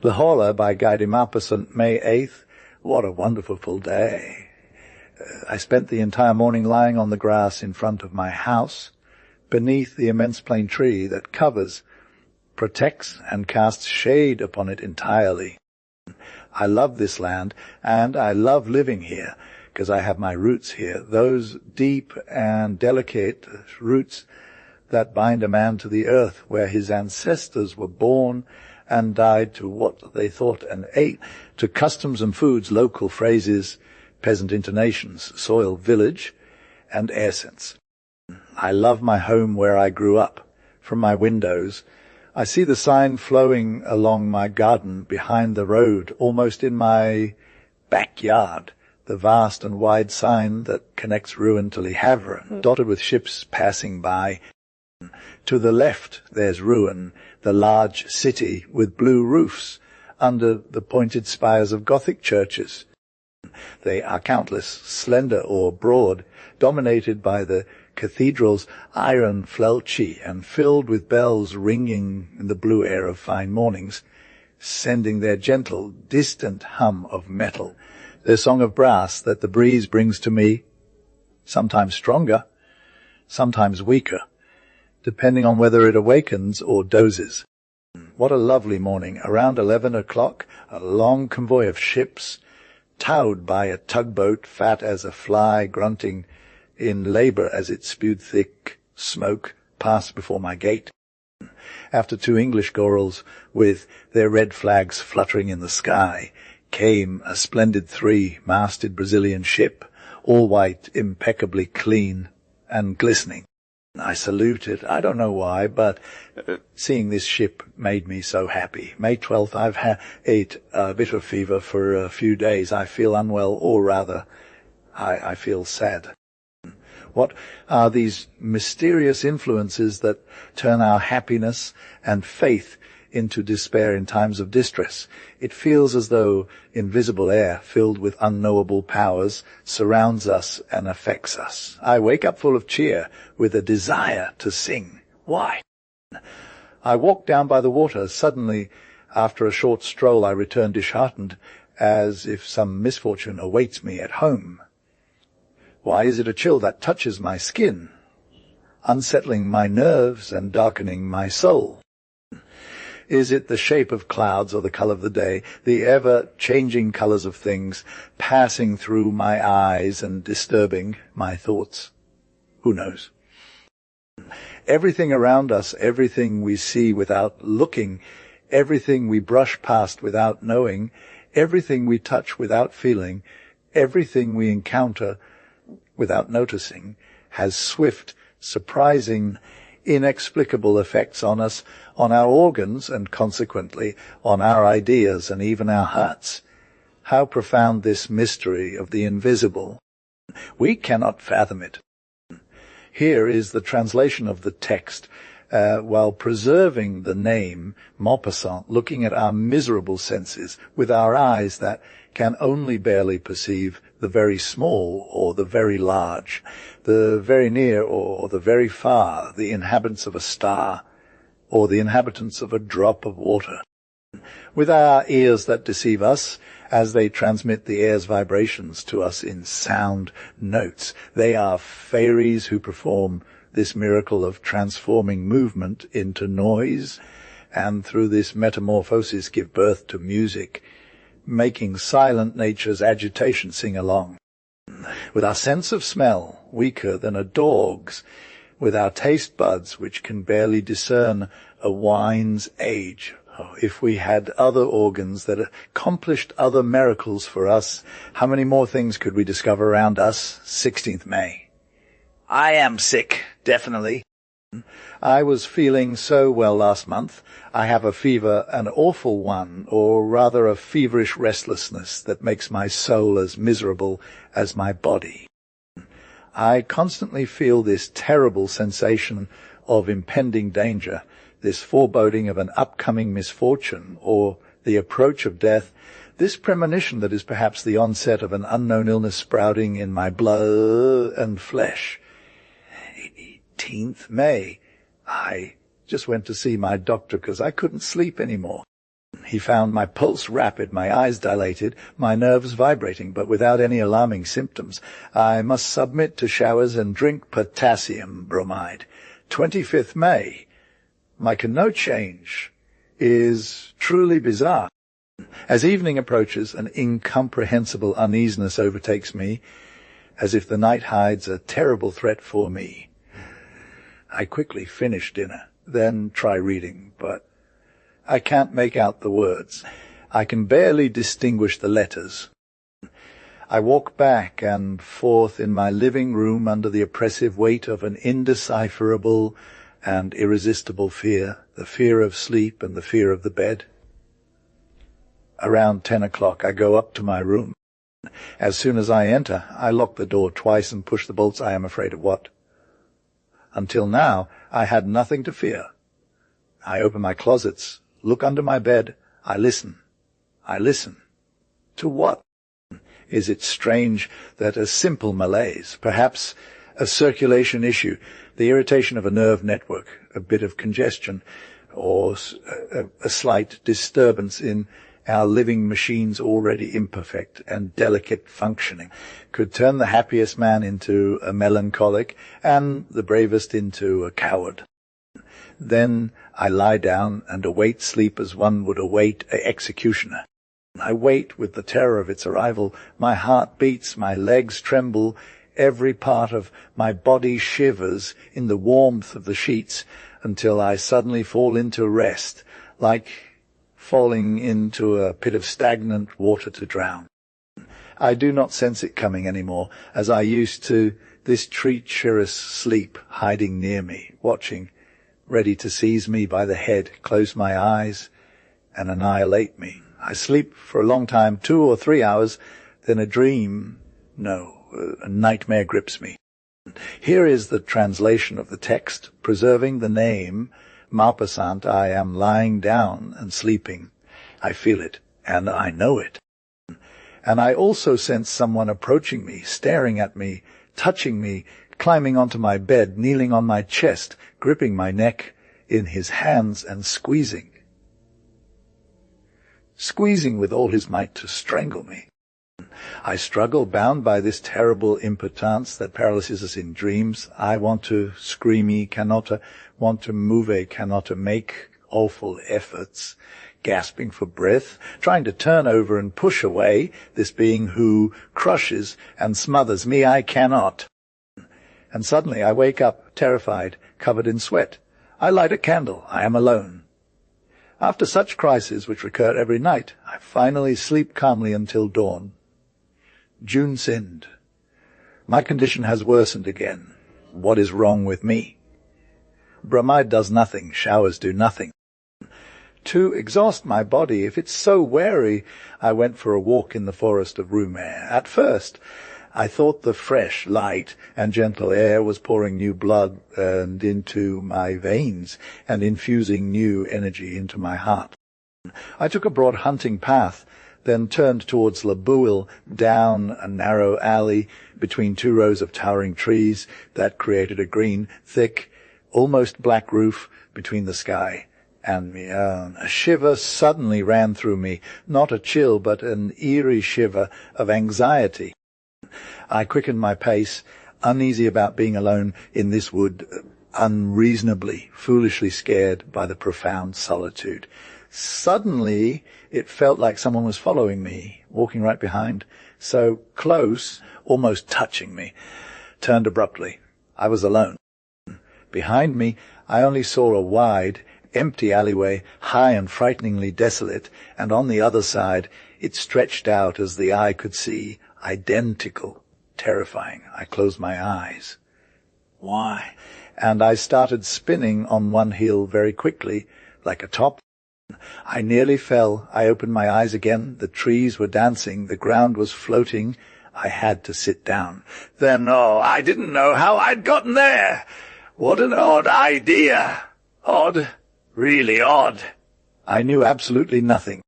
The Horla by Guy de Maupassant, May 8th. What a wonderful day. I spent the entire morning lying on the grass in front of my house, beneath the immense plane tree that covers, protects, and casts shade upon it entirely. I love this land, and I love living here, because I have my roots here, those deep and delicate roots that bind a man to the earth, where his ancestors were born and died, to what they thought and ate, to customs and foods, local phrases, peasant intonations, soil, village, and air sense. I love my home where I grew up. From my windows, I see the sign flowing along my garden behind the road, almost in my backyard, the vast and wide sign that connects Rouen to Le Havre, dotted with ships passing by. To the left there's Rouen, the large city with blue roofs under the pointed spires of Gothic churches. They are countless, slender or broad, dominated by the cathedral's iron flelchy and filled with bells ringing in the blue air of fine mornings, sending their gentle, distant hum of metal, their song of brass that the breeze brings to me, sometimes stronger, sometimes weaker, depending on whether it awakens or dozes. What a lovely morning. Around 11 o'clock, a long convoy of ships, towed by a tugboat fat as a fly, grunting in labour as it spewed thick smoke, passed before my gate. After 2 English gorals, with their red flags fluttering in the sky, came a splendid 3-masted Brazilian ship, all white, impeccably clean and glistening. I saluted. I don't know why, but seeing this ship made me so happy. May 12th, I've had a bit of fever for a few days. I feel unwell, or rather, I feel sad. What are these mysterious influences that turn our happiness and faith into despair in times of distress? It feels as though invisible air filled with unknowable powers surrounds us and affects us. I wake up full of cheer, with a desire to sing. Why? I walk down by the water. Suddenly, after a short stroll, I return disheartened, as if some misfortune awaits me at home. Why is it a chill that touches my skin, unsettling my nerves and darkening my soul? Is it the shape of clouds or the colour of the day, the ever-changing colours of things passing through my eyes and disturbing my thoughts? Who knows? Everything around us, everything we see without looking, everything we brush past without knowing, everything we touch without feeling, everything we encounter without noticing, has swift, surprising, inexplicable effects on us, on our organs, and consequently on our ideas and even our hearts. How profound this mystery of the invisible! We cannot fathom it. Here is the translation of the text, while preserving the name Maupassant, looking at our miserable senses with our eyes that can only barely perceive the very small or the very large, the very near or the very far, the inhabitants of a star or the inhabitants of a drop of water. With our ears that deceive us, as they transmit the air's vibrations to us in sound notes, they are fairies who perform this miracle of transforming movement into noise, and through this metamorphosis give birth to music, making silent nature's agitation sing along. With our sense of smell, weaker than a dog's, with our taste buds, which can barely discern a wine's age, if we had other organs that accomplished other miracles for us, how many more things could we discover around us? 16th May. I am sick, definitely. I was feeling so well last month. I have a fever, an awful one, or rather a feverish restlessness that makes my soul as miserable as my body. I constantly feel this terrible sensation of impending danger, this foreboding of an upcoming misfortune or the approach of death, this premonition that is perhaps the onset of an unknown illness sprouting in my blood and flesh. 18th May. I just went to see my doctor because I couldn't sleep anymore. He found my pulse rapid, my eyes dilated, my nerves vibrating, but without any alarming symptoms. I must submit to showers and drink potassium bromide. 25th May. My no change is truly bizarre. As evening approaches, an incomprehensible uneasiness overtakes me, as if the night hides a terrible threat for me. I quickly finish dinner, then try reading, but I can't make out the words. I can barely distinguish the letters. I walk back and forth in my living room under the oppressive weight of an indecipherable and irresistible fear, the fear of sleep and the fear of the bed. Around 10 o'clock I go up to my room. As soon as I enter, I lock the door twice and push the bolts. I am afraid of what? Until now, I had nothing to fear. I open my closets, look under my bed. I listen. I listen. To what? Is it strange that a simple malaise, perhaps a circulation issue, the irritation of a nerve network, a bit of congestion, or a slight disturbance in our living machines already imperfect and delicate functioning, could turn the happiest man into a melancholic and the bravest into a coward? Then I lie down and await sleep as one would await an executioner. I wait with the terror of its arrival. My heart beats, my legs tremble, every part of my body shivers in the warmth of the sheets until I suddenly fall into rest, like falling into a pit of stagnant water to drown. I do not sense it coming any more, as I used to, this treacherous sleep hiding near me, watching, ready to seize me by the head, close my eyes, and annihilate me. I sleep for a long time, 2 or 3 hours, then a nightmare grips me. Here is the translation of the text, preserving the name Maupassant. I am lying down and sleeping. I feel it, and I know it. And I also sense someone approaching me, staring at me, touching me, climbing onto my bed, kneeling on my chest, gripping my neck in his hands and squeezing with all his might to strangle me. I struggle, bound by this terrible impotence that paralyzes us in dreams. I want to scream, cannot, want to move, cannot, make awful efforts, gasping for breath, trying to turn over and push away this being who crushes and smothers me. I cannot. And suddenly I wake up, terrified, covered in sweat. I light a candle. I am alone. After such crises, which recur every night, I finally sleep calmly until dawn. June's end. My condition has worsened again. What is wrong with me? Bromide does nothing. Showers do nothing. To exhaust my body, if it's so weary, I went for a walk in the forest of room air. At first, I thought the fresh, light, and gentle air was pouring new blood into my veins and infusing new energy into my heart. I took a broad hunting path, then turned towards La Bouille, down a narrow alley between 2 rows of towering trees that created a green, thick, almost black roof between the sky and me. A shiver suddenly ran through me, not a chill, but an eerie shiver of anxiety. I quickened my pace, uneasy about being alone in this wood, unreasonably, foolishly scared by the profound solitude. Suddenly, it felt like someone was following me, walking right behind, so close, almost touching me. Turned abruptly. I was alone. Behind me, I only saw a wide, empty alleyway, high and frighteningly desolate, and on the other side it stretched out as the eye could see, identical, terrifying. I closed my eyes. Why? And I started spinning on one heel very quickly, like a top. I nearly fell. I opened my eyes again. The trees were dancing. The ground was floating. I had to sit down. Then, I didn't know how I'd gotten there. What an odd idea. Odd. Really odd. I knew absolutely nothing.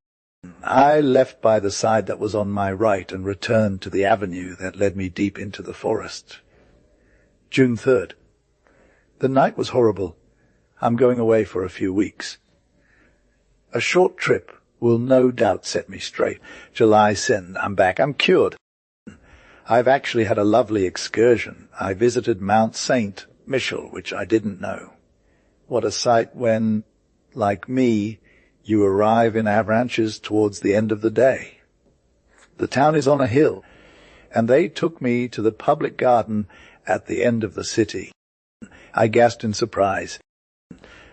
I left by the side that was on my right and returned to the avenue that led me deep into the forest. June 3rd. The night was horrible. I'm going away for a few weeks. A short trip, will no doubt set me straight. July send, I'm back, I'm cured. I've actually had a lovely excursion. I visited Mount Saint Michel, which I didn't know. What a sight when, like me, you arrive in avalanches towards the end of the day. The town is on a hill, and they took me to the public garden at the end of the city. I gasped in surprise.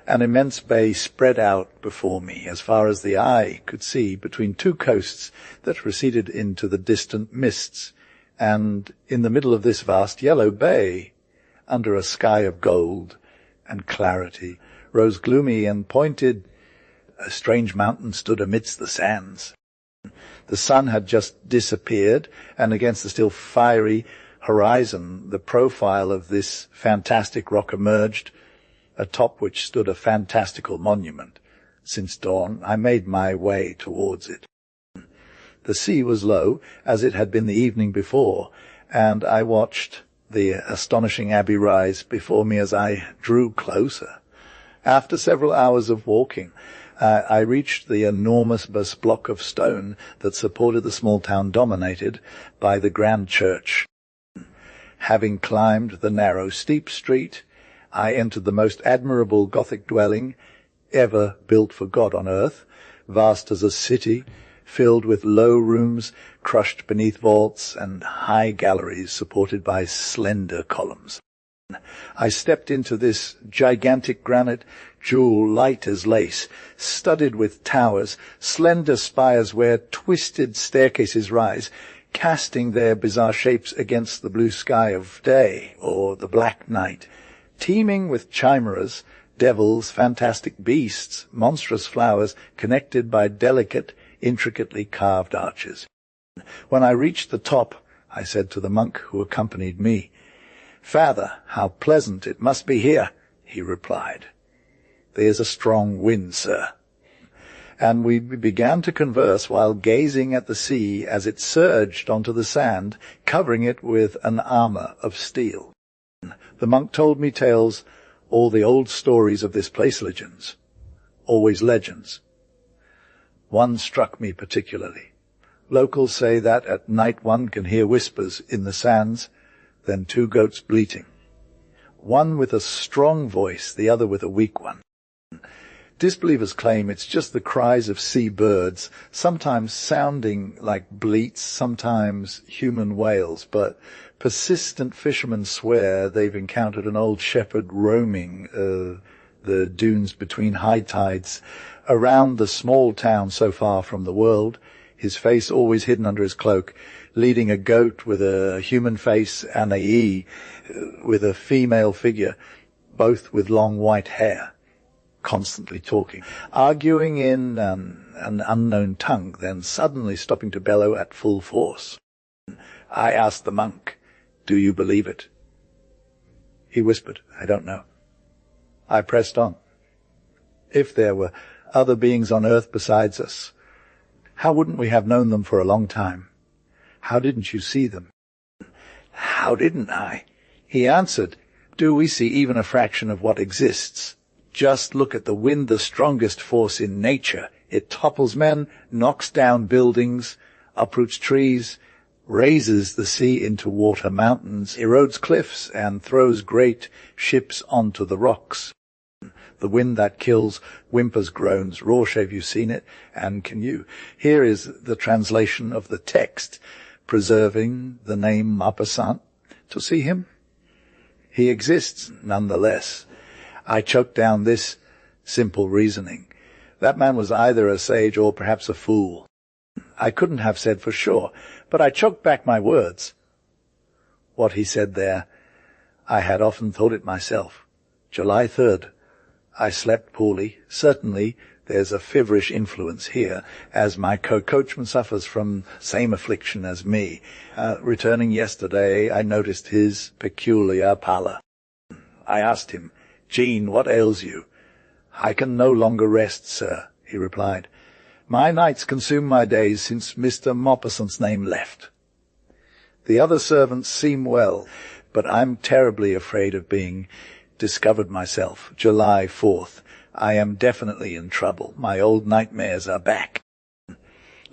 An immense bay spread out before me as far as the eye could see between two coasts that receded into the distant mists, and in the middle of this vast yellow bay, under a sky of gold and clarity, rose gloomy and pointed. A strange mountain stood amidst the sands. The sun had just disappeared, and against the still fiery horizon the profile of this fantastic rock emerged, atop which stood a fantastical monument. Since dawn I made my way towards it. The sea was low, as it had been the evening before, and I watched the astonishing abbey rise before me as I drew closer. After several hours of walking, I reached the enormous block of stone that supported the small town dominated by the grand church. Having climbed the narrow, steep street, I entered the most admirable Gothic dwelling ever built for God on earth, vast as a city, filled with low rooms crushed beneath vaults and high galleries supported by slender columns. I stepped into this gigantic granite jewel, light as lace, studded with towers, slender spires where twisted staircases rise, casting their bizarre shapes against the blue sky of day or the black night, teeming with chimeras, devils, fantastic beasts, monstrous flowers connected by delicate, intricately carved arches. When I reached the top, I said to the monk who accompanied me, "Father, how pleasant it must be here," he replied. "There's a strong wind, sir." And we began to converse while gazing at the sea as it surged onto the sand, covering it with an armor of steel. The monk told me tales, all the old stories of this place, legends, always legends. One struck me particularly. Locals say that at night one can hear whispers in the sands, then two goats bleating, one with a strong voice, the other with a weak one. Disbelievers claim it's just the cries of sea birds, sometimes sounding like bleats, sometimes human wails, but persistent fishermen swear they've encountered an old shepherd roaming the dunes between high tides around the small town so far from the world, his face always hidden under his cloak, leading a goat with a human face and a aide with a female figure, both with long white hair, constantly talking, arguing in an unknown tongue, then suddenly stopping to bellow at full force. I asked the monk, "Do you believe it?" He whispered, "I don't know." I pressed on. If there were other beings on earth besides us, how wouldn't we have known them for a long time? How didn't you see them? How didn't I? He answered, "Do we see even a fraction of what exists? Just look at the wind, the strongest force in nature. It topples men, knocks down buildings, uproots trees, raises the sea into water mountains, erodes cliffs, and throws great ships onto the rocks. The wind that kills whimpers, groans. Rorsch, have you seen it? And can you? Here is the translation of the text, preserving the name Maupassant. To see him? He exists nonetheless. I choked down this simple reasoning. That man was either a sage or perhaps a fool. I couldn't have said for sure, but I choked back my words. What he said there, I had often thought it myself. July 3rd. I slept poorly. Certainly there's a feverish influence here, as my coachman suffers from same affliction as me. Returning yesterday, I noticed his peculiar pallor. I asked him, "Jean, what ails you?" "I can no longer rest, sir," he replied. "My nights consume my days since Mr. Maupassant's name left. The other servants seem well, but I'm terribly afraid of being discovered myself. July 4th. I am definitely in trouble. My old nightmares are back."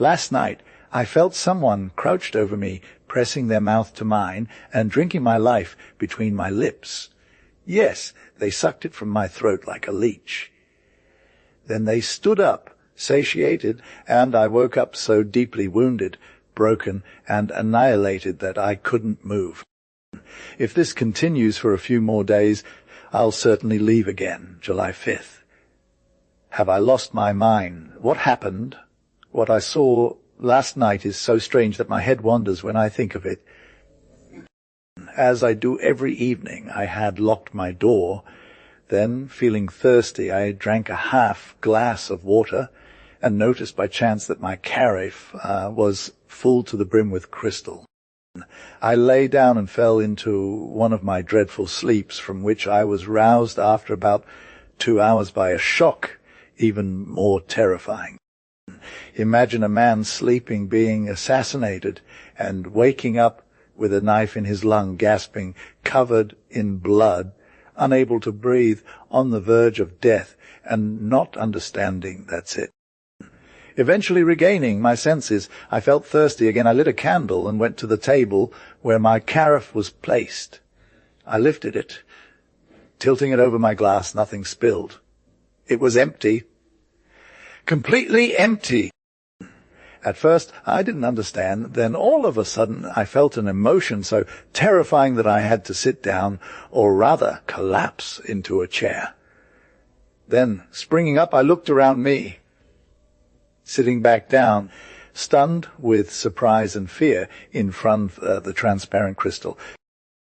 Last night I felt someone crouched over me, pressing their mouth to mine and drinking my life between my lips. Yes, they sucked it from my throat like a leech. Then they stood up, satiated, and I woke up so deeply wounded, broken, and annihilated that I couldn't move. If this continues for a few more days, I'll certainly leave again, July 5th. Have I lost my mind? What happened? What I saw last night is so strange that my head wanders when I think of it. As I do every evening, I had locked my door. Then, feeling thirsty, I drank a half glass of water and noticed by chance that my carafe was full to the brim with crystal. I lay down and fell into one of my dreadful sleeps, from which I was roused after about 2 hours by a shock even more terrifying. Imagine a man sleeping being assassinated and waking up with a knife in his lung, gasping, covered in blood, unable to breathe, on the verge of death, and not understanding that's it. Eventually regaining my senses, I felt thirsty again. I lit a candle and went to the table where my carafe was placed. I lifted it, tilting it over my glass. Nothing spilled. It was empty. Completely empty. At first, I didn't understand. Then all of a sudden, I felt an emotion so terrifying that I had to sit down, or rather collapse into a chair. Then, springing up, I looked around me. Sitting back down, stunned with surprise and fear in front of the transparent crystal.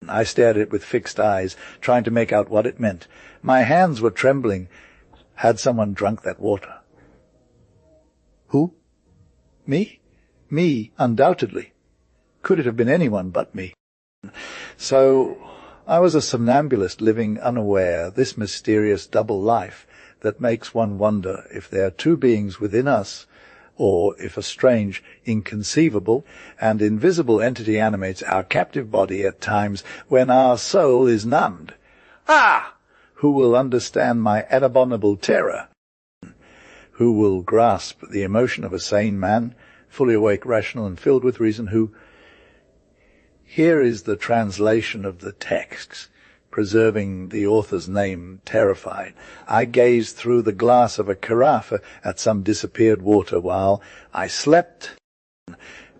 I stared at it with fixed eyes, trying to make out what it meant. My hands were trembling. Had someone drunk that water? Who? Me? Me, undoubtedly. Could it have been anyone but me? So, I was a somnambulist living unaware, this mysterious double life that makes one wonder if there are two beings within us, or if a strange, inconceivable, and invisible entity animates our captive body at times when our soul is numbed. Ah! Who will understand my abominable terror? Who will grasp the emotion of a sane man, fully awake, rational, and filled with reason, who... Here is the translation of the texts, preserving the author's name, terrified. I gazed through the glass of a carafe at some disappeared water while I slept,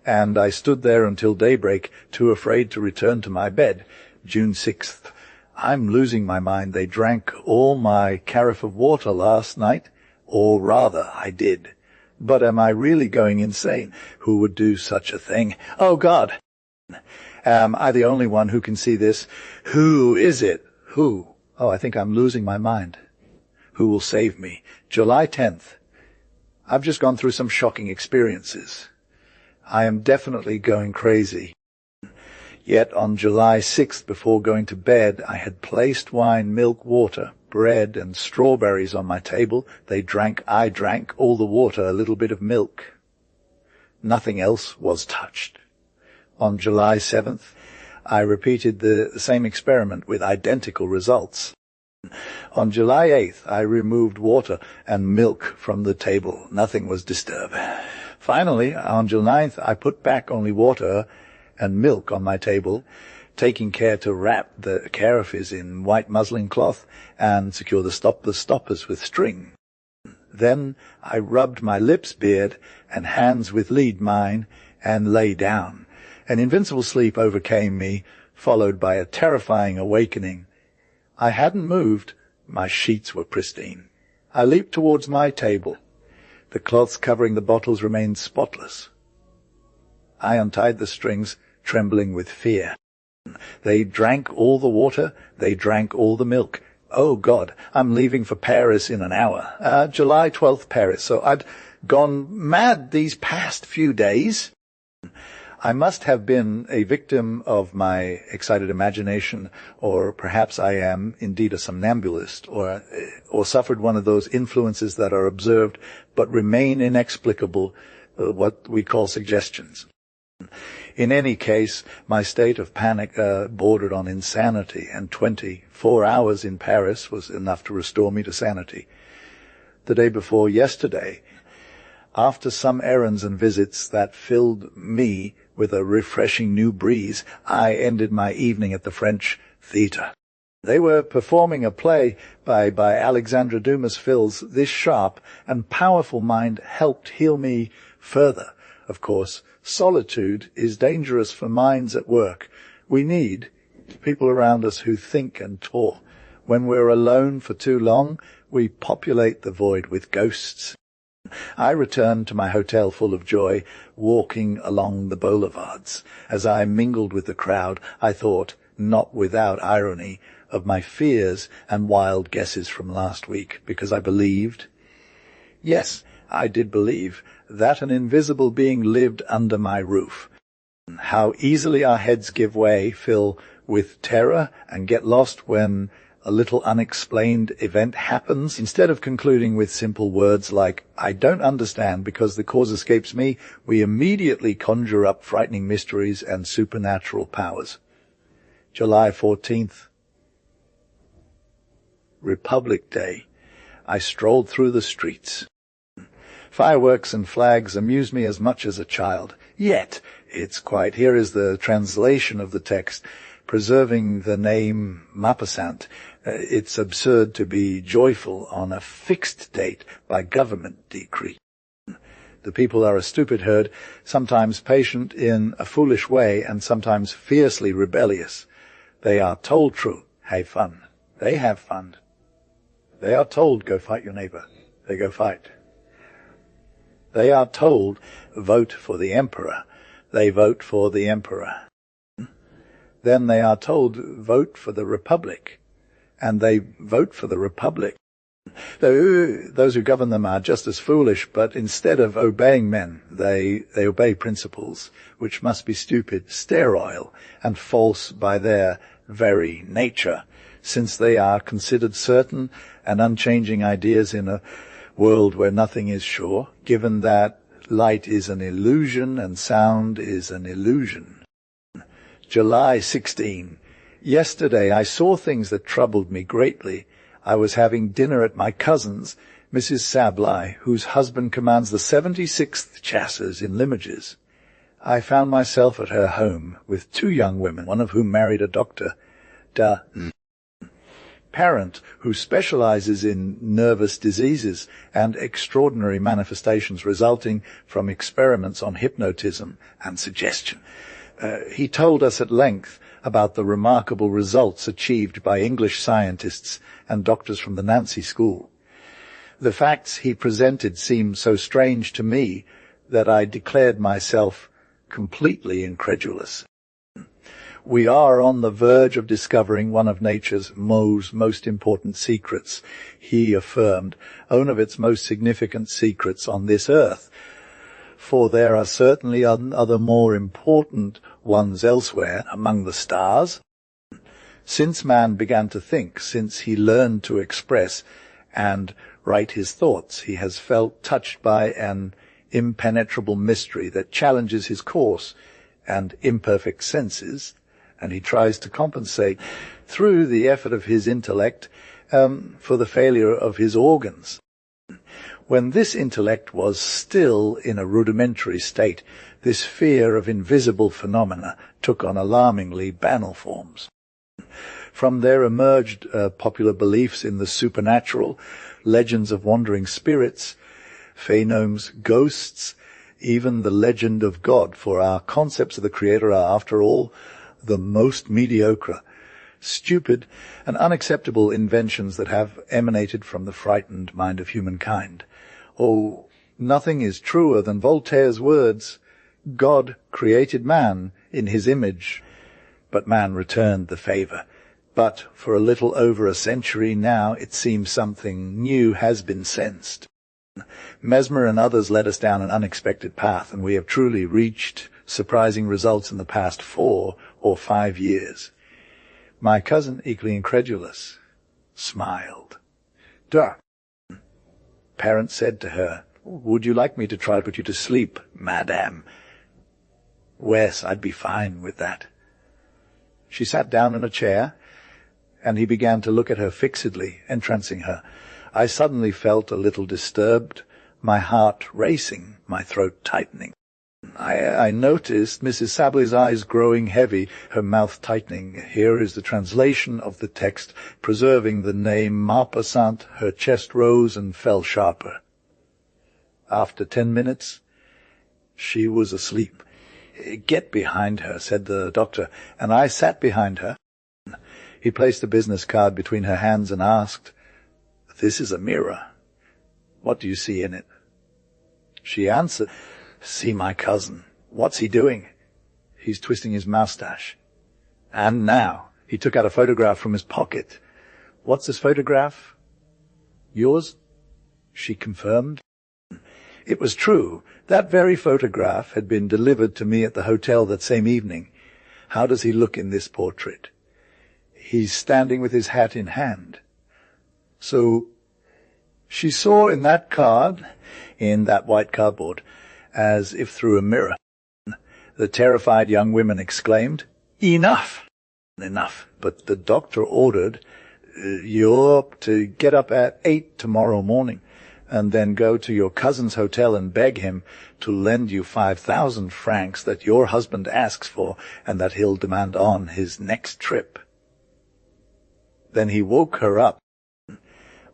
and I stood there until daybreak, too afraid to return to my bed. June 6th. I'm losing my mind. They drank all my carafe of water last night, or rather, I did. But am I really going insane? Who would do such a thing? Oh, God! Am I the only one who can see this? Who is it? Who? Oh, I think I'm losing my mind. Who will save me? July 10th. I've just gone through some shocking experiences. I am definitely going crazy. Yet on July 6th, before going to bed, I had placed wine, milk, water, bread, and strawberries on my table. They drank, I drank, all the water, a little bit of milk. Nothing else was touched. On July 7th, I repeated the same experiment with identical results. On July 8th, I removed water and milk from the table. Nothing was disturbed. Finally, on July 9th, I put back only water and milk on my table, taking care to wrap the carafes in white muslin cloth and secure the stoppers with string. Then I rubbed my lips, beard, and hands with lead mine and lay down. An invincible sleep overcame me, followed by a terrifying awakening. I hadn't moved. My sheets were pristine. I leaped towards my table. The cloths covering the bottles remained spotless. I untied the strings, trembling with fear. They drank all the water. They drank all the milk. Oh, God, I'm leaving for Paris in an hour. July 12th, Paris. So I'd gone mad these past few days. I must have been a victim of my excited imagination, or perhaps I am indeed a somnambulist, or suffered one of those influences that are observed but remain inexplicable, what we call suggestions. In any case, my state of panic bordered on insanity, and 24 hours in Paris was enough to restore me to sanity. The day before yesterday, After some errands and visits that filled me with a refreshing new breeze, I ended my evening at the French Theatre. They were performing a play by Alexandre Dumas. Phil's this sharp and powerful mind helped heal me further. Of course, solitude is dangerous for minds at work. We need people around us who think and talk. When we're alone for too long, we populate the void with ghosts. I returned to my hotel full of joy, walking along the boulevards. As I mingled with the crowd, I thought, not without irony, of my fears and wild guesses from last week, because I believed, yes, I did believe, that an invisible being lived under my roof. How easily our heads give way, fill with terror, and get lost when a little unexplained event happens. Instead of concluding with simple words like, I don't understand because the cause escapes me, we immediately conjure up frightening mysteries and supernatural powers. July 14th, Republic Day. I strolled through the streets. Fireworks and flags amuse me as much as a child. Yet, here is the translation of the text, preserving the name Maupassant. It's absurd to be joyful on a fixed date by government decree. The people are a stupid herd, sometimes patient in a foolish way and sometimes fiercely rebellious. They are told true, have fun. They have fun. They are told, go fight your neighbor. They go fight. They are told, vote for the emperor. They vote for the emperor. Then they are told, vote for the republic. And they vote for the republic. Those who govern them are just as foolish, but instead of obeying men, they obey principles, which must be stupid, sterile, and false by their very nature, since they are considered certain and unchanging ideas in a world where nothing is sure, given that light is an illusion and sound is an illusion. July 16. Yesterday I saw things that troubled me greatly. I was having dinner at my cousin's, Mrs. Sableye, whose husband commands the 76th Chasseurs in Limoges. I found myself at her home with two young women, one of whom married a doctor, parent who specializes in nervous diseases and extraordinary manifestations resulting from experiments on hypnotism and suggestion. He told us at length about the remarkable results achieved by English scientists and doctors from the Nancy School. The facts he presented seemed so strange to me that I declared myself completely incredulous. We are on the verge of discovering one of nature's most important secrets, he affirmed, one of its most significant secrets on this earth. For there are certainly other more important ones elsewhere, among the stars. Since man began to think, since he learned to express and write his thoughts, he has felt touched by an impenetrable mystery that challenges his coarse and imperfect senses, and he tries to compensate through the effort of his intellect for the failure of his organs. When this intellect was still in a rudimentary state, this fear of invisible phenomena took on alarmingly banal forms. From there emerged popular beliefs in the supernatural, legends of wandering spirits, fey gnomes, ghosts, even the legend of God, for our concepts of the Creator are, after all, the most mediocre, stupid, and unacceptable inventions that have emanated from the frightened mind of humankind. Oh, nothing is truer than Voltaire's words, God created man in his image, but man returned the favor. But for a little over a century now, it seems something new has been sensed. Mesmer and others led us down an unexpected path, and we have truly reached surprising results in the past 4 or 5 years. My cousin, equally incredulous, smiled. Duh. Parents said to her, would you like me to try to put you to sleep, madame? Yes, I'd be fine with that. She sat down in a chair, and he began to look at her fixedly, entrancing her. I suddenly felt a little disturbed my heart racing, my throat tightening. I noticed Mrs. Sabley's eyes growing heavy, her mouth tightening. Here is the translation of the text, preserving the name Maupassant. Her chest rose and fell sharper. After 10 minutes, she was asleep. "Get behind her," said the doctor, and I sat behind her. He placed a business card between her hands and asked, "This is a mirror. What do you see in it?" She answered, "See my cousin. What's he doing?" "He's twisting his moustache." "And now?" He took out a photograph from his pocket. "What's this photograph?" "Yours?" She confirmed. It was true. That very photograph had been delivered to me at the hotel that same evening. How does he look in this portrait? He's standing with his hat in hand. So she saw in that card, in that white cardboard, as if through a mirror. The terrified young women exclaimed, "Enough! Enough!" But the doctor ordered, "You're to get up at 8 tomorrow morning, and then go to your cousin's hotel and beg him to lend you 5,000 francs that your husband asks for and that he'll demand on his next trip." Then he woke her up.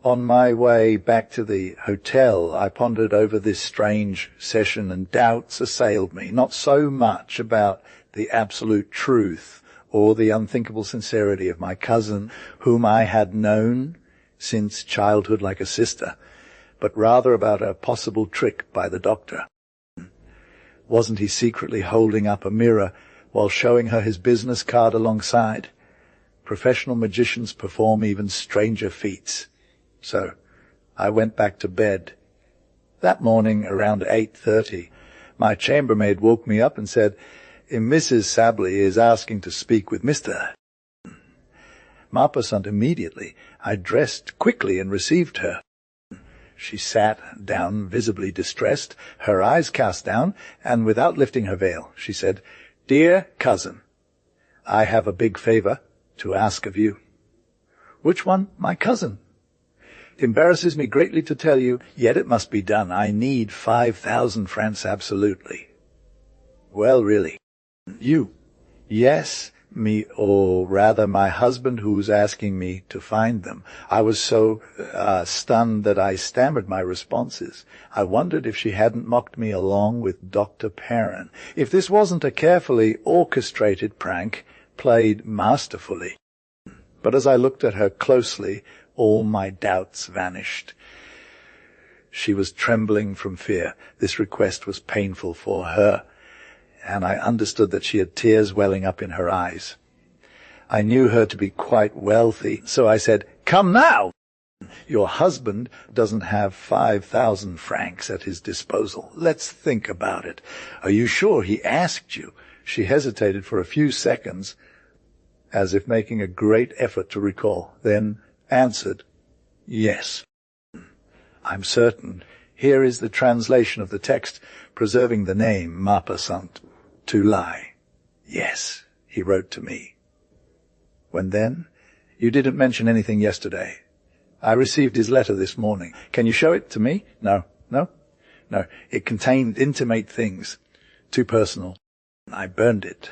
On my way back to the hotel, I pondered over this strange session, and doubts assailed me, not so much about the absolute truth or the unthinkable sincerity of my cousin, whom I had known since childhood like a sister, but rather about a possible trick by the doctor. Wasn't he secretly holding up a mirror while showing her his business card alongside? Professional magicians perform even stranger feats. So I went back to bed. That morning, around 8:30, my chambermaid woke me up and said, "Mrs. Sabley is asking to speak with Mr. Maupassant." Immediately, I dressed quickly and received her. She sat down, visibly distressed, her eyes cast down, and without lifting her veil, she said, "Dear cousin, I have a big favor to ask of you." "Which one, my cousin?" "It embarrasses me greatly to tell you, yet it must be done. I need 5,000 francs absolutely." "Well, really?" "You." "Yes, me, or rather my husband, who's asking me to find them." I was so stunned that I stammered my responses. I wondered if she hadn't mocked me along with Dr. Perrin, if this wasn't a carefully orchestrated prank, played masterfully. But as I looked at her closely, all my doubts vanished. She was trembling from fear. This request was painful for her, and I understood that she had tears welling up in her eyes. I knew her to be quite wealthy, so I said, "Come now! Your husband doesn't have 5,000 francs at his disposal. Let's think about it. Are you sure he asked you?" She hesitated for a few seconds, as if making a great effort to recall, then answered, "Yes." "I'm certain. Here is the translation of the text, preserving the name Maupassant to lie. Yes, he wrote to me." "When then?" "You didn't mention anything yesterday. I received his letter this morning. Can you show it to me?" No. It contained intimate things. Too personal. I burned it."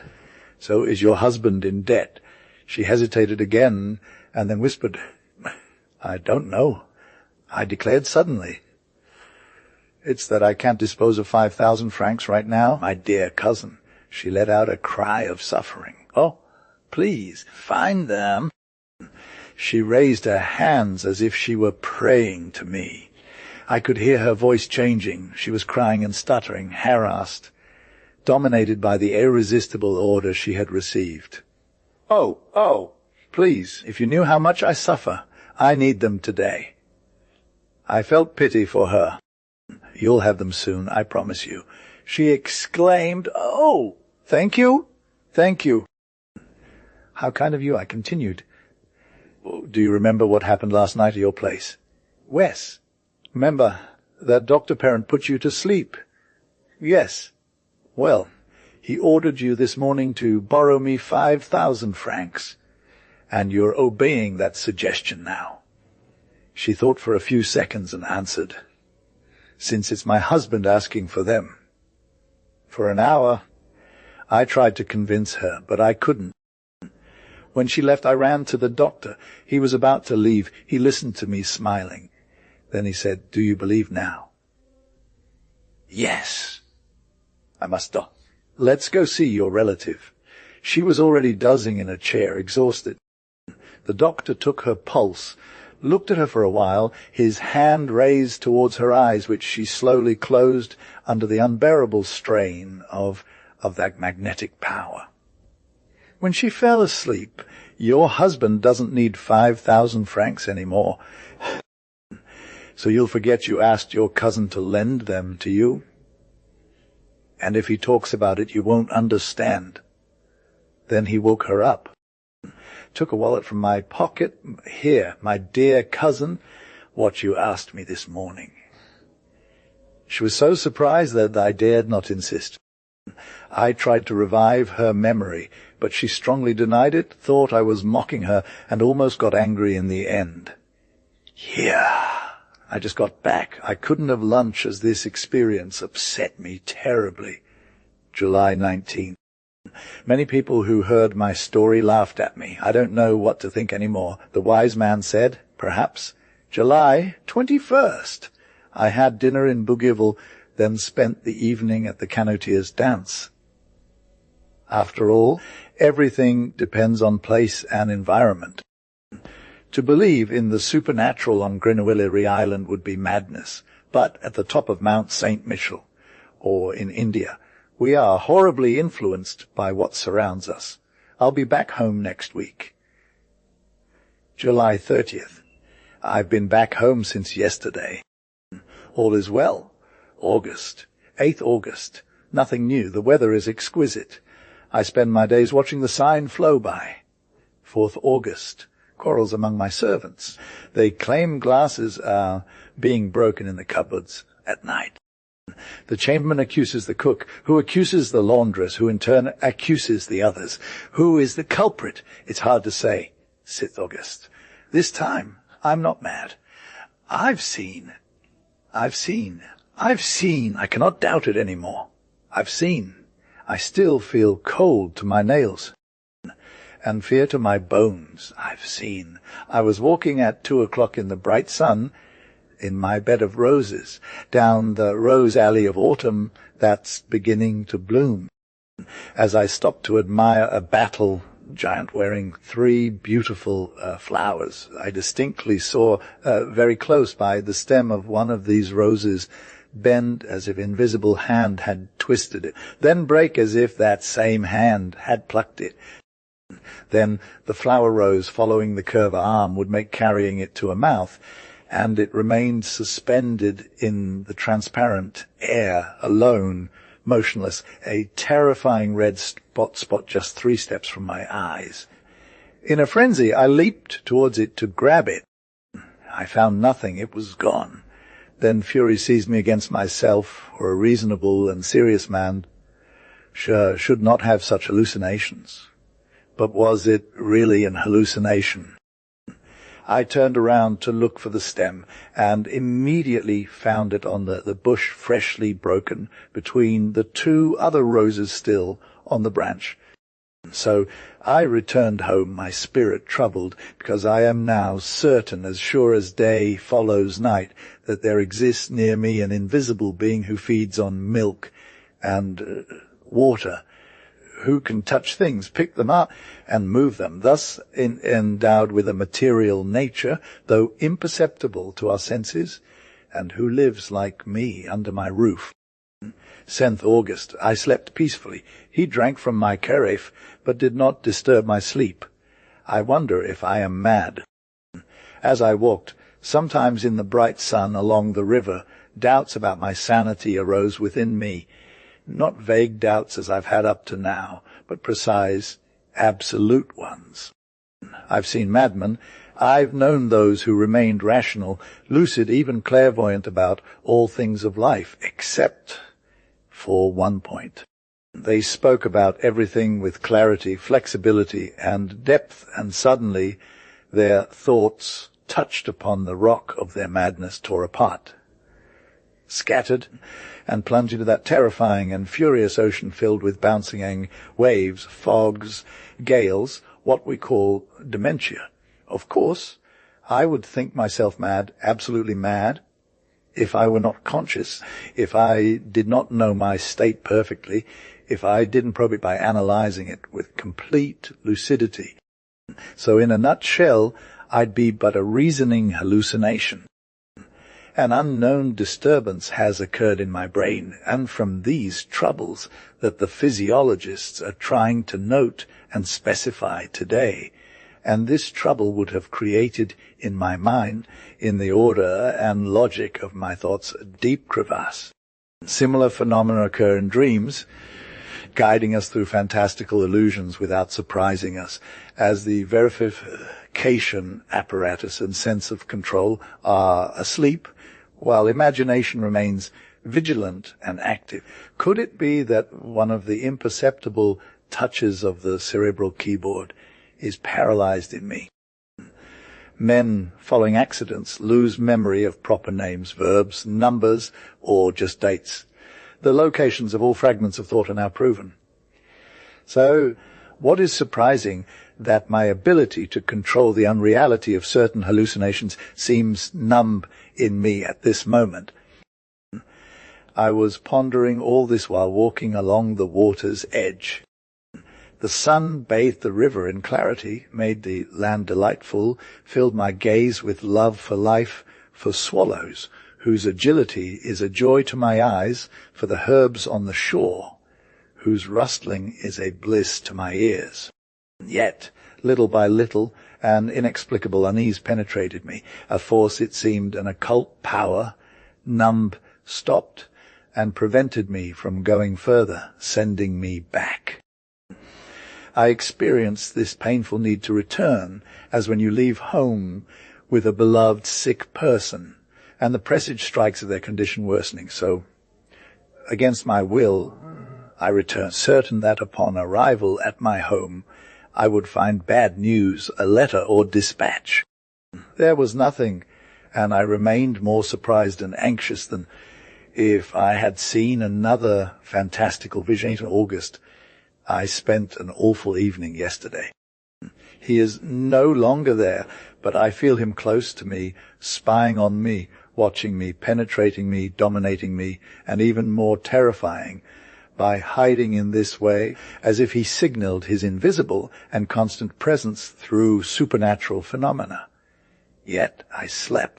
"So is your husband in debt?" She hesitated again, and then whispered, "I don't know." I declared suddenly, "It's that I can't dispose of 5,000 francs right now, my dear cousin." She let out a cry of suffering. "Oh, please, find them." She raised her hands as if she were praying to me. I could hear her voice changing. She was crying and stuttering, harassed, dominated by the irresistible order she had received. Oh, please, if you knew how much I suffer, I need them today." I felt pity for her. "You'll have them soon, I promise you." She exclaimed, "Oh, thank you, thank you." "How kind of you," I continued. "Do you remember what happened last night at your place?" "Yes." "Remember that Dr. Perrin put you to sleep?" "Yes." "Well, he ordered you this morning to borrow me 5,000 francs, and you're obeying that suggestion now." She thought for a few seconds and answered, since it's my husband asking for them. For an hour, I tried to convince her, but I couldn't. When she left, I ran to the doctor. He was about to leave. He listened to me, smiling. Then he said, "Do you believe now?" "Yes." I must stop. "Let's go see your relative." She was already dozing in a chair, exhausted. The doctor took her pulse, looked at her for a while, his hand raised towards her eyes, which she slowly closed under the unbearable strain of that magnetic power. When she fell asleep, "Your husband doesn't need 5,000 francs anymore. So you'll forget you asked your cousin to lend them to you. And if he talks about it, you won't understand." Then he woke her up, took a wallet from my pocket. "Here, my dear cousin, what you asked me this morning." She was so surprised that I dared not insist. I tried to revive her memory, but she strongly denied it, thought I was mocking her, and almost got angry in the end. "Here, I just got back. I couldn't have lunch as this experience upset me terribly." July 19th. Many people who heard my story laughed at me. I don't know what to think any more. The wise man said, perhaps. July 21st. I had dinner in Bougival, then spent the evening at the Canotiers' dance. After all, everything depends on place and environment. To believe in the supernatural on Grenouillerie Island would be madness, but at the top of Mount St. Michel, or in India, we are horribly influenced by what surrounds us. I'll be back home next week. July 30th. I've been back home since yesterday. All is well. August. 8th August. Nothing new. The weather is exquisite. I spend my days watching the Seine flow by. 4th August. Quarrels among my servants. They claim glasses are being broken in the cupboards at night. The chambermaid accuses the cook, who accuses the laundress, who in turn accuses the others. Who is the culprit? It's hard to say. 6th August. This time, I'm not mad. I've seen. I cannot doubt it any more. I've seen. I still feel cold to my nails and fear to my bones. I've seen. I was walking at 2 o'clock in the bright sun in my bed of roses, down the rose alley of autumn that's beginning to bloom. As I stopped to admire a battle giant wearing 3 beautiful flowers, I distinctly saw very close by the stem of one of these roses bend as if invisible hand had twisted it, then break as if that same hand had plucked it. Then the flower rose following the curve arm would make carrying it to a mouth, and it remained suspended in the transparent air, alone, motionless, a terrifying red spot just 3 steps from my eyes. In a frenzy, I leaped towards it to grab it. I found nothing. It was gone. Then fury seized me against myself, for a reasonable and serious man should not have such hallucinations. But was it really an hallucination? I turned around to look for the stem, and immediately found it on the bush freshly broken, between the 2 other roses still on the branch. So I returned home, my spirit troubled, because I am now certain, as sure as day follows night, that there exists near me an invisible being who feeds on milk and water, who can touch things, pick them up, and move them, thus endowed with a material nature, though imperceptible to our senses, and who lives like me under my roof. 7th August. I slept peacefully. He drank from my carafe, but did not disturb my sleep. I wonder if I am mad. As I walked, sometimes in the bright sun along the river, doubts about my sanity arose within me. Not vague doubts as I've had up to now, but precise, absolute ones. I've seen madmen. I've known those who remained rational, lucid, even clairvoyant about all things of life, except for one point. They spoke about everything with clarity, flexibility, and depth, and suddenly their thoughts, touched upon the rock of their madness, tore apart. scattered, and plunge into that terrifying and furious ocean filled with bouncing waves, fogs, gales, what we call dementia. Of course, I would think myself mad, absolutely mad, if I were not conscious, if I did not know my state perfectly, if I didn't probe it by analyzing it with complete lucidity. So in a nutshell, I'd be but a reasoning hallucination. An unknown disturbance has occurred in my brain, and from these troubles that the physiologists are trying to note and specify today, and this trouble would have created in my mind, in the order and logic of my thoughts, a deep crevasse. Similar phenomena occur in dreams, guiding us through fantastical illusions without surprising us, as the verification apparatus and sense of control are asleep, while imagination remains vigilant and active. Could it be that one of the imperceptible touches of the cerebral keyboard is paralyzed in me? Men, following accidents, lose memory of proper names, verbs, numbers, or just dates. The locations of all fragments of thought are now proven. So, what is surprising that my ability to control the unreality of certain hallucinations seems numb in me at this moment. I was pondering all this while walking along the water's edge. The sun bathed the river in clarity, made the land delightful, filled my gaze with love for life, for swallows, whose agility is a joy to my eyes, for the herbs on the shore, whose rustling is a bliss to my ears. Yet, little by little, an inexplicable unease penetrated me, a force, it seemed, an occult power, numbed, stopped, and prevented me from going further, sending me back. I experienced this painful need to return, as when you leave home with a beloved sick person, and the presage strikes of their condition worsening. So, against my will, I returned, certain that upon arrival at my home, I would find bad news, a letter or dispatch. There was nothing, and I remained more surprised and anxious than if I had seen another fantastical vision. In August, I spent an awful evening yesterday. He is no longer there, but I feel him close to me, spying on me, watching me, penetrating me, dominating me, and even more terrifying, by hiding in this way, as if he signaled his invisible and constant presence through supernatural phenomena. Yet I slept.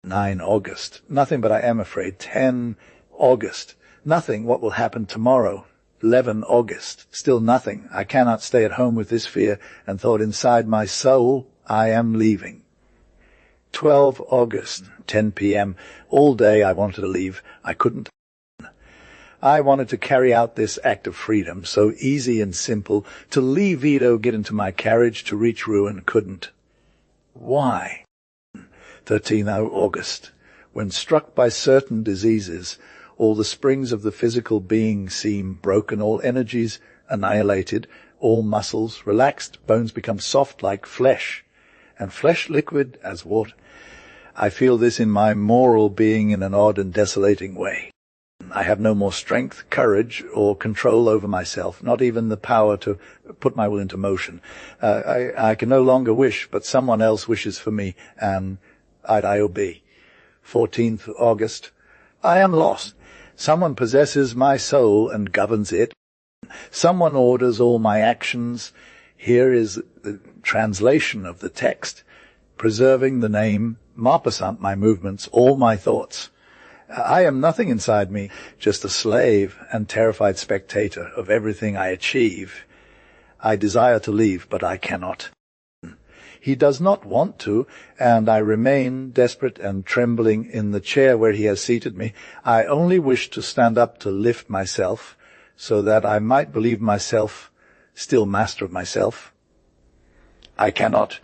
9 August. Nothing, but I am afraid. 10 August. Nothing. What will happen tomorrow? 11 August. Still nothing. I cannot stay at home with this fear and thought inside my soul, I am leaving. 12 August. 10 p.m. All day I wanted to leave. I couldn't. I wanted to carry out this act of freedom, so easy and simple, to leave Vito, get into my carriage, to reach ruin, couldn't. Why? 13 August. When struck by certain diseases, all the springs of the physical being seem broken, all energies annihilated, all muscles relaxed, bones become soft like flesh, and flesh liquid as water. I feel this in my moral being in an odd and desolating way. I have no more strength, courage, or control over myself, not even the power to put my will into motion. I can no longer wish, but someone else wishes for me, and I obey. 14th August. I am lost. Someone possesses my soul and governs it. Someone orders all my actions. Here is the translation of the text, preserving the name Maupassant, my movements, all my thoughts. I am nothing inside me, just a slave and terrified spectator of everything I achieve. I desire to leave, but I cannot. He does not want to, and I remain desperate and trembling in the chair where he has seated me. I only wish to stand up to lift myself, so that I might believe myself still master of myself. I cannot.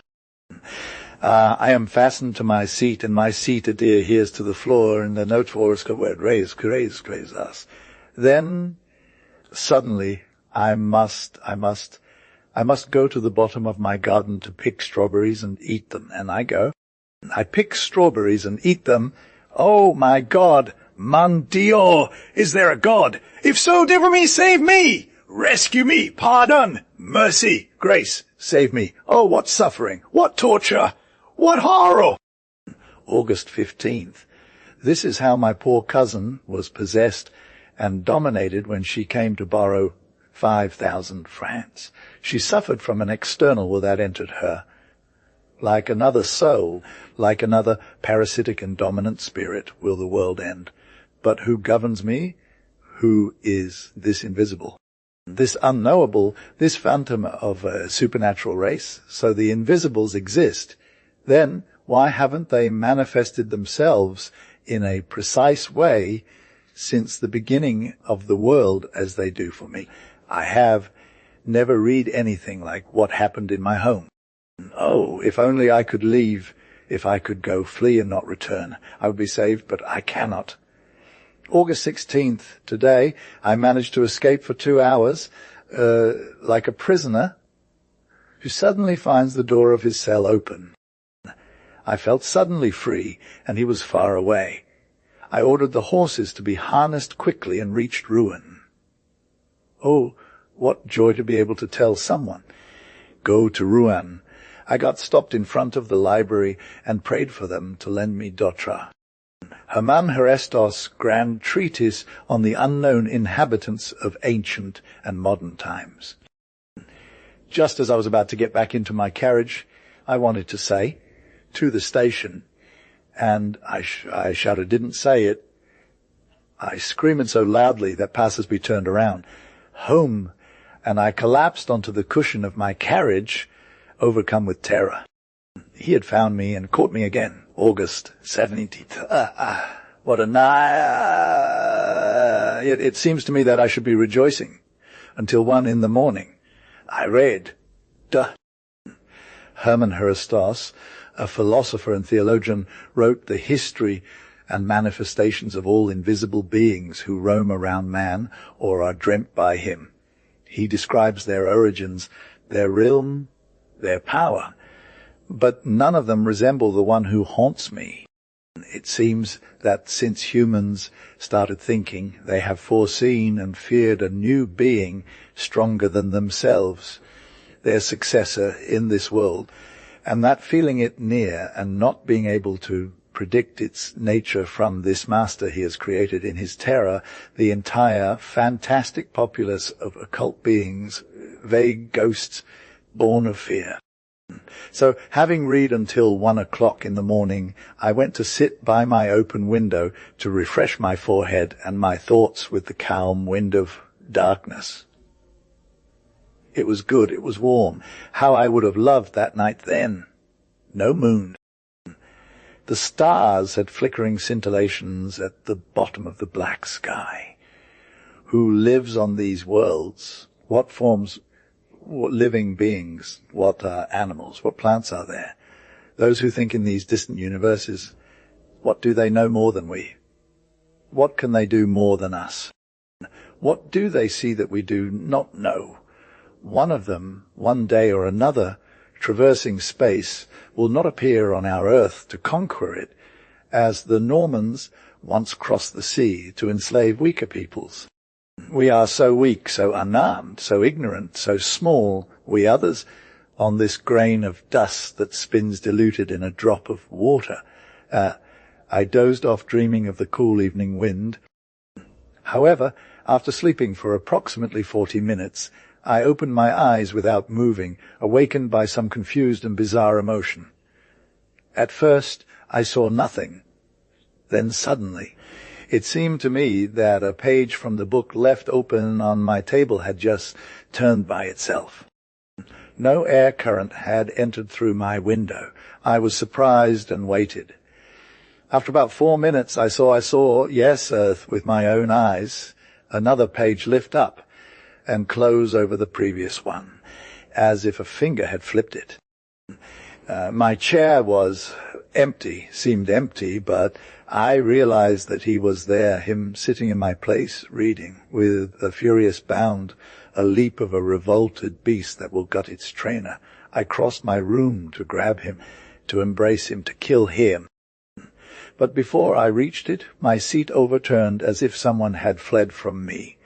I am fastened to my seat, and my seat adheres to the floor, and the note for us raise us. Then, suddenly, I must go to the bottom of my garden to pick strawberries and eat them, and I go. I pick strawberries and eat them. Oh, my God, Mon Dio, is there a God? If so, deliver me, save me! Rescue me, pardon, mercy, grace, save me. Oh, what suffering, what torture, what horror! August 15th. This is how my poor cousin was possessed and dominated when she came to borrow 5,000 francs. She suffered from an external that entered her. Like another soul, like another parasitic and dominant spirit, will the world end. But who governs me? Who is this invisible? This unknowable, this phantom of a supernatural race? So the invisibles exist. Then why haven't they manifested themselves in a precise way since the beginning of the world as they do for me? I have never read anything like what happened in my home. Oh, if only I could leave, if I could go, flee and not return, I would be saved, but I cannot. August 16th, today, I managed to escape for 2 hours, like a prisoner who suddenly finds the door of his cell open. I felt suddenly free, and he was far away. I ordered the horses to be harnessed quickly and reached Rouen. Oh, what joy to be able to tell someone. Go to Rouen. I got stopped in front of the library and prayed for them to lend me Dotra. Hermann Herestos' grand treatise on the unknown inhabitants of ancient and modern times. Just as I was about to get back into my carriage, I wanted to say, to the station, and I shouted, didn't say it. I screamed so loudly that passers-by turned around. Home, and I collapsed onto the cushion of my carriage, overcome with terror. He had found me and caught me again. August 17th. What a night. It seems to me that I should be rejoicing until 1 in the morning. I read. Hermann Herestos, a philosopher and theologian, wrote the history and manifestations of all invisible beings who roam around man or are dreamt by him. He describes their origins, their realm, their power, but none of them resemble the one who haunts me. It seems that since humans started thinking, they have foreseen and feared a new being stronger than themselves, their successor in this world, and that feeling it near and not being able to predict its nature from this master he has created in his terror, the entire fantastic populace of occult beings, vague ghosts, born of fear. So, having read until 1 o'clock in the morning, I went to sit by my open window to refresh my forehead and my thoughts with the calm wind of darkness. It was good, it was warm. How I would have loved that night then. No moon. The stars had flickering scintillations at the bottom of the black sky. Who lives on these worlds? What forms, what living beings, what animals, what plants are there? Those who think in these distant universes, what do they know more than we? What can they do more than us? What do they see that we do not know? One of them, one day or another, traversing space, will not appear on our earth to conquer it, as the Normans once crossed the sea to enslave weaker peoples. We are so weak, so unarmed, so ignorant, so small, we others, on this grain of dust that spins diluted in a drop of water. I dozed off dreaming of the cool evening wind. However, after sleeping for approximately 40 minutes, I opened my eyes without moving, awakened by some confused and bizarre emotion. At first, I saw nothing. Then suddenly, it seemed to me that a page from the book left open on my table had just turned by itself. No air current had entered through my window. I was surprised and waited. After about 4 minutes, I saw, yes, with my own eyes, another page lift up and close over the previous one, as if a finger had flipped it. My chair was empty, seemed empty, but I realized that he was there, him sitting in my place, reading, with a furious bound, a leap of a revolted beast that will gut its trainer. I crossed my room to grab him, to embrace him, to kill him. But before I reached it, my seat overturned as if someone had fled from me.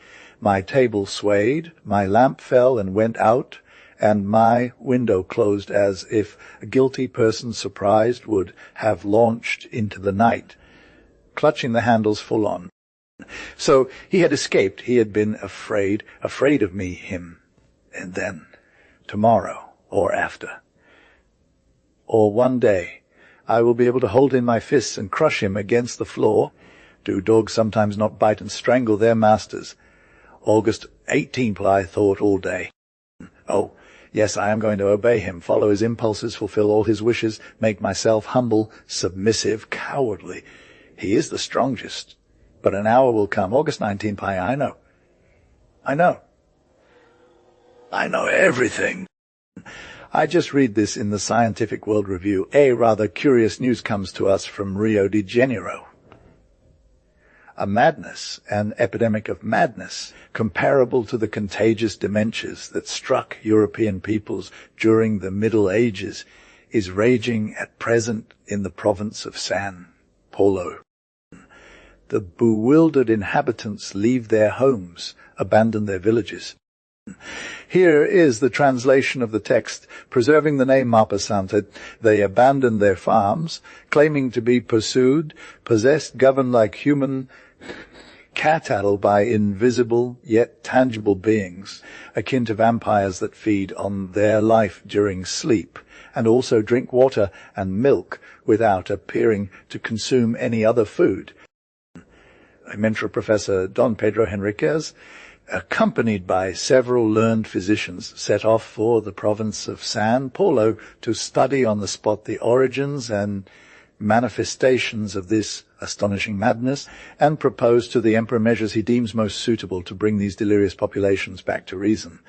My table swayed, my lamp fell and went out, and my window closed as if a guilty person surprised would have launched into the night, clutching the handles full on. So he had escaped. He had been afraid of me, him. And then, tomorrow, or after, or one day, I will be able to hold in my fists and crush him against the floor. Do dogs sometimes not bite and strangle their masters? August 18th, I thought all day. Oh, yes, I am going to obey him, follow his impulses, fulfill all his wishes, make myself humble, submissive, cowardly. He is the strongest. But an hour will come. August 19th, I know. I know everything. I just read this in the Scientific World Review. A rather curious news comes to us from Rio de Janeiro. A madness, an epidemic of madness, comparable to the contagious dementias that struck European peoples during the Middle Ages, is raging at present in the province of San Paulo. The bewildered inhabitants leave their homes, abandon their villages. Here is the translation of the text. Preserving the name Maupassant, they abandoned their farms, claiming to be pursued, possessed, governed like human cattle by invisible yet tangible beings, akin to vampires that feed on their life during sleep, and also drink water and milk without appearing to consume any other food. Mentor Professor Don Pedro Henriquez, accompanied by several learned physicians, set off for the province of San Paulo to study on the spot the origins and manifestations of this astonishing madness, and propose to the emperor measures he deems most suitable to bring these delirious populations back to reason.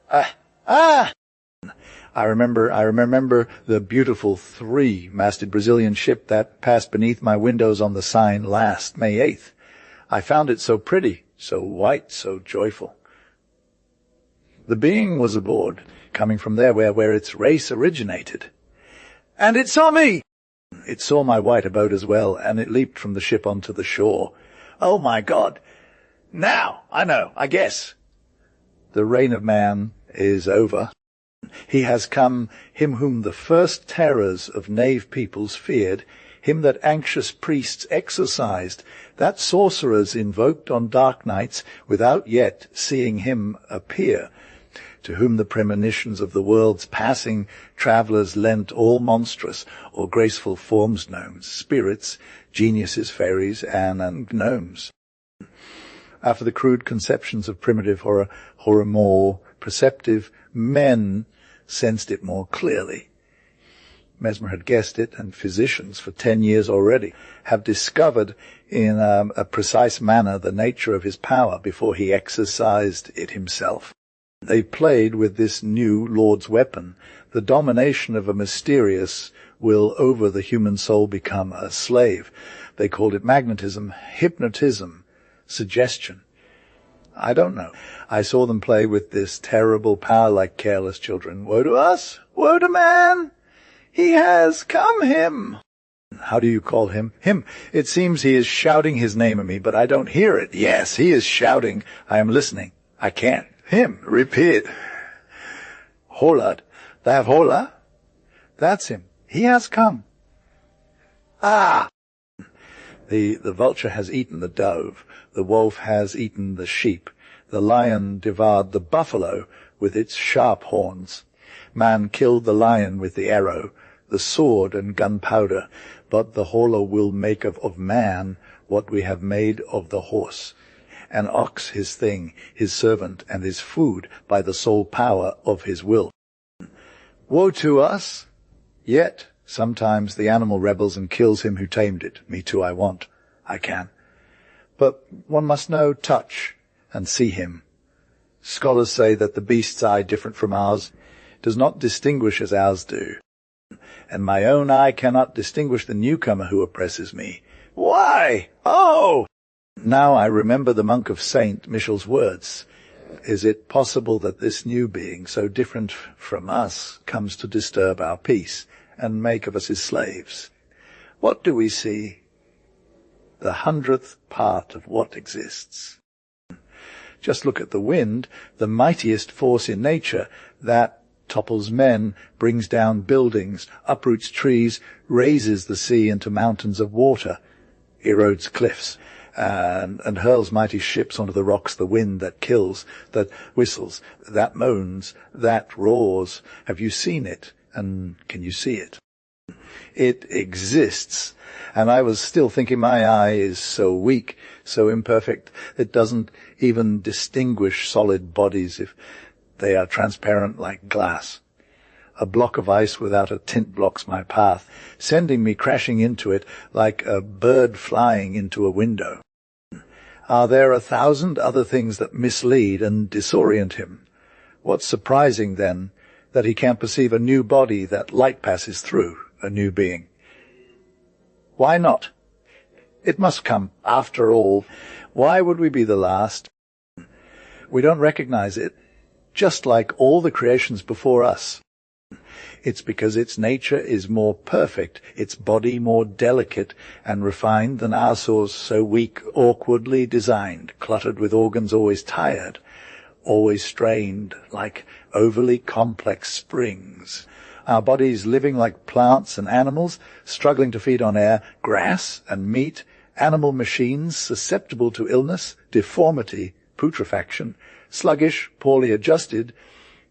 I remember the beautiful 3-masted Brazilian ship that passed beneath my windows on the Seine last May 8th. I found it so pretty, so white, so joyful. The being was aboard, coming from there where its race originated. And it saw me! It saw my white abode as well, and it leaped from the ship onto the shore. Oh my God! Now, I know, I guess. The reign of man is over. He has come, him whom the first terrors of knave peoples feared, him that anxious priests exorcised, that sorcerers invoked on dark nights without yet seeing him appear, to whom the premonitions of the world's passing travellers lent all monstrous or graceful forms gnomes, spirits, geniuses, fairies, and gnomes. After the crude conceptions of primitive horror more perceptive men sensed it more clearly. Mesmer had guessed it, and physicians for 10 years already have discovered in a precise manner the nature of his power before he exercised it himself. They played with this new Lord's weapon. The domination of a mysterious will over the human soul become a slave. They called it magnetism, hypnotism, suggestion. I don't know. I saw them play with this terrible power like careless children. Woe to us! Woe to man! He has come, him! How do you call him? Him. It seems he is shouting his name at me, but I don't hear it. Yes, he is shouting. I am listening. I can't. Him. Repeat. Horla. They have Horla? That's him. He has come. Ah! The vulture has eaten the dove. The wolf has eaten the sheep. The lion devoured the buffalo with its sharp horns. Man killed the lion with the arrow, the sword and gunpowder. But the Horla will make of man what we have made of the horse. An ox his thing, his servant, and his food by the sole power of his will. Woe to us! Yet sometimes the animal rebels and kills him who tamed it. Me too I want. I can. But one must know touch and see him. Scholars say that the beast's eye, different from ours, does not distinguish as ours do. And my own eye cannot distinguish the newcomer who oppresses me. Why? Oh! Now I remember the monk of Saint Michel's words. Is it possible that this new being, so different from us, comes to disturb our peace? and make of us his slaves. What do we see? The 100th part of what exists. Just look at the wind, the mightiest force in nature, that topples men, brings down buildings, uproots trees, raises the sea into mountains of water, erodes cliffs, and hurls mighty ships onto the rocks. The wind that kills, that whistles, that moans, that roars. Have you seen it? And can you see it? It exists. And I was still thinking my eye is so weak, so imperfect, it doesn't even distinguish solid bodies if they are transparent like glass. A block of ice without a tint blocks my path, sending me crashing into it like a bird flying into a window. Are there 1,000 other things that mislead and disorient him? What's surprising, then, that he can't perceive a new body that light passes through, a new being? Why not? It must come, after all. Why would we be the last? We don't recognize it, just like all the creations before us. It's because its nature is more perfect, its body more delicate and refined than our source, so weak, awkwardly designed, cluttered with organs always tired, always strained, like overly complex springs. Our bodies living like plants and animals, struggling to feed on air, grass and meat, animal machines susceptible to illness, deformity, putrefaction, sluggish, poorly adjusted,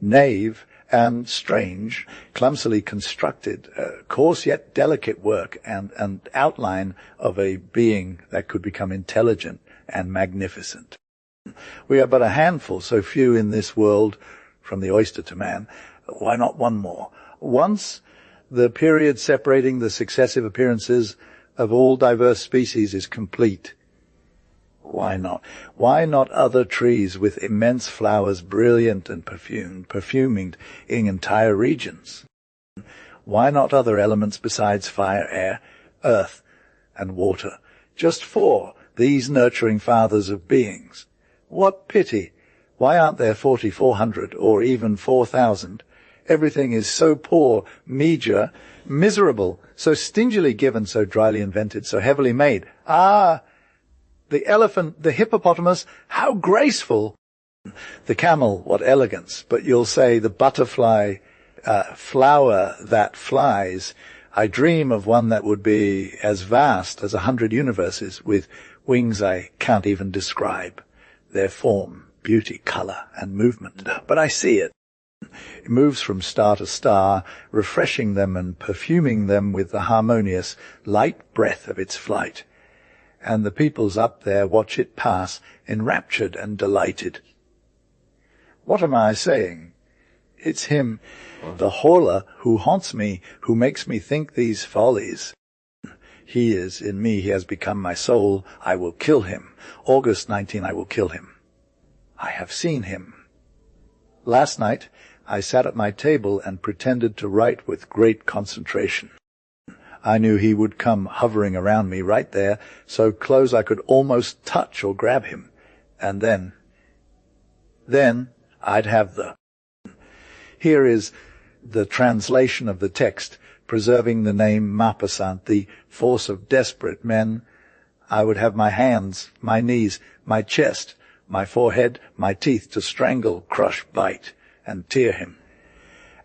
naive, and strange, clumsily constructed, coarse yet delicate work and outline of a being that could become intelligent and magnificent. We are but a handful, so few in this world, from the oyster to man. Why not one more? Once the period separating the successive appearances of all diverse species is complete, why not? Why not other trees with immense flowers, brilliant and perfuming in entire regions? Why not other elements besides fire, air, earth, and water? Just 4, these nurturing fathers of beings. What pity! Why aren't there 4,400 or even 4,000? Everything is so poor, meagre, miserable, so stingily given, so dryly invented, so heavily made. Ah! The elephant, the hippopotamus, how graceful! The camel, what elegance! But you'll say the butterfly, flower that flies. I dream of one that would be as vast as 100 universes, with wings I can't even describe. Their form, beauty, colour, and movement. But I see it. It moves from star to star, refreshing them and perfuming them with the harmonious, light breath of its flight. And the peoples up there watch it pass, enraptured and delighted. What am I saying? It's him, the Horla, who haunts me, who makes me think these follies. He is in me, he has become my soul. I will kill him. August 19, I will kill him. I have seen him. Last night, I sat at my table and pretended to write with great concentration. I knew he would come hovering around me right there, so close I could almost touch or grab him. And then I'd have the... Here is the translation of the text, preserving the name Maupassant, the force of desperate men. I would have my hands, my knees, my chest, my forehead, my teeth to strangle, crush, bite, and tear him.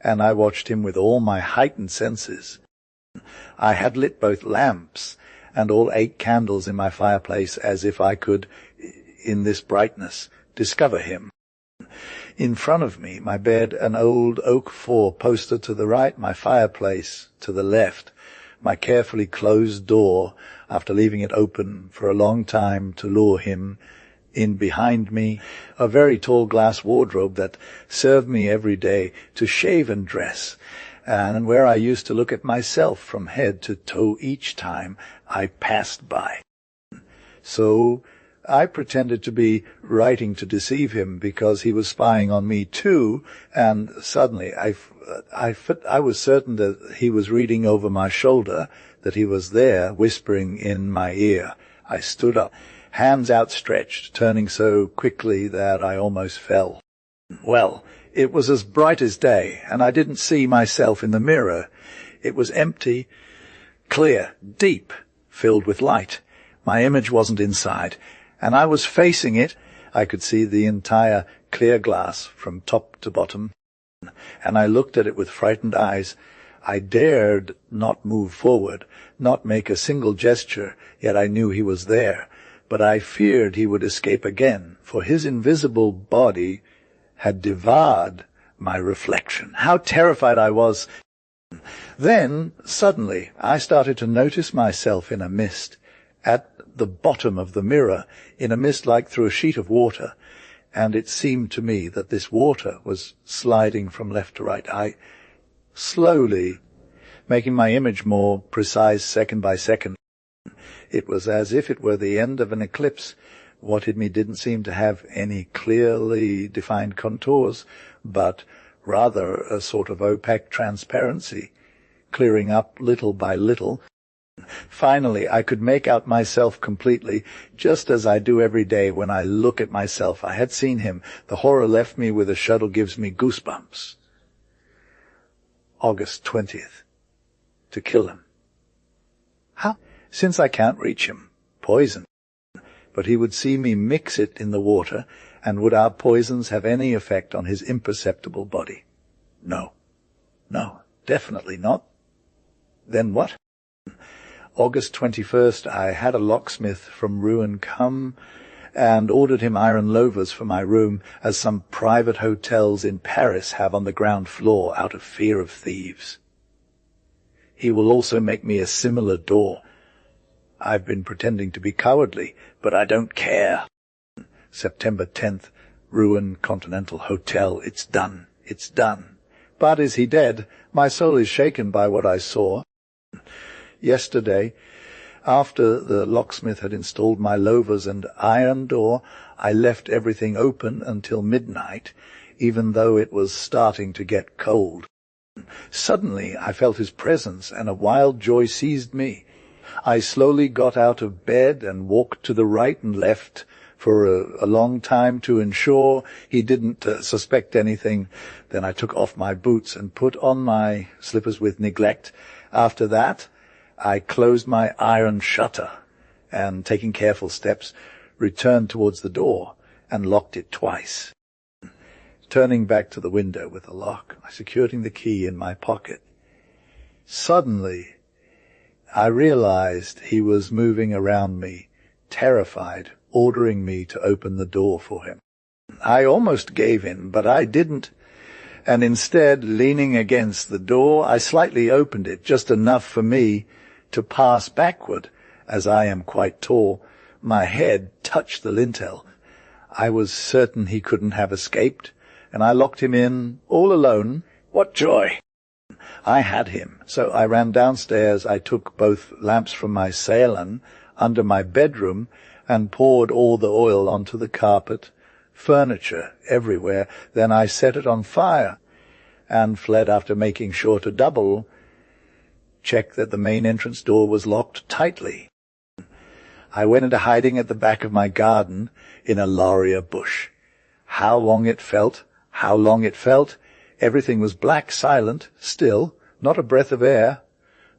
And I watched him with all my heightened senses. I had lit both lamps and all 8 candles in my fireplace, as if I could, in this brightness, discover him. In front of me, my bed, an old oak 4-poster to the right, my fireplace to the left, my carefully closed door, after leaving it open for a long time to lure him in behind me, a very tall glass wardrobe that served me every day to shave and dress, and where I used to look at myself from head to toe each time I passed by. So I pretended to be writing to deceive him because he was spying on me too, and suddenly I was certain that he was reading over my shoulder, that he was there whispering in my ear. I stood up, hands outstretched, turning so quickly that I almost fell. Well, it was as bright as day, and I didn't see myself in the mirror. It was empty, clear, deep, filled with light. My image wasn't inside, and I was facing it. I could see the entire clear glass from top to bottom, and I looked at it with frightened eyes. I dared not move forward, not make a single gesture, yet I knew he was there. But I feared he would escape again, for his invisible body had devoured my reflection. How terrified I was! Then, suddenly, I started to notice myself in a mist, at the bottom of the mirror, in a mist like through a sheet of water, and it seemed to me that this water was sliding from left to right. I slowly, making my image more precise second by second. It was as if it were the end of an eclipse. What in me didn't seem to have any clearly defined contours, but rather a sort of opaque transparency, clearing up little by little. Finally, I could make out myself completely, just as I do every day when I look at myself. I had seen him. The horror left me with a shudder, gives me goosebumps. August 20th. To kill him. How? Since I can't reach him. Poison. But he would see me mix it in the water, and would our poisons have any effect on his imperceptible body? No. No, definitely not. Then what? August 21st, I had a locksmith from Rouen come and ordered him iron louvers for my room, as some private hotels in Paris have on the ground floor out of fear of thieves. He will also make me a similar door. I've been pretending to be cowardly, but I don't care. September 10th, Rouen Continental Hotel. It's done. It's done. But is he dead? My soul is shaken by what I saw. Yesterday, after the locksmith had installed my louvers and iron door, I left everything open until midnight, even though it was starting to get cold. Suddenly I felt his presence, and a wild joy seized me. I slowly got out of bed and walked to the right and left for a long time to ensure he didn't suspect anything. Then I took off my boots and put on my slippers with neglect. After that, I closed my iron shutter and, taking careful steps, returned towards the door and locked it twice. Turning back to the window with the lock, I secured the key in my pocket. Suddenly, I realized he was moving around me, terrified, ordering me to open the door for him. I almost gave in, but I didn't, and instead, leaning against the door, I slightly opened it, just enough for me to pass backward. As I am quite tall, my head touched the lintel. I was certain he couldn't have escaped, and I locked him in, all alone. What joy! I had him, so I ran downstairs. I took both lamps from my salon under my bedroom and poured all the oil onto the carpet, furniture everywhere. Then I set it on fire and fled after making sure to double check that the main entrance door was locked tightly. I went into hiding at the back of my garden in a laurier bush. How long it felt, everything was black, silent, still, not a breath of air,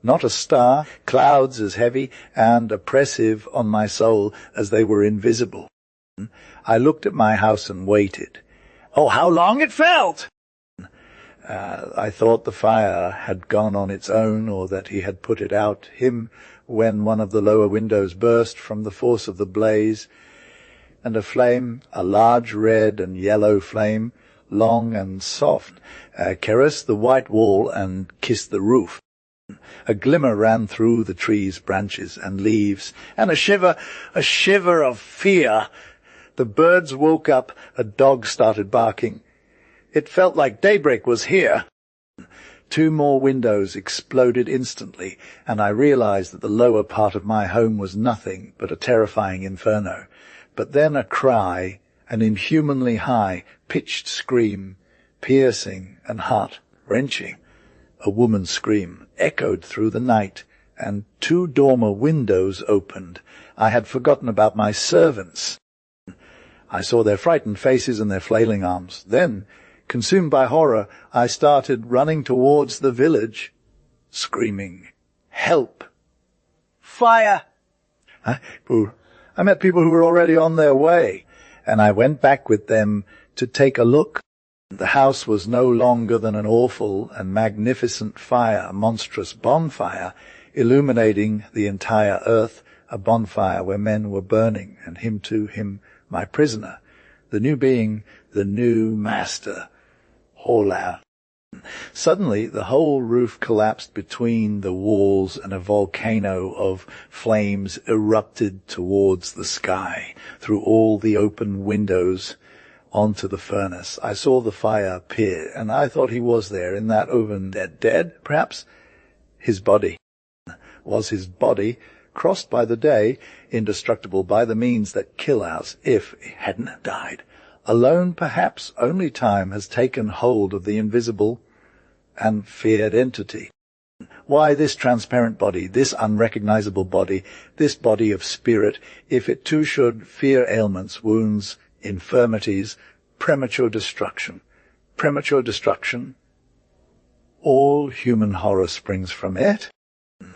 not a star, clouds as heavy and oppressive on my soul as they were invisible. I looked at my house and waited. Oh, how long it felt! I thought the fire had gone on its own, or that he had put it out, him, when one of the lower windows burst from the force of the blaze, and a flame, a large red and yellow flame, long and soft, caressed the white wall and kissed the roof. A glimmer ran through the trees' branches and leaves, and a shiver of fear. The birds woke up, a dog started barking. It felt like daybreak was here. 2 more windows exploded instantly, and I realized that the lower part of my home was nothing but a terrifying inferno. But then a cry, an inhumanly high, pitched scream, piercing and heart-wrenching. A woman's scream echoed through the night, and 2 dormer windows opened. I had forgotten about my servants. I saw their frightened faces and their flailing arms. Then, consumed by horror, I started running towards the village. screaming, "Help! Fire!" I met people who were already on their way, and I went back with them to take a look. The house was no longer than an awful and magnificent fire, a monstrous bonfire, illuminating the entire earth, a bonfire where men were burning, and him, my prisoner, the new being, the new master, Horla. Suddenly the whole roof collapsed between the walls, and a volcano of flames erupted towards the sky through all the open windows onto the furnace. I saw the fire appear, and I thought he was there in that oven, dead, perhaps. His body was his body, crossed by the day, indestructible by the means that kill us if he hadn't died. Alone, perhaps, only time has taken hold of the invisible and feared entity. Why this transparent body, this unrecognizable body, this body of spirit, if it too should fear ailments, wounds, infirmities, premature destruction? Premature destruction? All human horror springs from it.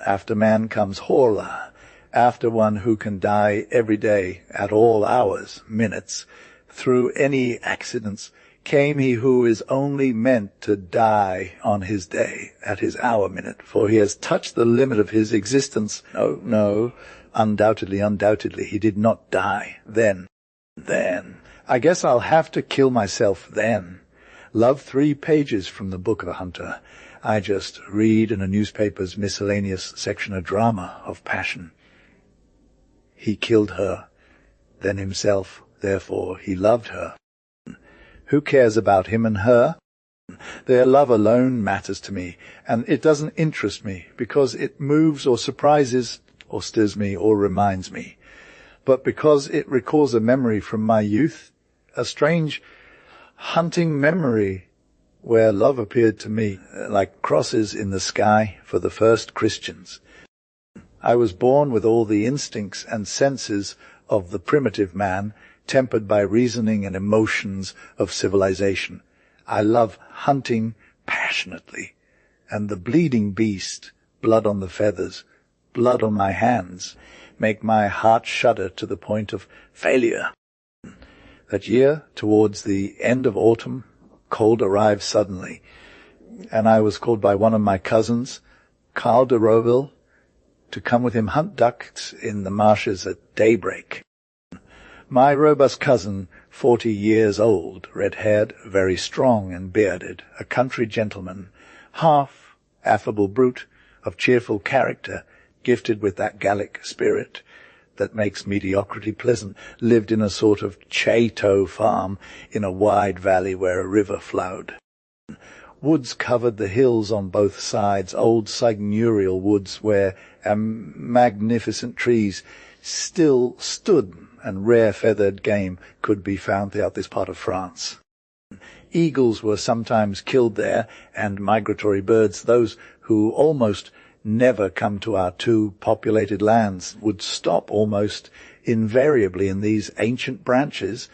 After man comes Horla, after one who can die every day at all hours, minutes, through any accidents, came he who is only meant to die on his day, at his hour, minute, for he has touched the limit of his existence. No, undoubtedly, he did not die then. I guess I'll have to kill myself then. Love 3 pages from the Book of a Hunter. I just read in a newspaper's miscellaneous section a drama of passion. He killed her, then himself. Therefore he loved her. Who cares about him and her? Their love alone matters to me, and it doesn't interest me, because it moves or surprises or stirs me or reminds me, but because it recalls a memory from my youth, a strange hunting memory where love appeared to me like crosses in the sky for the first Christians. I was born with all the instincts and senses of the primitive man, tempered by reasoning and emotions of civilization. I love hunting passionately, and the bleeding beast, blood on the feathers, blood on my hands, make my heart shudder to the point of failure. That year, towards the end of autumn, cold arrived suddenly, and I was called by one of my cousins, Carl de Roville, to come with him hunt ducks in the marshes at daybreak. My robust cousin, 40 years old, red-haired, very strong and bearded, a country gentleman, half affable brute, of cheerful character, gifted with that Gallic spirit that makes mediocrity pleasant, lived in a sort of chateau farm in a wide valley where a river flowed. Woods covered the hills on both sides, old seigneurial woods where magnificent trees still stood, and rare feathered game could be found throughout this part of France. Eagles were sometimes killed there, and migratory birds, those who almost never come to our too populated lands, would stop almost invariably in these ancient branches,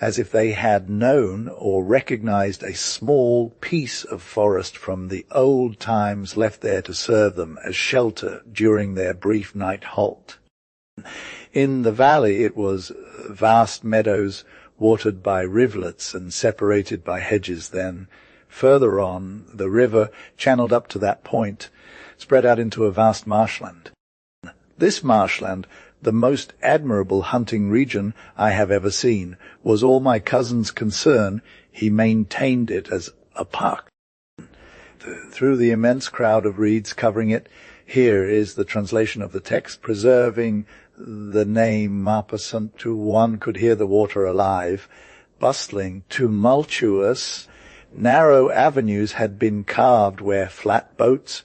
as if they had known or recognized a small piece of forest from the old times left there to serve them as shelter during their brief night halt. In the valley it was vast meadows watered by rivulets and separated by hedges. Then, further on, the river, channeled up to that point, spread out into a vast marshland. This marshland, the most admirable hunting region I have ever seen, was all my cousin's concern. He maintained it as a park. Through the immense crowd of reeds covering it, here is the translation of the text, preserving the name Maupassant, to one could hear the water alive, bustling, tumultuous. Narrow avenues had been carved where flat boats,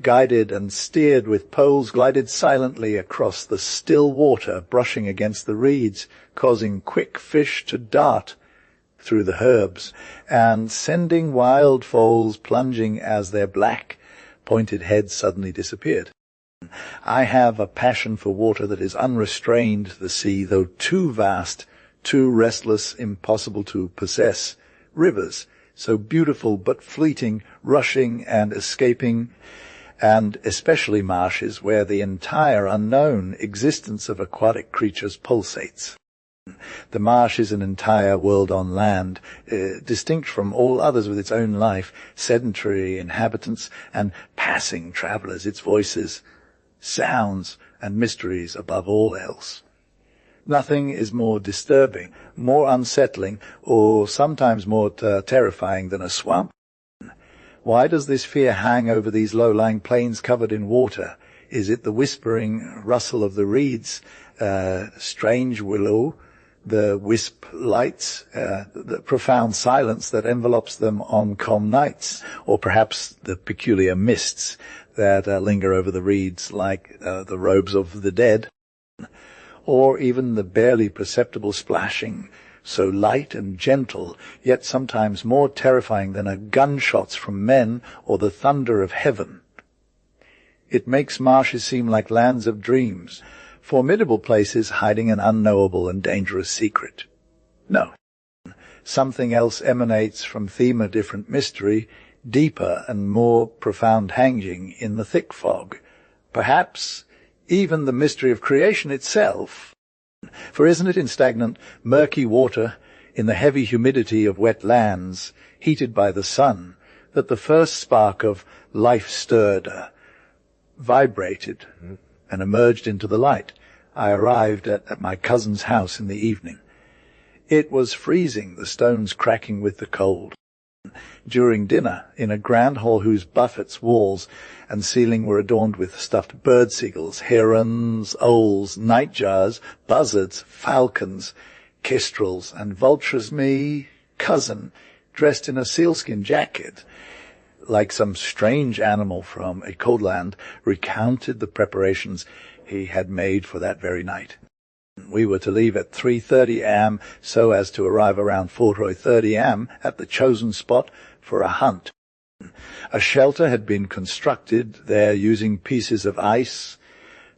guided and steered with poles, glided silently across the still water, brushing against the reeds, causing quick fish to dart through the herbs, and sending wild foals plunging as their black, pointed heads suddenly disappeared. I have a passion for water that is unrestrained, the sea, though too vast, too restless, impossible to possess. Rivers, so beautiful but fleeting, rushing and escaping, and especially marshes where the entire unknown existence of aquatic creatures pulsates. The marsh is an entire world on land, distinct from all others with its own life, sedentary inhabitants and passing travellers, its voices, sounds and mysteries above all else. Nothing is more disturbing, more unsettling, or sometimes more terrifying than a swamp. Why does this fear hang over these low-lying plains covered in water? Is it the whispering rustle of the reeds, strange willow, the wisp lights, the profound silence that envelops them on calm nights, or perhaps the peculiar mists that linger over the reeds like the robes of the dead, or even the barely perceptible splashing, so light and gentle, yet sometimes more terrifying than gunshots from men or the thunder of heaven? It makes marshes seem like lands of dreams, formidable places hiding an unknowable and dangerous secret. No, something else emanates from a different mystery, deeper and more profound hanging in the thick fog. Perhaps even the mystery of creation itself. For isn't it in stagnant, murky water, in the heavy humidity of wet lands, heated by the sun, that the first spark of life stirred, vibrated, and emerged into the light? I arrived at my cousin's house in the evening. It was freezing, the stones cracking with the cold. During dinner, in a grand hall whose buffets, walls, and ceiling were adorned with stuffed bird-seagulls, herons, owls, nightjars, buzzards, falcons, kestrels, and vultures, me, cousin, dressed in a sealskin jacket, like some strange animal from a cold land, recounted the preparations he had made for that very night. We were to leave at 3:30 am, so as to arrive around 4:30 am at the chosen spot for a hunt. A shelter had been constructed there using pieces of ice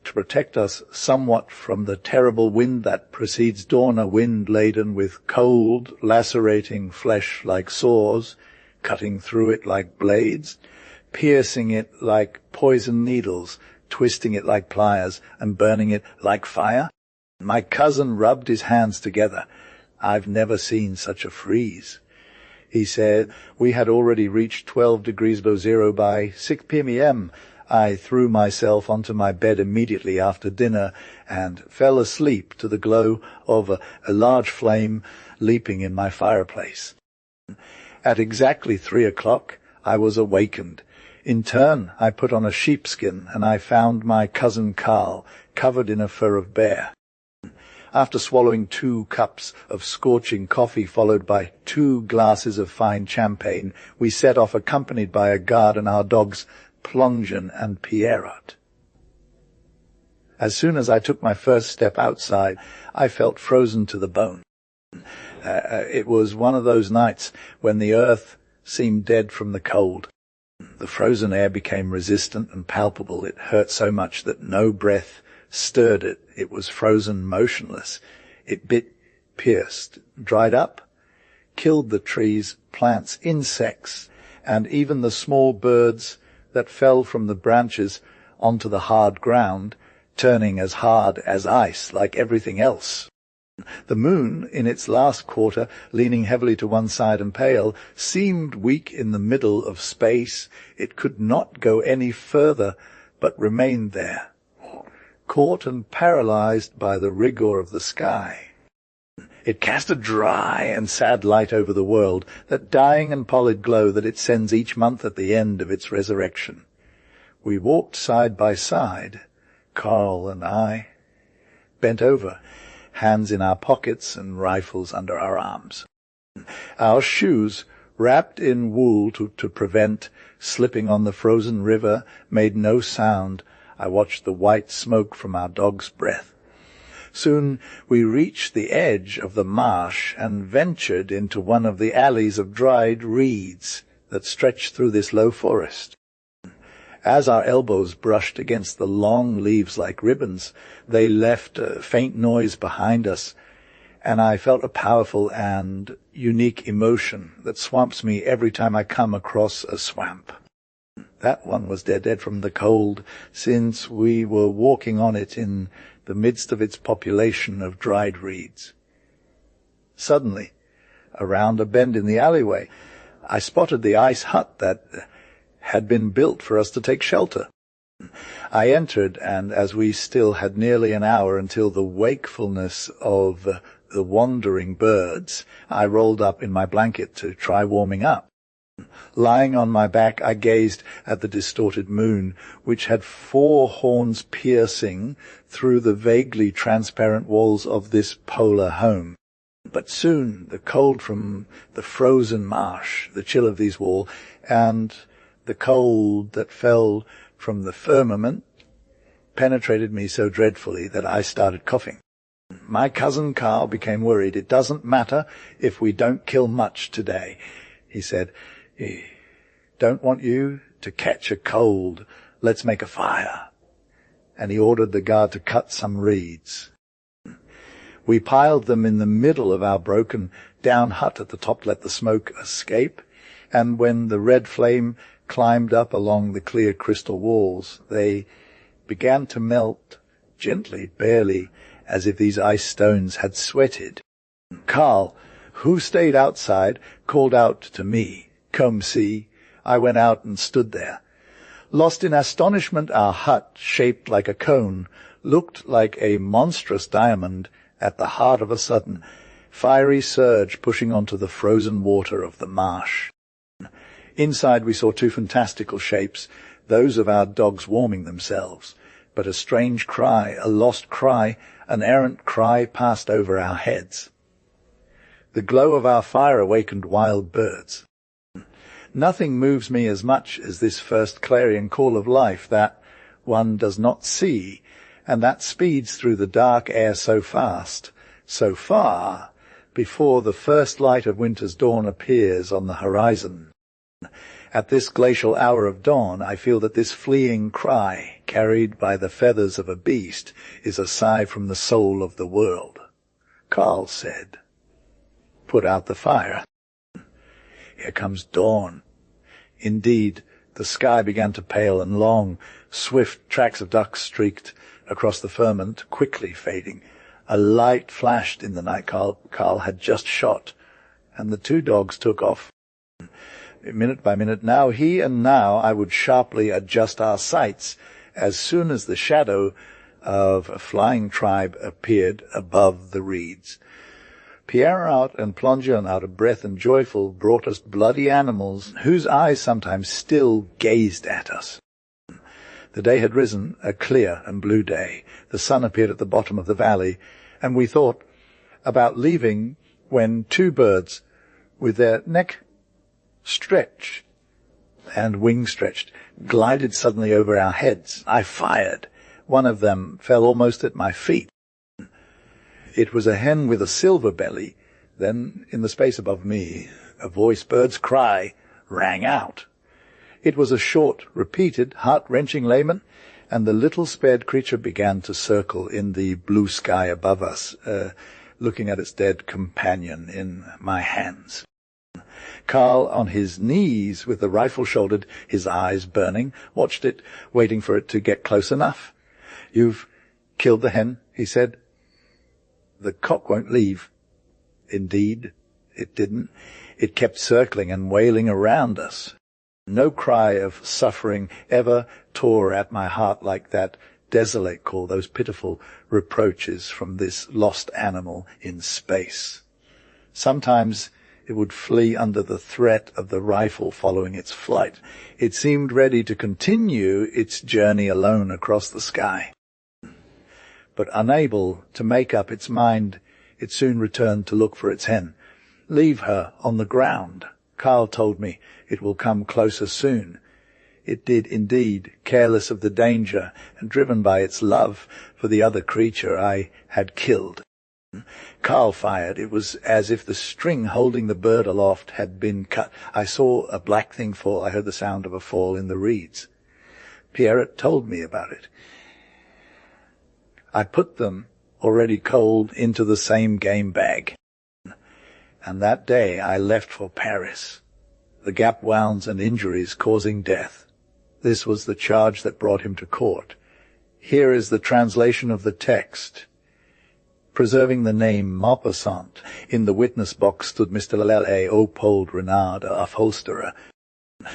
to protect us somewhat from the terrible wind that precedes dawn, a wind laden with cold, lacerating flesh like sores, cutting through it like blades, piercing it like poison needles, twisting it like pliers, and burning it like fire. My cousin rubbed his hands together. I've never seen such a freeze. He said we had already reached 12 degrees below zero by 6 p.m. I threw myself onto my bed immediately after dinner and fell asleep to the glow of a large flame leaping in my fireplace. At exactly 3 o'clock I was awakened. In turn I put on a sheepskin, and I found my cousin Carl covered in a fur of bear. After swallowing 2 cups of scorching coffee followed by 2 glasses of fine champagne, we set off accompanied by a guard and our dogs Plongeon and Pierrot. As soon as I took my first step outside, I felt frozen to the bone. It was one of those nights when the earth seemed dead from the cold. The frozen air became resistant and palpable. It hurt so much that no breath stirred it. It was frozen motionless. It bit, pierced, dried up, killed the trees, plants, insects, and even the small birds that fell from the branches onto the hard ground, turning as hard as ice like everything else. The moon, in its last quarter, leaning heavily to one side and pale, seemed weak in the middle of space. It could not go any further, but remained there, caught and paralyzed by the rigor of the sky. It cast a dry and sad light over the world, that dying and pallid glow that it sends each month at the end of its resurrection. We walked side by side, Carl and I, bent over, hands in our pockets and rifles under our arms. Our shoes, wrapped in wool to prevent slipping on the frozen river, made no sound. I watched the white smoke from our dog's breath. Soon we reached the edge of the marsh and ventured into one of the alleys of dried reeds that stretched through this low forest. As our elbows brushed against the long leaves like ribbons, they left a faint noise behind us, and I felt a powerful and unique emotion that swamps me every time I come across a swamp. That one was dead from the cold, since we were walking on it in the midst of its population of dried reeds. Suddenly, around a bend in the alleyway, I spotted the ice hut that had been built for us to take shelter. I entered, and as we still had nearly an hour until the wakefulness of the wandering birds, I rolled up in my blanket to try warming up. Lying on my back, I gazed at the distorted moon, which had 4 horns piercing through the vaguely transparent walls of this polar home. But soon the cold from the frozen marsh, the chill of these walls, and the cold that fell from the firmament penetrated me so dreadfully that I started coughing. My cousin Carl became worried. "It doesn't matter if we don't kill much today," he said. "Don't want you to catch a cold. Let's make a fire." And he ordered the guard to cut some reeds. We piled them in the middle of our broken down hut at the top to let the smoke escape, and when the red flame climbed up along the clear crystal walls, they began to melt gently, barely, as if these ice stones had sweated. Carl, who stayed outside, called out to me, "Come see." I went out and stood there. Lost in astonishment, our hut, shaped like a cone, looked like a monstrous diamond at the heart of a sudden fiery surge pushing onto the frozen water of the marsh. Inside we saw 2 fantastical shapes, those of our dogs warming themselves. But a strange cry, a lost cry, an errant cry passed over our heads. The glow of our fire awakened wild birds. Nothing moves me as much as this first clarion call of life that one does not see, and that speeds through the dark air so fast, so far, before the first light of winter's dawn appears on the horizon. At this glacial hour of dawn, I feel that this fleeing cry, carried by the feathers of a beast, is a sigh from the soul of the world. Carl said, "Put out the fire." Here comes dawn. Indeed, the sky began to pale, and long, swift tracks of ducks streaked across the firmament, quickly fading. A light flashed in the night Carl had just shot, and the 2 dogs took off. Minute by minute, now he and now I would sharply adjust our sights as soon as the shadow of a flying tribe appeared above the reeds. Pierre out and Plongeon, out of breath and joyful, brought us bloody animals whose eyes sometimes still gazed at us. The day had risen, a clear and blue day. The sun appeared at the bottom of the valley, and we thought about leaving when 2 birds, with their neck stretched and wings stretched, glided suddenly over our heads. I fired. One of them fell almost at my feet. It was a hen with a silver belly. Then, in the space above me, a bird's cry rang out. It was a short, repeated, heart-wrenching lament, and the little spared creature began to circle in the blue sky above us, looking at its dead companion in my hands. Carl, on his knees with the rifle shouldered, his eyes burning, watched it, waiting for it to get close enough. "You've killed the hen," he said. "The cock won't leave." Indeed, it didn't. It kept circling and wailing around us. No cry of suffering ever tore at my heart like that desolate call, those pitiful reproaches from this lost animal in space. Sometimes it would flee under the threat of the rifle following its flight. It seemed ready to continue its journey alone across the sky. But unable to make up its mind, it soon returned to look for its hen. "Leave her on the ground. Carl told me it will come closer soon." It did indeed, careless of the danger and driven by its love for the other creature I had killed. Carl fired. It was as if the string holding the bird aloft had been cut. I saw a black thing fall. I heard the sound of a fall in the reeds. Pierre told me about it. I put them, already cold, into the same game bag. And that day I left for Paris, the gap wounds and injuries causing death. This was the charge that brought him to court. Here is the translation of the text. Preserving the name Maupassant, in the witness box stood Mr. Leopold Renard, a upholsterer.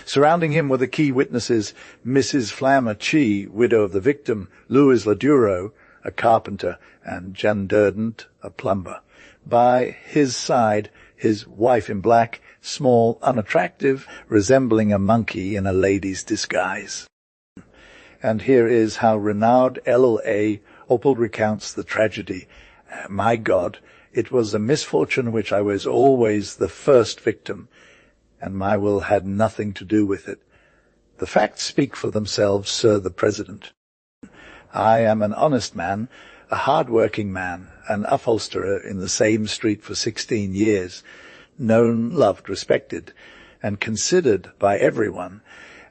Surrounding him were the key witnesses, Mrs. Flammer Chi, widow of the victim, Louis Laduro, a carpenter, and Jan Durdant, a plumber. By his side, his wife in black, small, unattractive, resembling a monkey in a lady's disguise. And here is how Renard LLA Opel recounts the tragedy. My God, it was a misfortune which I was always the first victim, and my will had nothing to do with it. The facts speak for themselves, Sir the President. I am an honest man, a hard-working man, an upholsterer in the same street for 16 years, known, loved, respected, and considered by everyone,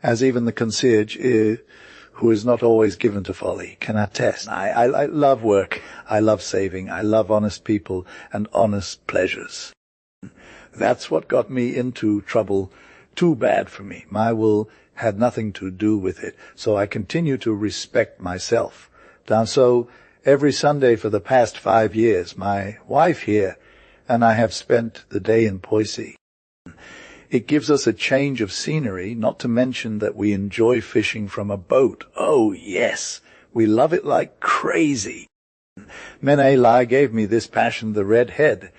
as even the concierge, who is not always given to folly, can attest. I love work, I love saving, I love honest people and honest pleasures. That's what got me into trouble. Too bad for me. My will had nothing to do with it, so I continue to respect myself. Down so every Sunday for the past 5 years, my wife here and I have spent the day in Poissy. It gives us a change of scenery, not to mention that we enjoy fishing from a boat. Oh, yes, we love it like crazy. Mene Lai gave me this passion, the red head,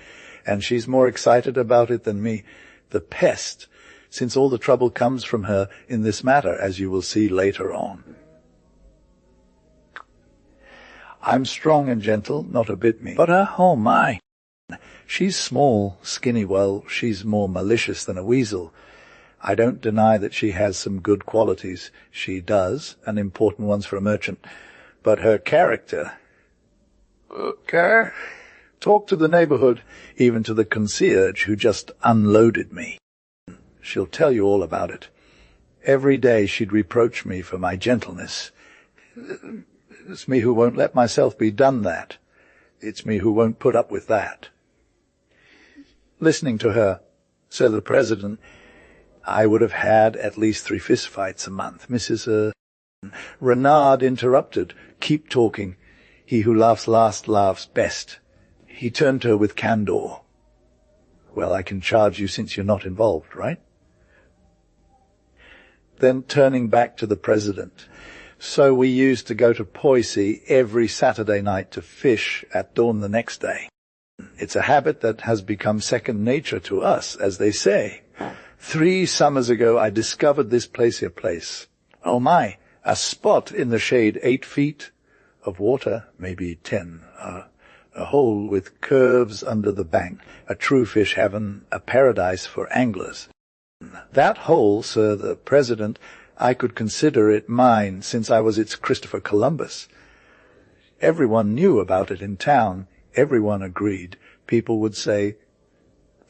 and she's more excited about it than me, the pest, since all the trouble comes from her in this matter, as you will see later on. I'm strong and gentle, not a bit mean, but oh my! She's small, skinny, well, she's more malicious than a weasel. I don't deny that she has some good qualities. She does, and important ones for a merchant. But her character... Okay. Talk to the neighborhood, even to the concierge who just unloaded me. She'll tell you all about it. Every day she'd reproach me for my gentleness. It's me who won't let myself be done that. It's me who won't put up with that. Listening to her, Sir the President, I would have had at least 3 fistfights a month. Mrs. Renard interrupted. Keep talking. He who laughs last laughs best. He turned to her with candor. Well, I can charge you since you're not involved, right? Then turning back to the President. So we used to go to Poissy every Saturday night to fish at dawn the next day. It's a habit that has become second nature to us, as they say. 3 summers ago I discovered this place. Oh my, a spot in the shade, 8 feet of water, maybe 10, a hole with curves under the bank, a true fish heaven, a paradise for anglers. That hole, Sir the President, I could consider it mine since I was its Christopher Columbus. Everyone knew about it in town. Everyone agreed. People would say,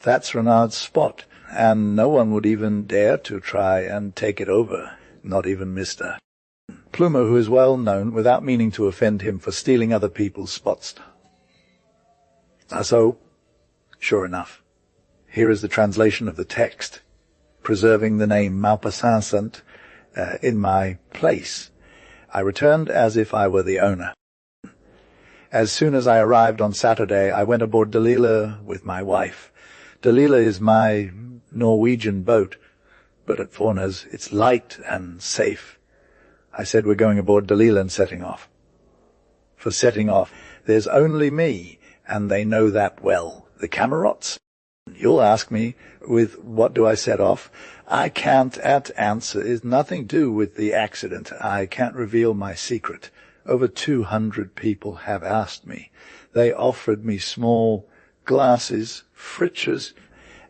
that's Renard's spot, and no one would even dare to try and take it over, not even Mr. Plumer, who is well known, without meaning to offend him, for stealing other people's spots. So, sure enough, here is the translation of the text, preserving the name Maupassant in my place. I returned as if I were the owner. As soon as I arrived on Saturday, I went aboard Delilah with my wife. Delilah is my Norwegian boat, but at Forna's it's light and safe. I said we're going aboard Delilah and setting off. For setting off, there's only me, and they know that well. The Camerots? You'll ask me, with what do I set off? I can't answer. It's nothing to do with the accident. I can't reveal my secret. Over 200 people have asked me. They offered me small glasses, fritters,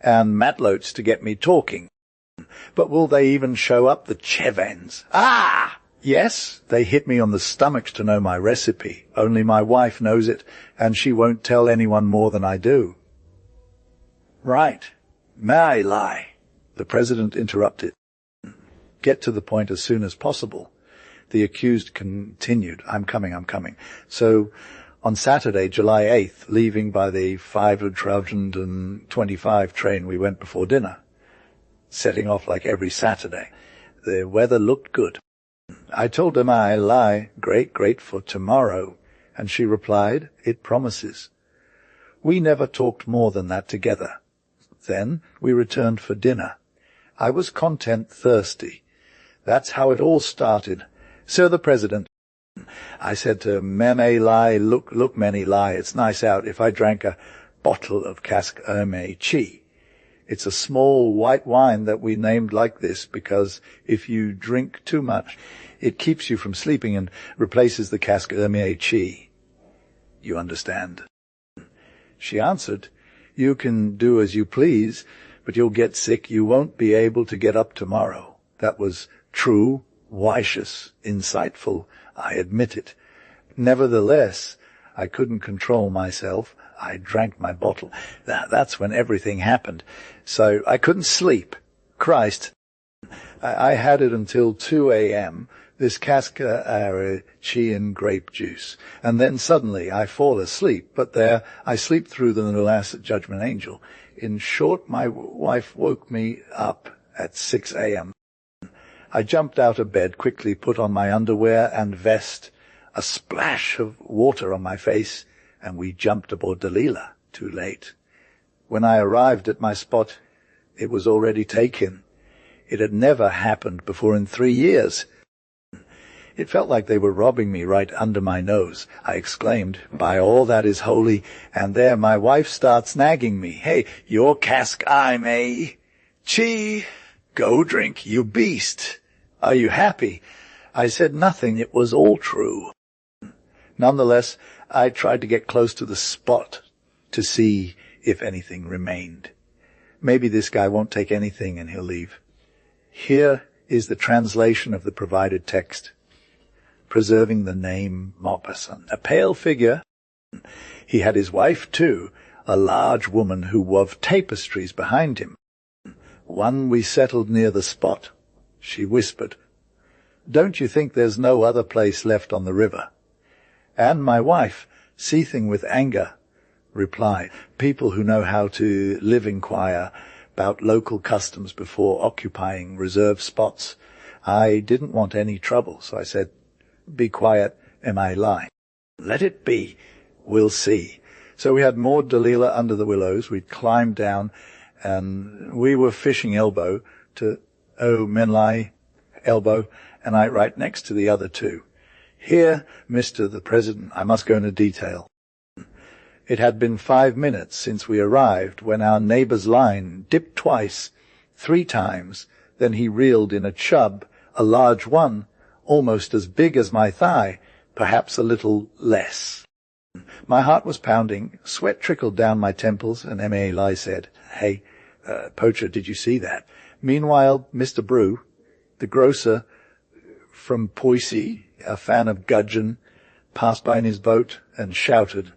and matlotes to get me talking. But will they even show up the Chevens? Ah! Yes, they hit me on the stomach to know my recipe. Only my wife knows it, and she won't tell anyone more than I do. Right. May I lie? The President interrupted. Get to the point as soon as possible. The accused continued, I'm coming. So, on Saturday, July 8th, leaving by the 5:25 train, we went before dinner, setting off like every Saturday. The weather looked good. I told him I lie great for tomorrow, and she replied, it promises. We never talked more than that together. Then we returned for dinner. I was content thirsty. That's how it all started. Sir the President, I said to Meme Lai, look, Many Lai, it's nice out if I drank a bottle of Cask Erme Chi. It's a small white wine that we named like this because if you drink too much, it keeps you from sleeping and replaces the Cask Erme Chi. You understand? She answered, you can do as you please, but you'll get sick. You won't be able to get up tomorrow. That was true, vicious, insightful, I admit it. Nevertheless, I couldn't control myself. I drank my bottle. That's when everything happened. So I couldn't sleep. Christ. I had it until 2 a.m., this Casca Ara Chi and grape juice. And then suddenly I fall asleep, but there I sleep through the last judgment angel. In short, my wife woke me up at 6 a.m. I jumped out of bed, quickly put on my underwear and vest, a splash of water on my face, and we jumped aboard Delilah, too late. When I arrived at my spot, it was already taken. It had never happened before in 3 years. It felt like they were robbing me right under my nose. I exclaimed, by all that is holy, and there my wife starts nagging me. Hey, your cask I'm a Chi. Go drink, you beast. Are you happy? I said nothing. It was all true. Nonetheless, I tried to get close to the spot to see if anything remained. Maybe this guy won't take anything and he'll leave. Here is the translation of the provided text, preserving the name Maupassant. A pale figure. He had his wife, too, a large woman who wove tapestries behind him. One we settled near the spot. She whispered, don't you think there's no other place left on the river? And my wife, seething with anger, replied, people who know how to live inquire about local customs before occupying reserved spots. I didn't want any trouble, so I said, be quiet, am I lying? Let it be, we'll see. So we had moored Delilah under the willows, we'd climbed down, and we were fishing elbow to, Menlai, elbow, and I right next to the other two. Here, Mr. the President, I must go into detail. It had been 5 minutes since we arrived when our neighbor's line dipped twice, 3 times, then he reeled in a chub, a large one, almost as big as my thigh, perhaps a little less. My heart was pounding, sweat trickled down my temples, and M.A. Lai said, hey, Poacher, did you see that? Meanwhile, Mr. Brew, the grocer from Poissy, a fan of gudgeon, passed by in his boat and shouted,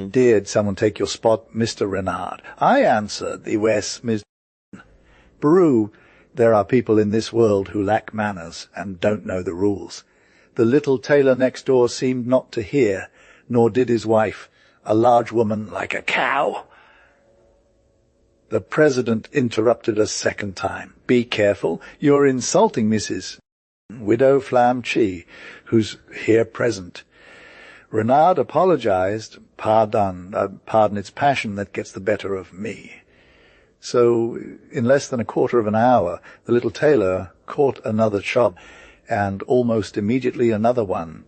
Dared someone take your spot, Mr. Renard? I answered, the West, Mr. Brew, there are people in this world who lack manners and don't know the rules. The little tailor next door seemed not to hear, nor did his wife, a large woman like a cow. The President interrupted a second time. Be careful, you're insulting Mrs. Widow Flam Chi, who's here present. Renard apologized. Pardon, it's passion that gets the better of me. So, in less than a quarter of an hour, the little tailor caught another chop, and almost immediately another one,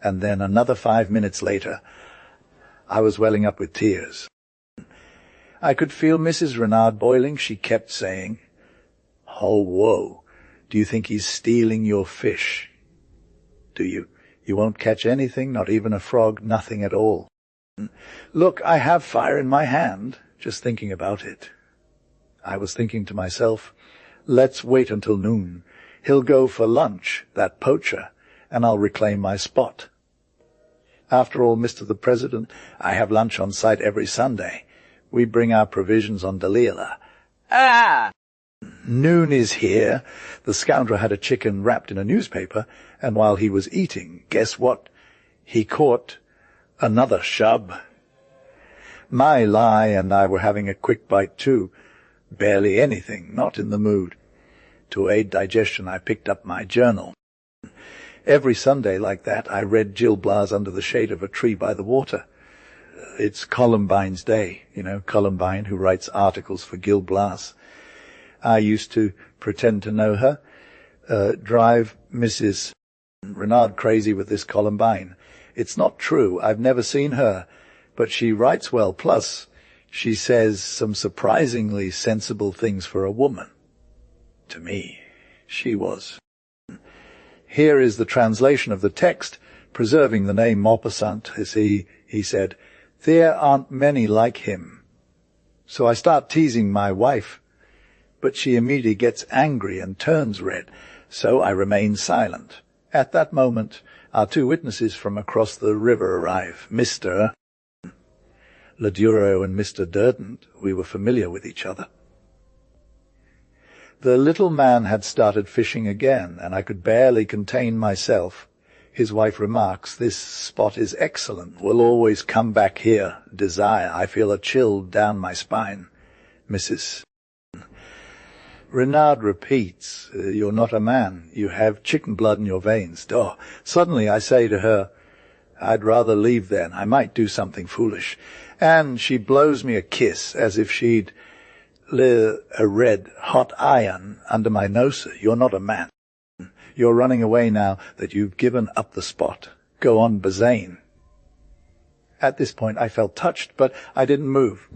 and then another 5 minutes later, I was welling up with tears. I could feel Mrs. Renard boiling. She kept saying, oh, whoa, do you think he's stealing your fish? Do you? You won't catch anything, not even a frog, nothing at all. Look, I have fire in my hand, just thinking about it. I was thinking to myself, let's wait until noon. He'll go for lunch, that poacher, and I'll reclaim my spot. After all, Mr. the President, I have lunch on site every Sunday. We bring our provisions on Delilah. Ah! Noon is here. The scoundrel had a chicken wrapped in a newspaper, and while he was eating, guess what? He caught another shub. My Lai and I were having a quick bite too. Barely anything, not in the mood. To aid digestion, I picked up my journal. Every Sunday like that, I read Gil Blas under the shade of a tree by the water. It's Columbine's day, Columbine, who writes articles for Gil Blas. I used to pretend to know her, drive Mrs. Renard crazy with this Columbine. It's not true. I've never seen her, but she writes well. Plus, she says some surprisingly sensible things for a woman. To me, she was. Here is the translation of the text, preserving the name Maupassant, as he said, "There aren't many like him." So I start teasing my wife, but she immediately gets angry and turns red, so I remain silent. At that moment, our two witnesses from across the river arrive, Mr. Leduro and Mr. Durden. We were familiar with each other. The little man had started fishing again, and I could barely contain myself. His wife remarks, "This spot is excellent. We'll always come back here. Desire. I feel a chill down my spine." Mrs. Renard repeats, "You're not a man. You have chicken blood in your veins." Oh, suddenly I say to her, "I'd rather leave then. I might do something foolish." And she blows me a kiss as if she'd lit a red hot iron under my nose. "You're not a man. You're running away now that you've given up the spot. Go on, Bazaine." At this point I felt touched, but I didn't move.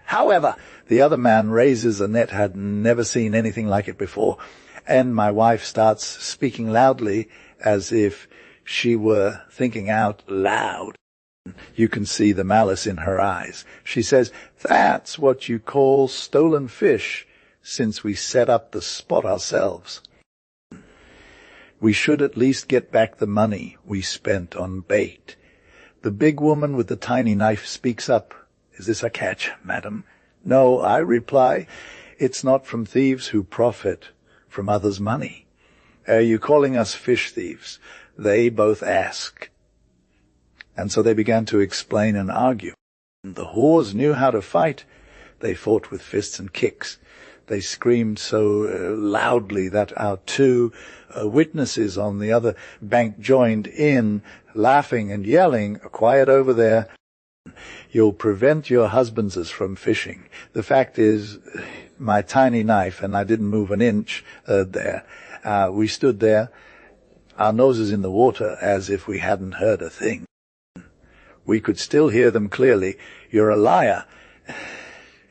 However, the other man raises a net, had never seen anything like it before, and my wife starts speaking loudly as if she were thinking out loud. You can see the malice in her eyes. She says, "That's what you call stolen fish, since we set up the spot ourselves. We should at least get back the money we spent on bait." The big woman with the tiny knife speaks up. "Is this a catch, madam?" "No," I reply. "It's not from thieves who profit from others' money." "Are you calling us fish thieves?" They both ask. And so they began to explain and argue. The whores knew how to fight. They fought with fists and kicks. They screamed so loudly that our two witnesses on the other bank joined in, laughing and yelling, "Quiet over there. You'll prevent your husbands from fishing." The fact is, my tiny knife, and I didn't move an inch there. We stood there, our noses in the water, as if we hadn't heard a thing. We could still hear them clearly. "You're a liar.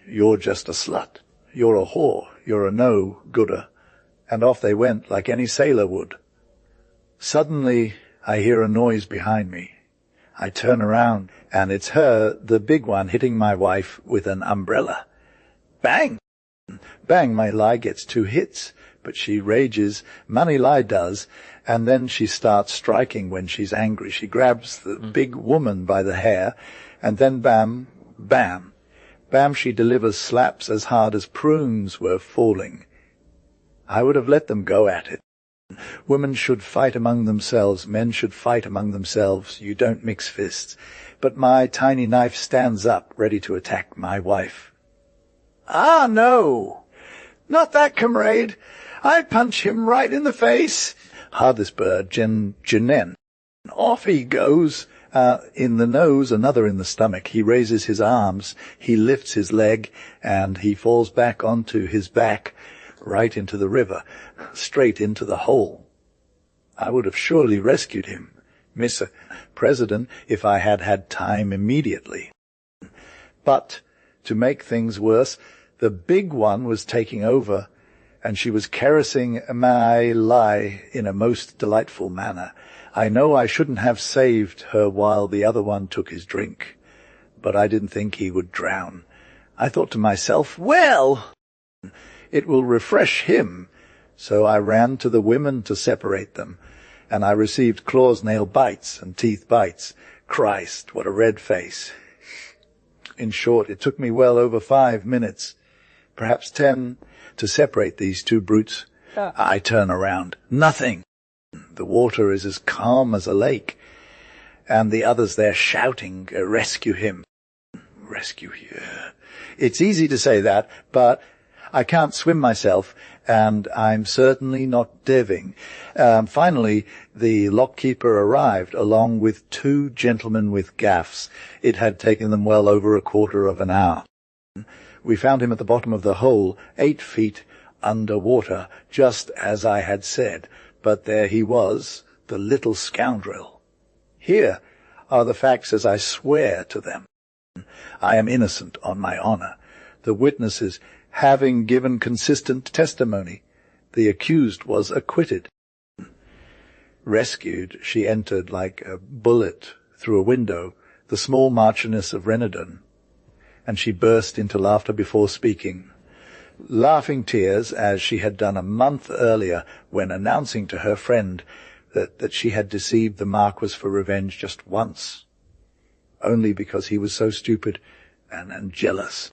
You're just a slut. You're a whore. You're a no-gooder." And off they went like any sailor would. Suddenly, I hear a noise behind me. I turn around, and it's her, the big one, hitting my wife with an umbrella. Bang! Bang, my lie gets 2 hits, but she rages, Money Lie does, and then she starts striking when she's angry. She grabs the big woman by the hair, and then bam, bam. Bam, she delivers slaps as hard as prunes were falling. I would have let them go at it. Women should fight among themselves. Men should fight among themselves. You don't mix fists. But my tiny knife stands up, ready to attack my wife. "Ah, no! Not that, comrade! I'd punch him right in the face!" Hardisberg, Jenen. Off he goes. In the nose, another in the stomach. He raises his arms, he lifts his leg, and he falls back onto his back, right into the river, straight into the hole. I would have surely rescued him, Mr. President, if I had had time immediately. But, to make things worse, the big one was taking over, and she was caressing my lie in a most delightful manner. I know I shouldn't have saved her while the other one took his drink, but I didn't think he would drown. I thought to myself, well, it will refresh him. So I ran to the women to separate them, and I received claws, nail bites and teeth bites. Christ, what a red face. In short, it took me well over 5 minutes, perhaps 10, to separate these two brutes. I turn around. Nothing. The water is as calm as a lake, and the others there shouting, "Rescue him! Rescue you!" It's easy to say that, but I can't swim myself, and I'm certainly not diving. Finally, the lockkeeper arrived, along with 2 gentlemen with gaffs. It had taken them well over a quarter of an hour. We found him at the bottom of the hole, 8 feet under water, just as I had said. But there he was, the little scoundrel. Here are the facts as I swear to them. I am innocent on my honor, the witnesses having given consistent testimony. The accused was acquitted. Rescued, she entered like a bullet through a window, the small Marchioness of Renedon, and she burst into laughter before speaking, laughing tears as she had done a month earlier when announcing to her friend that she had deceived the Marquis for revenge just once, only because he was so stupid and jealous.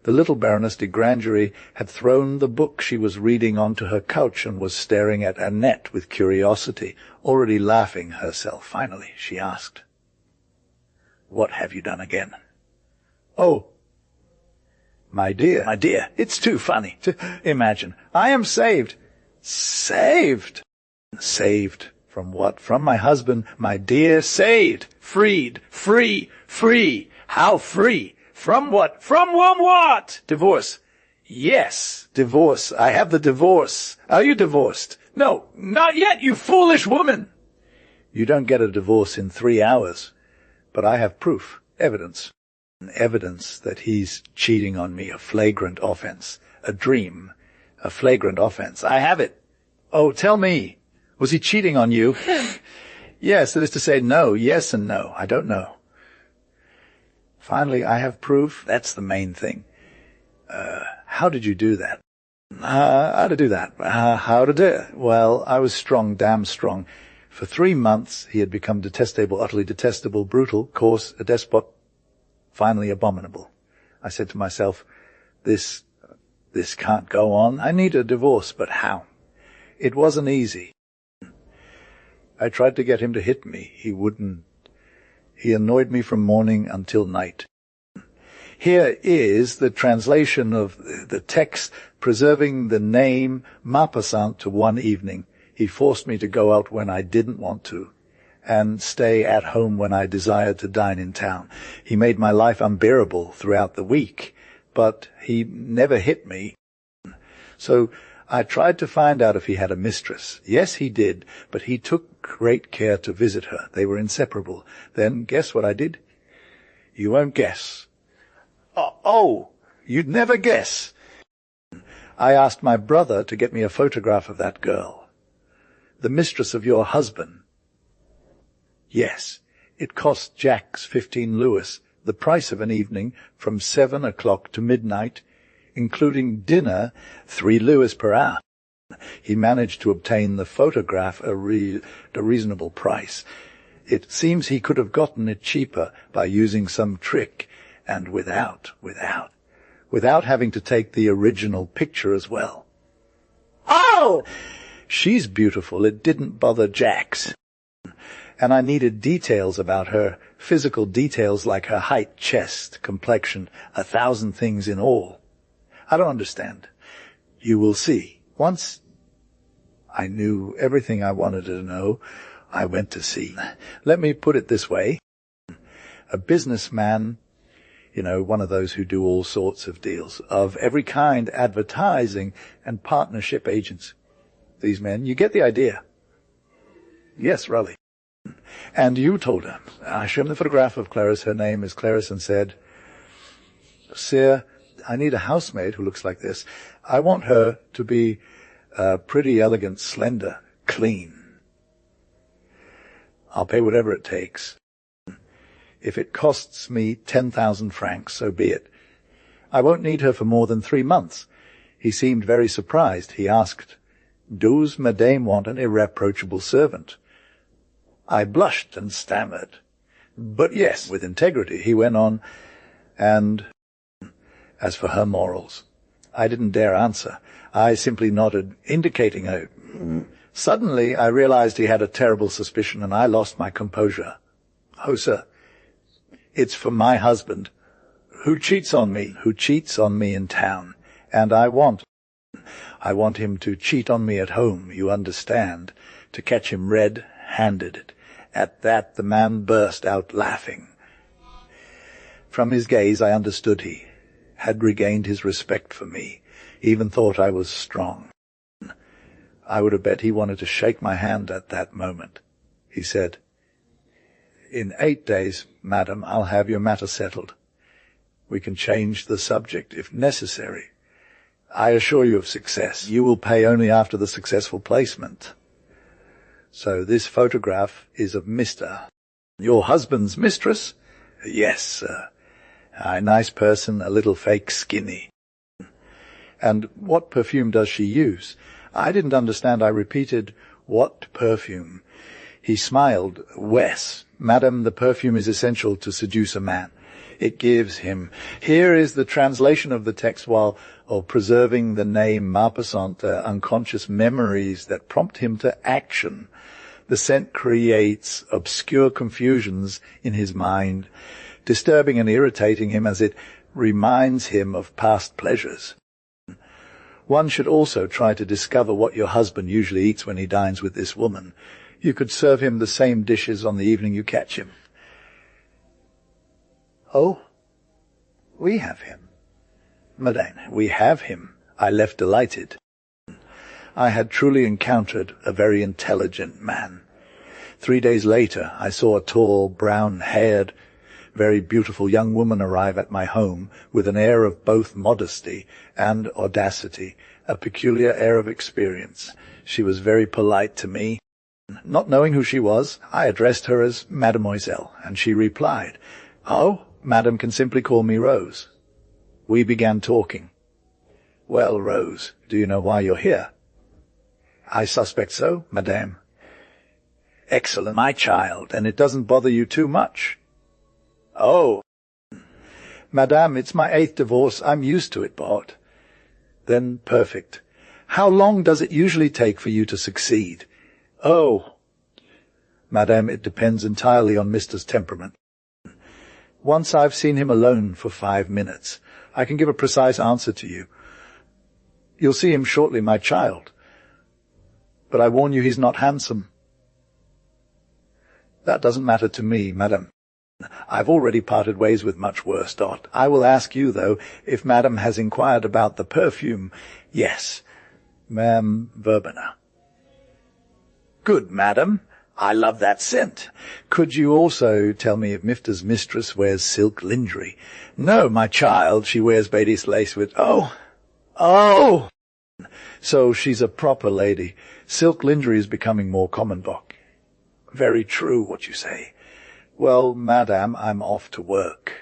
The little Baroness de Grangery had thrown the book she was reading onto her couch and was staring at Annette with curiosity, already laughing herself. Finally, she asked, "What have you done again?" "Oh, my dear, it's too funny to imagine. I am saved." "Saved? Saved from what? From my husband, my dear. Saved, freed, free. How free? From what? From what? Divorce. Yes, divorce. I have the divorce. Are you divorced?" "No, not yet, you foolish woman." "You don't get a divorce in 3 hours. But I have proof, evidence. Evidence that he's cheating on me, a flagrant offense. A dream, a flagrant offense. I have it." "Oh, tell me. Was he cheating on you?" "Yes, that is to say, no. Yes and no. I don't know." "Finally, I have proof. That's the main thing. How did you do that?" How to do that? How to do it? Well, I was strong, damn strong. For 3 months, he had become detestable, utterly detestable, brutal, coarse, a despot, finally abominable. I said to myself, this can't go on. I need a divorce, but how? It wasn't easy. I tried to get him to hit me. He wouldn't. He annoyed me from morning until night. Here is the translation of the text, preserving the name Maupassant to one evening. He forced me to go out when I didn't want to, and stay at home when I desired to dine in town. He made my life unbearable throughout the week, but he never hit me. So I tried to find out if he had a mistress. Yes, he did, but he took great care to visit her. They were inseparable. Then guess what I did? You won't guess. Oh, you'd never guess. I asked my brother to get me a photograph of that girl, the mistress of your husband. Yes, it cost Jacks 15 louis, the price of an evening, from 7 o'clock to midnight, including dinner, 3 louis per hour. He managed to obtain the photograph at a reasonable price. It seems he could have gotten it cheaper by using some trick, and without having to take the original picture as well. Oh! She's beautiful. It didn't bother Jacks. And I needed details about her, physical details like her height, chest, complexion, 1,000 things in all. I don't understand. You will see. Once I knew everything I wanted to know, I went to sea. Let me put it this way. A businessman, one of those who do all sorts of deals, of every kind, advertising and partnership agents. These men, you get the idea. Yes, Raleigh. And you told her. I showed him the photograph of Clarice. Her name is Clarice, and said, "Sir, I need a housemaid who looks like this. I want her to be pretty, elegant, slender, clean. I'll pay whatever it takes. If it costs me 10,000 francs, so be it. I won't need her for more than 3 months." He seemed very surprised. He asked, "Does Madame want an irreproachable servant?" I blushed and stammered. But yes, with integrity, he went on, and as for her morals, I didn't dare answer. I simply nodded, indicating her. Suddenly, I realized he had a terrible suspicion, and I lost my composure. "Oh, sir, it's for my husband, who cheats on me in town, And I want him to cheat on me at home, you understand, to catch him red-handed. At that the man burst out laughing. From his gaze I understood he had regained his respect for me, even thought I was strong. I would have bet he wanted to shake my hand at that moment. He said, "In 8 days, madam, I'll have your matter settled. We can change the subject if necessary. I assure you of success. You will pay only after the successful placement. So this photograph is of Mr. Your husband's mistress?" "Yes, sir. A nice person, a little fake skinny." "And what perfume does she use?" I didn't understand. I repeated, "What perfume?" He smiled. "Wes, madam, the perfume is essential to seduce a man. It gives him—" Here is the translation of the text while preserving the name Maupassant, unconscious memories that prompt him to action. The scent creates obscure confusions in his mind, disturbing and irritating him as it reminds him of past pleasures. One should also try to discover what your husband usually eats when he dines with this woman. You could serve him the same dishes on the evening you catch him. "Oh, we have him." "Madame, we have him." I left delighted. I had truly encountered a very intelligent man. 3 days later, I saw a tall, brown-haired, very beautiful young woman arrive at my home with an air of both modesty and audacity, a peculiar air of experience. She was very polite to me. Not knowing who she was, I addressed her as Mademoiselle, and she replied, "Oh, Madam can simply call me Rose." We began talking. "Well, Rose, do you know why you're here?" "I suspect so, Madame." "Excellent, my child, and it doesn't bother you too much." "Oh, Madame, it's my 8th divorce. I'm used to it, but—" "Then perfect. How long does it usually take for you to succeed?" "Oh, Madame, it depends entirely on Mr.'s temperament. Once I've seen him alone for 5 minutes, I can give a precise answer to you. You'll see him shortly, my child. But I warn you he's not handsome." "That doesn't matter to me, Madame. I've already parted ways with much worse, Dot. I will ask you, though, if Madame has inquired about the perfume." "Yes, Ma'am Verbena." "Good, Madame. I love that scent. Could you also tell me if Mifta's mistress wears silk lingerie?" "No, my child. She wears Beatty's lace with—" Oh! So she's a proper lady. Silk lingerie is becoming more common, Doc." "Very true, what you say. Well, Madame, I'm off to work."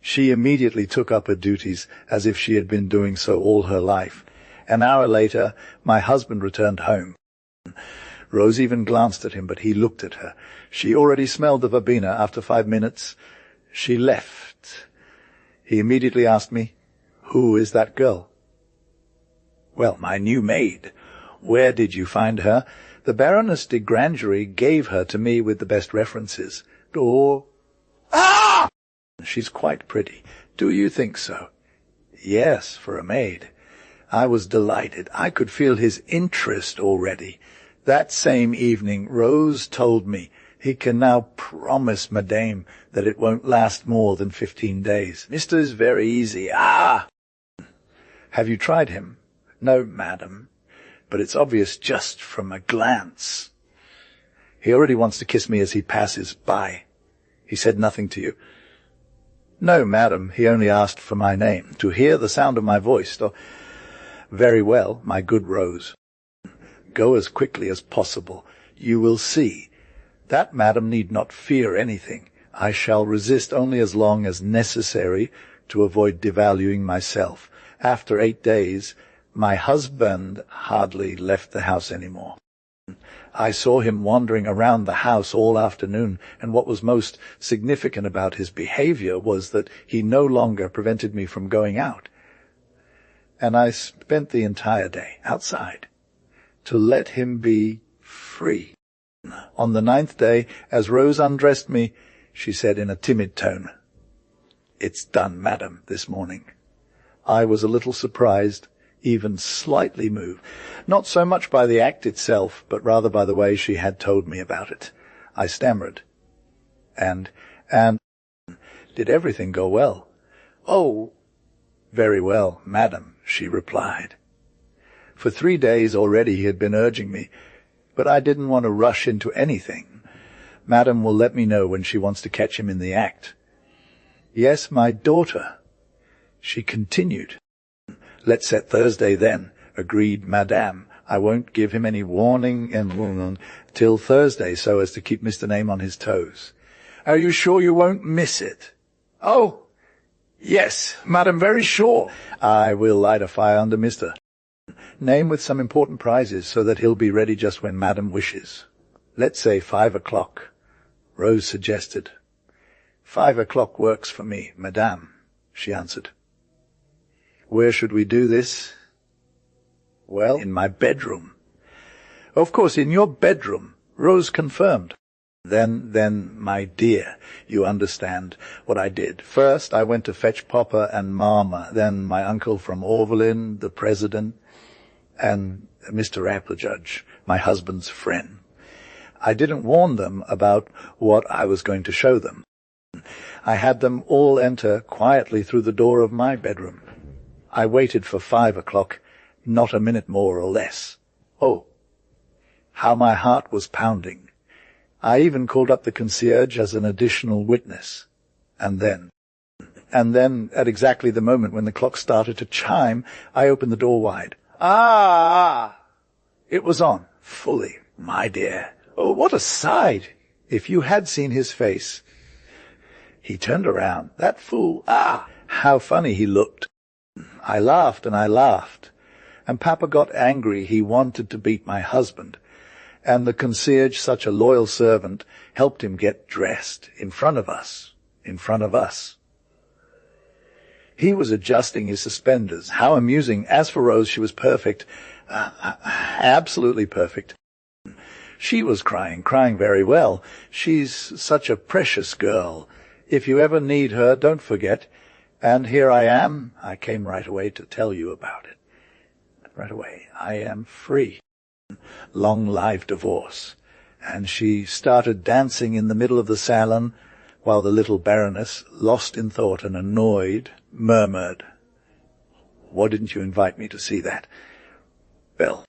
She immediately took up her duties as if she had been doing so all her life. An hour later, my husband returned home. Rose even glanced at him, but he looked at her. She already smelled the verbena. After 5 minutes, she left. He immediately asked me, "Who is that girl?" "Well, my new maid." "Where did you find her?" "The Baroness de Grangery gave her to me with the best references." Ah! "She's quite pretty." "Do you think so?" "Yes, for a maid." I was delighted. I could feel his interest already. That same evening, Rose told me he can now promise Madame that it won't last more than 15 days. "Mr. is very easy." "Ah!" "Have you tried him?" "No, Madam, but it's obvious just from a glance." "He already wants to kiss me as he passes by." "He said nothing to you?" "No, Madam, he only asked for my name, to hear the sound of my voice." "Very well, my good Rose. Go as quickly as possible. You will see. That Madam need not fear anything. I shall resist only as long as necessary to avoid devaluing myself. After 8 days, my husband hardly left the house any more. I saw him wandering around the house all afternoon, and what was most significant about his behavior was that he no longer prevented me from going out. And I spent the entire day outside to let him be free. On the 9th day, as Rose undressed me, she said in a timid tone, "It's done, Madam, this morning." I was a little surprised, even slightly moved, not so much by the act itself, but rather by the way she had told me about it. I stammered. And did everything go well? Oh, very well, madam, she replied. For 3 days already he had been urging me, but I didn't want to rush into anything. Madam will let me know when she wants to catch him in the act. Yes, my daughter. She continued. Let's set Thursday then, agreed madame. I won't give him any warning till Thursday so as to keep Mr. Name on his toes. Are you sure you won't miss it? Oh, yes, madam, very sure. I will light a fire under Mr. Name with some important prizes so that he'll be ready just when madam wishes. Let's say 5 o'clock. Rose suggested. 5 o'clock works for me, madame, she answered. Where should we do this? Well, in my bedroom. Of course, in your bedroom, Rose confirmed. Then, my dear, you understand what I did. First, I went to fetch Papa and Mama, then my uncle from Orvelin, the president, and Mr. Applejudge, my husband's friend. I didn't warn them about what I was going to show them. I had them all enter quietly through the door of my bedroom. I waited for 5 o'clock, not a minute more or less. Oh, how my heart was pounding. I even called up the concierge as an additional witness. And then, at exactly the moment when the clock started to chime, I opened the door wide. Ah! It was on, fully, my dear. Oh, what a sight! If you had seen his face. He turned around. That fool! Ah! How funny he looked. I laughed and I laughed. And Papa got angry. He wanted to beat my husband. And the concierge, such a loyal servant, helped him get dressed in front of us. He was adjusting his suspenders. How amusing. As for Rose, she was perfect. Absolutely perfect. She was crying very well. She's such a precious girl. If you ever need her, don't forget. And here I am. I came right away to tell you about it. Right away. I am free. Long life divorce. And she started dancing in the middle of the salon, while the little Baroness, lost in thought and annoyed, murmured, "Why didn't you invite me to see that?" Well,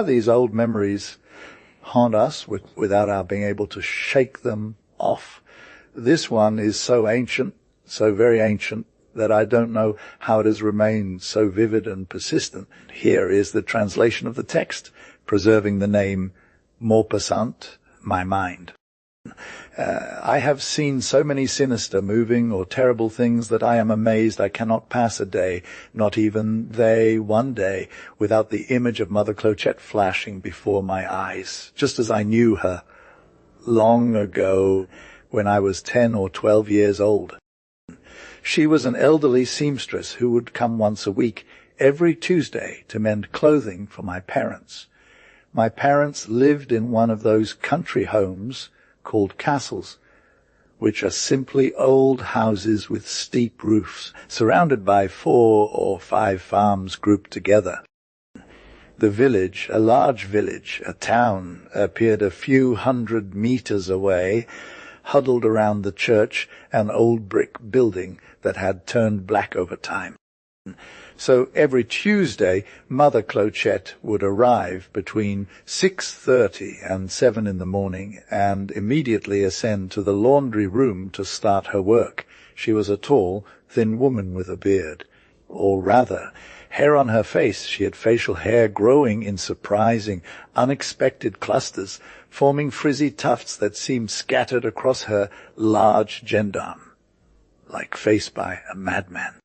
these old memories haunt us without our being able to shake them off. This one is so ancient, so very ancient, that I don't know how it has remained so vivid and persistent. Here is the translation of the text, preserving the name Maupassant, my mind. I have seen so many sinister, moving, or terrible things that I am amazed I cannot pass a day, not even one day, without the image of Mother Clochette flashing before my eyes, just as I knew her long ago when I was 10 or 12 years old. She was an elderly seamstress who would come once a week, every Tuesday, to mend clothing for my parents. My parents lived in one of those country homes called castles, which are simply old houses with steep roofs, surrounded by 4 or 5 farms grouped together. The village, a large village, a town, appeared a few 100 meters away, huddled around the church, an old brick building that had turned black over time. So every Tuesday, Mother Clochette would arrive between 6:30 and 7 in the morning and immediately ascend to the laundry room to start her work. She was a tall, thin woman with a beard. Or rather, hair on her face. She had facial hair growing in surprising, unexpected clusters, forming frizzy tufts that seemed scattered across her large gendarme, like face by a madman.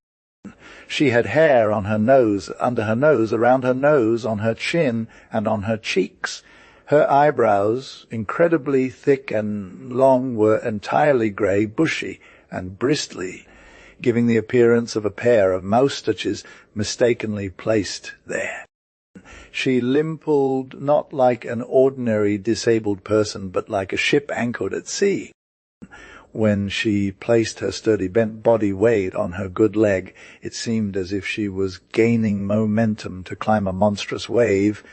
She had hair on her nose, under her nose, around her nose, on her chin, and on her cheeks. Her eyebrows, incredibly thick and long, were entirely grey, bushy, and bristly, giving the appearance of a pair of moustaches mistakenly placed there. She limped not like an ordinary disabled person, but like a ship anchored at sea. When she placed her sturdy bent body weight on her good leg, it seemed as if she was gaining momentum to climb a monstrous wave.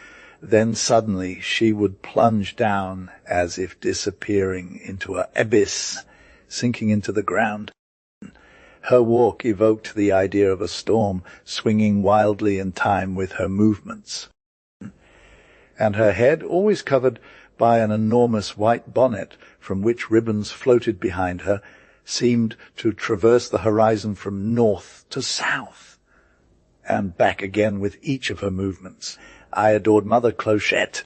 Then suddenly she would plunge down as if disappearing into an abyss, sinking into the ground. Her walk evoked the idea of a storm, swinging wildly in time with her movements. And her head, always covered by an enormous white bonnet from which ribbons floated behind her, seemed to traverse the horizon from north to south, and back again with each of her movements. I adored Mother Clochette.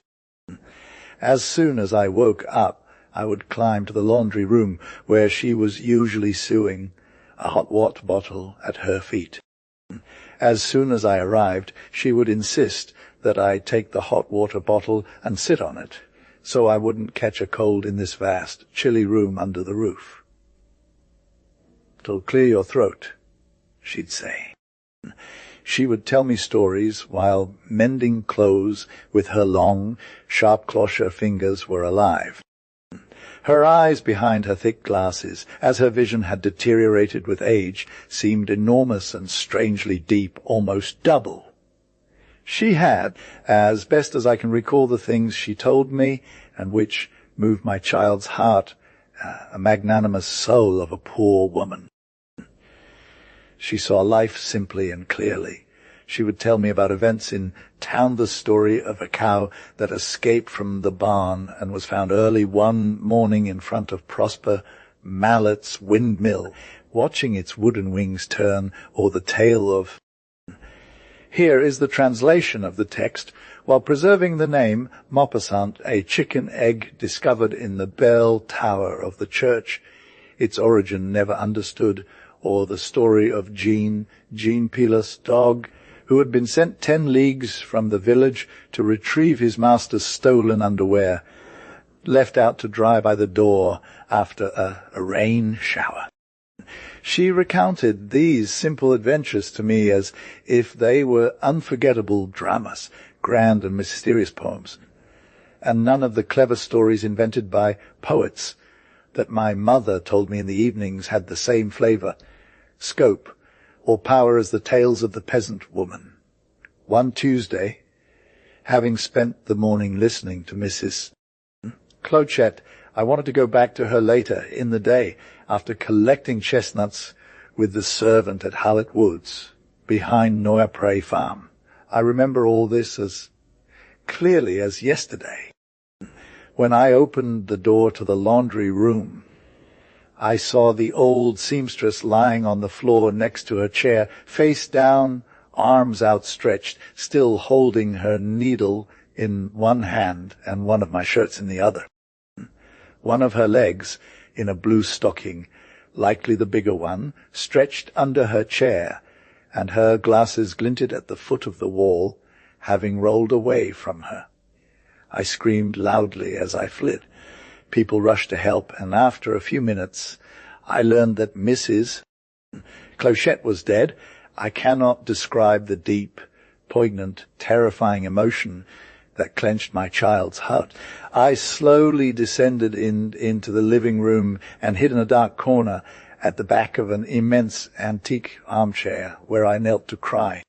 As soon as I woke up, I would climb to the laundry room, where she was usually sewing, a hot water bottle at her feet. As soon as I arrived, she would insist that I take the hot water bottle and sit on it, so I wouldn't catch a cold in this vast, chilly room under the roof. "'Twill clear your throat," she'd say. She would tell me stories while mending clothes with her long, sharp clochette fingers were alive. Her eyes behind her thick glasses, as her vision had deteriorated with age, seemed enormous and strangely deep, almost double. She had, as best as I can recall the things she told me, and which moved my child's heart, a magnanimous soul of a poor woman. She saw life simply and clearly. She would tell me about events in town, the story of a cow that escaped from the barn and was found early one morning in front of Prosper Mallet's windmill, watching its wooden wings turn, or the tale of... Here is the translation of the text, while preserving the name Maupassant, a chicken egg discovered in the bell tower of the church, its origin never understood, or the story of Jean Pilas' dog, who had been sent 10 leagues from the village to retrieve his master's stolen underwear, left out to dry by the door after a rain shower. She recounted these simple adventures to me as if they were unforgettable dramas, grand and mysterious poems, and none of the clever stories invented by poets that my mother told me in the evenings had the same flavor, scope, or power as the tales of the peasant woman. One Tuesday, having spent the morning listening to Mrs. Clochette, I wanted to go back to her later in the day, after collecting chestnuts with the servant at Hallett Woods, behind Noyapre Farm. I remember all this as clearly as yesterday. When I opened the door to the laundry room, I saw the old seamstress lying on the floor next to her chair, face down, arms outstretched, still holding her needle in one hand and one of my shirts in the other. One of her legs, in a blue stocking, likely the bigger one, stretched under her chair, and her glasses glinted at the foot of the wall, having rolled away from her. I screamed loudly as I fled. People rushed to help, and after a few minutes I learned that Mrs. Clochette was dead. I cannot describe the deep, poignant, terrifying emotion that clenched my child's heart. I slowly descended into the living room and hid in a dark corner at the back of an immense antique armchair where I knelt to cry.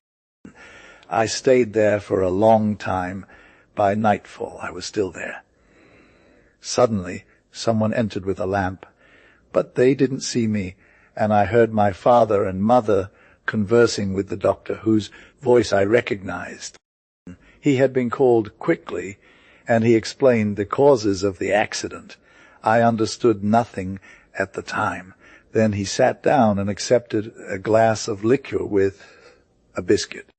I stayed there for a long time. By nightfall I was still there. Suddenly someone entered with a lamp, but they didn't see me, and I heard my father and mother conversing with the doctor, whose voice I recognized. He had been called quickly, and he explained the causes of the accident. I understood nothing at the time. Then he sat down and accepted a glass of liquor with a biscuit.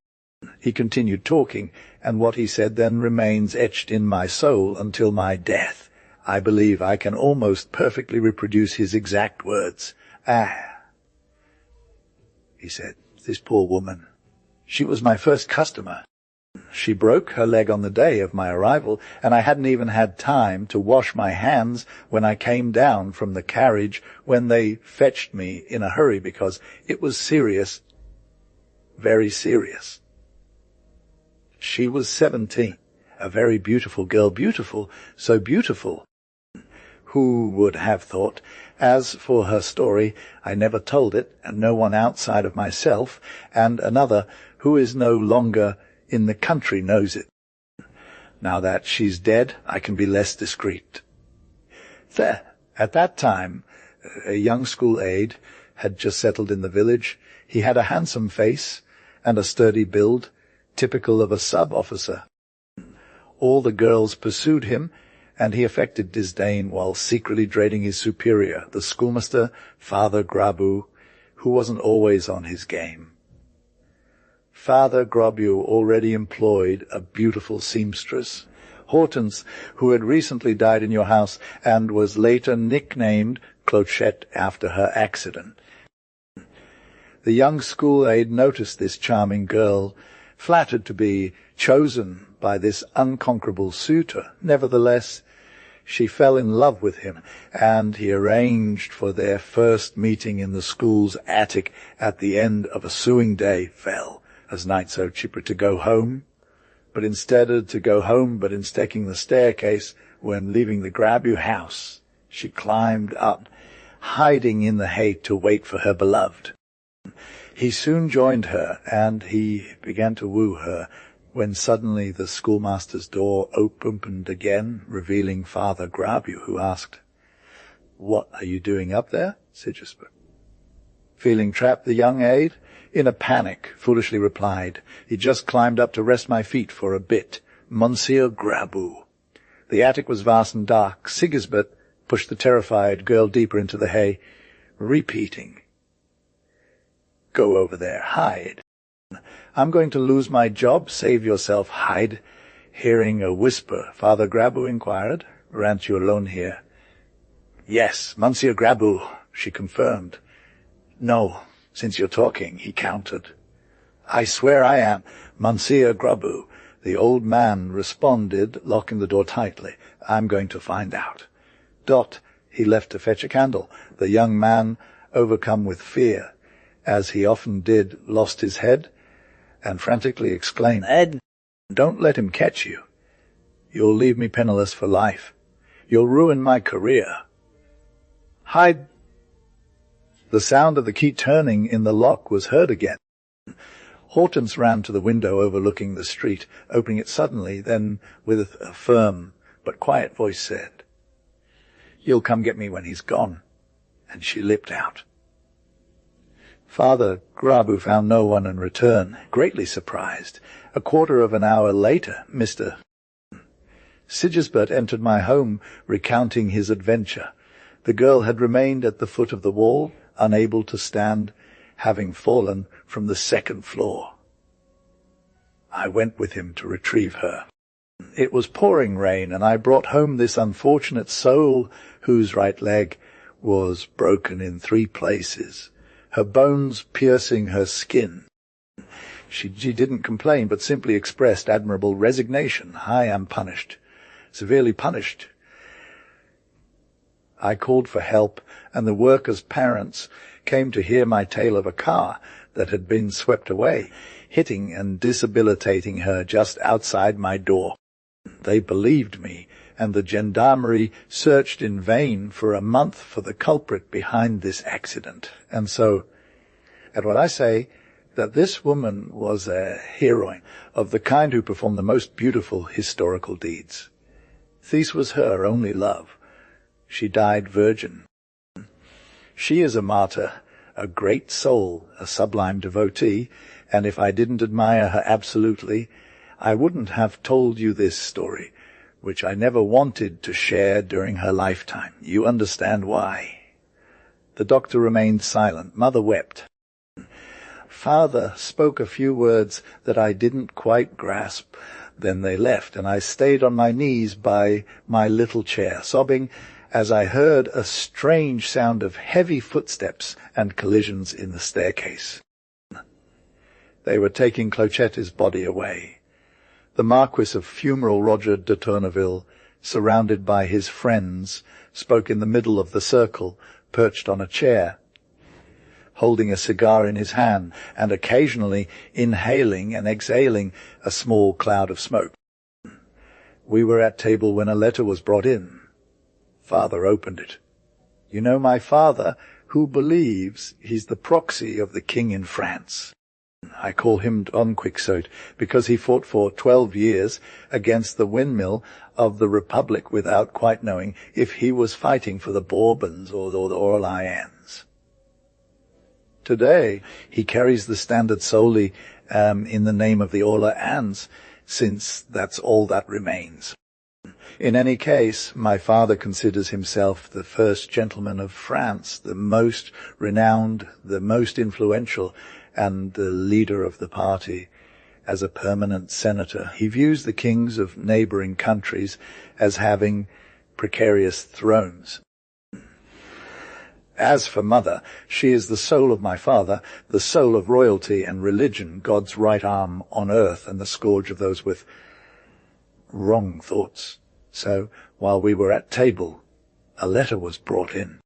He continued talking, and what he said then remains etched in my soul until my death. I believe I can almost perfectly reproduce his exact words. He said, "This poor woman. She was my first customer. She broke her leg on the day of my arrival, and I hadn't even had time to wash my hands when I came down from the carriage, when they fetched me in a hurry because it was serious, very serious." She was 17, a very beautiful girl, beautiful, so beautiful. Who would have thought, As for her story, I never told it, and no one outside of myself and another who is no longer in the country knows it. Now that she's dead, I can be less discreet. There, at that time, a young school aide had just settled in the village. He had a handsome face and a sturdy build, typical of a sub-officer. All the girls pursued him, and he affected disdain while secretly dreading his superior, the schoolmaster, Father Grabu, who wasn't always on his game. Father Grabu already employed a beautiful seamstress, Hortense, who had recently died in your house and was later nicknamed Clochette after her accident. The young school aide noticed this charming girl, flattered to be chosen by this unconquerable suitor. Nevertheless, she fell in love with him, and he arranged for their first meeting in the school's attic at the end of a sewing day. Fell, as night so cheaper to go home. But instead of taking the staircase when leaving the Grabu house, she climbed up, hiding in the hay to wait for her beloved. He soon joined her, and he began to woo her, when suddenly the schoolmaster's door opened again, revealing Father Grabu, who asked, "What are you doing up there, Sigisbert?" Feeling trapped, the young aide, in a panic, foolishly replied, "He just climbed up to rest my feet for a bit, Monsieur Grabu." The attic was vast and dark. Sigisbert pushed the terrified girl deeper into the hay, repeating, "Go over there, hide. I'm going to lose my job. Save yourself, hide." Hearing a whisper, Father Grabu inquired, "Aren't you alone here?" "Yes, Monsieur Grabu," she confirmed. "No, since you're talking," he countered. "I swear I am, Monsieur Grabu," the old man responded, locking the door tightly. "I'm going to find out." He left to fetch a candle. The young man, overcome with fear, as he often did, lost his head, and frantically exclaimed, "Ed, don't let him catch you. You'll leave me penniless for life. You'll ruin my career. Hide." The sound of the key turning in the lock was heard again. Hortense ran to the window overlooking the street, opening it suddenly, then with a firm but quiet voice said, "You'll come get me when he's gone," and she leapt out. Father Grabu found no one and returned, greatly surprised. A quarter of an hour later, Mr. Sigisbert entered my home, recounting his adventure. The girl had remained at the foot of the wall, unable to stand, having fallen from the second floor. I went with him to retrieve her. It was pouring rain, and I brought home this unfortunate soul whose right leg was broken in 3 places, her bones piercing her skin. She didn't complain, but simply expressed admirable resignation. "I am punished, severely punished." I called for help, and the workers' parents came to hear my tale of a car that had been swept away, hitting and disabilitating her just outside my door. They believed me, and the gendarmerie searched in vain for a month for the culprit behind this accident. And so, at what I say, that this woman was a heroine of the kind who performed the most beautiful historical deeds. This was her only love. She died virgin. She is a martyr, a great soul, a sublime devotee, and if I didn't admire her absolutely, I wouldn't have told you this story, which I never wanted to share during her lifetime. You understand why. The doctor remained silent. Mother wept. Father spoke a few words that I didn't quite grasp. Then they left, and I stayed on my knees by my little chair, sobbing as I heard a strange sound of heavy footsteps and collisions in the staircase. They were taking Clochette's body away. The Marquis of Fumeral Roger de Tourneville, surrounded by his friends, spoke in the middle of the circle, perched on a chair, holding a cigar in his hand, and occasionally inhaling and exhaling a small cloud of smoke. We were at table when a letter was brought in. Father opened it. You know my father, who believes he's the proxy of the king in France. I call him Don Quixote because he fought for 12 years against the windmill of the Republic without quite knowing if he was fighting for the Bourbons or the Orleans. Today, he carries the standard solely in the name of the Orleans, since that's all that remains. In any case, my father considers himself the first gentleman of France, the most renowned, the most influential, and the leader of the party. As a permanent senator, he views the kings of neighboring countries as having precarious thrones. As for Mother, she is the soul of my father, the soul of royalty and religion, God's right arm on earth and the scourge of those with wrong thoughts. So, while we were at table, a letter was brought in.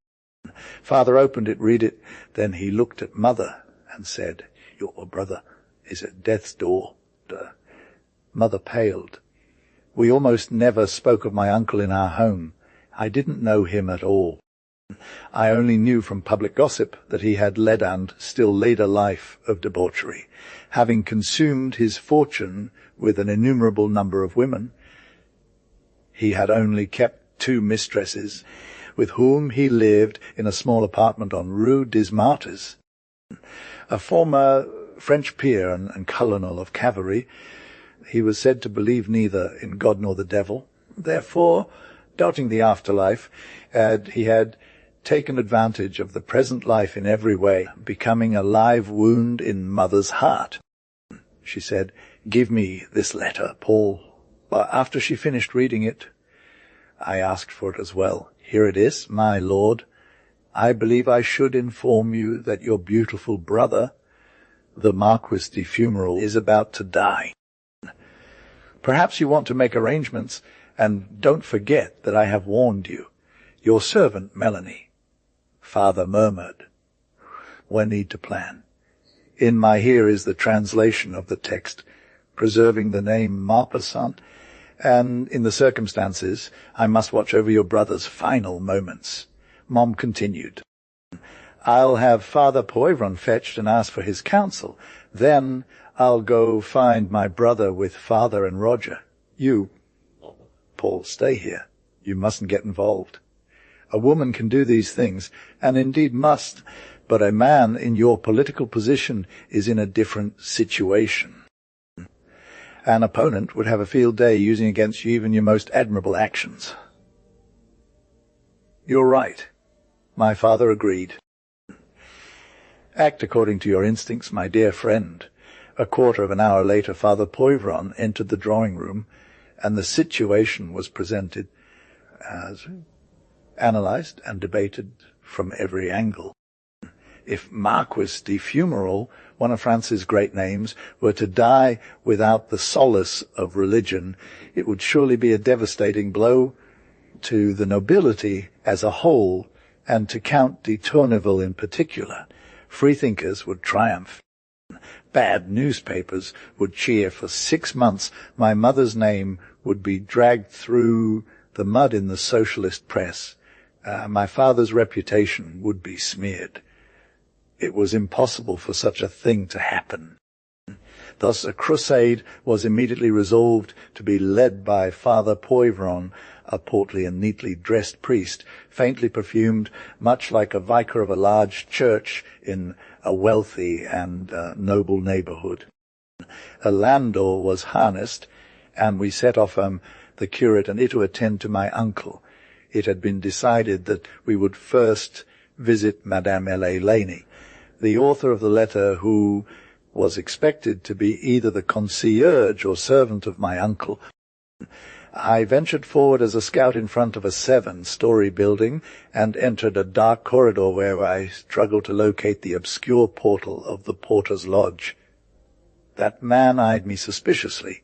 Father opened it, read it, then he looked at Mother and said, "Your brother is at death's door." Mother paled. We almost never spoke of my uncle in our home. I didn't know him at all. I only knew from public gossip that he had led and still led a life of debauchery, having consumed his fortune with an innumerable number of women. He had only kept 2 mistresses, with whom he lived in a small apartment on Rue des Martyrs. A former French peer and colonel of cavalry, he was said to believe neither in God nor the devil. Therefore, doubting the afterlife, he had taken advantage of the present life in every way, becoming a live wound in Mother's heart. She said, "Give me this letter, Paul." But after she finished reading it, I asked for it as well. "Here it is, my lord. I believe I should inform you that your beautiful brother, the Marquis de Fumerol, is about to die. Perhaps you want to make arrangements, and don't forget that I have warned you. Your servant, Melanie." Father murmured, "We need to plan. In my here is the translation of the text, preserving the name Maupassant, and in the circumstances I must watch over your brother's final moments." Mom continued, "I'll have Father Poivron fetched and ask for his counsel. Then I'll go find my brother with Father and Roger. You, Paul, stay here. You mustn't get involved. A woman can do these things, and indeed must, but a man in your political position is in a different situation. An opponent would have a field day using against you even your most admirable actions." "You're right." My father agreed. "Act according to your instincts, my dear friend." A quarter of an hour later, Father Poivron entered the drawing-room, and the situation was presented as analyzed and debated from every angle. If Marquis de Fumerol, one of France's great names, were to die without the solace of religion, it would surely be a devastating blow to the nobility as a whole, and to Count de Tourneville in particular. Freethinkers would triumph. Bad newspapers would cheer. For 6 months my mother's name would be dragged through the mud in the socialist press. My father's reputation would be smeared. It was impossible for such a thing to happen. Thus a crusade was immediately resolved to be led by Father Poivron, a portly and neatly dressed priest, faintly perfumed, much like a vicar of a large church in a wealthy and noble neighborhood. A landau was harnessed, and we set off the curate and it to attend to my uncle. It had been decided that we would first visit Madame Elénie, the author of the letter, who was expected to be either the concierge or servant of my uncle. I ventured forward as a scout in front of a 7-story building and entered a dark corridor where I struggled to locate the obscure portal of the porter's lodge. That man eyed me suspiciously.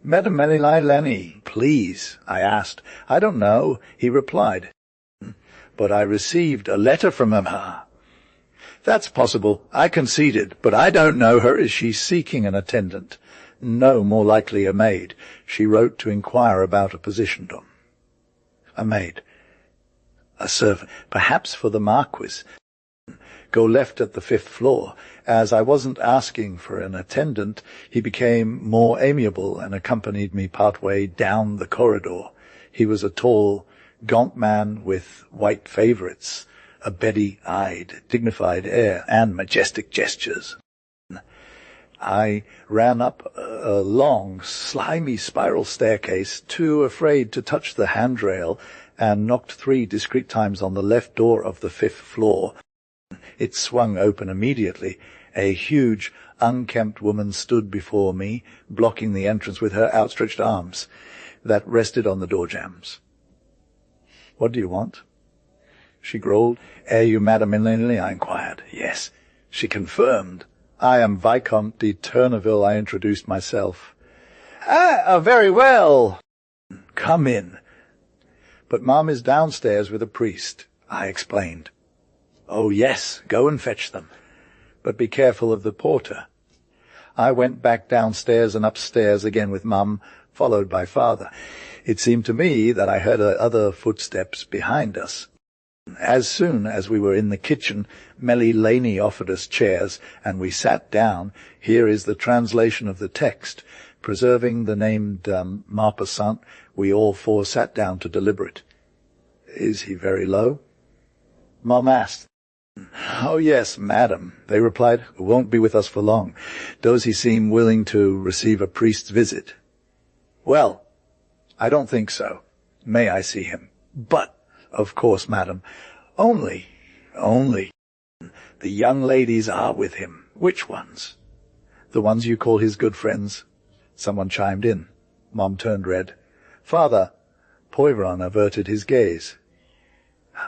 "Madame Elénie, please," I asked. "I don't know," he replied. "But I received a letter from her." "That's possible," I conceded, "but I don't know her. Is she seeking an attendant?" "No, more likely a maid. She wrote to inquire about a position." "A maid. A servant, perhaps for the Marquis. Go left at the 5th floor. As I wasn't asking for an attendant, he became more amiable and accompanied me part way down the corridor. He was a tall, gaunt man with white favourites, a beady-eyed, dignified air, and majestic gestures. I ran up a long, slimy spiral staircase, too afraid to touch the handrail, and knocked 3 discreet times on the left door of the 5th floor. It swung open immediately. A huge, unkempt woman stood before me, blocking the entrance with her outstretched arms that rested on the door jambs. "What do you want?" She growled. "Are you Madame Linley?" I inquired. "Yes." She confirmed. "I am Viscount de Tourneville," I introduced myself. Very well. Come in." "But Mom is downstairs with a priest," I explained. "Oh, yes, go and fetch them. But be careful of the porter." I went back downstairs and upstairs again with Mum, followed by Father. It seemed to me that I heard other footsteps behind us. As soon as we were in the kitchen, Melly Laney offered us chairs, and we sat down. Here is the translation of the text. Preserving the name de Maupassant, we all 4 sat down to deliberate. "Is he very low?" Mum asked. "Oh, yes, madam," they replied. "Won't be with us for long. Does he seem willing to receive a priest's visit?" "Well, I don't think so. May I see him?" "But, of course, madam. Only. The young ladies are with him." "Which ones?" "The ones you call his good friends." Someone chimed in. Mom turned red. "Father," Poivron averted his gaze.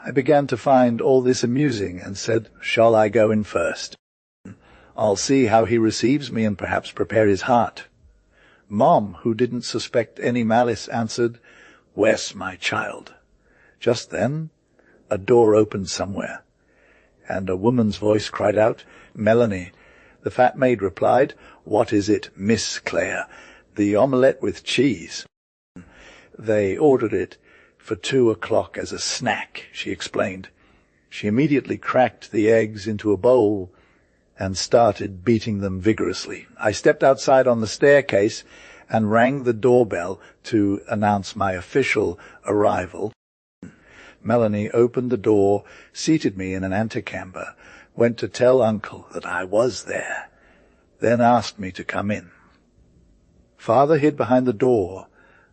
I began to find all this amusing and said, "Shall I go in first? I'll see how he receives me and perhaps prepare his heart." Mom, who didn't suspect any malice, answered, "Wes, my child." Just then a door opened somewhere, and a woman's voice cried out, "Melanie." The fat maid replied, "What is it, Miss Clare?" "The omelette with cheese." They ordered it for 2 o'clock as a snack, she explained. She immediately cracked the eggs into a bowl and started beating them vigorously. I stepped outside on the staircase and rang the doorbell to announce my official arrival. Melanie opened the door, seated me in an antechamber, went to tell Uncle that I was there, then asked me to come in. Father hid behind the door,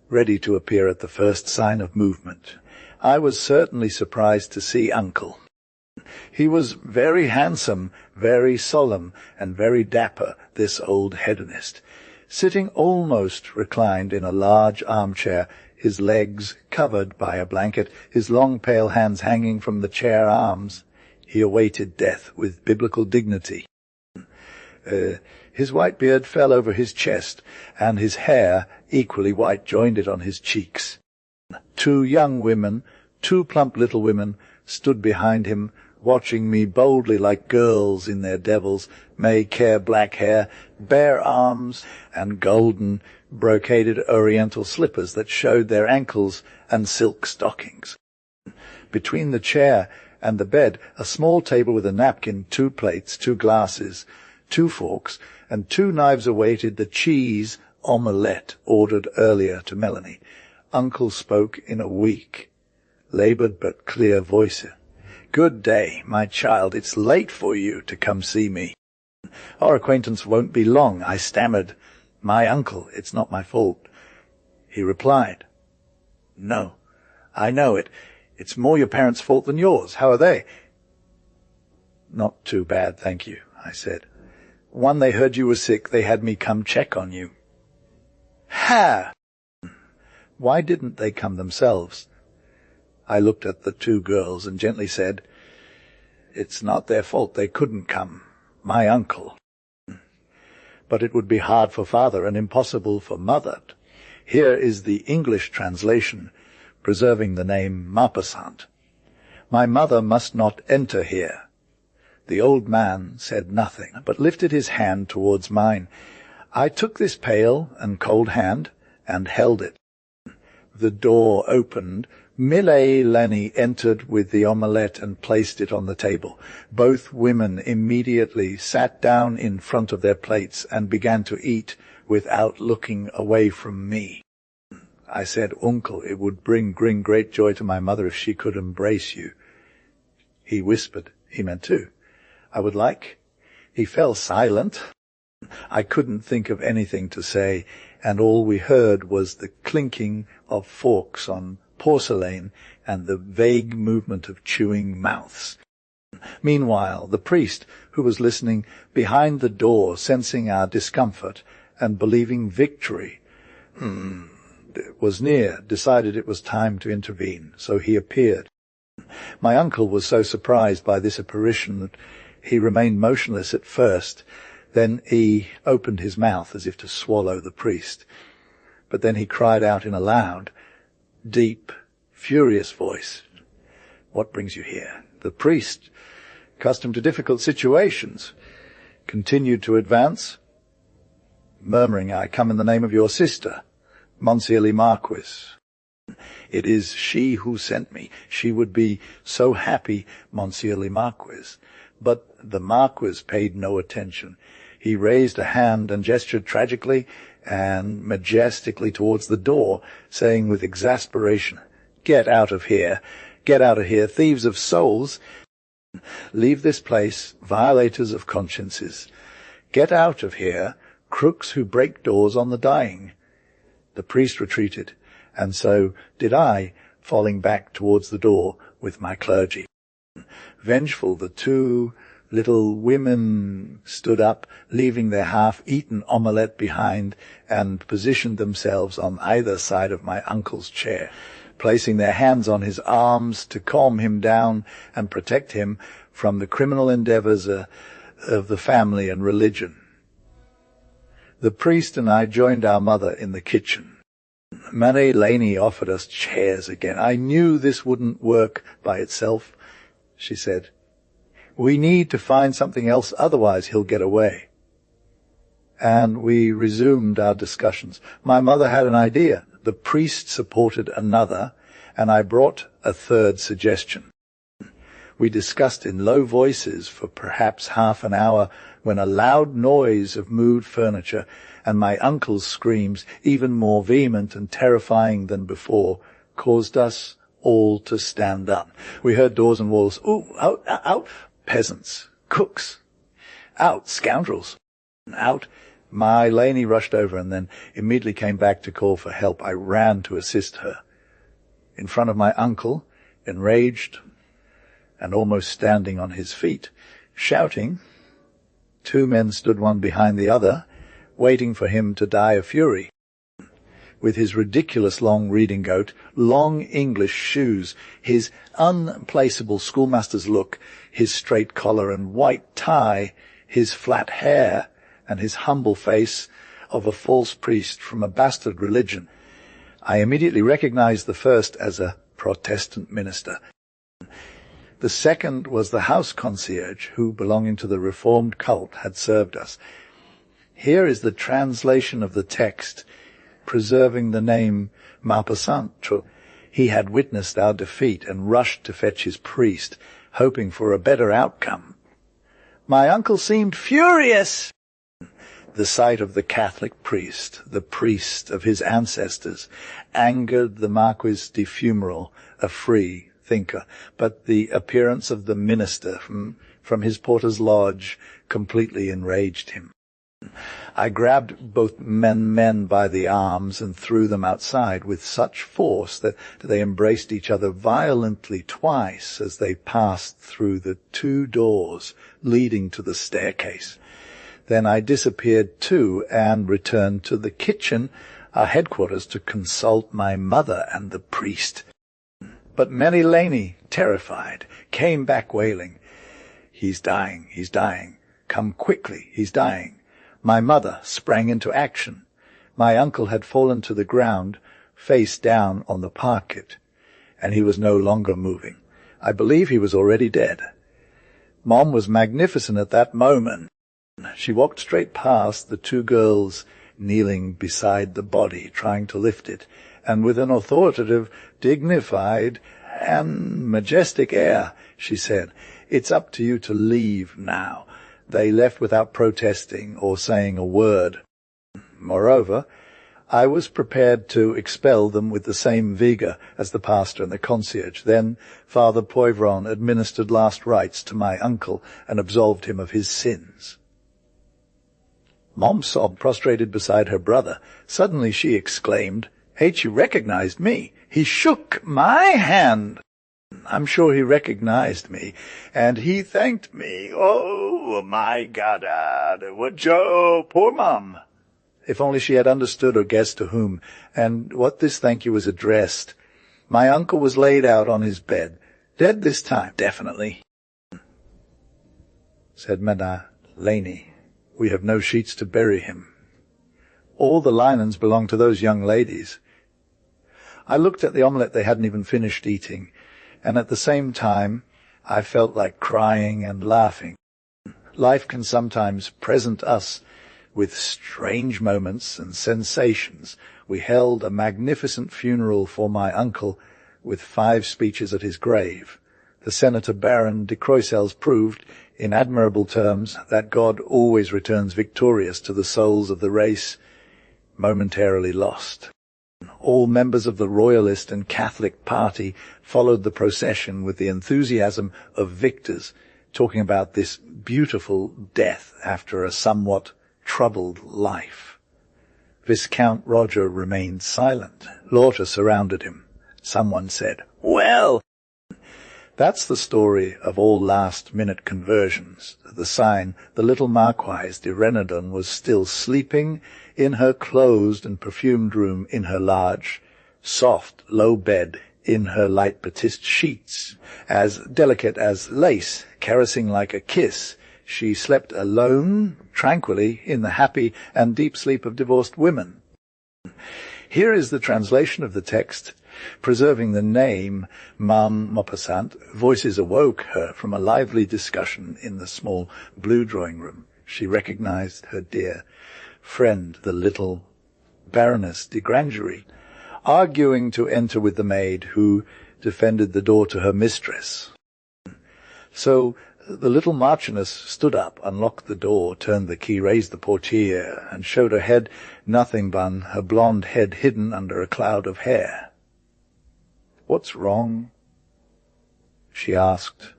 ready to appear at the first sign of movement. I was certainly surprised to see Uncle. He was very handsome, very solemn, and very dapper, this old hedonist, sitting almost reclined in a large armchair, his legs covered by a blanket, his long pale hands hanging from the chair arms. He awaited death with biblical dignity. His white beard fell over his chest, and his hair, equally white, joined it on his cheeks. 2 young women, 2 plump little women, stood behind him, watching me boldly like girls in their devils, may-care black hair, bare arms, and golden, brocaded oriental slippers that showed their ankles, and silk stockings. Between the chair and the bed, a small table with a napkin, 2 plates, 2 glasses, 2 forks, and 2 knives awaited the cheese omelette ordered earlier to Melanie. Uncle spoke in a weak, laboured but clear voice. "Good day, my child. It's late for you to come see me." "Our acquaintance won't be long," I stammered. "My uncle, it's not my fault." He replied, "No, I know it. It's more your parents' fault than yours. How are they?" "Not too bad, thank you," I said. "When they heard you were sick, they had me come check on you." "Ha!" "Why didn't they come themselves?" I looked at the 2 girls and gently said, "It's not their fault they couldn't come. My uncle." "But it would be hard for Father and impossible for Mother. Here is the English translation, preserving the name Maupassant. My mother must not enter here." The old man said nothing, but lifted his hand towards mine. I took this pale and cold hand and held it. The door opened, Lenny entered with the omelette and placed it on the table. Both women immediately sat down in front of their plates and began to eat without looking away from me. I said, "Uncle, it would bring great joy to my mother if she could embrace you." He whispered, he meant to. "I would like." He fell silent. I couldn't think of anything to say, and all we heard was the clinking of forks on porcelain and the vague movement of chewing mouths. Meanwhile, the priest, who was listening behind the door, sensing our discomfort and believing victory, was near, decided it was time to intervene, so he appeared. My uncle was so surprised by this apparition that he remained motionless at first. Then he opened his mouth as if to swallow the priest. But then he cried out in a loud, deep, furious voice, "What brings you here?" The priest, accustomed to difficult situations, continued to advance, murmuring, "I come in the name of your sister, Monsieur le Marquis. It is she who sent me. She would be so happy, Monsieur le Marquis." But the Marquis paid no attention. He raised a hand and gestured tragically and majestically towards the door, saying with exasperation, "Get out of here! Get out of here, thieves of souls! Leave this place, violators of consciences! Get out of here, crooks who break doors on the dying!" The priest retreated, and so did I, falling back towards the door with my clergy. Vengeful, the two little women stood up, leaving their half-eaten omelette behind, and positioned themselves on either side of my uncle's chair, placing their hands on his arms to calm him down and protect him from the criminal endeavors of the family and religion. The priest and I joined our mother in the kitchen. Marie Laney offered us chairs again. "I knew this wouldn't work by itself," she said. "We need to find something else, otherwise he'll get away." And we resumed our discussions. My mother had an idea. The priest supported another, and I brought a third suggestion. We discussed in low voices for perhaps half an hour, when a loud noise of moved furniture and my uncle's screams, even more vehement and terrifying than before, caused us all to stand up. We heard doors and walls. "Ooh, out, out, peasants, cooks, out, scoundrels, out." My Laney rushed over and then immediately came back to call for help. I ran to assist her. In front of my uncle, enraged and almost standing on his feet, shouting, two men stood one behind the other, waiting for him to die of fury. With his ridiculous long reading coat, long English shoes, his unplaceable schoolmaster's look, his straight collar and white tie, his flat hair, and his humble face of a false priest from a bastard religion, I immediately recognized the first as a Protestant minister. The second was the house concierge, who, belonging to the Reformed cult, had served us. Here is the translation of the text, preserving the name Maupassant. He had witnessed our defeat and rushed to fetch his priest, hoping for a better outcome. My uncle seemed furious. The sight of the Catholic priest, the priest of his ancestors, angered the Marquis de Fumeral, a free thinker, but the appearance of the minister from his porter's lodge completely enraged him. I grabbed both men by the arms and threw them outside with such force that they embraced each other violently twice as they passed through the two doors leading to the staircase. Then I disappeared too and returned to the kitchen, our headquarters, to consult my mother and the priest. But Mary Laney, terrified, came back wailing, "He's dying, he's dying. Come quickly, he's dying." My mother sprang into action. My uncle had fallen to the ground, face down on the parquet, and he was no longer moving. I believe he was already dead. Mom was magnificent at that moment. She walked straight past the two girls kneeling beside the body, trying to lift it, and with an authoritative, dignified, and majestic air, she said, "It's up to you to leave now." They left without protesting or saying a word. Moreover, I was prepared to expel them with the same vigour as the pastor and the concierge. Then Father Poivron administered last rites to my uncle and absolved him of his sins. Mom sobbed, prostrated beside her brother. Suddenly she exclaimed, "H, you recognized me. He shook my hand." I'm sure he recognized me, and he thanked me. Oh, my God, what Joe, poor Mom. If only she had understood or guessed to whom, and what this thank you was addressed. My uncle was laid out on his bed. Dead this time, definitely, said Madame Laney. We have no sheets to bury him. All the linens belong to those young ladies. I looked at the omelette they hadn't even finished eating, and at the same time I felt like crying and laughing. Life can sometimes present us with strange moments and sensations. We held a magnificent funeral for my uncle, with 5 speeches at his grave. The Senator Baron de Croissels proved, in admirable terms, that God always returns victorious to the souls of the race momentarily lost. All members of the Royalist and Catholic party followed the procession with the enthusiasm of victors, talking about this beautiful death after a somewhat troubled life. Viscount Roger remained silent. Laughter surrounded him. Someone said, "Well, that's the story of all last-minute conversions." The sign, the little Marquise de Renaudon was still sleeping in her closed and perfumed room in her large, soft, low bed in her light batiste sheets, as delicate as lace, caressing like a kiss. She slept alone, tranquilly, in the happy and deep sleep of divorced women. Here is the translation of the text. Preserving the name Mame Maupassant, voices awoke her from a lively discussion in the small blue drawing-room. She recognized her dear friend, the little Baroness de Grangery, arguing to enter with the maid who defended the door to her mistress. So the little Marchioness stood up, unlocked the door, turned the key, raised the portiere, and showed her head, nothing but her blonde head hidden under a cloud of hair. "What's wrong?" she asked.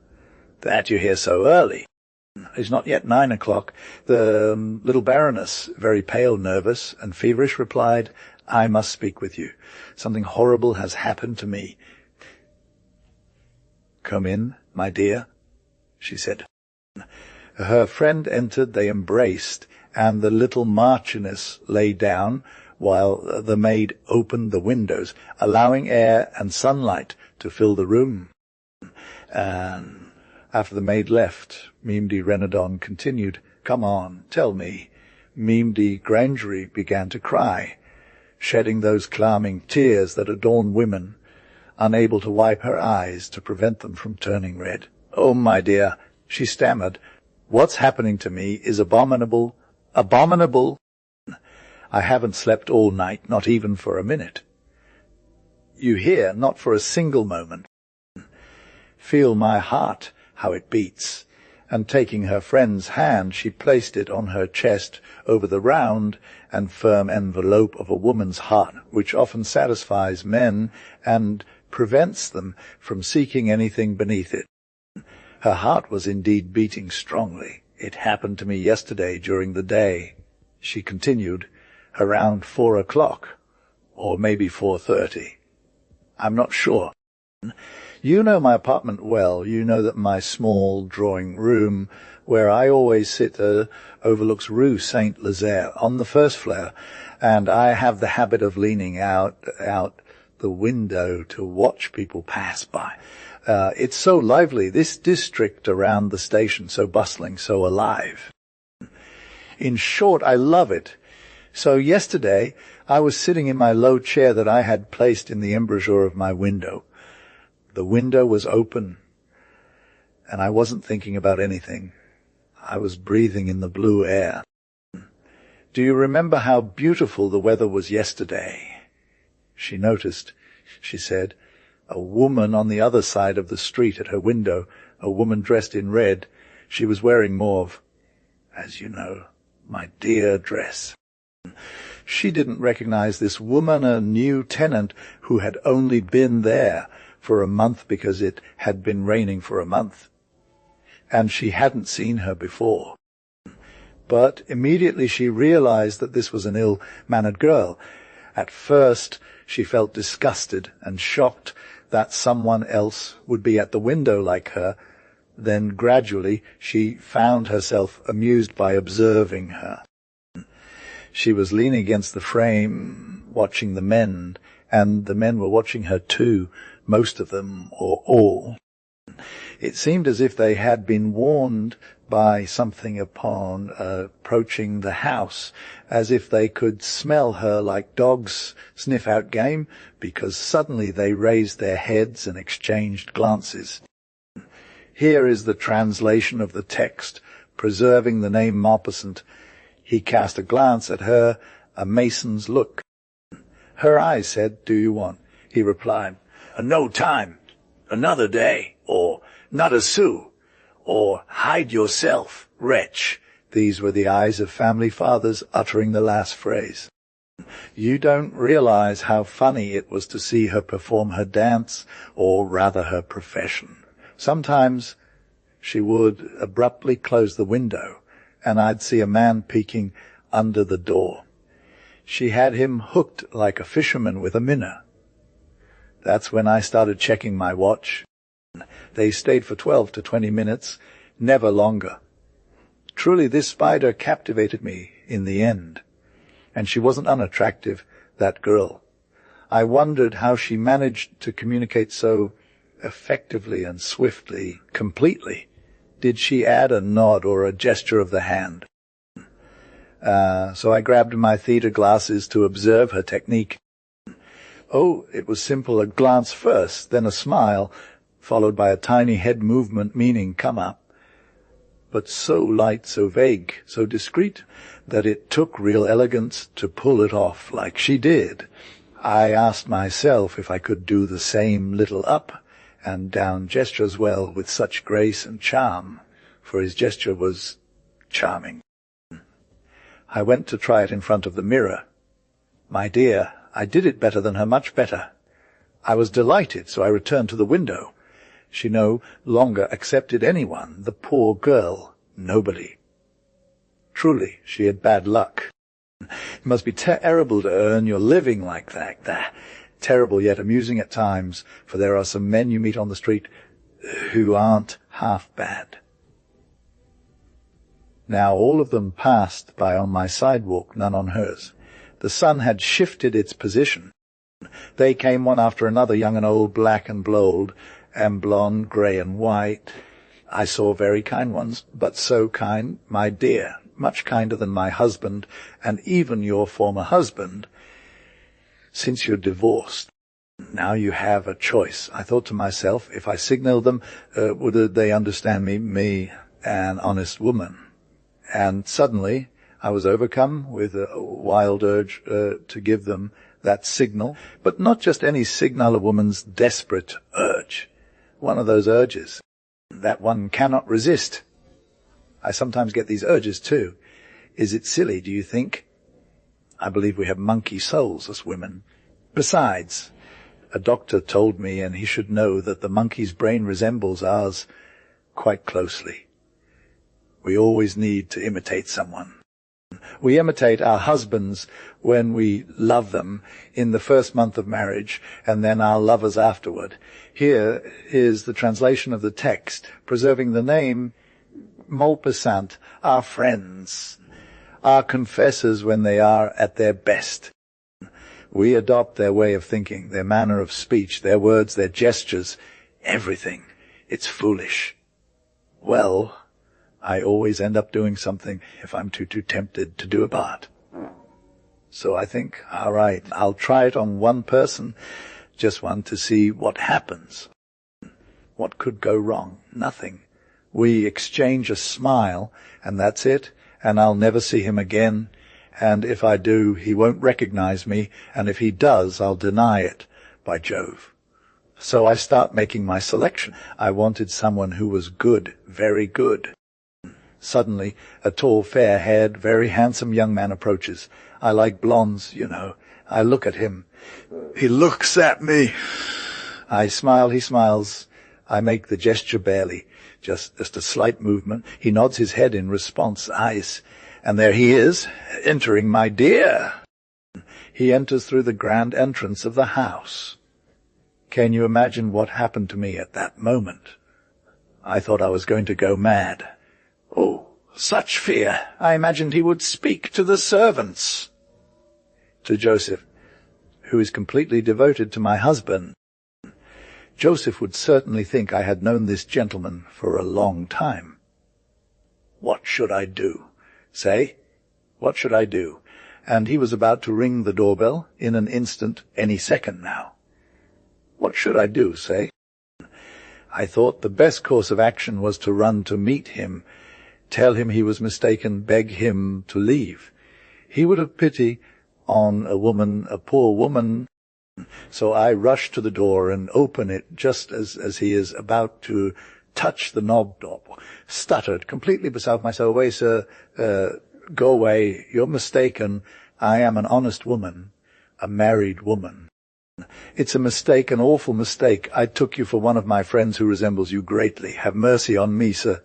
"That you're here so early." "It's not yet 9 o'clock. The little Baroness, very pale, nervous, and feverish, replied, "I must speak with you. Something horrible has happened to me." "Come in, my dear," she said. Her friend entered, they embraced, and the little Marchioness lay down, while the maid opened the windows, allowing air and sunlight to fill the room. And after the maid left, Mime de Renaudon continued, "Come on, tell me." Mime de Grangery began to cry, shedding those calming tears that adorn women, unable to wipe her eyes to prevent them from turning red. "Oh, my dear," she stammered, "what's happening to me is abominable, abominable. I haven't slept all night, not even for a minute. You hear, not for a single moment. Feel my heart, how it beats." And taking her friend's hand, she placed it on her chest over the round and firm envelope of a woman's heart, which often satisfies men and prevents them from seeking anything beneath it. Her heart was indeed beating strongly. "It happened to me yesterday during the day," she continued, "around 4 o'clock, or maybe 4:30. I'm not sure. You know my apartment well. You know that my small drawing-room, where I always sit, overlooks Rue Saint-Lazare on the first floor, and I have the habit of leaning out the window to watch people pass by. It's so lively, this district around the station, so bustling, so alive. In short, I love it. So yesterday I was sitting in my low chair that I had placed in the embrasure of my window. The window was open, and I wasn't thinking about anything. I was breathing in the blue air. Do you remember how beautiful the weather was yesterday? She noticed, she said, a woman on the other side of the street at her window, a woman dressed in red. She was wearing mauve. As you know, my dear dress. She didn't recognize this woman, a new tenant who had only been there for a month because it had been raining for a month. And she hadn't seen her before. But immediately she realized that this was an ill-mannered girl. At first she felt disgusted and shocked that someone else would be at the window like her. Then gradually she found herself amused by observing her. She was leaning against the frame, watching the men, and the men were watching her too, most of them, or all. It seemed as if they had been warned by something upon approaching the house, as if they could smell her like dogs sniff out game, because suddenly they raised their heads and exchanged glances. Here is the translation of the text, preserving the name Maupassant. He cast a glance at her, a mason's look. Her eyes said, "Do you want?" He replied, "No time, another day, or not a sou, or hide yourself, wretch." These were the eyes of family fathers uttering the last phrase. You don't realize how funny it was to see her perform her dance, or rather her profession. Sometimes she would abruptly close the window, and I'd see a man peeking under the door. She had him hooked like a fisherman with a minnow. That's when I started checking my watch. They stayed for 12 to 20 minutes, never longer. Truly, this spider captivated me in the end. And she wasn't unattractive, that girl. I wondered how she managed to communicate so effectively and swiftly, completely. Did she add a nod or a gesture of the hand? So I grabbed my theater glasses to observe her technique. Oh, it was simple, a glance first, then a smile, followed by a tiny head movement meaning come up. But so light, so vague, so discreet, that it took real elegance to pull it off like she did. I asked myself if I could do the same little up and down gesture as well with such grace and charm, for his gesture was charming. I went to try it in front of the mirror. My dear, I did it better than her, much better. I was delighted, so I returned to the window. She no longer accepted anyone, the poor girl, nobody. Truly, she had bad luck. It must be terrible to earn your living like that. Terrible yet amusing at times, for there are some men you meet on the street who aren't half bad. Now all of them passed by on my sidewalk, none on hers. The sun had shifted its position. They came one after another, young and old, black and bold, and blonde, grey and white. I saw very kind ones, but so kind, my dear, much kinder than my husband, and even your former husband, since you're divorced. Now you have a choice. I thought to myself, if I signaled them, would they understand me, an honest woman? And suddenly I was overcome with a wild urge to give them that signal, but not just any signal, a woman's desperate urge. One of those urges that one cannot resist. I sometimes get these urges too. Is it silly, do you think? I believe we have monkey souls as women. Besides, a doctor told me, and he should know, that the monkey's brain resembles ours quite closely. We always need to imitate someone. We imitate our husbands when we love them in the first month of marriage, and then our lovers afterward. Here is the translation of the text, preserving the name Maupassant, our friends, our confessors when they are at their best. We adopt their way of thinking, their manner of speech, their words, their gestures, everything. It's foolish. Well, I always end up doing something if I'm too tempted to do a part. So I think, all right, I'll try it on one person, just one, to see what happens. What could go wrong? Nothing. We exchange a smile, and that's it, and I'll never see him again, and if I do, he won't recognize me, and if he does, I'll deny it, by Jove. So I start making my selection. I wanted someone who was good, very good. Suddenly, a tall, fair-haired, very handsome young man approaches. I like blondes, you know. I look at him. He looks at me. I smile, he smiles. I make the gesture barely, just a slight movement. He nods his head in response, eyes. And there he is, entering, my dear. He enters through the grand entrance of the house. Can you imagine what happened to me at that moment? I thought I was going to go mad. Oh, such fear! I imagined he would speak to the servants. To Joseph, who is completely devoted to my husband. Joseph would certainly think I had known this gentleman for a long time. What should I do? Say, what should I do? And he was about to ring the doorbell in an instant, any second now. What should I do, say? I thought the best course of action was to run to meet him, tell him he was mistaken, beg him to leave. He would have pity on a woman, a poor woman. So I rush to the door and open it just as he is about to touch the knob, stuttered, completely beside myself. Away, sir, go away, you're mistaken. I am an honest woman, a married woman. It's a mistake, an awful mistake. I took you for one of my friends who resembles you greatly. Have mercy on me, sir.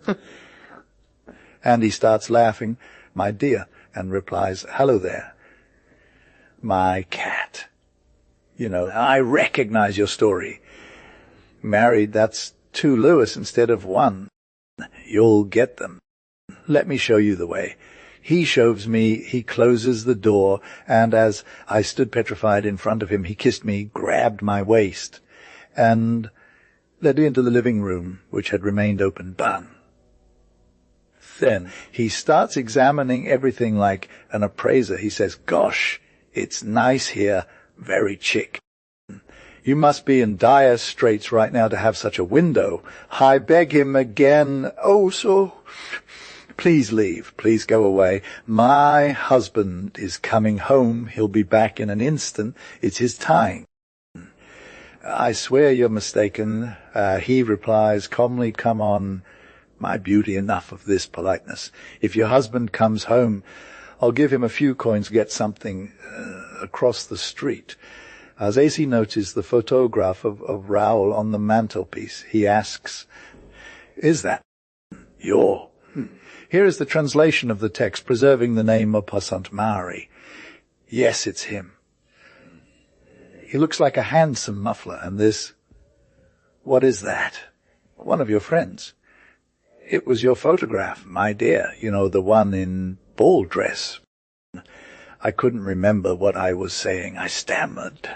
And he starts laughing, my dear, and replies, hello there. My cat. You know, I recognize your story. Married, that's 2 Lewis instead of 1. You'll get them. Let me show you the way. He shows me, he closes the door, and as I stood petrified in front of him, he kissed me, grabbed my waist, and led me into the living room, which had remained open. Bang. Then he starts examining everything like an appraiser. He says, gosh, it's nice here. Very chic. You must be in dire straits right now to have such a window. I beg him again. Oh, so please leave. Please go away. My husband is coming home. He'll be back in an instant. It's his time. I swear you're mistaken. He replies calmly, come on. My beauty, enough of this politeness. If your husband comes home, I'll give him a few coins, get something across the street. As AC notices the photograph of Raoul on the mantelpiece, he asks, is that your? Here is the translation of the text, preserving the name Maupassant Maori. Yes, it's him. He looks like a handsome muffler, and this, what is that? One of your friends. It was your photograph, my dear, you know, the one in ball dress. I couldn't remember what I was saying. I stammered.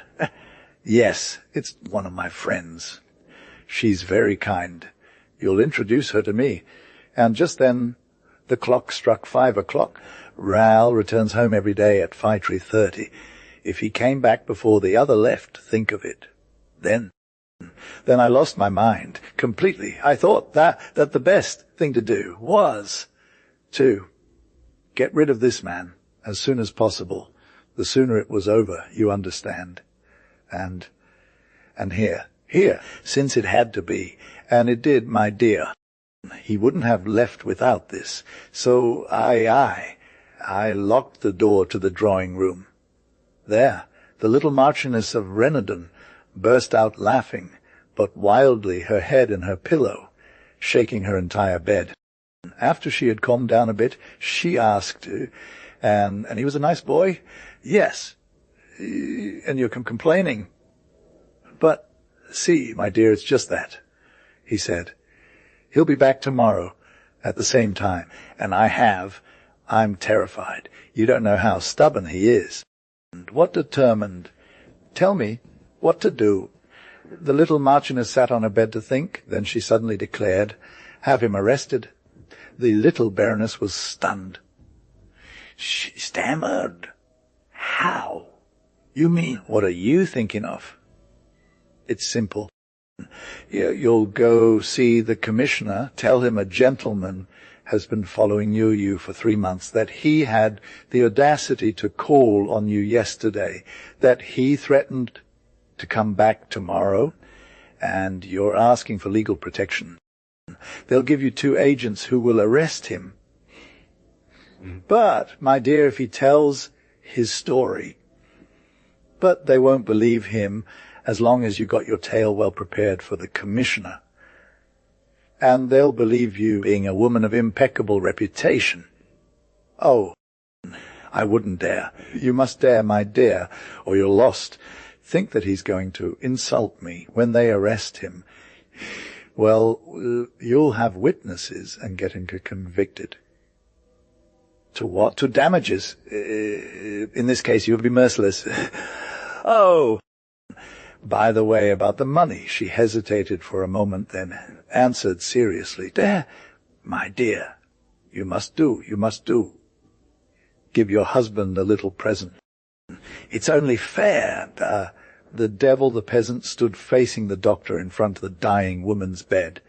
Yes, it's one of my friends. She's very kind. You'll introduce her to me. And just then the clock struck 5 o'clock. Raoul returns home every day at 5:30. If he came back before the other left, think of it. Then I lost my mind completely. I thought that the best thing to do was to get rid of this man as soon as possible. The sooner it was over, you understand. And here, since it had to be, and it did, my dear, he wouldn't have left without this. So I locked the door to the drawing room. There, the little Marchioness of Renaudin burst out laughing, but wildly, her head in her pillow, shaking her entire bed. After she had calmed down a bit, she asked, and he was a nice boy? Yes. And you're complaining? But, see, my dear, it's just that, he said. He'll be back tomorrow at the same time, and I'm terrified. You don't know how stubborn he is. And what determined? Tell me what to do. The little Marchioness sat on her bed to think. Then she suddenly declared, have him arrested. The little Baroness was stunned. She stammered. How? You mean, what are you thinking of? It's simple. You'll go see the commissioner, tell him a gentleman has been following you for 3 months, that he had the audacity to call on you yesterday, that he threatened to come back tomorrow, and you're asking for legal protection. They'll give you 2 agents who will arrest him. But, my dear, if he tells his story, but they won't believe him as long as you got your tale well prepared for the commissioner. And they'll believe you being a woman of impeccable reputation. Oh, I wouldn't dare. You must dare, my dear, or you're lost. Think that he's going to insult me when they arrest him. Well, you'll have witnesses and get him convicted. To what? To damages. In this case, you'll be merciless. Oh, by the way, about the money. She hesitated for a moment, then answered seriously. There, my dear, you must do. Give your husband a little present. It's only fair. The devil, the peasant, stood facing the doctor in front of the dying woman's bed.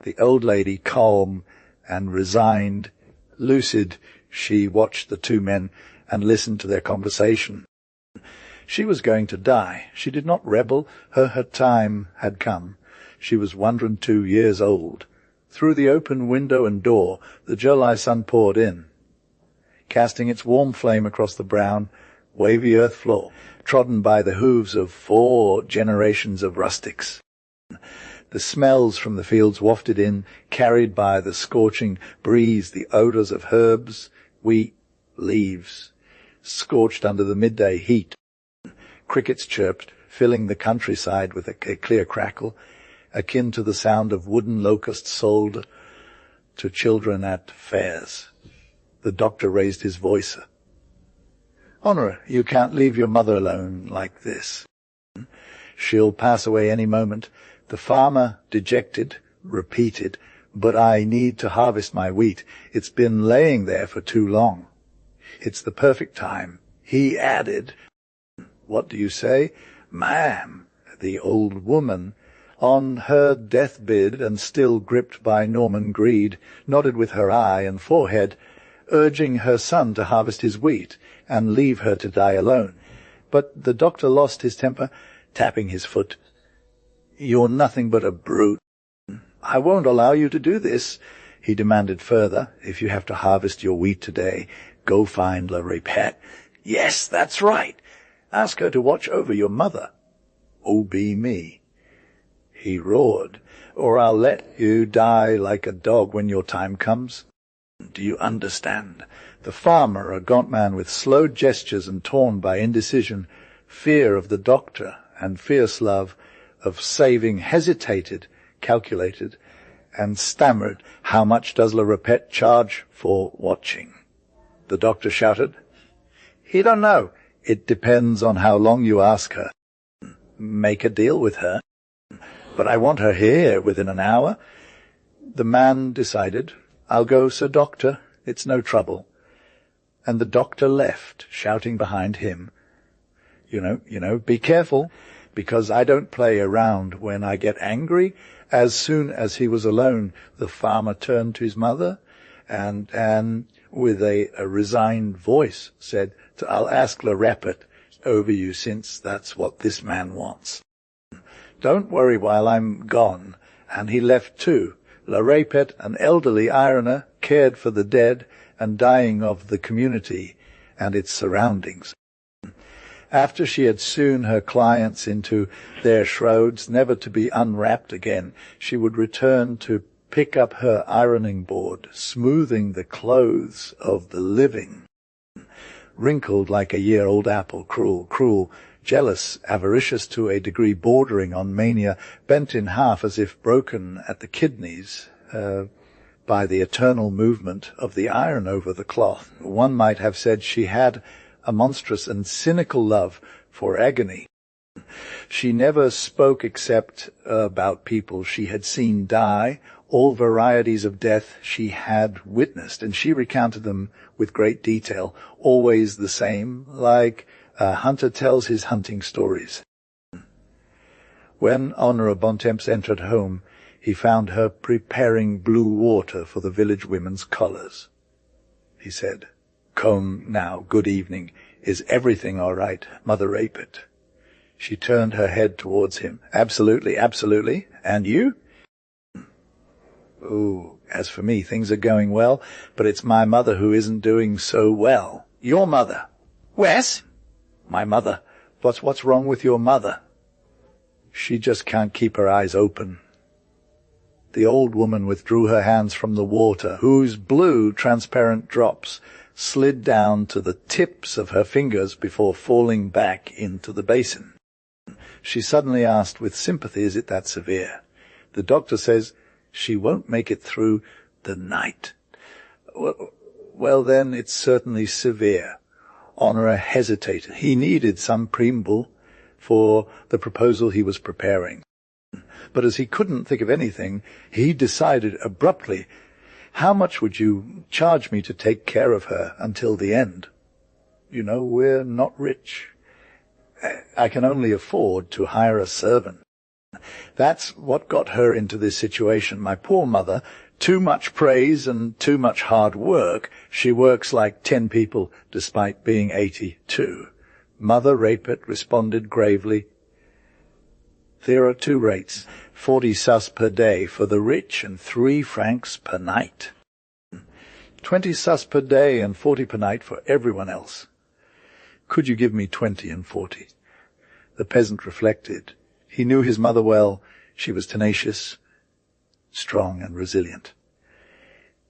The old lady, calm and resigned, lucid, she watched the 2 men and listened to their conversation. She was going to die. She did not rebel. Her time had come. She was 102 years old. Through the open window and door, the July sun poured in, casting its warm flame across the brown, wavy earth floor, trodden by the hooves of 4 generations of rustics. The smells from the fields wafted in, carried by the scorching breeze, the odors of herbs, wheat, leaves, scorched under the midday heat. Crickets chirped, filling the countryside with a clear crackle, akin to the sound of wooden locusts sold to children at fairs. The doctor raised his voice. Honora, you can't leave your mother alone like this. She'll pass away any moment. The farmer, dejected, repeated, but I need to harvest my wheat. It's been laying there for too long. It's the perfect time. He added, What do you say? Ma'am, the old woman, on her deathbed and still gripped by Norman greed, nodded with her eye and forehead, urging her son to harvest his wheat and leave her to die alone. But the doctor lost his temper, tapping his foot. You're nothing but a brute. I won't allow you to do this, he demanded further. If you have to harvest your wheat today, go find La Repette. Yes, that's right. Ask her to watch over your mother. Obey me, he roared, or I'll let you die like a dog when your time comes. Do you understand? The farmer, a gaunt man with slow gestures and torn by indecision, fear of the doctor and fierce love of saving, hesitated, calculated, and stammered, How much does La Repette charge for watching? The doctor shouted, He don't know. It depends on how long you ask her. Make a deal with her. But I want her here within an hour. The man decided, I'll go, Sir Doctor. It's no trouble. And the doctor left, shouting behind him, You know, be careful, because I don't play around when I get angry. As soon as he was alone, the farmer turned to his mother and with a resigned voice said, I'll ask La Repette over you, since that's what this man wants. Don't worry while I'm gone. And he left too. La Repette, an elderly ironer, cared for the dead and dying of the community and its surroundings. After she had sewn her clients into their shrouds, never to be unwrapped again, she would return to pick up her ironing board, smoothing the clothes of the living. Wrinkled like a year-old apple, cruel, jealous, avaricious to a degree bordering on mania, bent in half as if broken at the kidneys by the eternal movement of the iron over the cloth. One might have said she had a monstrous and cynical love for agony. She never spoke except about people she had seen die. All varieties of death she had witnessed, and she recounted them with great detail, always the same, like a hunter tells his hunting stories. When Honora Bontemps entered home, he found her preparing blue water for the village women's collars. He said, "Come now, good evening. Is everything all right, Mother Rapet?" She turned her head towards him. "Absolutely, absolutely. And you?" "Oh, as for me, things are going well, but it's my mother who isn't doing so well." "Your mother?" "Wes?" "My mother. What's wrong with your mother?" "She just can't keep her eyes open." The old woman withdrew her hands from the water, whose blue, transparent drops slid down to the tips of her fingers before falling back into the basin. She suddenly asked with sympathy, "Is it that severe? The doctor says she won't make it through the night." Well, then, it's certainly severe." Honora hesitated. He needed some preamble for the proposal he was preparing. But as he couldn't think of anything, he decided abruptly, "How much would you charge me to take care of her until the end? You know, we're not rich. I can only afford to hire a servant. That's what got her into this situation. My poor mother, too much praise and too much hard work. She works like 10 people despite being 82. Mother Rapet responded gravely, "There are 2 rates, 40 sus per day for the rich and 3 francs per night. 20 sus per day and 40 per night for everyone else. Could you give me 20 and 40? The peasant reflected. He knew his mother well. She was tenacious, strong and resilient.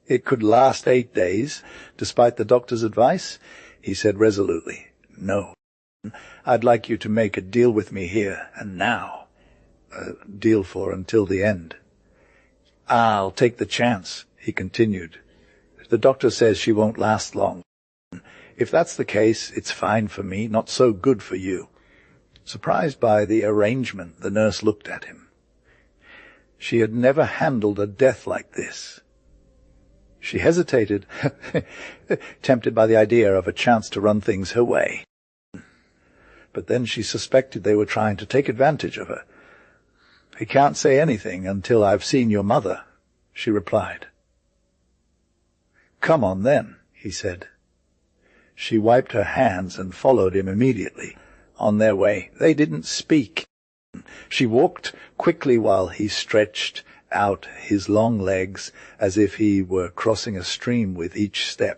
"It could last 8 days, despite the doctor's advice," he said resolutely. "No. I'd like you to make a deal with me here and now. A deal for until the end." "I'll take the chance," he continued. "The doctor says she won't last long. If that's the case, it's fine for me, not so good for you." Surprised by the arrangement, the nurse looked at him. She had never handled a death like this. She hesitated, tempted by the idea of a chance to run things her way. But then she suspected they were trying to take advantage of her. "I can't say anything until I've seen your mother," she replied. "Come on then," he said. She wiped her hands and followed him immediately. On their way, they didn't speak. She walked quickly while he stretched out his long legs as if he were crossing a stream with each step.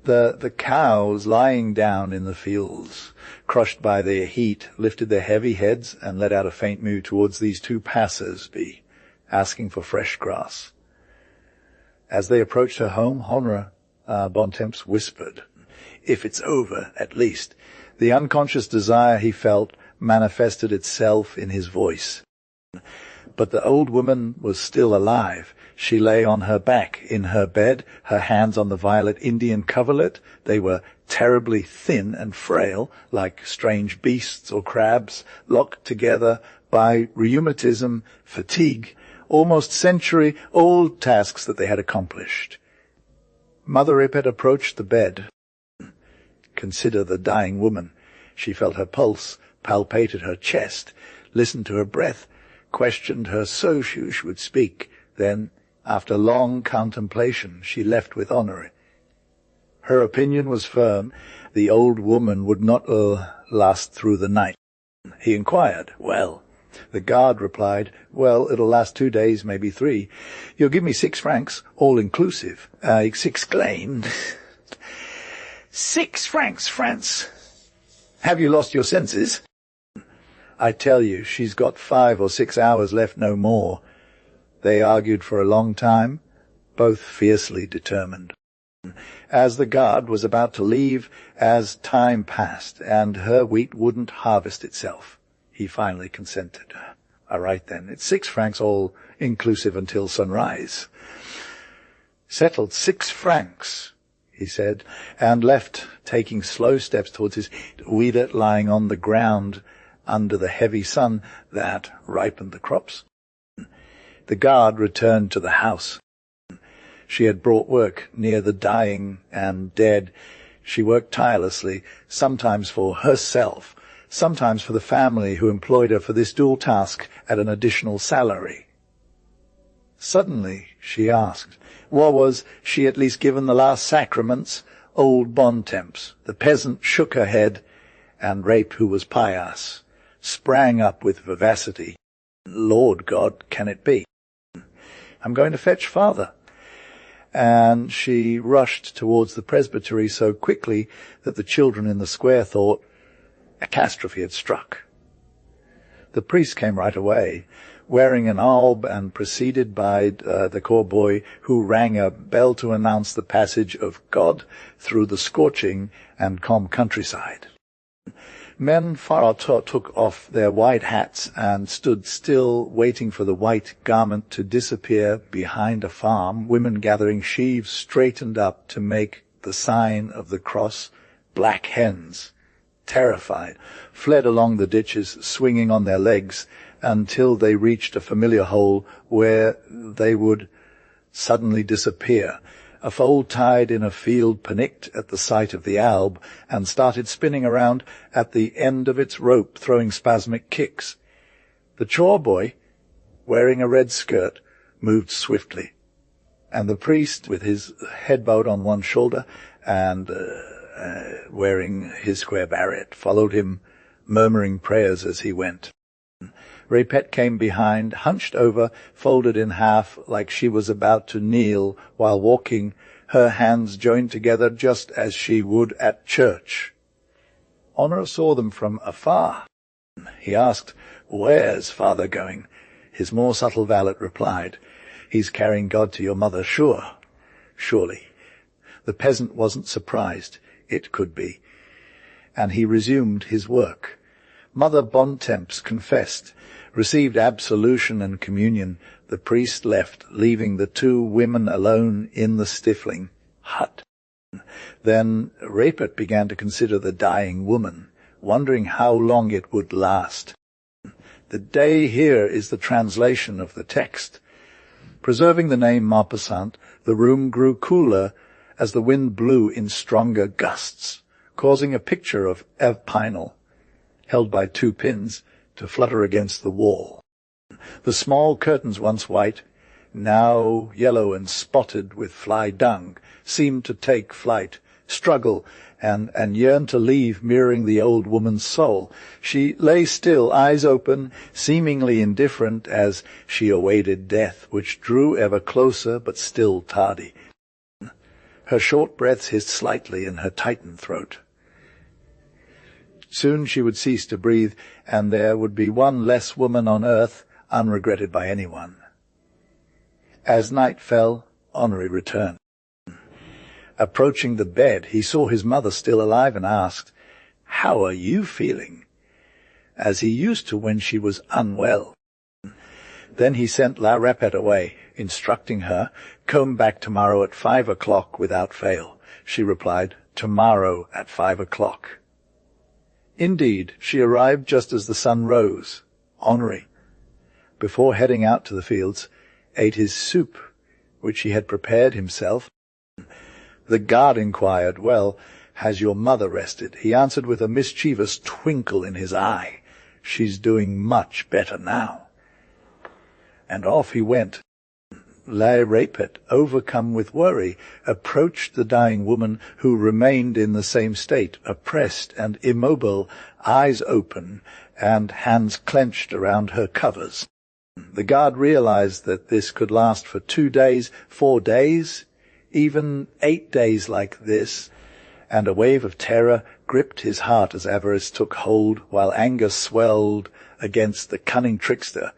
The cows lying down in the fields, crushed by their heat, lifted their heavy heads and let out a faint moo towards these 2 passers-by, asking for fresh grass. As they approached her home, Honora Bontemps whispered, "If it's over, at least." The unconscious desire he felt manifested itself in his voice. But the old woman was still alive. She lay on her back in her bed, her hands on the violet Indian coverlet. They were terribly thin and frail, like strange beasts or crabs, locked together by rheumatism, fatigue, almost century-old tasks that they had accomplished. Mother Rapet approached the bed. Consider the dying woman. She felt her pulse, palpated her chest, listened to her breath, questioned her so she would speak. Then, after long contemplation, she left with honor. Her opinion was firm. The old woman would not last through the night. He inquired, "Well?" The guard replied, "Well, it'll last 2 days, maybe 3. You'll give me 6 francs, all inclusive." I exclaimed, "6 francs, France! Have you lost your senses?" "I tell you, she's got 5 or 6 hours left, no more." They argued for a long time, both fiercely determined. As the guard was about to leave, as time passed, and her wheat wouldn't harvest itself, he finally consented. "All right, then. It's 6 francs, all inclusive until sunrise." "Settled, 6 francs," he said, and left, taking slow steps towards his wheat lying on the ground under the heavy sun that ripened the crops. The guard returned to the house. She had brought work near the dying and dead. She worked tirelessly, sometimes for herself, sometimes for the family who employed her for this dual task at an additional salary. Suddenly she asked, was she at least given the last sacraments? Old Bontemps, the peasant, shook her head, and Rape, who was pious, sprang up with vivacity. Lord God, can it be? I'm going to fetch father. And she rushed towards the presbytery so quickly that the children in the square thought a catastrophe had struck. The priest came right away, wearing an alb and preceded by the corboy, who rang a bell to announce the passage of God through the scorching and calm countryside. Men far out took off their white hats and stood still, waiting for the white garment to disappear behind a farm. Women gathering sheaves straightened up to make the sign of the cross. Black hens, terrified, fled along the ditches, swinging on their legs, until they reached a familiar hole where they would suddenly disappear. A foal tied in a field panicked at the sight of the alb and started spinning around at the end of its rope, throwing spasmic kicks. The chore boy, wearing a red skirt, moved swiftly, and the priest, with his head bowed on one shoulder and wearing his square barret, followed him, murmuring prayers as he went. Rapette came behind, hunched over, folded in half like she was about to kneel while walking, her hands joined together just as she would at church. Honor saw them from afar. He asked, "Where's father going?" His more subtle valet replied, "He's carrying God to your mother, surely." The peasant wasn't surprised. It could be. And he resumed his work. Mother Bontemps confessed, received absolution and communion. The priest left, leaving the two women alone in the stifling hut. Then Rapette began to consider the dying woman, wondering how long it would last. The day here is the translation of the text. Preserving the name Maupassant, the room grew cooler as the wind blew in stronger gusts, causing a picture of Eve Pinel, held by two pins, to flutter against the wall. The small curtains, once white, now yellow and spotted with fly dung, seemed to take flight, struggle, and yearn to leave, mirroring the old woman's soul. She lay still, eyes open, seemingly indifferent as she awaited death, which drew ever closer but still tardy. Her short breaths hissed slightly in her tightened throat. Soon she would cease to breathe, and there would be one less woman on earth, unregretted by anyone. As night fell, Henri returned. Approaching the bed, he saw his mother still alive and asked, "How are you feeling?" as he used to when she was unwell. Then he sent La Rapette away, instructing her, "Come back tomorrow at 5 o'clock without fail." She replied, "Tomorrow at 5 o'clock." Indeed, she arrived just as the sun rose. Henri, before heading out to the fields, ate his soup, which he had prepared himself. The guard inquired, "Well, has your mother rested?" He answered with a mischievous twinkle in his eye, "She's doing much better now." And off he went. La Rapette, overcome with worry, approached the dying woman, who remained in the same state, oppressed and immobile, eyes open and hands clenched around her covers. The guard realized that this could last for 2 days, 4 days, even 8 days like this, and a wave of terror gripped his heart as avarice took hold, while anger swelled against the cunning trickster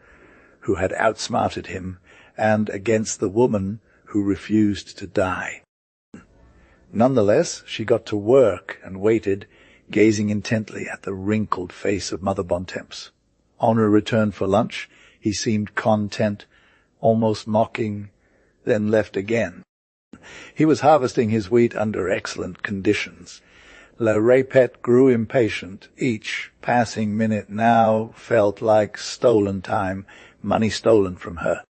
who had outsmarted him, and against the woman who refused to die. Nonetheless, she got to work and waited, gazing intently at the wrinkled face of Mother Bontemps. Henri returned for lunch. He seemed content, almost mocking, then left again. He was harvesting his wheat under excellent conditions. La Rapette grew impatient. Each passing minute now felt like stolen time, money stolen from her.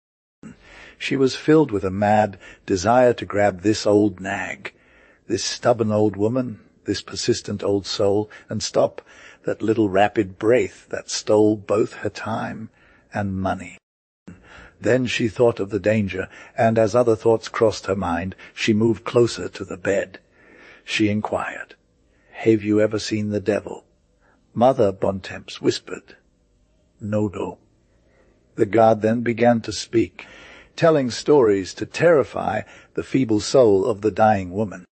She was filled with a mad desire to grab this old nag, this stubborn old woman, this persistent old soul, and stop that little rapid breath that stole both her time and money. Then she thought of the danger, and as other thoughts crossed her mind, she moved closer to the bed. She inquired, "Have you ever seen the devil?" Mother Bontemps whispered, "No." The guard then began to speak, telling stories to terrify the feeble soul of the dying woman.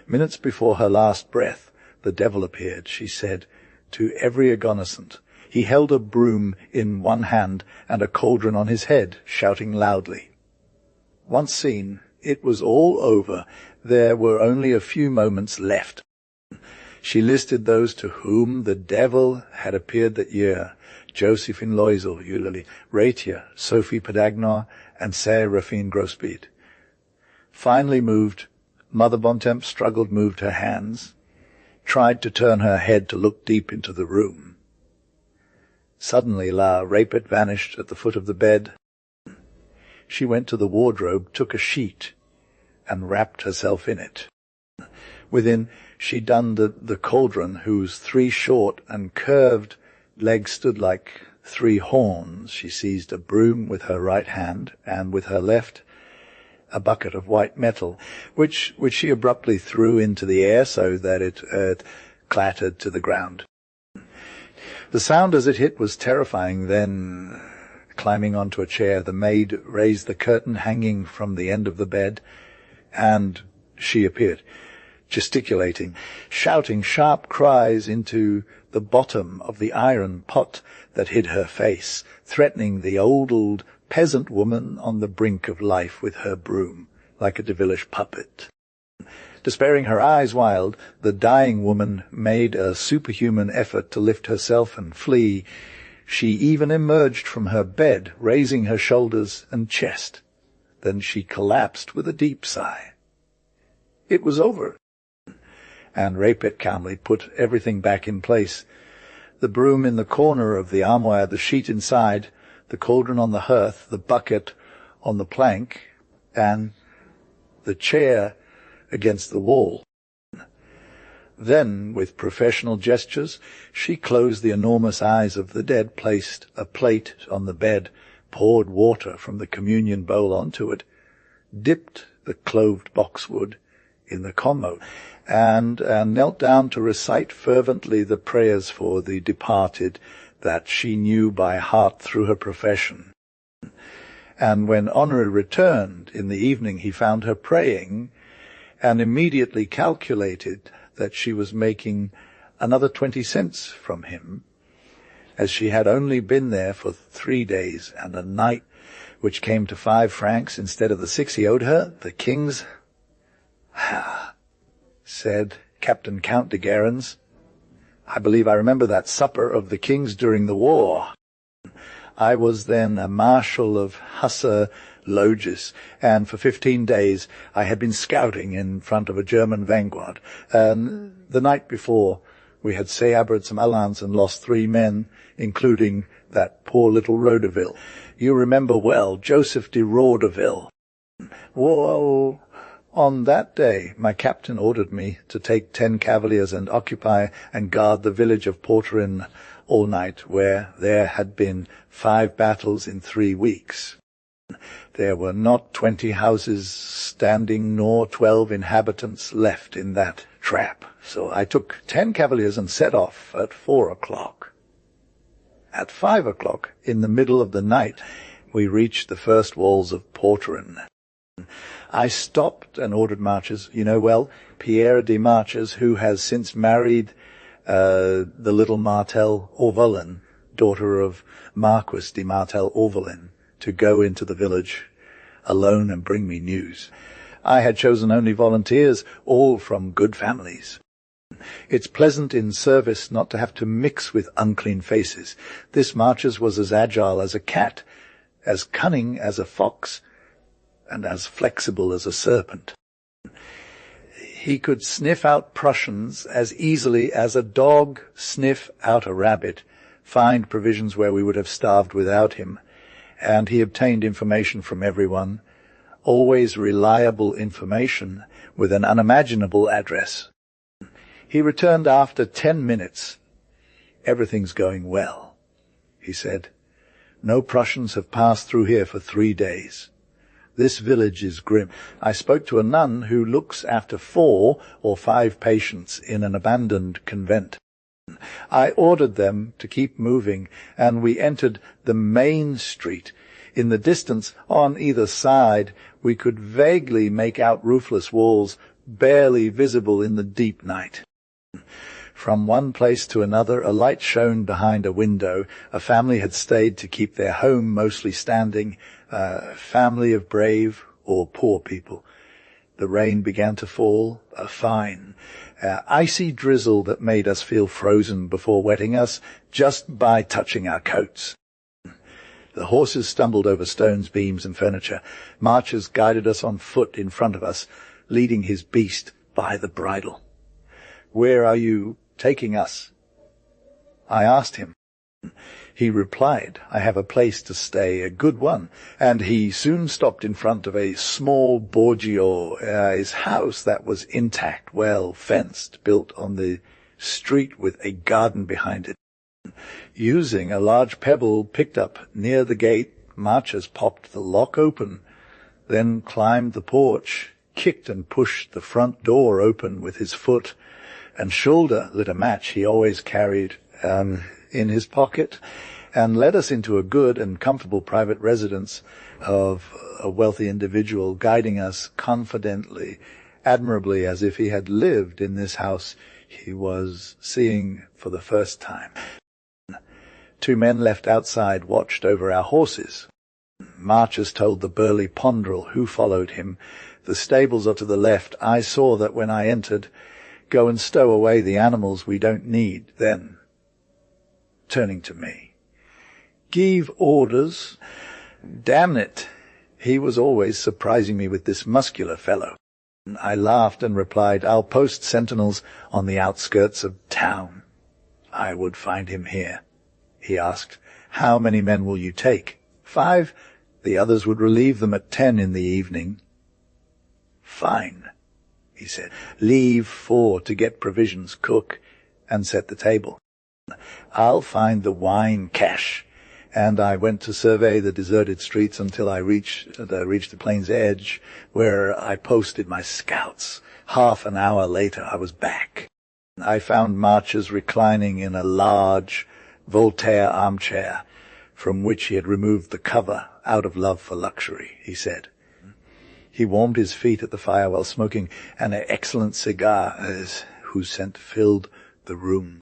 Minutes before her last breath, the devil appeared, she said, to every agonisant. He held a broom in one hand and a cauldron on his head, shouting loudly. Once seen, it was all over. There were only a few moments left. She listed those to whom the devil had appeared that year: Josephine Loisel, Eulalie, Ratia, Sophie Pedagnar, and Seraphine Grosbeet. Finally moved, Mother Bontemps struggled, moved her hands, tried to turn her head to look deep into the room. Suddenly La Rapet vanished at the foot of the bed. She went to the wardrobe, took a sheet, and wrapped herself in it. Within, she donned the cauldron, whose 3 short and curved legs stood like 3 horns. She seized a broom with her right hand, and with her left a bucket of white metal, which she abruptly threw into the air so that it clattered to the ground. The sound as it hit was terrifying. Then, climbing onto a chair, the maid raised the curtain hanging from the end of the bed, and she appeared, gesticulating, shouting sharp cries into the bottom of the iron pot that hid her face, threatening the old peasant woman on the brink of life with her broom, like a devilish puppet. Despairing, her eyes wild, the dying woman made a superhuman effort to lift herself and flee. She even emerged from her bed, raising her shoulders and chest. Then she collapsed with a deep sigh. It was over, and Rapet calmly put everything back in place. The broom in the corner of the armoire, the sheet inside, the cauldron on the hearth, the bucket on the plank, and the chair against the wall. Then, with professional gestures, she closed the enormous eyes of the dead, placed a plate on the bed, poured water from the communion bowl onto it, dipped the cloved boxwood in the commo, and knelt down to recite fervently the prayers for the departed that she knew by heart through her profession. And when Henri returned in the evening, he found her praying, and immediately calculated that she was making another 20 cents from him, as she had only been there for 3 days and a night, which came to 5 francs instead of the 6 he owed her, the king's. Said Captain Count de Guerens, "I believe I remember that supper of the king's during the war. I was then a marshal of Hussar Logis, and for 15 days I had been scouting in front of a German vanguard. The night before, we had sabred some Uhlans and lost 3 men, including that poor little Rodeville. You remember well, Joseph de Rodeville. Well, on that day my captain ordered me to take 10 cavaliers and occupy and guard the village of Porterin all night, where there had been 5 battles in 3 weeks. There were not 20 houses standing, nor 12 inhabitants left in that trap. So I took 10 cavaliers and set off at 4 o'clock. At 5 o'clock, in the middle of the night, we reached the first walls of Porterin. I stopped and ordered Marches. You know well, Pierre de Marches, who has since married the little Martel Orvolin, daughter of Marquis de Martel Orvolin, to go into the village alone and bring me news. I had chosen only volunteers, all from good families. It's pleasant in service not to have to mix with unclean faces. This Marches was as agile as a cat, as cunning as a fox, and as flexible as a serpent. He could sniff out Prussians as easily as a dog sniff out a rabbit, find provisions where we would have starved without him, and he obtained information from everyone, always reliable information with an unimaginable address. He returned after 10 minutes. "Everything's going well," he said. No Prussians have passed through here for 3 days. This village is grim. I spoke to a nun who looks after 4 or 5 patients in an abandoned convent. I ordered them to keep moving, and we entered the main street. In the distance, on either side, we could vaguely make out roofless walls, barely visible in the deep night. From one place to another, a light shone behind a window. A family had stayed to keep their home mostly standing, a family of brave or poor people. The rain began to fall, a fine, icy drizzle that made us feel frozen before wetting us just by touching our coats. The horses stumbled over stones, beams, and furniture. Marchers guided us on foot in front of us, leading his beast by the bridle. "Where are you taking us?" I asked him. He replied, "I have a place to stay, a good one," and he soon stopped in front of a small borgio, his house that was intact, well fenced, built on the street with a garden behind it. Using a large pebble picked up near the gate, Marchers popped the lock open, then climbed the porch, kicked and pushed the front door open with his foot, and Schulder lit a match he always carried in his pocket, and led us into a good and comfortable private residence of a wealthy individual, guiding us confidently, admirably, as if he had lived in this house he was seeing for the first time. 2 men left outside watched over our horses. Marchers told the burly ponderel who followed him, "The stables are to the left. I saw that when I entered. Go and stow away the animals we don't need." Then, turning to me, "Give orders." Damn it, he was always surprising me with this muscular fellow. I laughed and replied, "I'll post sentinels on the outskirts of town." I would find him here. He asked, "How many men will you take?" 5. The others would relieve them at 10 in the evening. "Fine," he said. "Leave 4 to get provisions, cook, and set the table. I'll find the wine cache." And I went to survey the deserted streets until I reached the plain's edge, where I posted my scouts. Half an hour later, I was back. I found Marchers reclining in a large Voltaire armchair, from which he had removed the cover out of love for luxury, he said. He warmed his feet at the fire while smoking an excellent cigar, whose scent filled the room.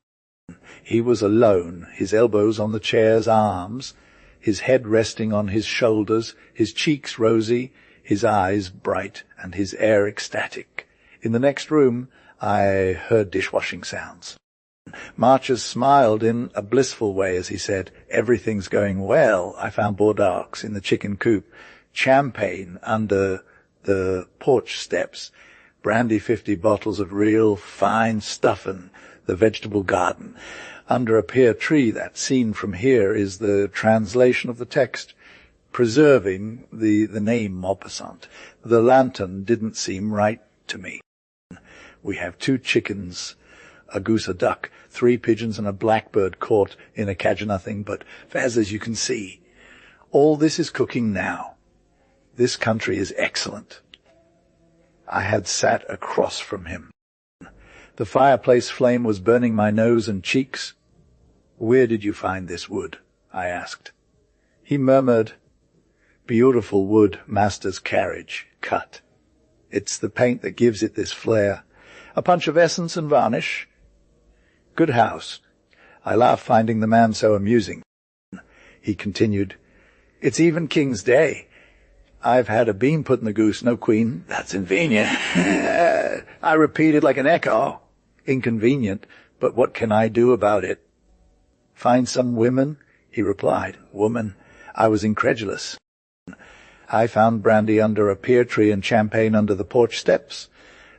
He was alone, his elbows on the chair's arms, his head resting on his shoulders, his cheeks rosy, his eyes bright, and his air ecstatic. In the next room I heard dishwashing sounds. Marchers smiled in a blissful way as he said, "Everything's going well. I found Bordeaux in the chicken coop, champagne under the porch steps, brandy 50 bottles of real fine stuff in the vegetable garden. Under a pear tree that, seen from here, is the translation of the text, preserving the name Maupassant. The lantern didn't seem right to me. We have 2 chickens, a goose, a duck, 3 pigeons, and a blackbird caught in a catch of nothing but Faz, as you can see. All this is cooking now. This country is excellent." I had sat across from him. The fireplace flame was burning my nose and cheeks. "Where did you find this wood?" I asked. He murmured, "Beautiful wood, master's carriage, cut. It's the paint that gives it this flair. A punch of essence and varnish. Good house." I laughed, finding the man so amusing. He continued, "It's even King's Day. I've had a bean put in the goose, no queen. That's inconvenient." I repeated like an echo. "Inconvenient, but what can I do about it?" "Find some women," he replied. Woman? I was incredulous. I found brandy under a pear tree and champagne under the porch steps.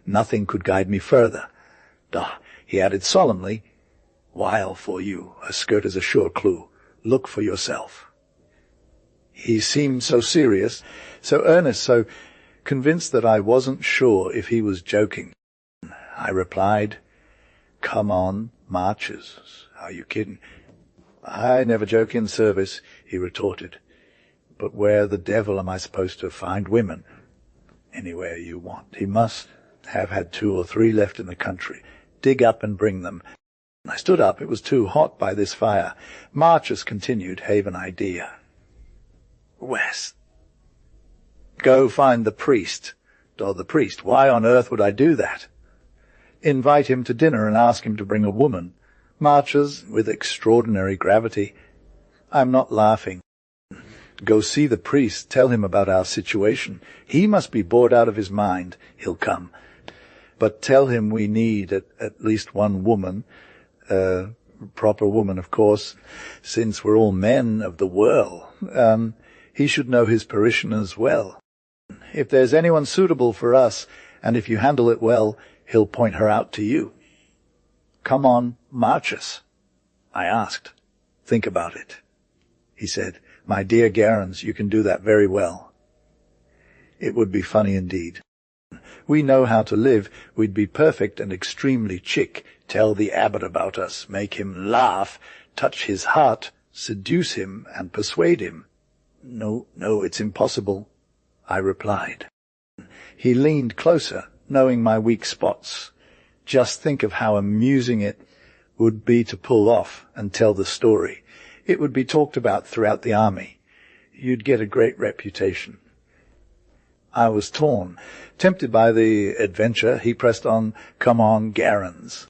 Nothing could guide me further. He added solemnly, "While for you, a skirt is a sure clue. Look for yourself." He seemed so serious, so earnest, so convinced that I wasn't sure if he was joking. I replied, "Come on, Marchers. Are you kidding?" I never joke in service, he retorted. But where the devil am I supposed to find women? Anywhere you want. He must have had 2 or 3 left in the country. Dig up and bring them. I stood up. It was too hot by this fire. Marches continued, have an idea. West. Go find the priest. Or the priest. Why on earth would I do that? Invite him to dinner and ask him to bring a woman. Marches with extraordinary gravity. I'm not laughing. Go see the priest. Tell him about our situation. He must be bored out of his mind. He'll come. But tell him we need at least one woman, proper woman, of course, since we're all men of the world. He should know his parishioners well. If there's anyone suitable for us, and if you handle it well, he'll point her out to you. Come on, march us. I asked. Think about it. He said, my dear Garens, you can do that very well. It would be funny indeed. We know how to live. We'd be perfect and extremely chic. Tell the abbot about us, make him laugh, touch his heart, seduce him and persuade him. No, it's impossible, I replied. He leaned closer, knowing my weak spots. Just think of how amusing it would be to pull off and tell the story. It would be talked about throughout the army. You'd get a great reputation. I was torn. Tempted by the adventure, he pressed on, come on, Garens.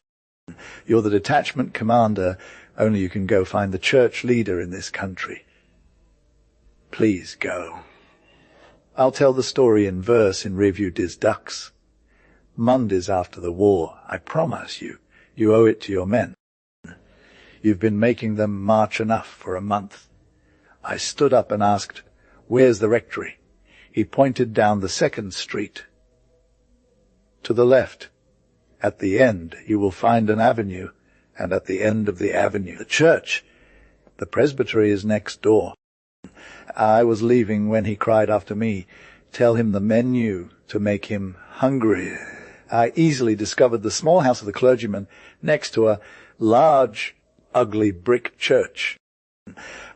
You're the detachment commander, only you can go find the church leader in this country. Please go. I'll tell the story in verse in Revue des Ducks. Mondays after the war, I promise you. You owe it to your men. You've been making them march enough for a month. I stood up and asked, where's the rectory? He pointed down the 2nd street. To the left. At the end you will find an avenue, and at the end of the avenue the church. The presbytery is next door. I was leaving when he cried after me, tell him the menu to make him hungry. I easily discovered the small house of the clergyman next to a large, ugly brick church.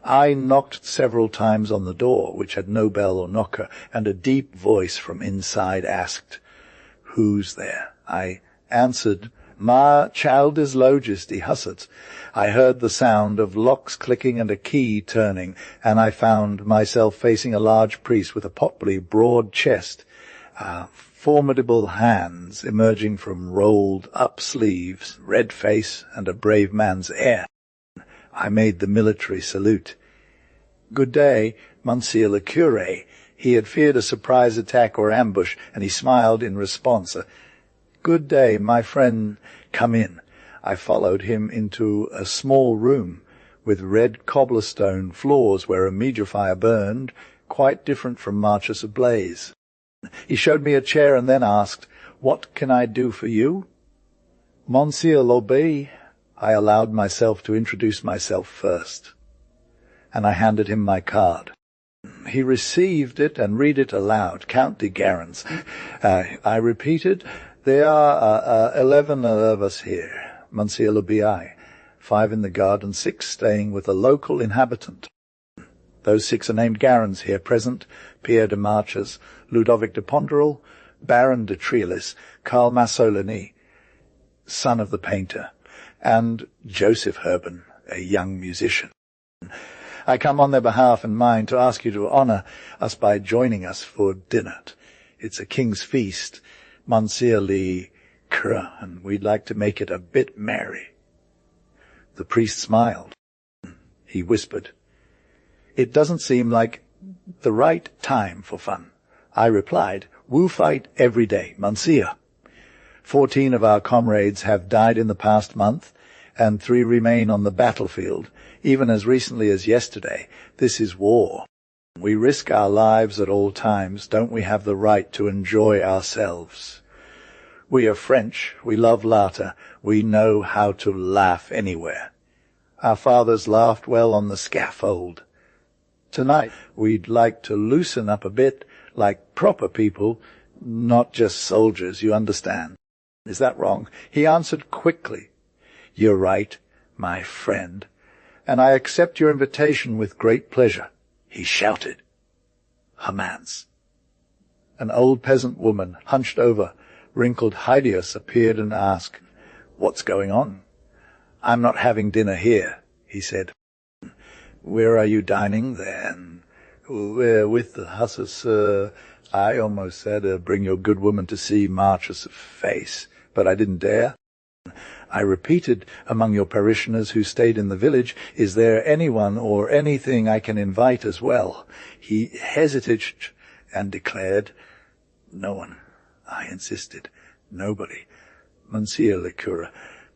I knocked several times on the door, which had no bell or knocker, and a deep voice from inside asked, who's there? I answered, Ma childes logis husset. I heard the sound of locks clicking and a key turning, and I found myself facing a large priest with a potbelly broad chest, formidable hands emerging from rolled-up sleeves, red face, and a brave man's air. I made the military salute. Good day, Monsieur le Curé. He had feared a surprise attack or ambush, and he smiled in response. Good day, my friend. Come in. I followed him into a small room with red cobblestone floors where a meagre fire burned, quite different from March's ablaze. He showed me a chair and then asked, what can I do for you? Monsieur l'Abbé. I allowed myself to introduce myself first, and I handed him my card. He received it and read it aloud. Count de Garens. I repeated, there are 11 of us here, Monsieur l'Abbé, 5 in the guard and 6 staying with a local inhabitant. Those 6 are named Garens here present, Pierre de Marches, Ludovic de Ponderel, Baron de Trielis, Karl Massolini, son of the painter, and Joseph Herben, a young musician. I come on their behalf and mine to ask you to honor us by joining us for dinner. It's a king's feast, Monsieur le Curé, and we'd like to make it a bit merry. The priest smiled. He whispered, it doesn't seem like the right time for fun. I replied, we'll fight every day, Monsieur. 14 of our comrades have died in the past month, and 3 remain on the battlefield, even as recently as yesterday. This is war. We risk our lives at all times. Don't we have the right to enjoy ourselves? We are French. We love laughter. We know how to laugh anywhere. Our fathers laughed well on the scaffold. Tonight we'd like to loosen up a bit, like proper people, not just soldiers, you understand. Is that wrong? He answered quickly. You're right, my friend. and I accept your invitation with great pleasure," he shouted. Hermans. An old peasant woman, hunched over, wrinkled hideous, appeared and asked, "What's going on?" "I'm not having dinner here," he said. "Where are you dining, then?" "We're with the hussars, sir. I almost said, bring your good woman to see March's face, but I didn't dare. I repeated among your parishioners who stayed in the village, is there anyone or anything I can invite as well?" He hesitated and declared, "No one." I insisted, "Nobody. Monsieur le Cure,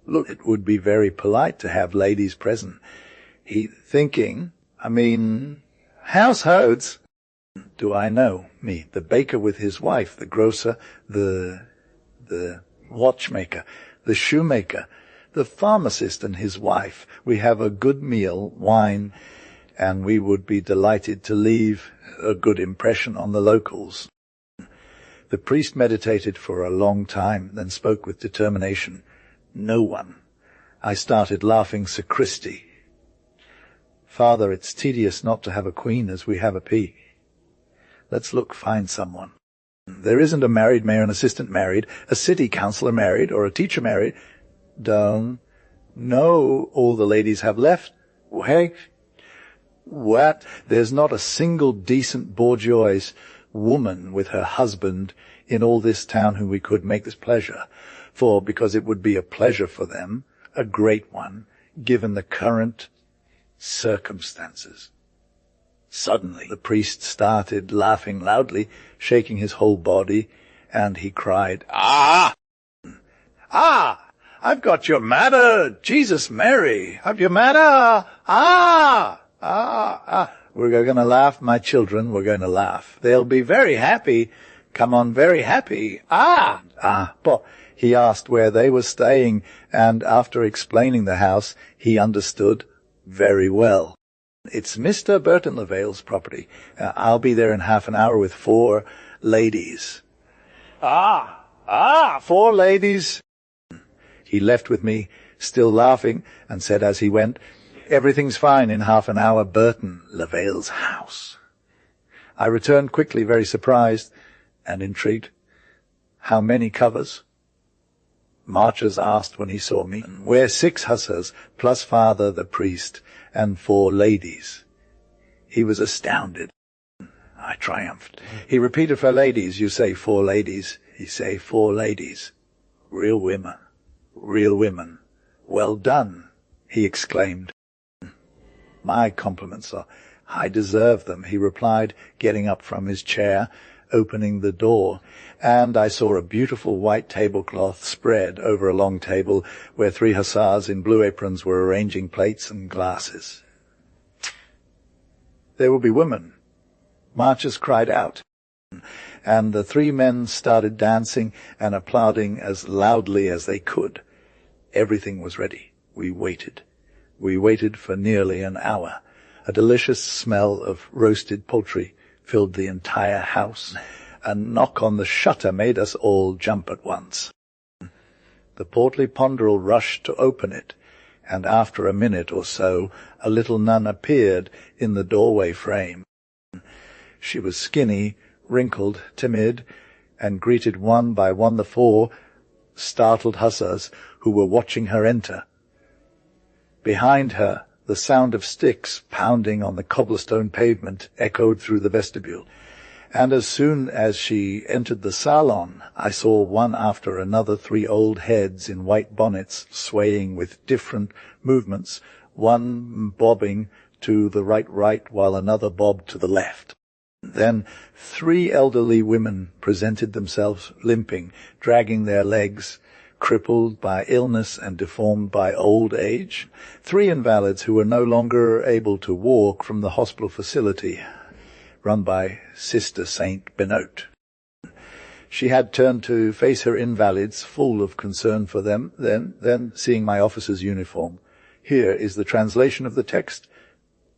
look, it would be very polite to have ladies present." He thinking, households. Do I know, me, the baker with his wife, the grocer, the watchmaker, the shoemaker, the pharmacist and his wife. We have a good meal, wine, and we would be delighted to leave a good impression on the locals. The priest meditated for a long time, then spoke with determination. "No one." I started laughing sacristi. "Father, it's tedious not to have a queen as we have a pea. Let's find someone. There isn't a married mayor and assistant married, a city councillor married, or a teacher married." "Don't. No, all the ladies have left." "Wait. What? There's not a single decent bourgeois woman with her husband in all this town whom we could make this pleasure, because it would be a pleasure for them, a great one, given the current circumstances." Suddenly the priest started laughing loudly, shaking his whole body, and he cried, "Ah! Ah! I've got your matter! Jesus Mary! I've your matter! Ah! Ah! Ah! We're going to laugh, my children, we're going to laugh. They'll be very happy. Come on, very happy. Ah! Ah!" But he asked where they were staying, and after explaining the house, he understood very well. "It's Mr. Burton Lavale's property. I'll be there in half an hour with 4 ladies. "Ah! Ah! 4 ladies." He left with me, still laughing, and said as he went, "Everything's fine in half an hour, Burton Lavale's house." I returned quickly, very surprised and intrigued. "How many covers?" Marches asked when he saw me. "We're 6 hussars, plus father, the priest, and 4 ladies." He was astounded. I triumphed. He repeated, "For ladies, you say 4 ladies." He say 4 ladies. "Real women. Real women. Well done," he exclaimed. "My compliments, sir. I deserve them," he replied, getting up from his chair, opening the door, and I saw a beautiful white tablecloth spread over a long table where 3 hussars in blue aprons were arranging plates and glasses. "There will be women," Marches cried out, and the 3 men started dancing and applauding as loudly as they could. Everything was ready. We waited. We waited for nearly an hour. A delicious smell of roasted poultry filled the entire house. A knock on the shutter made us all jump at once. The portly ponderel rushed to open it, and after a minute or so a little nun appeared in the doorway frame. She was skinny, wrinkled, timid, and greeted one by one the 4 startled hussars who were watching her enter. Behind her, the sound of sticks pounding on the cobblestone pavement echoed through the vestibule, and as soon as she entered the salon, I saw one after another 3 old heads in white bonnets swaying with different movements, one bobbing to the right while another bobbed to the left. Then 3 elderly women presented themselves limping, dragging their legs, crippled by illness and deformed by old age. 3 invalids who were no longer able to walk from the hospital facility run by Sister Saint Benoit. She had turned to face her invalids, full of concern for them, then seeing my officer's uniform. Here is the translation of the text,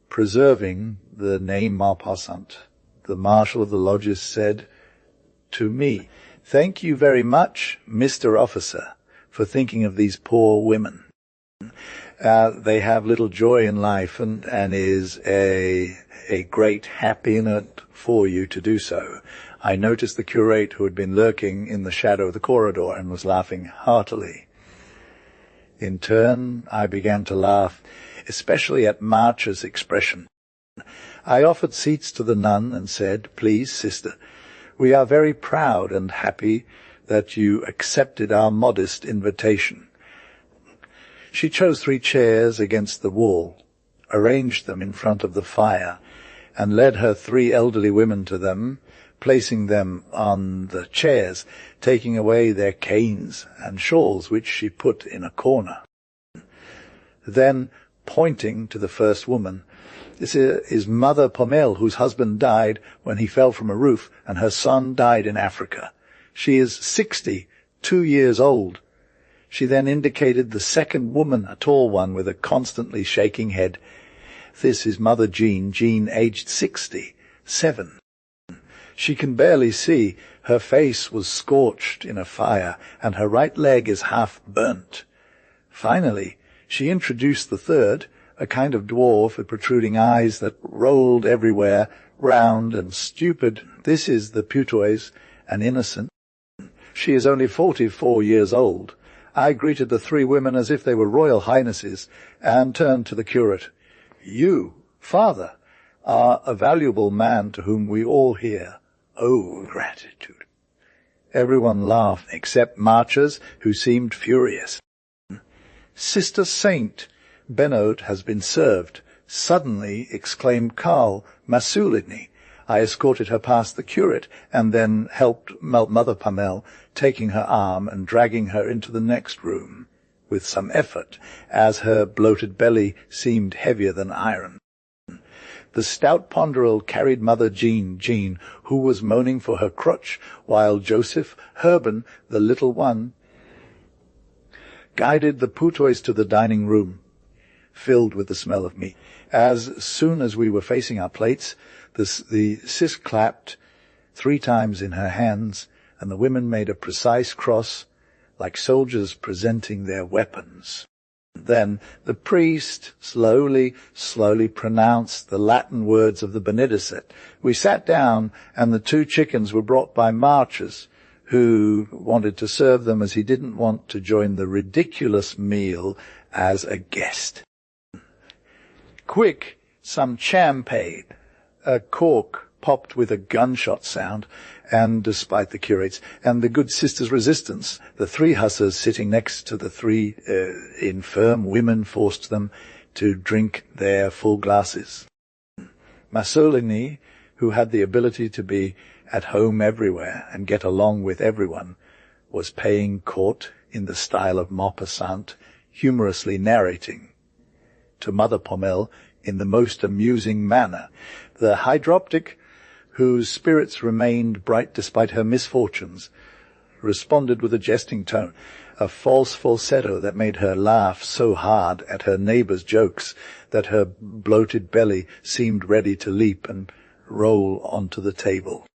preserving the name Maupassant. The marshal of the lodges said to me, "Thank you very much, Mr. Officer, for thinking of these poor women. They have little joy in life, and is a great happiness for you to do so. I noticed the curate, who had been lurking in the shadow of the corridor and was laughing heartily. In turn, I began to laugh, especially at March's expression. I offered seats to the nun and said, "Please, sister, we are very proud and happy that you accepted our modest invitation." She chose 3 chairs against the wall, arranged them in front of the fire, and led her 3 elderly women to them, placing them on the chairs, taking away their canes and shawls, which she put in a corner. Then, pointing to the first woman, "This is Mother Pommel, whose husband died when he fell from a roof, and her son died in Africa. She is 62 years old." She then indicated the second woman, a tall one with a constantly shaking head. "This is Mother Jean, aged 67. She can barely see. Her face was scorched in a fire, and her right leg is half burnt." Finally, she introduced the third, a kind of dwarf with protruding eyes that rolled everywhere, round and stupid. "This is the putoise, an innocent. She is only 44 years old." I greeted the 3 women as if they were royal highnesses, and turned to the curate. "You, father, are a valuable man to whom we all here owe gratitude." Everyone laughed, except Marchers, who seemed furious. "Sister Saint, Benoit has been served," suddenly exclaimed Karl Masulini. I escorted her past the curate, and then helped Mother Pommel, taking her arm and dragging her into the next room, with some effort, as her bloated belly seemed heavier than iron. The stout ponderal carried Mother Jean, who was moaning for her crutch, while Joseph Herben, the little one, guided the putoise to the dining room, filled with the smell of meat. As soon as we were facing our plates, the sis clapped 3 times in her hands, and the women made a precise cross, like soldiers presenting their weapons. Then the priest slowly pronounced the Latin words of the Benedicite. We sat down, and the 2 chickens were brought by Marchers, who wanted to serve them as he didn't want to join the ridiculous meal as a guest. "Quick, some champagne." A cork popped with a gunshot sound, and despite the curate's and the good sister's resistance, the 3 hussars sitting next to the 3 infirm women forced them to drink their full glasses. Masolini, who had the ability to be at home everywhere and get along with everyone, was paying court in the style of Maupassant, humorously narrating to Mother Pommel in the most amusing manner. The hydroptic, whose spirits remained bright despite her misfortunes, responded with a jesting tone, a false falsetto that made her laugh so hard at her neighbor's jokes that her bloated belly seemed ready to leap and roll onto the table.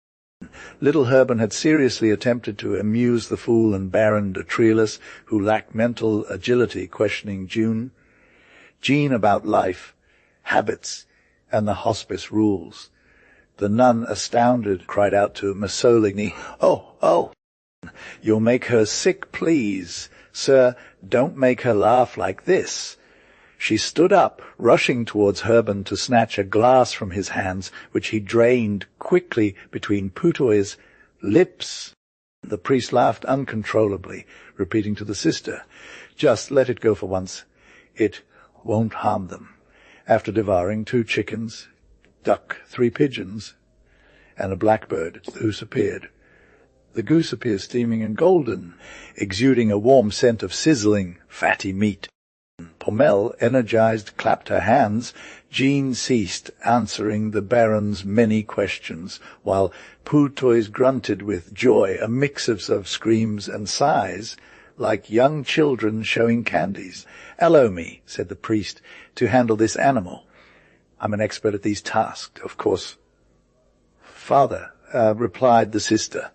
Little Herben had seriously attempted to amuse the fool and Baron de Trellis, who lacked mental agility, questioning Jean about life, habits, and the hospice rules. The nun, astounded, cried out to Masolini, Oh, you'll make her sick, please. Sir, don't make her laugh like this." She stood up, rushing towards Herben to snatch a glass from his hands, which he drained quickly between Putois's lips. The priest laughed uncontrollably, repeating to the sister, "Just let it go for once. It won't harm them." After devouring 2 chickens, duck, 3 pigeons, and a blackbird, the goose appeared. The goose appears steaming and golden, exuding a warm scent of sizzling, fatty meat. Pommel, energized, clapped her hands. Jean ceased answering the Baron's many questions, while Putois grunted with joy, a mix of screams and sighs, like young children showing candies. "Allow me," said the priest, "to handle this animal. I'm an expert at these tasks, of course." "Father," replied the sister.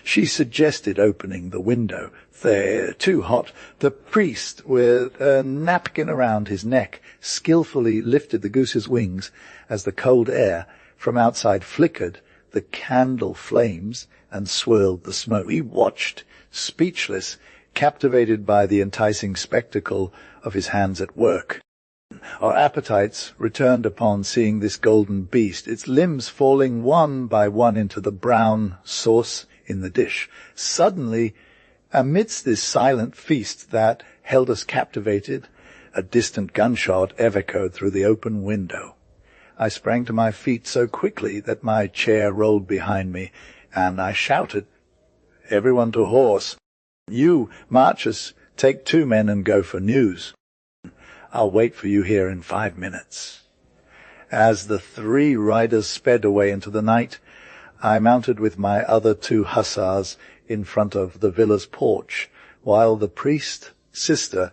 She suggested opening the window. They're too hot. The priest, with a napkin around his neck, skillfully lifted the goose's wings as the cold air from outside flickered the candle flames and swirled the smoke. We watched, speechless, captivated by the enticing spectacle of his hands at work. Our appetites returned upon seeing this golden beast, its limbs falling one by one into the brown sauce in the dish. Suddenly, amidst this silent feast that held us captivated, a distant gunshot echoed through the open window. I sprang to my feet so quickly that my chair rolled behind me, and I shouted, "Everyone to horse! You, Marchus, take 2 men and go for news. I'll wait for you here in 5 minutes." As the 3 riders sped away into the night, I mounted with my other 2 hussars in front of the villa's porch, while the priest, sister,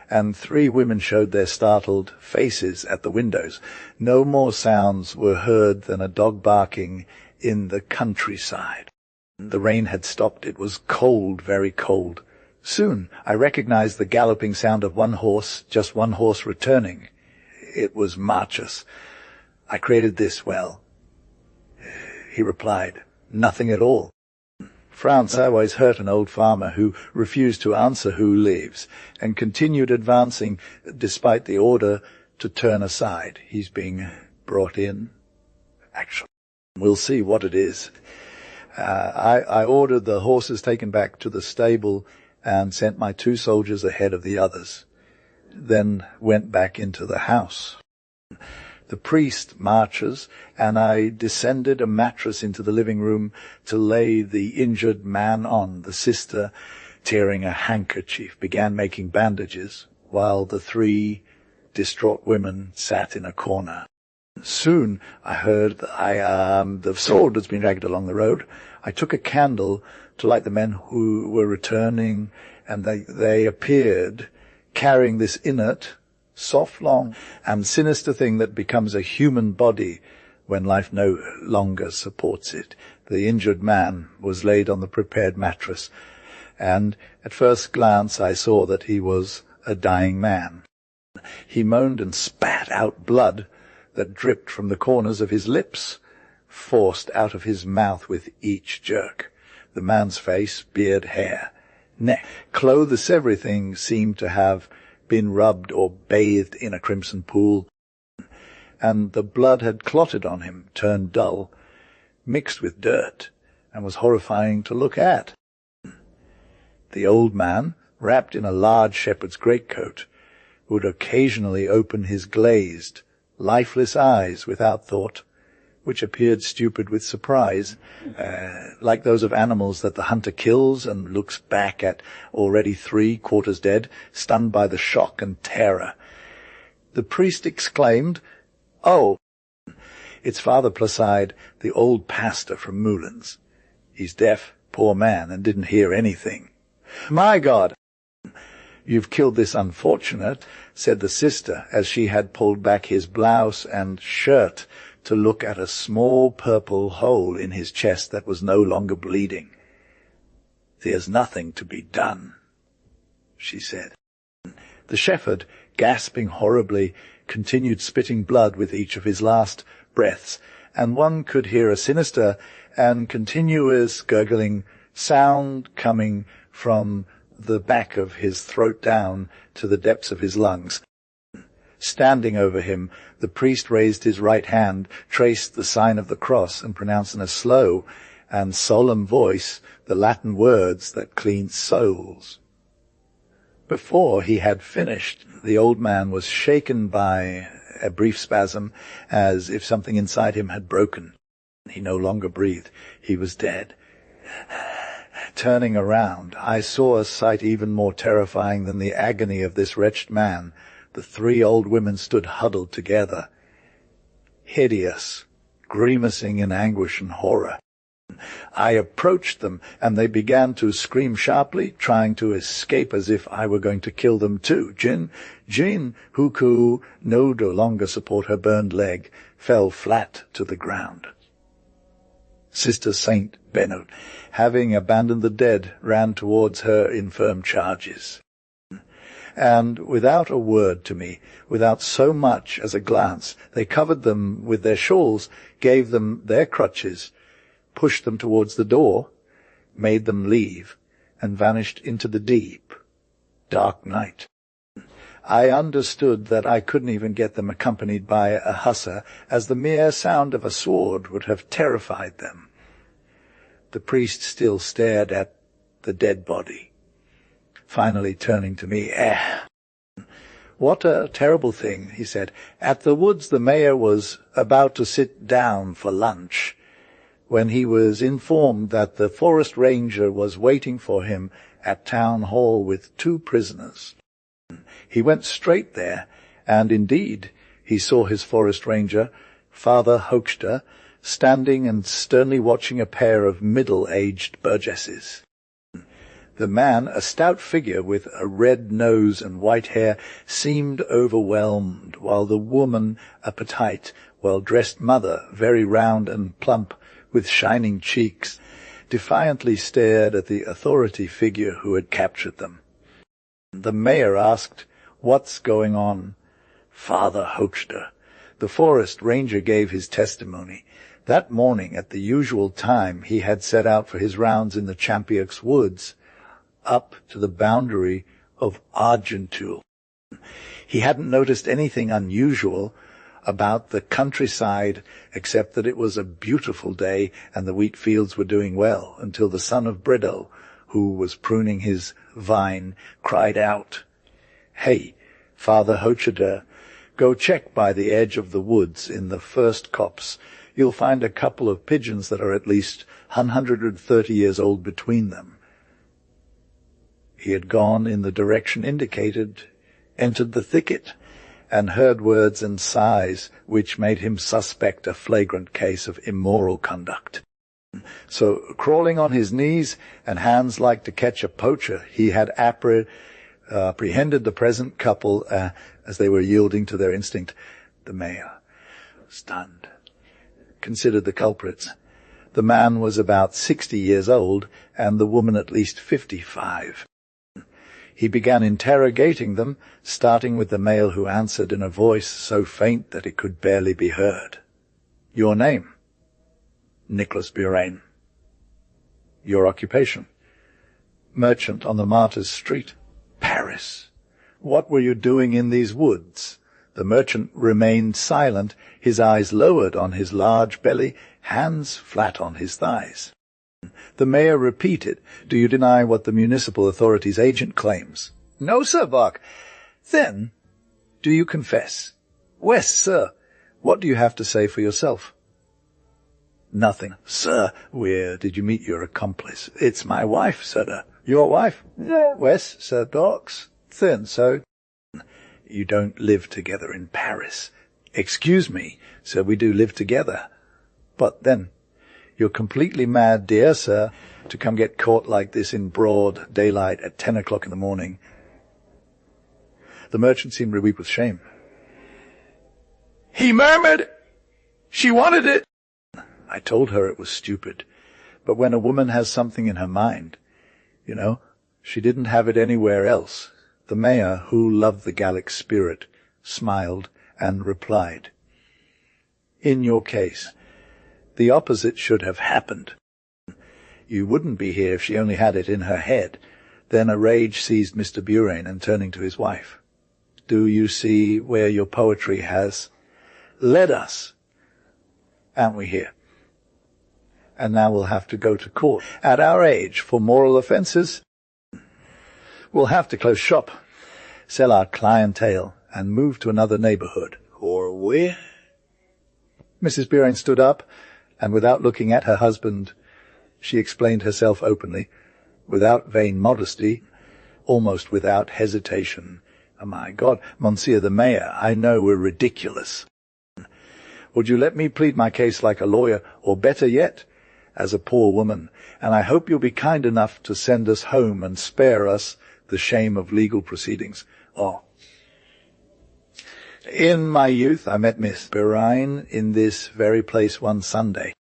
and 3 women showed their startled faces at the windows. No more sounds were heard than a dog barking in the countryside. The rain had stopped. It was cold, very cold. Soon I recognized the galloping sound of one horse, just one horse returning. It was Marchus. "I created this well." He replied, "Nothing at all." France always hurt an old farmer who refused to answer who lives and continued advancing despite the order to turn aside. He's being brought in. Actually, we'll see what it is. I ordered the horses taken back to the stable and sent my 2 soldiers ahead of the others, then went back into the house. The priest marches, and I descended a mattress into the living room to lay the injured man on. The sister, tearing a handkerchief, began making bandages, while the 3 distraught women sat in a corner. Soon I heard the sword has been dragged along the road. I took a candle to light the men who were returning, and they appeared carrying this inert, soft, long, and sinister thing that becomes a human body when life no longer supports it. The injured man was laid on the prepared mattress, and at first glance I saw that he was a dying man. He moaned and spat out blood that dripped from the corners of his lips, forced out of his mouth with each jerk. The man's face, beard, hair, neck, clothes, everything seemed to have been rubbed or bathed in a crimson pool, and the blood had clotted on him, turned dull, mixed with dirt, and was horrifying to look at. The old man, wrapped in a large shepherd's greatcoat, would occasionally open his glazed, lifeless eyes without thought, which appeared stupid with surprise, like those of animals that the hunter kills and looks back at already 3/4 dead, stunned by the shock and terror. The priest exclaimed, "Oh, it's Father Placide, the old pastor from Moulins. He's deaf, poor man, and didn't hear anything." "My God! You've killed this unfortunate," said the sister, as she had pulled back his blouse and shirt to look at a small purple hole in his chest that was no longer bleeding. "There's nothing to be done," she said. The shepherd, gasping horribly, continued spitting blood with each of his last breaths, and one could hear a sinister and continuous gurgling sound coming from the back of his throat down to the depths of his lungs. Standing over him, the priest raised his right hand, traced the sign of the cross, and pronounced in a slow and solemn voice the Latin words that clean souls. Before he had finished, the old man was shaken by a brief spasm, as if something inside him had broken. He no longer breathed. He was dead. Turning around, I saw a sight even more terrifying than the agony of this wretched man. The 3 old women stood huddled together, hideous, grimacing in anguish and horror. I approached them, and they began to scream sharply, trying to escape as if I were going to kill them too. Jean, who could no longer support her burned leg, fell flat to the ground. Sister Saint Benno, having abandoned the dead, ran towards her infirm charges. And without a word to me, without so much as a glance, they covered them with their shawls, gave them their crutches, pushed them towards the door, made them leave, and vanished into the deep, dark night. I understood that I couldn't even get them accompanied by a hussar, as the mere sound of a sword would have terrified them. The priest still stared at the dead body, finally turning to me. What a terrible thing, he said. At the woods the mayor was about to sit down for lunch, when he was informed that the forest ranger was waiting for him at town hall with 2 prisoners. He went straight there, and indeed he saw his forest ranger, Father Hochster, standing and sternly watching a pair of middle-aged burgesses. The man, a stout figure with a red nose and white hair, seemed overwhelmed, while the woman, a petite, well-dressed mother, very round and plump, with shining cheeks, defiantly stared at the authority figure who had captured them. The mayor asked, "What's going on?" Father Hochster. The forest ranger gave his testimony. That morning, at the usual time, he had set out for his rounds in the Champiaux woods, up to the boundary of Argenteuil. He hadn't noticed anything unusual about the countryside, except that it was a beautiful day and the wheat fields were doing well, until the son of Bredel, who was pruning his vine, cried out, "Hey, Father Hochster, go check by the edge of the woods in the first copse. You'll find a couple of pigeons that are at least 130 years old between them." He had gone in the direction indicated, entered the thicket, and heard words and sighs which made him suspect a flagrant case of immoral conduct. So, crawling on his knees and hands like to catch a poacher, he had apprehended the present couple as they were yielding to their instinct. The mayor, stunned, considered the culprits. The man was about 60 years old, and the woman at least 55. He began interrogating them, starting with the male, who answered in a voice so faint that it could barely be heard. "Your name?" "Nicholas Burain." "Your occupation?" "Merchant on the Martyrs' Street." "Paris! What were you doing in these woods?" The merchant remained silent, his eyes lowered on his large belly, hands flat on his thighs. The mayor repeated, "Do you deny what the municipal authorities' agent claims?" "No, sir, Buck." "Then, do you confess?" "Wes, sir." "What do you have to say for yourself?" "Nothing." "Sir, where did you meet your accomplice?" "It's my wife, sir." "Your wife?" "Wes, sir, Docs." "Then, so." "You don't live together in Paris." "Excuse me, sir, we do live together." "But then, you're completely mad, dear sir, to come get caught like this in broad daylight at 10 o'clock in the morning." The merchant seemed to weep with shame. He murmured, "She wanted it." I told her it was stupid, but when a woman has something in her mind, she didn't have it anywhere else. The mayor, who loved the Gallic spirit, smiled and replied, "In your case, the opposite should have happened. You wouldn't be here if she only had it in her head." Then a rage seized Mr. Burain, and turning to his wife, "Do you see where your poetry has led us? Aren't we here? And now we'll have to go to court. At our age, for moral offences, we'll have to close shop, sell our clientele, and move to another neighbourhood." "Or where?" Mrs. Burain stood up, and without looking at her husband, she explained herself openly, without vain modesty, almost without hesitation. "Oh, my God, Monsieur the Mayor, I know we're ridiculous. Would you let me plead my case like a lawyer, or better yet, as a poor woman, and I hope you'll be kind enough to send us home and spare us the shame of legal proceedings." "Oh, in my youth I met Miss Burain in this very place one Sunday.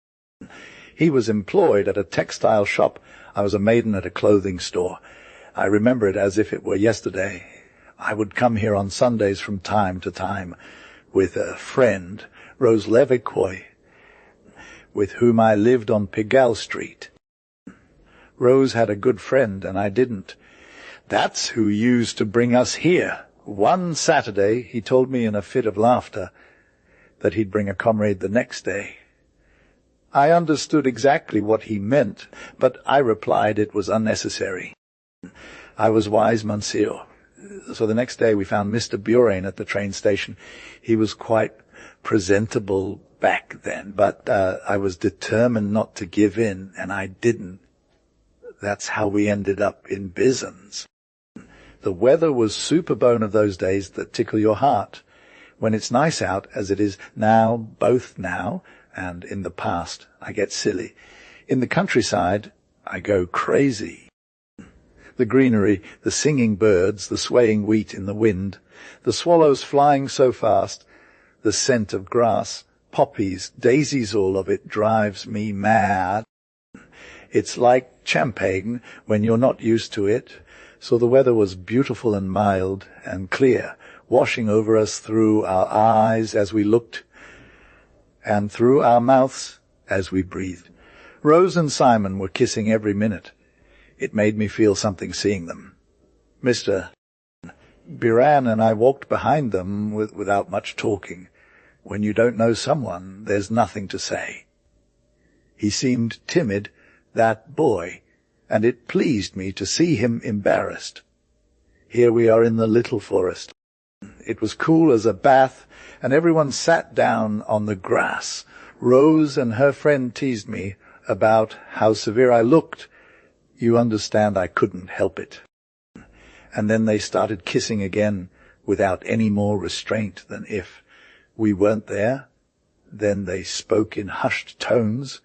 He was employed at a textile shop. I was a maiden at a clothing store. I remember it as if it were yesterday. I would come here on Sundays from time to time with a friend, Rose Levicoy, with whom I lived on Pigalle Street. Rose had a good friend, and I didn't. That's who used to bring us here. One Saturday, he told me in a fit of laughter that he'd bring a comrade the next day. I understood exactly what he meant, but I replied it was unnecessary. I was wise, monsieur. So the next day we found Mr. Burain at the train station. He was quite presentable back then, but I was determined not to give in, and I didn't. That's how we ended up in Bizons. The weather was superbone of those days that tickle your heart. When it's nice out, as it is now, both now and in the past, I get silly. In the countryside, I go crazy. The greenery, the singing birds, the swaying wheat in the wind, the swallows flying so fast, the scent of grass, poppies, daisies, all of it drives me mad. It's like champagne when you're not used to it. So the weather was beautiful and mild and clear, washing over us through our eyes as we looked and through our mouths as we breathed. Rose and Simon were kissing every minute. It made me feel something seeing them. Mr. Biran and I walked behind them without much talking. When you don't know someone, there's nothing to say. He seemed timid, that boy, and it pleased me to see him embarrassed. Here we are in the little forest. It was cool as a bath, and everyone sat down on the grass. Rose and her friend teased me about how severe I looked. You understand, I couldn't help it. And then they started kissing again without any more restraint than if we weren't there. Then they spoke in hushed tones.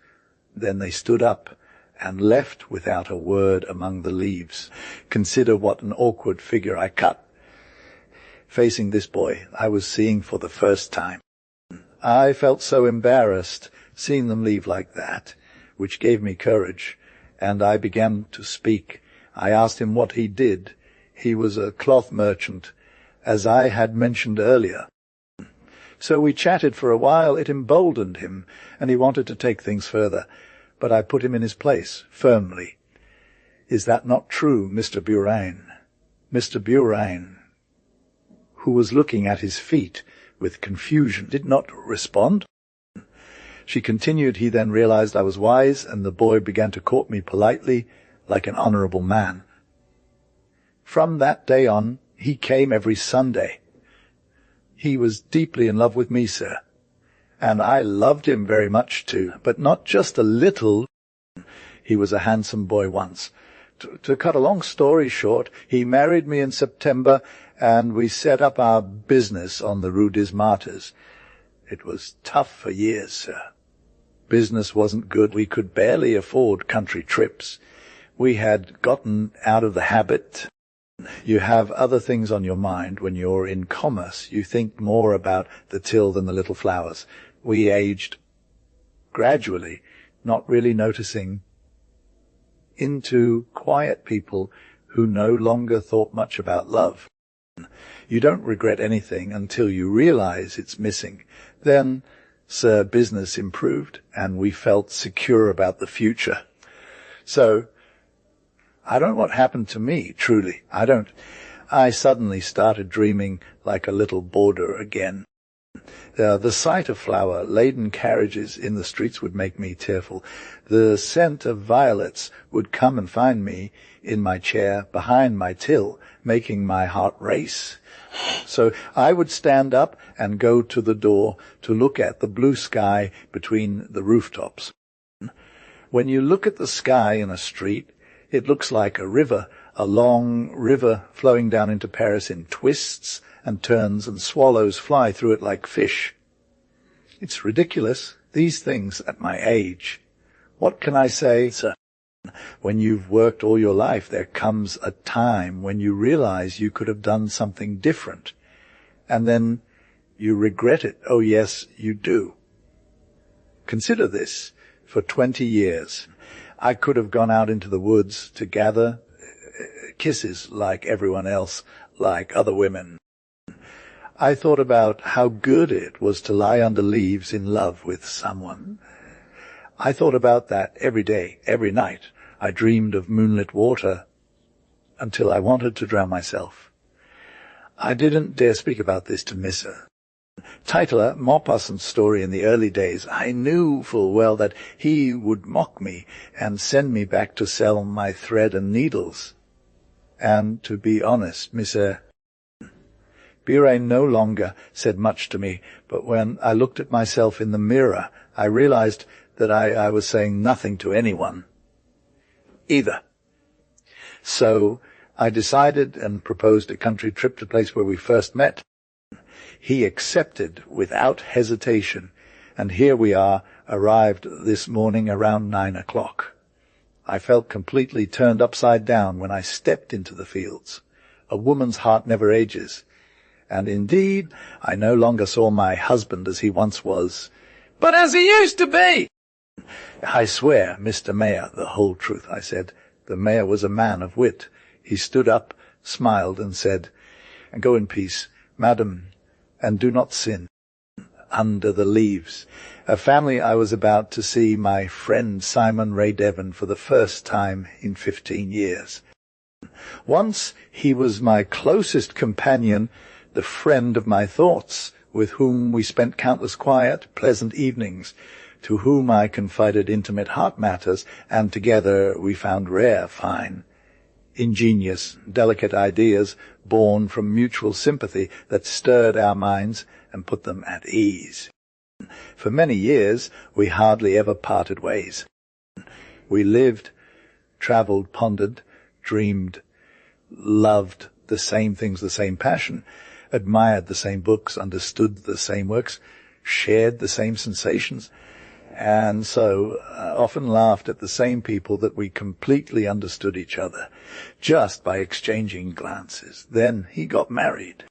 Then they stood up and left without a word among the leaves. Consider what an awkward figure I cut. Facing this boy I was seeing for the first time. I felt so embarrassed seeing them leave like that, which gave me courage, and I began to speak. I asked him what he did. He was a cloth merchant, as I had mentioned earlier. So we chatted for a while. It emboldened him, and he wanted to take things further. But I put him in his place, firmly. Is that not true, Mr. Burain? Mr. Burain, who was looking at his feet with confusion, did not respond. She continued. He then realized I was wise, and the boy began to court me politely, like an honorable man. From that day on, he came every Sunday. He was deeply in love with me, sir. And I loved him very much too, but not just a little. He was a handsome boy once. To cut a long story short, he married me in September, and we set up our business on the Rue des Martyrs. It was tough for years, sir. Business wasn't good. We could barely afford country trips. We had gotten out of the habit. You have other things on your mind when you're in commerce. You think more about the till than the little flowers. We aged gradually, not really noticing, into quiet people who no longer thought much about love. You don't regret anything until you realize it's missing. Then, sir, business improved, and we felt secure about the future. So, I don't know what happened to me, truly. I don't. I suddenly started dreaming like a little boarder again. The sight of flower-laden carriages in the streets would make me tearful. The scent of violets would come and find me in my chair behind my till, making my heart race. So I would stand up and go to the door to look at the blue sky between the rooftops. When you look at the sky in a street, it looks like a river, a long river flowing down into Paris in twists and turns, and swallows fly through it like fish. It's ridiculous, these things at my age. What can I say, sir? When you've worked all your life, there comes a time when you realize you could have done something different, and then you regret it. Oh, yes, you do. Consider this. for 20 years. I could have gone out into the woods to gather kisses like everyone else, like other women. I thought about how good it was to lie under leaves in love with someone. I thought about that every day, every night. I dreamed of moonlit water until I wanted to drown myself. I didn't dare speak about this to Missa. Titler, Maupassant's story in the early days, I knew full well that he would mock me and send me back to sell my thread and needles. And to be honest, Missa, Bire no longer said much to me, but when I looked at myself in the mirror, I realized that I was saying nothing to anyone either. So I decided and proposed a country trip to the place where we first met. He accepted without hesitation, and here we are, arrived this morning around 9 o'clock. I felt completely turned upside down when I stepped into the fields. A woman's heart never ages. And indeed, I no longer saw my husband as he once was, but as he used to be. I swear, Mr. Mayor, the whole truth, I said. The mayor was a man of wit. He stood up, smiled, and said, "And go in peace, madam, and do not sin." Under the leaves. A family I was about to see, my friend Simon Ray Devon, for the first time in 15 years. Once he was my closest companion, the friend of my thoughts, with whom we spent countless quiet, pleasant evenings, to whom I confided intimate heart matters, and together we found rare, fine, ingenious, delicate ideas born from mutual sympathy that stirred our minds and put them at ease. For many years we hardly ever parted ways. We lived, travelled, pondered, dreamed, loved the same things, the same passion, admired the same books, understood the same works, shared the same sensations, and so often laughed at the same people that we completely understood each other, just by exchanging glances. Then he got married.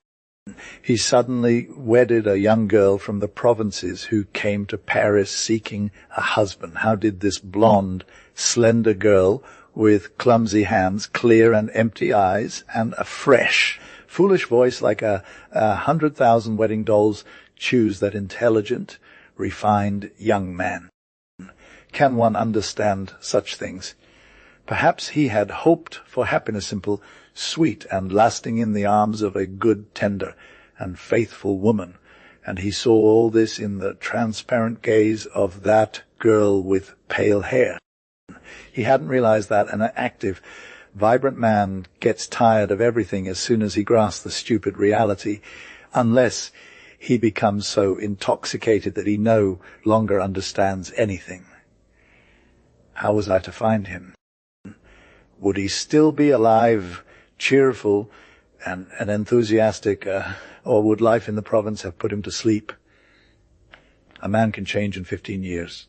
He suddenly wedded a young girl from the provinces who came to Paris seeking a husband. How did this blonde, slender girl with clumsy hands, clear and empty eyes, and a fresh, foolish voice like 100,000 wedding dolls choose that intelligent, refined young man? Can one understand such things? Perhaps he had hoped for happiness, simple, sweet, and lasting in the arms of a good, tender, and faithful woman, and he saw all this in the transparent gaze of that girl with pale hair. He hadn't realized that an active, vibrant man gets tired of everything as soon as he grasps the stupid reality, unless he becomes so intoxicated that he no longer understands anything. How was I to find him? Would he still be alive, cheerful, and enthusiastic, or would life in the province have put him to sleep? A man can change in 15 years.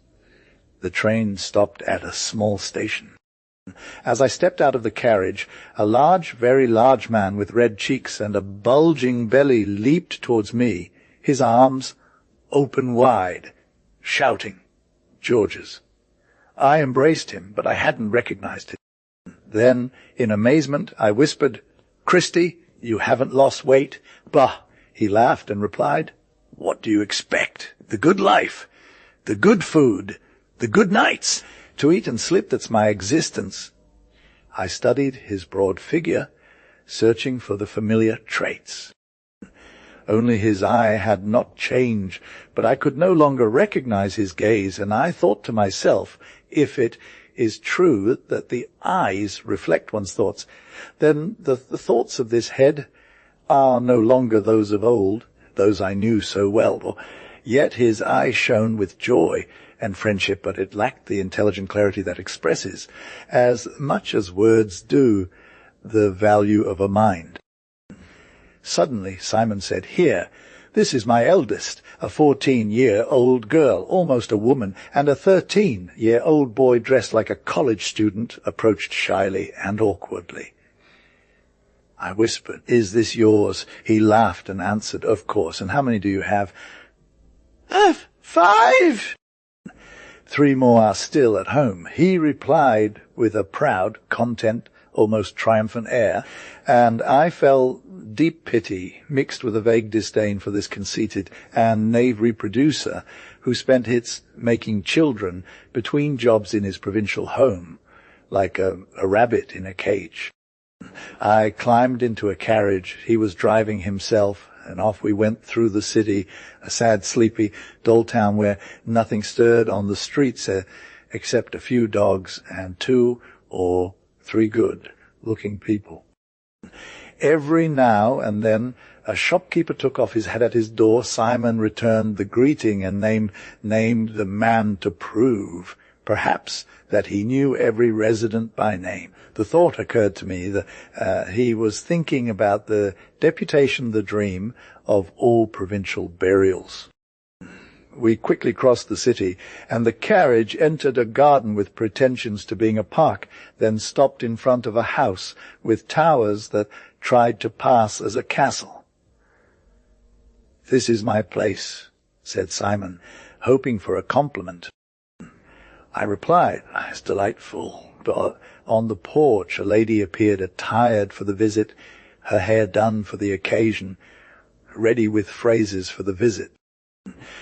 The train stopped at a small station. As I stepped out of the carriage, a large, very large man with red cheeks and a bulging belly leaped towards me, his arms open wide, shouting, "George's." I embraced him, but I hadn't recognized him. Then, in amazement, I whispered, "Christy, you haven't lost weight?" "Bah!" He laughed and replied, "What do you expect? The good life, the good food, the good nights. To eat and sleep, that's my existence." I studied his broad figure, searching for the familiar traits. Only his eye had not changed, but I could no longer recognize his gaze, and I thought to myself, if it is true that the eyes reflect one's thoughts, then the thoughts of this head are no longer those of old, those I knew so well. Yet his eye shone with joy and friendship, but it lacked the intelligent clarity that expresses, as much as words do, the value of a mind. Suddenly Simon said, "Here, this is my eldest, a 14-year-old girl, almost a woman, and a 13-year-old boy dressed like a college student approached shyly and awkwardly." I whispered, "Is this yours?" He laughed and answered, "Of course. And how many do you have?" "5." 3 more are still at home. He replied with a proud, content, almost triumphant air, and I felt deep pity mixed with a vague disdain for this conceited and knave reproducer who spent his making children between jobs in his provincial home, like a rabbit in a cage. I climbed into a carriage. He was driving himself, and off we went through the city, a sad, sleepy, dull town where nothing stirred on the streets except a few dogs and 2 or 3 good-looking people. Every now and then a shopkeeper took off his hat at his door. Simon returned the greeting and named the man to prove, perhaps, that he knew every resident by name. The thought occurred to me that he was thinking about the deputation, the dream of all provincial burials. We quickly crossed the city, and the carriage entered a garden with pretensions to being a park, then stopped in front of a house with towers that tried to pass as a castle. "This is my place," said Simon, hoping for a compliment. I replied, "It's delightful." But on the porch a lady appeared, attired for the visit, her hair done for the occasion, ready with phrases for the visit.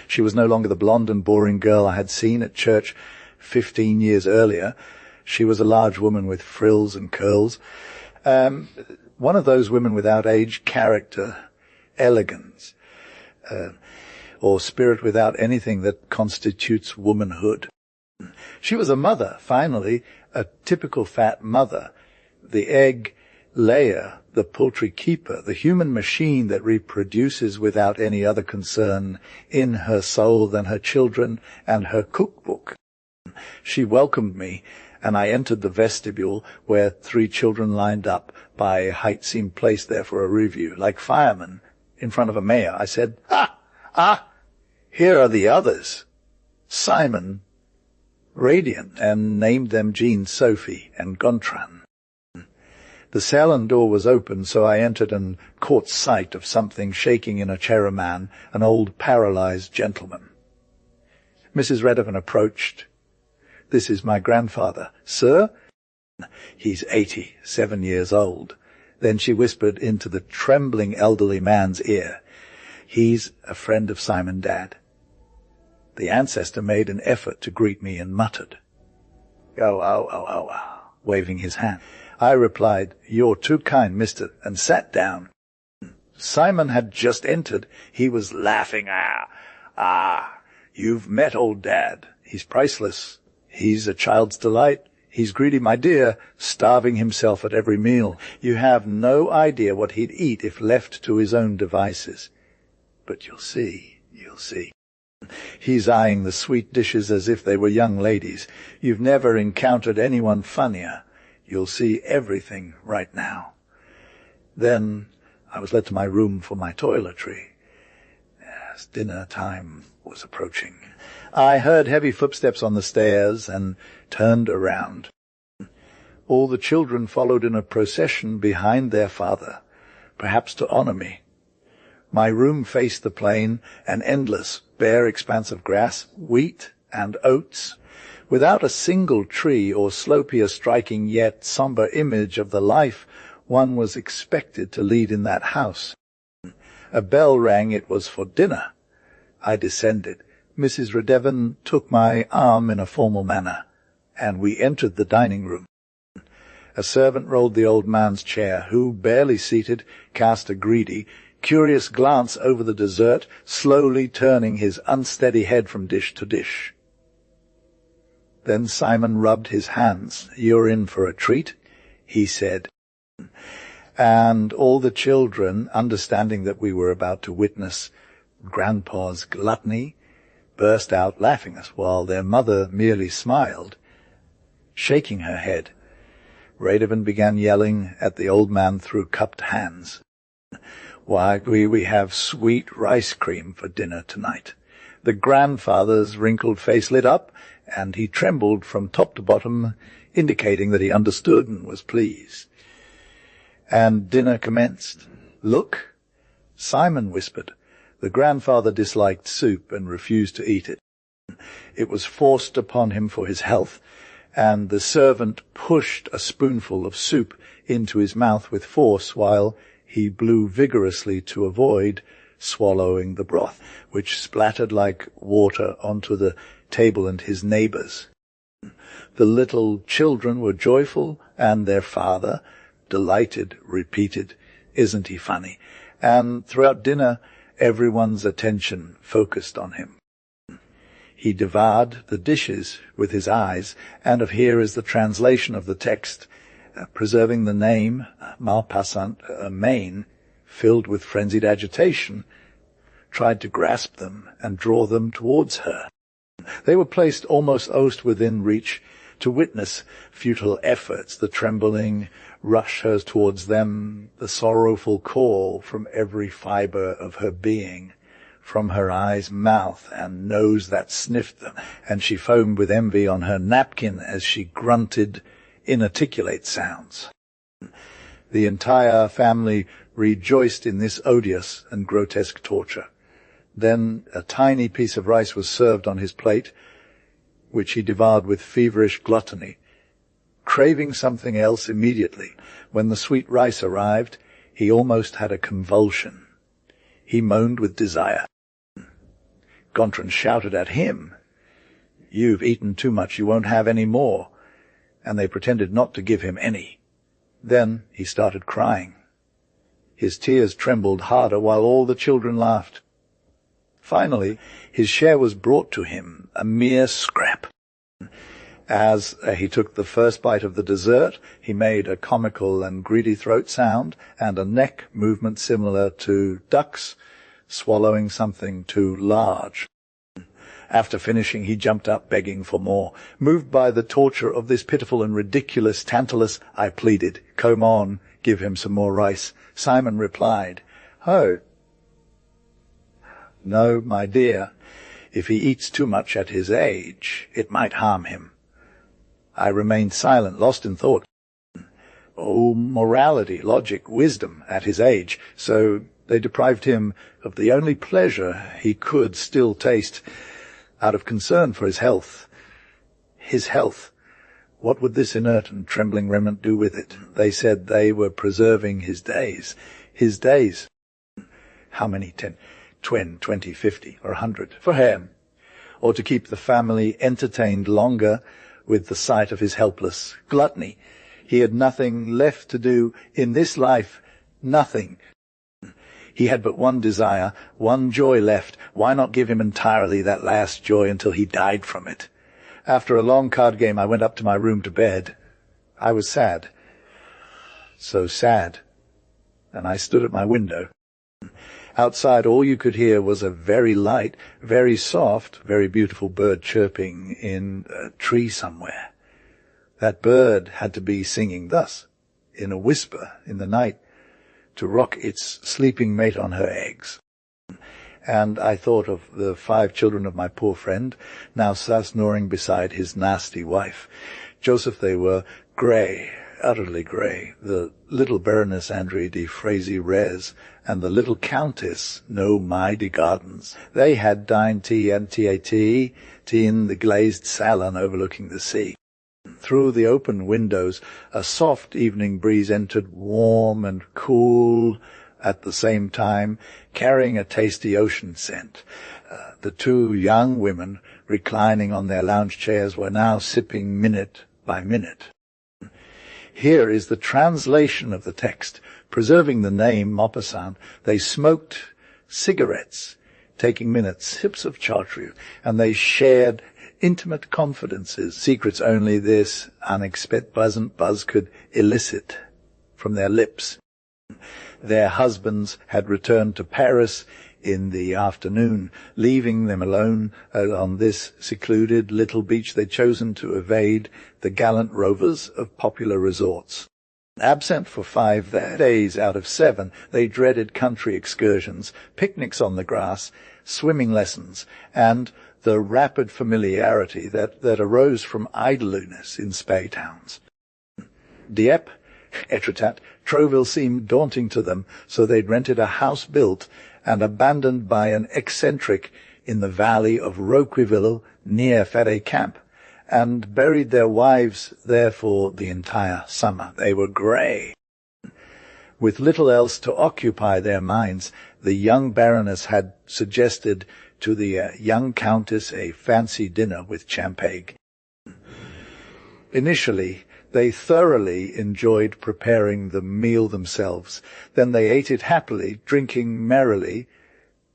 She was no longer the blonde and boring girl I had seen at church 15 years earlier. She was a large woman with frills and curls, one of those women without age, character, elegance, or spirit without anything that constitutes womanhood. She was a mother, finally, a typical fat mother, the egg layer, the poultry keeper, the human machine that reproduces without any other concern in her soul than her children and her cookbook. She welcomed me, and I entered the vestibule where 3 children lined up by height seemed placed there for a review, like firemen in front of a mayor. I said, here are the others. Simon, radiant, and named them Jean, Sophie, and Gontran. The salon door was open, so I entered and caught sight of something shaking in a chair, a man, an old paralyzed gentleman. Mrs. Redovan approached. "This is my grandfather." "Sir?" "He's 87 years old." Then she whispered into the trembling elderly man's ear, "He's a friend of Simon, Dad." The ancestor made an effort to greet me and muttered, "Oh," waving his hand. I replied, "You're too kind, mister," and sat down. Simon had just entered. He was laughing. You've met old Dad. He's priceless. He's a child's delight. He's greedy, my dear, starving himself at every meal. You have no idea what he'd eat if left to his own devices. But you'll see. He's eyeing the sweet dishes as if they were young ladies. You've never encountered anyone funnier. You'll see everything right now." Then I was led to my room for my toiletry. Yes, dinner time was approaching. I heard heavy footsteps on the stairs and turned around. All the children followed in a procession behind their father, perhaps to honor me. My room faced the plain, an endless, bare expanse of grass, wheat, and oats, without a single tree or slopier striking yet somber image of the life one was expected to lead in that house. A bell rang. It was for dinner. I descended. Mrs. Redovan took my arm in a formal manner, and we entered the dining room. A servant rolled the old man's chair, who, barely seated, cast a greedy, curious glance over the dessert, slowly turning his unsteady head from dish to dish. Then Simon rubbed his hands. "You're in for a treat," he said. And all the children, understanding that we were about to witness Grandpa's gluttony, burst out laughing us, while their mother merely smiled, shaking her head. Redovan began yelling at the old man through cupped hands. "Why, we have sweet rice cream for dinner tonight." The grandfather's wrinkled face lit up, and he trembled from top to bottom, indicating that he understood and was pleased. And dinner commenced. "Look," Simon whispered. The grandfather disliked soup and refused to eat it. It was forced upon him for his health, and the servant pushed a spoonful of soup into his mouth with force while he blew vigorously to avoid swallowing the broth, which splattered like water onto the table and his neighbors. The little children were joyful, and their father, delighted, repeated, "Isn't he funny?" And throughout dinner, everyone's attention focused on him. He devoured the dishes with his eyes, and here is the translation of the text, preserving the name, Maupassant, Maine, filled with frenzied agitation, tried to grasp them and draw them towards her. They were placed almost within reach to witness futile efforts, the trembling rush hers towards them, the sorrowful call from every fibre of her being, from her eyes, mouth, and nose that sniffed them, and she foamed with envy on her napkin as she grunted inarticulate sounds. The entire family rejoiced in this odious and grotesque torture. Then a tiny piece of rice was served on his plate, which he devoured with feverish gluttony, craving something else immediately. When the sweet rice arrived, he almost had a convulsion. He moaned with desire. Gontran shouted at him, "You've eaten too much, you won't have any more," and they pretended not to give him any. Then he started crying. His tears trembled harder while all the children laughed. Finally, his share was brought to him, a mere scrap. As he took the first bite of the dessert, he made a comical and greedy throat sound and a neck movement similar to ducks swallowing something too large. After finishing, he jumped up, begging for more. Moved by the torture of this pitiful and ridiculous Tantalus, I pleaded, "Come on, give him some more rice." Simon replied, "Oh, no, my dear, if he eats too much at his age, it might harm him." I remained silent, lost in thought. Oh, morality, logic, wisdom at his age. So they deprived him of the only pleasure he could still taste, out of concern for his health. His health. What would this inert and trembling remnant do with it? They said they were preserving his days. His days. How many? 10, 20, 50, or 100? For him. Or to keep the family entertained longer with the sight of his helpless gluttony. He had nothing left to do in this life. Nothing. He had but one desire, one joy left. Why not give him entirely that last joy until he died from it? After a long card game, I went up to my room to bed. I was sad. So sad. And I stood at my window. Outside, all you could hear was a very light, very soft, very beautiful bird chirping in a tree somewhere. That bird had to be singing thus, in a whisper, in the night, to rock its sleeping mate on her eggs. And I thought of the 5 children of my poor friend, now snoring beside his nasty wife. Joseph, they were grey, utterly grey. The little Baroness André de Frazy-Rez and the little Countess No Mai de Gardens. They had dined tea and tea in the glazed salon overlooking the sea. Through the open windows, a soft evening breeze entered, warm and cool at the same time, carrying a tasty ocean scent. The 2 young women, reclining on their lounge chairs, were now sipping minute by minute. Here is the translation of the text. Preserving the name Maupassant, they smoked cigarettes, taking minute sips of chartreuse, and they shared intimate confidences, secrets only this unexpected buzz could elicit from their lips. Their husbands had returned to Paris in the afternoon, leaving them alone on this secluded little beach they'd chosen to evade the gallant rovers of popular resorts. Absent for 5 days out of 7, they dreaded country excursions, picnics on the grass, swimming lessons, and the rapid familiarity that arose from idleness in spay towns. Dieppe, Etretat, Trouville seemed daunting to them, so they'd rented a house built and abandoned by an eccentric in the valley of Roqueville near Ferret Camp, and buried their wives there for the entire summer. They were grey. With little else to occupy their minds, the young Baroness had suggested to the young Countess a fancy dinner with champagne. Initially, they thoroughly enjoyed preparing the meal themselves. Then they ate it happily, drinking merrily,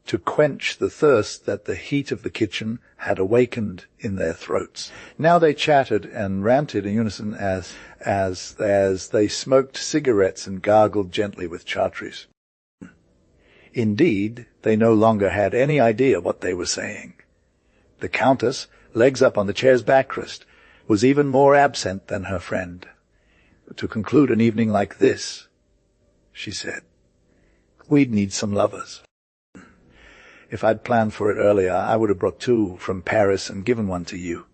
to quench the thirst that the heat of the kitchen had awakened in their throats. Now they chatted and ranted in unison as they smoked cigarettes and gargled gently with chartreuse. Indeed, they no longer had any idea what they were saying. The Countess, legs up on the chair's backrest, was even more absent than her friend. To conclude an evening like this, she said, we'd need some lovers. If I'd planned for it earlier, I would have brought 2 from Paris and given one to you.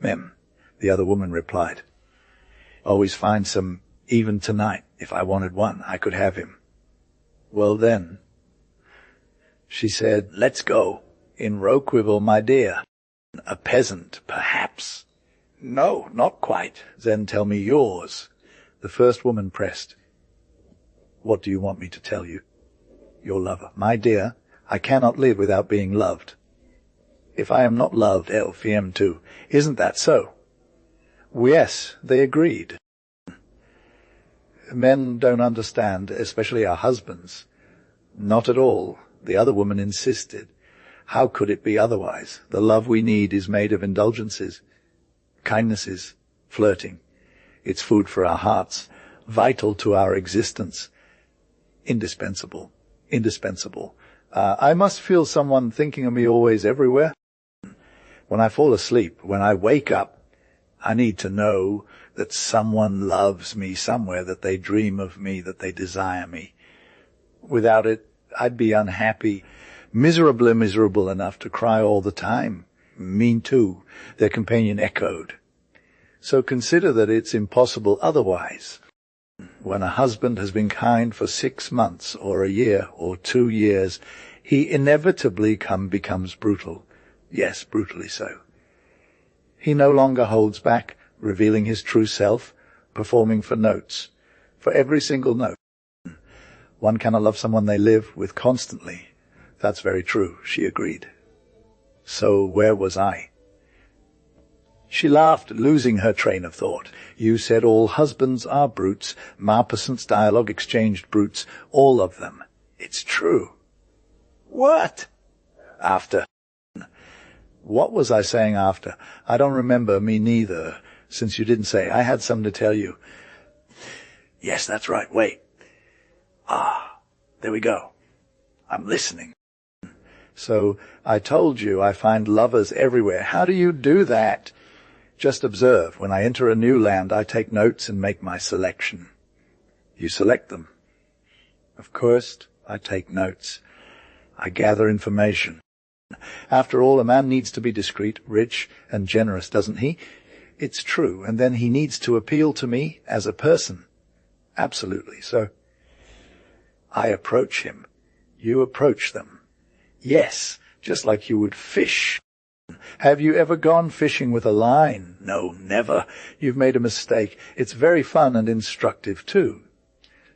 Mem, the other woman replied. Always find some even tonight. If I wanted one, I could have him. Well then, she said, let's go. In Roqueville, my dear. A peasant, perhaps. No, not quite. Then tell me yours. The first woman pressed. What do you want me to tell you? Your lover. My dear, I cannot live without being loved. If I am not loved, LFM too. Isn't that so? Yes, they agreed. Men don't understand, especially our husbands. Not at all, the other woman insisted. How could it be otherwise? The love we need is made of indulgences, kindnesses, flirting. It's food for our hearts, vital to our existence. Indispensable, indispensable. I must feel someone thinking of me always, everywhere. When I fall asleep, when I wake up, I need to know that someone loves me somewhere, that they dream of me, that they desire me. Without it, I'd be unhappy, miserable enough to cry all the time. Mean too, their companion echoed. So consider that it's impossible otherwise. When a husband has been kind for 6 months or a year or 2 years, he inevitably becomes brutal. Yes, brutally so. He no longer holds back, revealing his true self, performing for notes, for every single note. One cannot love someone they live with constantly. That's very true, she agreed. So where was I? She laughed, losing her train of thought. You said all husbands are brutes. Maupassant's dialogue exchanged brutes, all of them. It's true. What? After. What was I saying after? I don't remember, me neither, since you didn't say. I had something to tell you. Yes, that's right. Wait. There we go. I'm listening. So I told you I find lovers everywhere. How do you do that? Just observe. When I enter a new land, I take notes and make my selection. You select them. Of course, I take notes. I gather information. After all, a man needs to be discreet, rich, and generous, doesn't he? It's true. And then he needs to appeal to me as a person. Absolutely. So I approach him. You approach them. Yes, just like you would fish. Have you ever gone fishing with a line? No, never. You've made a mistake. It's very fun and instructive too.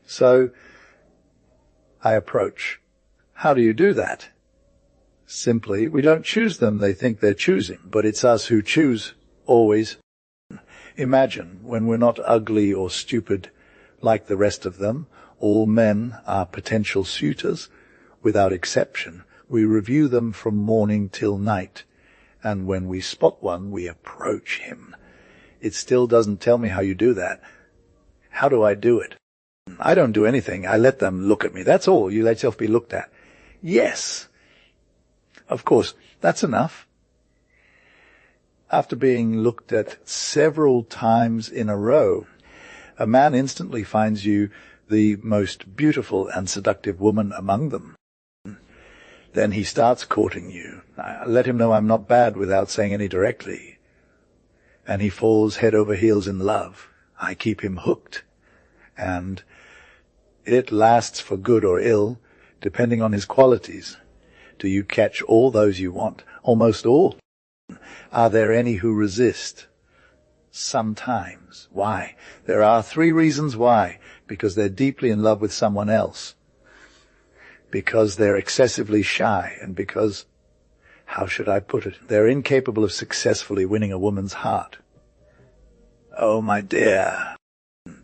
So I approach. How do you do that? Simply, we don't choose them. They think they're choosing, but it's us who choose, always. Imagine, when we're not ugly or stupid like the rest of them, all men are potential suitors, without exception. We review them from morning till night, and when we spot one, we approach him. It still doesn't tell me how you do that. How do I do it? I don't do anything. I let them look at me. That's all. You let yourself be looked at. Yes. Of course, that's enough. After being looked at several times in a row, a man instantly finds you the most beautiful and seductive woman among them. Then he starts courting you. I let him know I'm not bad without saying any directly. And he falls head over heels in love. I keep him hooked. And it lasts for good or ill, depending on his qualities. Do you catch all those you want? Almost all. Are there any who resist? Sometimes. Why? There are 3 reasons why. Because they're deeply in love with someone else. Because they're excessively shy, and because, how should I put it, they're incapable of successfully winning a woman's heart. Oh, my dear,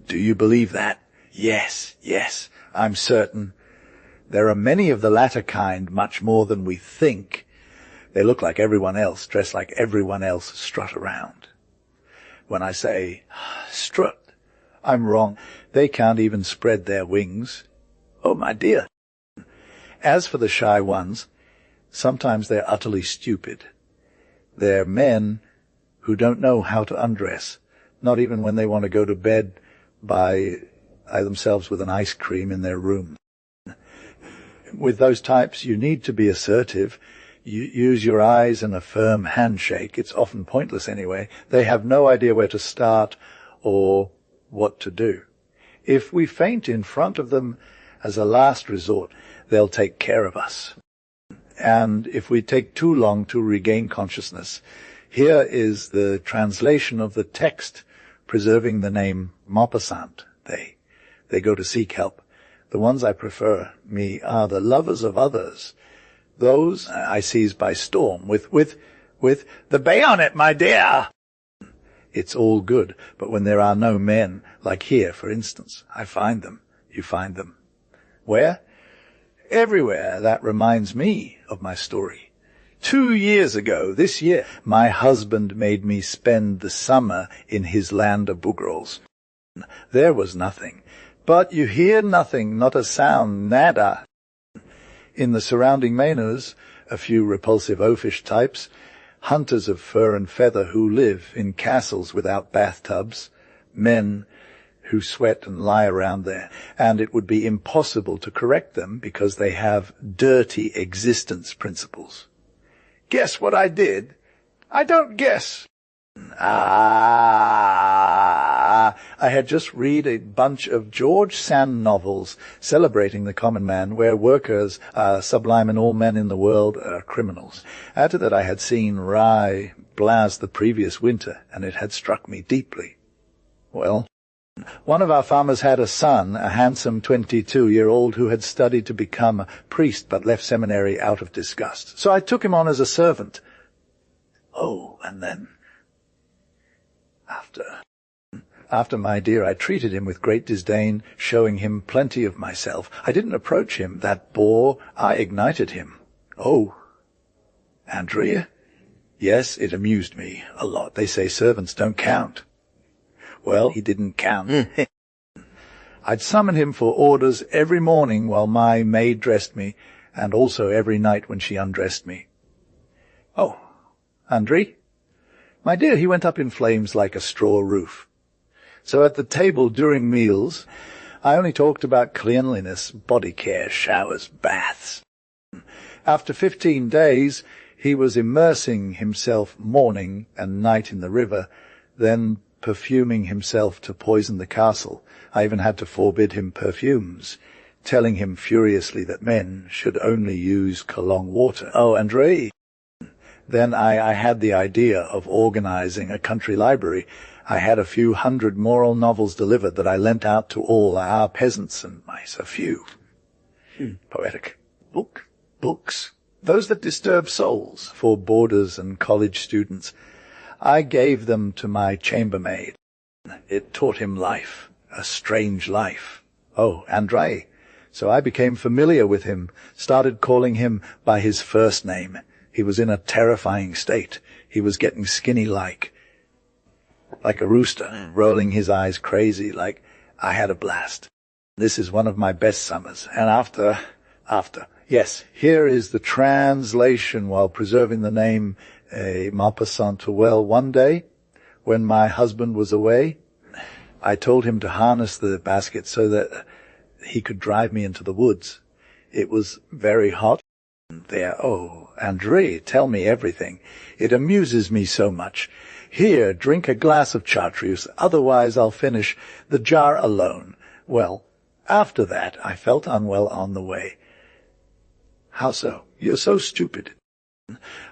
do you believe that? Yes, yes, I'm certain. There are many of the latter kind, much more than we think. They look like everyone else, dress like everyone else, strut around. When I say strut, I'm wrong. They can't even spread their wings. Oh, my dear. As for the shy ones, sometimes they're utterly stupid. They're men who don't know how to undress, not even when they want to go to bed by themselves with an ice cream in their room. With those types, you need to be assertive. You use your eyes and a firm handshake. It's often pointless anyway. They have no idea where to start or what to do. If we faint in front of them as a last resort, they'll take care of us. And if we take too long to regain consciousness, here is the translation of the text preserving the name Maupassant. They go to seek help. The ones I prefer, me, are the lovers of others. Those I seize by storm with the bayonet, my dear. It's all good, but when there are no men, like here, for instance, I find them. You find them. Where? Everywhere. That reminds me of my story. 2 years ago, this year, my husband made me spend the summer in his land of boogrols. There was nothing. But you hear nothing, not a sound, nada. In the surrounding manors, a few repulsive oafish types, hunters of fur and feather who live in castles without bathtubs, men who sweat and lie around there, and it would be impossible to correct them because they have dirty existence principles. Guess what I did? I don't guess. I had just read a bunch of George Sand novels celebrating the common man, where workers are sublime and all men in the world are criminals. After that I had seen Rye Blas the previous winter, and it had struck me deeply. Well, one of our farmers had a son, a handsome 22-year-old who had studied to become a priest but left seminary out of disgust. So I took him on as a servant. Oh, and then After, my dear, I treated him with great disdain, showing him plenty of myself. I didn't approach him, that bore. I ignited him. Oh, Andrea? Yes, it amused me a lot. They say servants don't count. Well, he didn't count. I'd summon him for orders every morning while my maid dressed me, and also every night when she undressed me. Oh, Andre? My dear, he went up in flames like a straw roof. So at the table during meals, I only talked about cleanliness, body care, showers, baths. After 15 days, he was immersing himself morning and night in the river, then perfuming himself to poison the castle. I even had to forbid him perfumes, telling him furiously that men should only use cologne water. Oh, Andre! Then I had the idea of organizing a country library. I had a few hundred moral novels delivered that I lent out to all our peasants and mice. A few. Poetic. Books. Those that disturb souls for boarders and college students. I gave them to my chambermaid. It taught him life, a strange life. Oh, Andre. So I became familiar with him, started calling him by his first name. He was in a terrifying state. He was getting skinny like a rooster, rolling his eyes crazy like I had a blast. This is one of my best summers. And after, yes, here is the translation while preserving the name Maupassant. Well, one day, when my husband was away, I told him to harness the basket so that he could drive me into the woods. It was very hot there. Oh, Andre, tell me everything. It amuses me so much. Here, drink a glass of chartreuse, otherwise I'll finish the jar alone. Well, after that, I felt unwell on the way. How so? You're so stupid.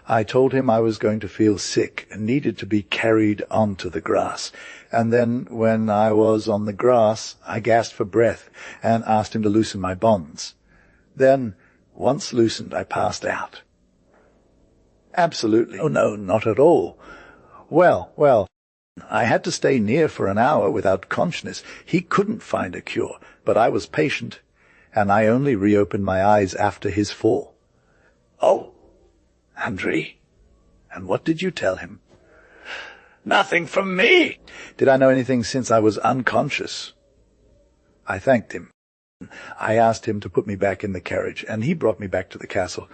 I told him I was going to feel sick and needed to be carried onto the grass. And then, when I was on the grass, I gasped for breath and asked him to loosen my bonds. Then, once loosened, I passed out. Absolutely. Oh, no, not at all. Well, I had to stay near for an hour without consciousness. He couldn't find a cure, but I was patient, and I only reopened my eyes after his fall. Oh, Andrei, and what did you tell him? Nothing from me. Did I know anything since I was unconscious? I thanked him. I asked him to put me back in the carriage, and he brought me back to the castle,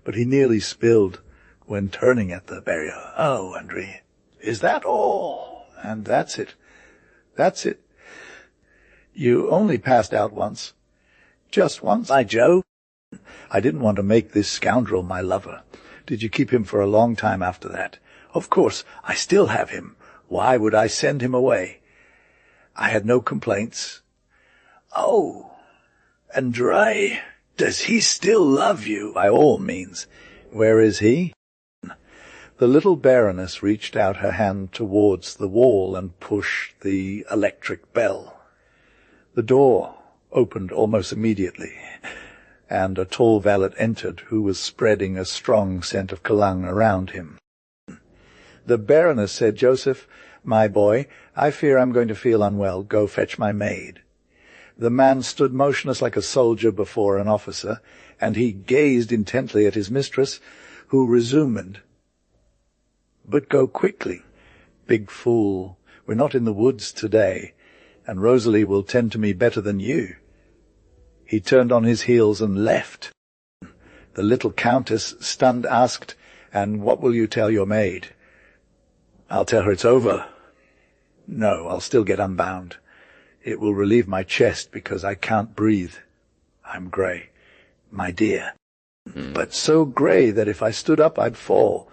but he nearly spilled when turning at the barrier. Oh, Andrei, is that all? And that's it. That's it. You only passed out once. Just once, by Joe. I didn't want to make this scoundrel my lover. Did you keep him for a long time after that? Of course, I still have him. Why would I send him away? I had no complaints. Oh, Andrei, does he still love you? By all means. Where is he? The little Baroness reached out her hand towards the wall and pushed the electric bell. The door opened almost immediately, and a tall valet entered, who was spreading a strong scent of cologne around him. The Baroness said, Joseph, my boy, I fear I'm going to feel unwell. Go fetch my maid. The man stood motionless like a soldier before an officer, and he gazed intently at his mistress, who resumed, But go quickly. Big fool, we're not in the woods today, and Rosalie will tend to me better than you. He turned on his heels and left. The little countess, stunned, asked, And what will you tell your maid? I'll tell her it's over. No, I'll still get unbound. It will relieve my chest because I can't breathe. I'm grey, my dear, but so grey that if I stood up I'd fall.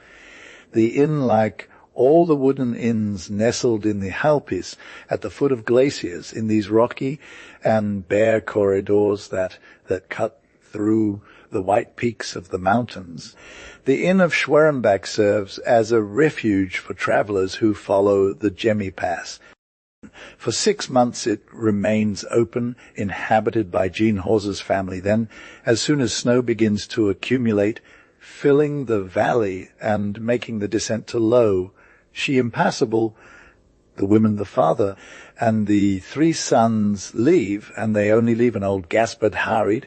The inn, like all the wooden inns nestled in the Alpes at the foot of glaciers, in these rocky and bare corridors that cut through the white peaks of the mountains. The inn of Schwerenbach serves as a refuge for travellers who follow the Gemmi Pass. For 6 months it remains open, inhabited by Jean Hawes's family. Then, as soon as snow begins to accumulate, filling the valley and making the descent to Low, she impassable, the women, the father, and the 3 sons leave, and they only leave an old Gaspard Harid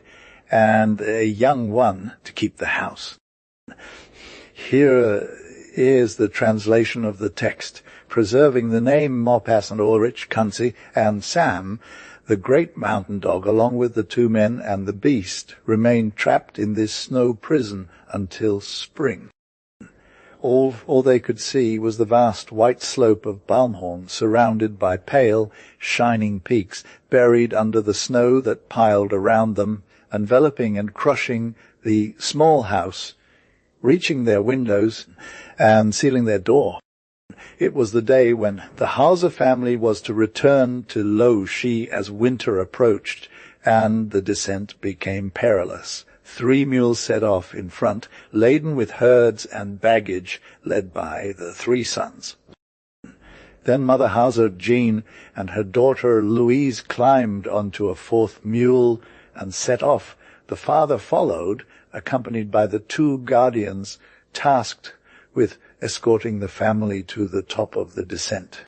and a young one to keep the house. Here is the translation of the text, preserving the name Maupassant, Ulrich, Kunze, and Sam. The great mountain dog, along with the 2 men and the beast, remained trapped in this snow prison until spring. All they could see was the vast white slope of Balmhorn, surrounded by pale, shining peaks, buried under the snow that piled around them, enveloping and crushing the small house, reaching their windows and sealing their door. It was the day when the Hauser family was to return to Low-Shi as winter approached, and the descent became perilous. 3 mules set off in front, laden with herds and baggage, led by the 3 sons. Then Mother Hauser, Jean, and her daughter Louise climbed onto a 4th mule and set off. The father followed, accompanied by the 2 guardians, tasked with escorting the family to the top of the descent.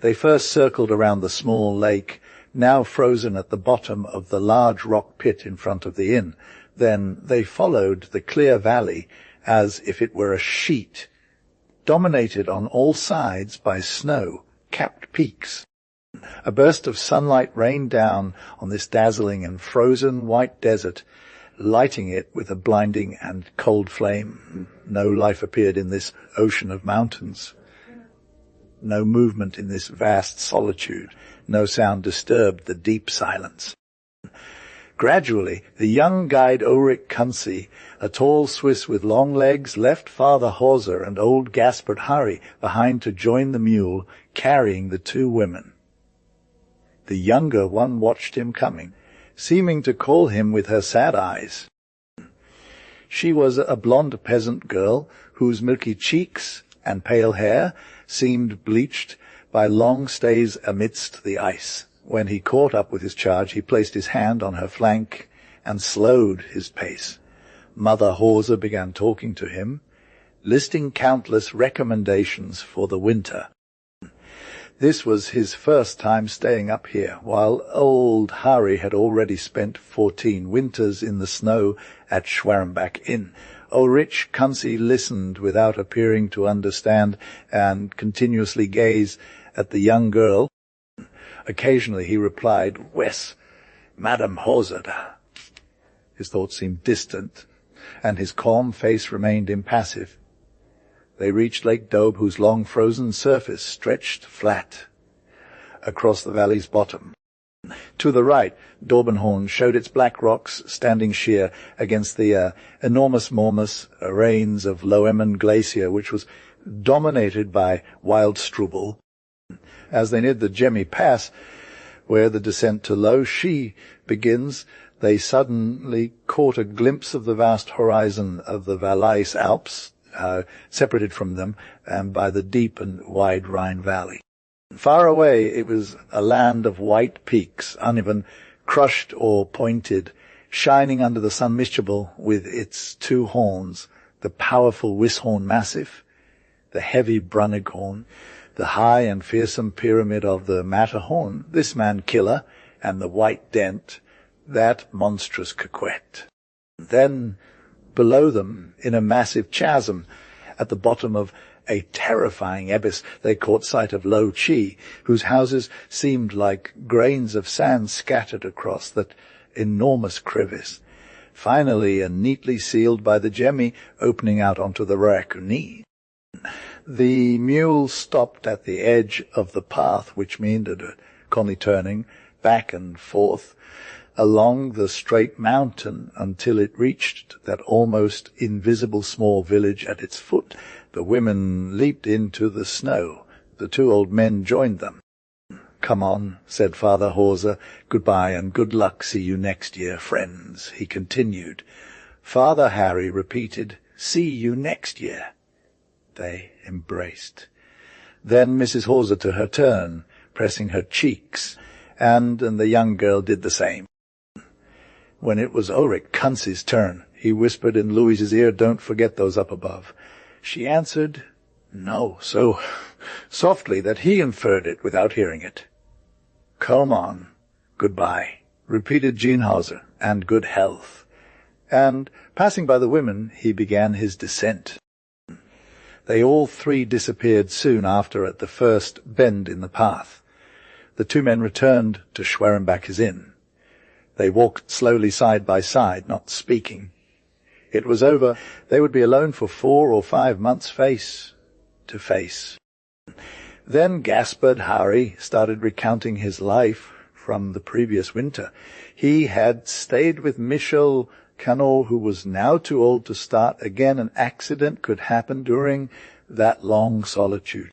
They first circled around the small lake, now frozen at the bottom of the large rock pit in front of the inn. Then they followed the clear valley as if it were a sheet, dominated on all sides by snow-capped peaks. A burst of sunlight rained down on this dazzling and frozen white desert, lighting it with a blinding and cold flame. No life appeared in this ocean of mountains. No movement in this vast solitude. No sound disturbed the deep silence. Gradually, the young guide Ulrich Kunze, a tall Swiss with long legs, left Father Hauser and old Gaspard Hari behind to join the mule, carrying the 2 women. The younger one watched him coming, seeming to call him with her sad eyes. She was a blonde peasant girl whose milky cheeks and pale hair seemed bleached by long stays amidst the ice. When he caught up with his charge, he placed his hand on her flank and slowed his pace. Mother Horsa began talking to him, listing countless recommendations for the winter. This was his first time staying up here, while old Harry had already spent 14 winters in the snow at Schwerenbach Inn. Ulrich Kunze listened without appearing to understand and continuously gazed at the young girl. Occasionally he replied, "Wes, Madame Horsa." His thoughts seemed distant, and his calm face remained impassive. They reached Lake Dobe, whose long frozen surface stretched flat across the valley's bottom. To the right, Dorbenhorn showed its black rocks standing sheer against the enormous moraines of Loemmen Glacier, which was dominated by wild strubel. As they neared the Gemmi Pass, where the descent to Low Shi begins, they suddenly caught a glimpse of the vast horizon of the Valais Alps, separated from them by the deep and wide Rhine Valley. Far away it was a land of white peaks, uneven, crushed or pointed, shining under the sun miscible with its two horns, the powerful Wishorn Massif, the heavy Brunnighorn, the high and fearsome pyramid of the Matterhorn, this man-killer, and the White Dent, that monstrous Coquette. Then, below them, in a massive chasm, at the bottom of a terrifying abyss, they caught sight of Lo Chi, whose houses seemed like grains of sand scattered across that enormous crevice. Finally, and neatly sealed by the Gemmi, opening out onto the Racuni. The mule stopped at the edge of the path, which meandered, constantly turning back and forth along the straight mountain until it reached that almost invisible small village at its foot. The women leaped into the snow. The two old men joined them. "Come on," said Father Horsa. "Goodbye and good luck. See you next year, friends," he continued. Father Harry repeated, "See you next year." They embraced. Then Mrs. Horsa took her turn, pressing her cheeks, and the young girl did the same. When it was Ulrich Kunze's turn, he whispered in Louise's ear, "Don't forget those up above." She answered, "No," so softly that he inferred it without hearing it. "Come on, goodbye," repeated Jean Hauser, "and good health." And, passing by the women, he began his descent. They all three disappeared soon after at the first bend in the path. The two men returned to Schwerenbach's inn. They walked slowly side by side, not speaking. It was over. They would be alone for 4 or 5 months, face to face. Then Gaspard Harry started recounting his life from the previous winter. He had stayed with Michel Canot, who was now too old to start again. An accident could happen during that long solitude.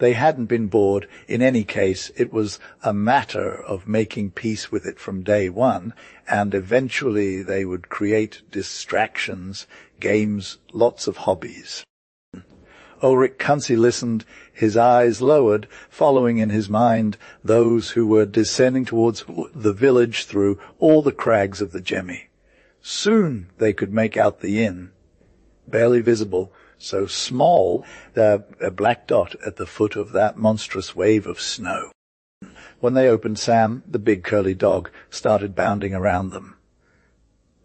They hadn't been bored. In any case, it was a matter of making peace with it from day one, and eventually they would create distractions, games, lots of hobbies. Ulrich Kunze listened, his eyes lowered, following in his mind those who were descending towards the village through all the crags of the Gemmi. Soon they could make out the inn, barely visible, so small, a black dot at the foot of that monstrous wave of snow. When they opened, Sam, the big curly dog, started bounding around them.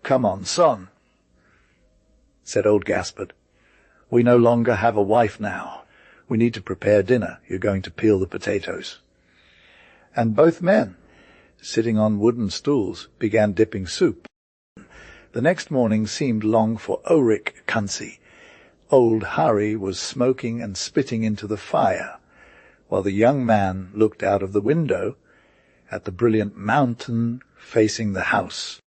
"Come on, son," said old Gaspard. "We no longer have a wife now. We need to prepare dinner. You're going to peel the potatoes." And both men, sitting on wooden stools, began dipping soup. The next morning seemed long for Ulrich Kunze. Old Harry was smoking and spitting into the fire, while the young man looked out of the window at the brilliant mountain facing the house.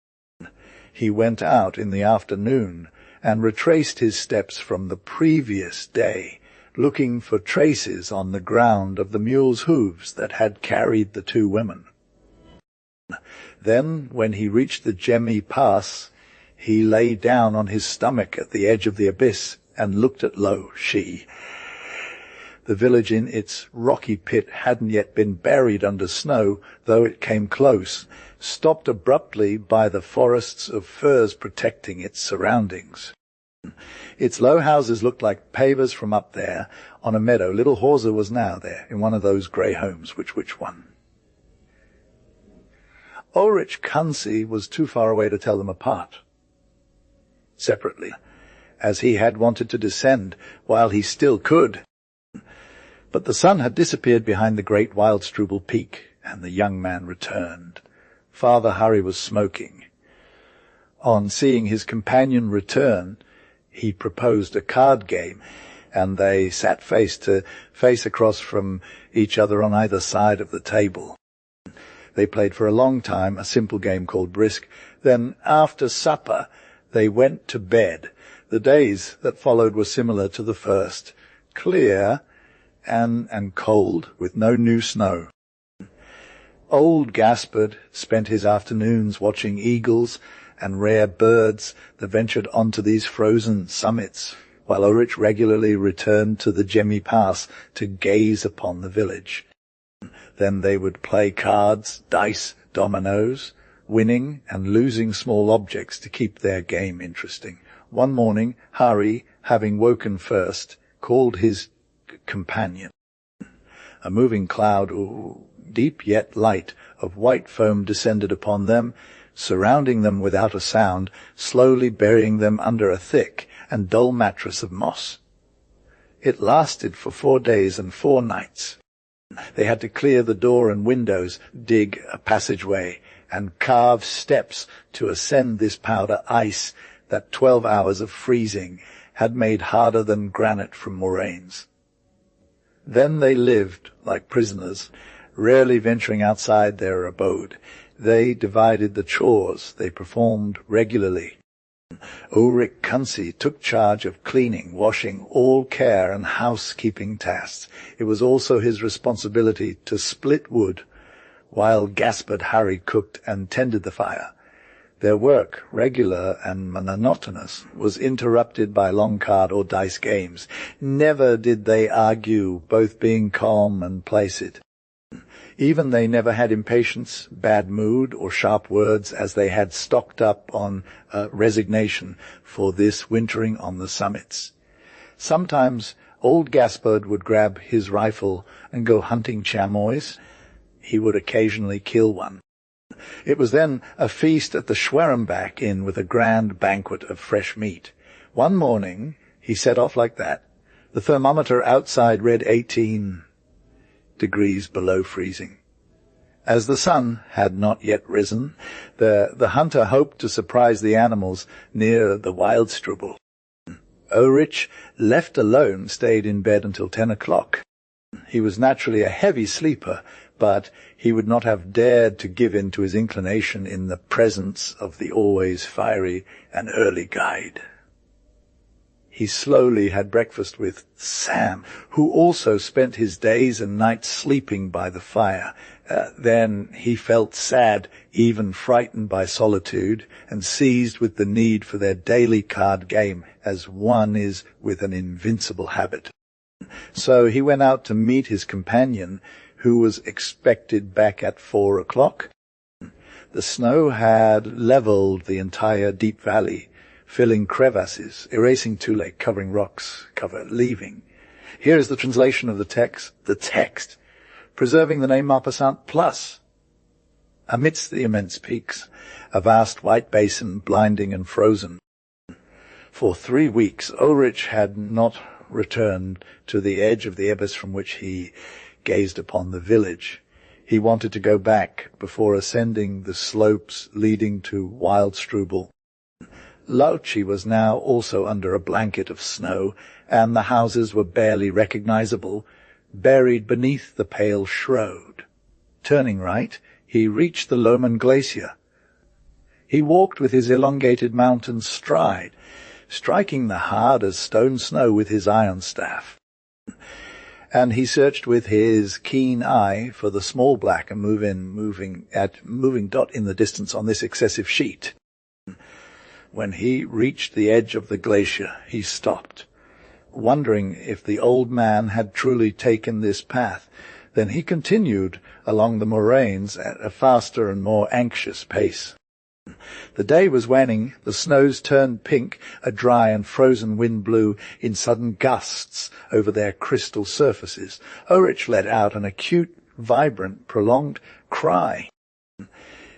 He went out in the afternoon and retraced his steps from the previous day, looking for traces on the ground of the mule's hooves that had carried the two women. Then, when he reached the Gemmi Pass, He lay down on his stomach at the edge of the abyss and looked at Lo, she. The village in its rocky pit hadn't yet been buried under snow, though it came close, stopped abruptly by the forests of firs protecting its surroundings. Its low houses looked like pavers from up there on a meadow. Little Horsa was now there, in one of those grey homes. Which one? Ulrich Kunsi was too far away to tell them apart. Separately, as he had wanted to descend while he still could. But the sun had disappeared behind the great Wildstrubel peak, and the young man returned. Father Harry was smoking. On seeing his companion return, he proposed a card game, and they sat face to face across from each other on either side of the table. They played for a long time a simple game called Brisk. Then, after supper, they went to bed. The days that followed were similar to the first, clear and cold, with no new snow. Old Gaspard spent his afternoons watching eagles and rare birds that ventured onto these frozen summits, while Ulrich regularly returned to the Gemmy Pass to gaze upon the village. Then they would play cards, dice, dominoes, winning and losing small objects to keep their game interesting. One morning, Hari, having woken first, called his companion. A moving cloud, deep yet light, of white foam descended upon them, surrounding them without a sound, slowly burying them under a thick and dull mattress of moss. It lasted for 4 days and 4 nights. They had to clear the door and windows, dig a passageway, and carve steps to ascend this powder ice that 12 hours of freezing had made harder than granite from moraines. Then they lived like prisoners, rarely venturing outside their abode. They divided the chores they performed regularly. Ulrich Kunsi took charge of cleaning, washing, all care and housekeeping tasks. It was also his responsibility to split wood, while Gaspard Harry cooked and tended the fire. Their work, regular and monotonous, was interrupted by long card or dice games. Never did they argue, both being calm and placid. Even they never had impatience, bad mood, or sharp words, as they had stocked up on resignation for this wintering on the summits. Sometimes old Gaspard would grab his rifle and go hunting chamois. He would occasionally kill one. It was then a feast at the Schwerenbach Inn with a grand banquet of fresh meat. One morning he set off like that. The thermometer outside read 18 degrees below freezing. As the sun had not yet risen, the hunter hoped to surprise the animals near the Wildstrubel. Ulrich, left alone, stayed in bed until 10 o'clock. He was naturally a heavy sleeper, but he would not have dared to give in to his inclination in the presence of the always fiery and early guide. He slowly had breakfast with Sam, who also spent his days and nights sleeping by the fire. Then he felt sad, even frightened by solitude, and seized with the need for their daily card game, as one is with an invincible habit. So he went out to meet his companion, who was expected back at 4 o'clock. The snow had leveled the entire deep valley, filling crevasses, erasing Tulake, covering rocks, leaving. Here is the translation of the text, preserving the name Maupassant plus. Amidst the immense peaks, a vast white basin, blinding and frozen. For 3 weeks, Ulrich had not returned to the edge of the abyss from which he gazed upon the village. He wanted to go back before ascending the slopes leading to Wildstrubel. Lauchi was now also under a blanket of snow, and the houses were barely recognizable, buried beneath the pale shroud. Turning right, he reached the Lohmann Glacier. He walked with his elongated mountain stride, striking the hard as stone snow with his iron staff. And he searched with his keen eye for the small black and moving dot in the distance on this excessive sheet. When he reached the edge of the glacier, he stopped, wondering if the old man had truly taken this path. Then he continued along the moraines at a faster and more anxious pace. The day was waning, the snows turned pink, a dry and frozen wind blew in sudden gusts over their crystal surfaces. Ulrich let out an acute, vibrant, prolonged cry.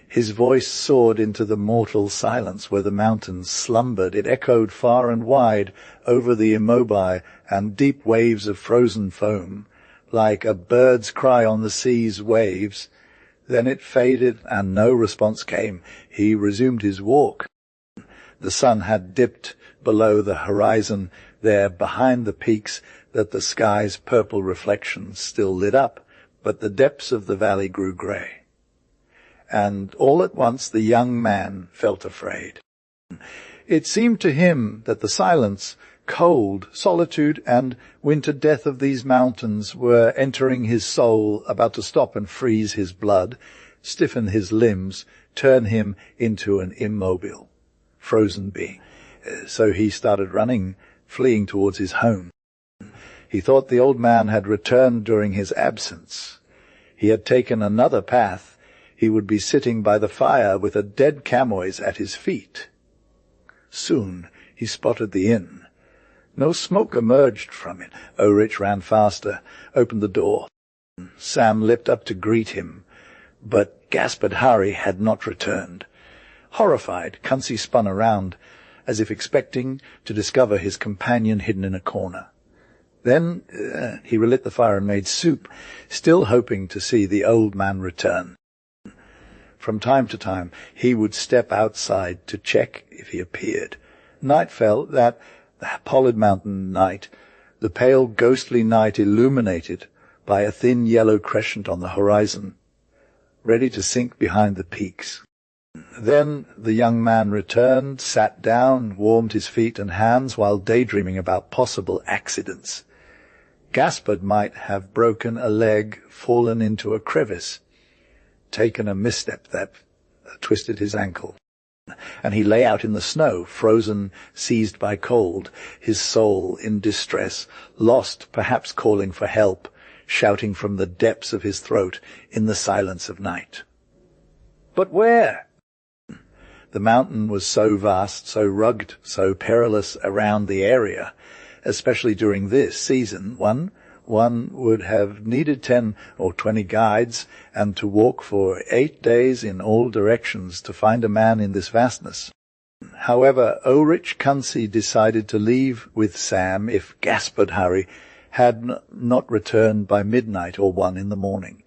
His voice soared into the mortal silence where the mountains slumbered. It echoed far and wide over the immobile and deep waves of frozen foam, like a bird's cry on the sea's waves. Then it faded, and no response came. He resumed his walk. The sun had dipped below the horizon there behind the peaks that the sky's purple reflections still lit up, but the depths of the valley grew grey. And all at once the young man felt afraid. It seemed to him that the silence, cold, solitude, and winter death of these mountains were entering his soul, about to stop and freeze his blood, stiffen his limbs, turn him into an immobile, frozen being. So he started running, fleeing towards his home. He thought the old man had returned during his absence. He had taken another path. He would be sitting by the fire with a dead camoise at his feet. Soon he spotted the inn. No smoke emerged from it. Ulrich ran faster, opened the door. Sam leapt up to greet him, but Gaspard Hari had not returned. Horrified, Kunsi spun around, as if expecting to discover his companion hidden in a corner. Then he relit the fire and made soup, still hoping to see the old man return. From time to time he would step outside to check if he appeared. Night fell, that pallid mountain night, the pale ghostly night illuminated by a thin yellow crescent on the horizon, ready to sink behind the peaks. Then the young man returned, sat down, warmed his feet and hands while daydreaming about possible accidents. Gaspard might have broken a leg, fallen into a crevice, taken a misstep that twisted his ankle, and he lay out in the snow, frozen, seized by cold, his soul in distress, lost, perhaps calling for help, shouting from the depths of his throat in the silence of night. But where? The mountain was so vast, so rugged, so perilous around the area, especially during this season. One would have needed 10 or 20 guides, and to walk for 8 days in all directions to find a man in this vastness. However, Ulrich Kunsi decided to leave with Sam if Gaspard Hari had not returned by midnight or 1 in the morning.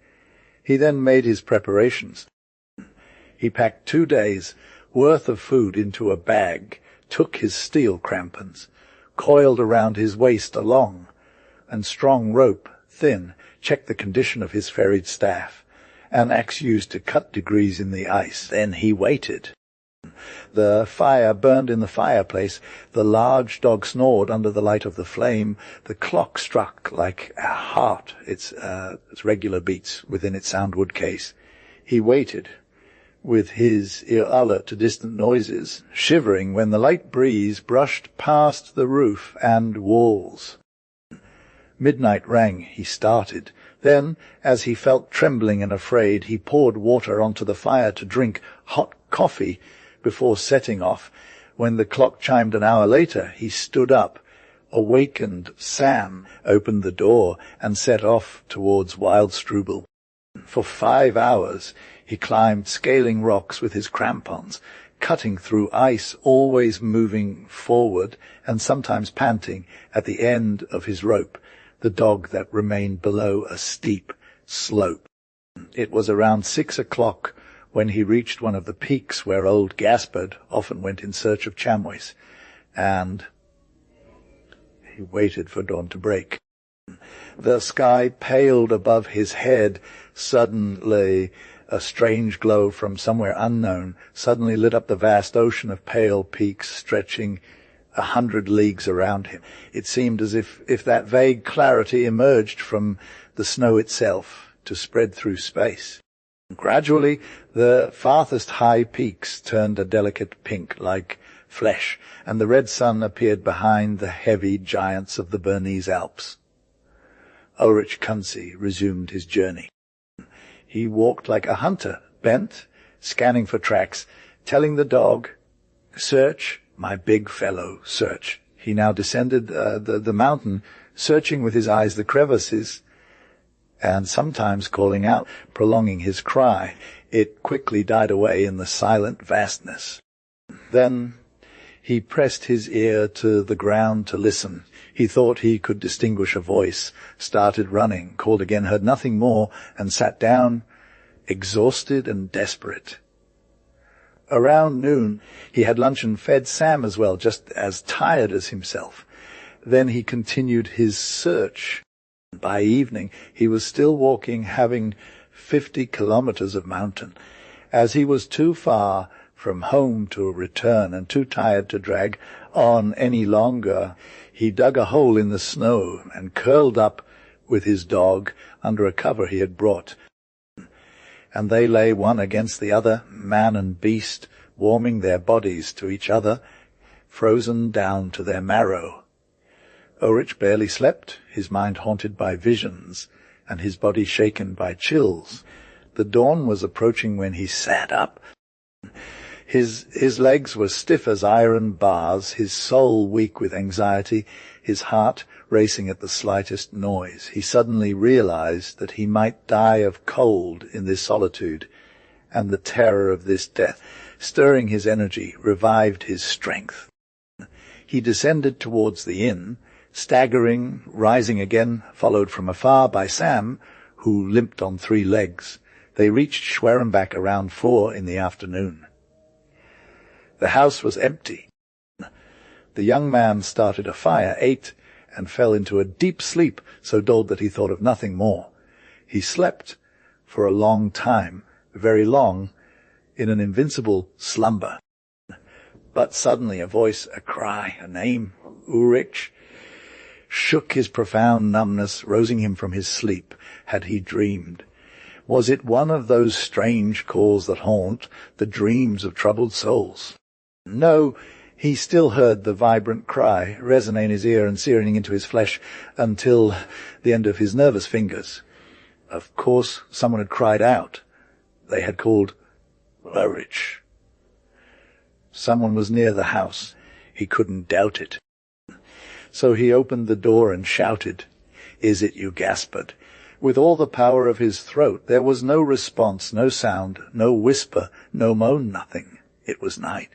He then made his preparations. He packed 2 days' worth of food into a bag, took his steel crampons, coiled around his waist a long and strong rope, thin, checked the condition of his ferried staff, an axe used to cut degrees in the ice. Then he waited. The fire burned in the fireplace. The large dog snored under the light of the flame. The clock struck like a heart, its regular beats within its soundwood case. He waited, with his ear alert to distant noises, shivering when the light breeze brushed past the roof and walls. Midnight rang. He started. Then, as he felt trembling and afraid, he poured water onto the fire to drink hot coffee before setting off. When the clock chimed an hour later, he stood up. Awakened Sam opened the door and set off towards Wildstrubel. For 5 hours he climbed scaling rocks with his crampons, cutting through ice, always moving forward and sometimes panting at the end of his rope, the dog that remained below a steep slope. It was around 6 o'clock when he reached one of the peaks where old Gaspard often went in search of chamois, and he waited for dawn to break. The sky paled above his head. Suddenly a strange glow from somewhere unknown suddenly lit up the vast ocean of pale peaks stretching 100 leagues around him. It seemed as if that vague clarity emerged from the snow itself to spread through space. Gradually, the farthest high peaks turned a delicate pink, like flesh, and the red sun appeared behind the heavy giants of the Bernese Alps. Ulrich Kunze resumed his journey. He walked like a hunter, bent, scanning for tracks, telling the dog, "Search, my big fellow, search." He now descended the mountain, searching with his eyes the crevices, and sometimes calling out, prolonging his cry. It quickly died away in the silent vastness. Then he pressed his ear to the ground to listen. He thought he could distinguish a voice, started running, called again, heard nothing more, and sat down, exhausted and desperate. Around noon he had lunch and fed Sam as well, just as tired as himself. Then he continued his search. By evening he was still walking, having 50 kilometers of mountain. As he was too far from home to return and too tired to drag on any longer, he dug a hole in the snow and curled up with his dog under a cover he had brought. And they lay one against the other, man and beast, warming their bodies to each other, frozen down to their marrow. Ulrich barely slept, his mind haunted by visions, and his body shaken by chills. The dawn was approaching when he sat up. His legs were stiff as iron bars, his soul weak with anxiety, his heart racing at the slightest noise. He suddenly realized that he might die of cold in this solitude, and the terror of this death, stirring his energy, revived his strength. He descended towards the inn, staggering, rising again, followed from afar by Sam, who limped on 3 legs. They reached Schwerenbach around 4 in the afternoon. The house was empty. The young man started a fire, ate, and fell into a deep sleep, so dulled that he thought of nothing more. He slept for a long time, very long, in an invincible slumber. But suddenly a voice, a cry, a name, Ulrich, shook his profound numbness, rousing him from his sleep. Had he dreamed? Was it one of those strange calls that haunt the dreams of troubled souls? No, he still heard the vibrant cry resonate in his ear and searing into his flesh until the end of his nervous fingers. Of course, someone had cried out. They had called Ulrich. Someone was near the house. He couldn't doubt it. So he opened the door and shouted, "Is it you, Gaspard?" With all the power of his throat, there was no response, no sound, no whisper, no moan, nothing. It was night.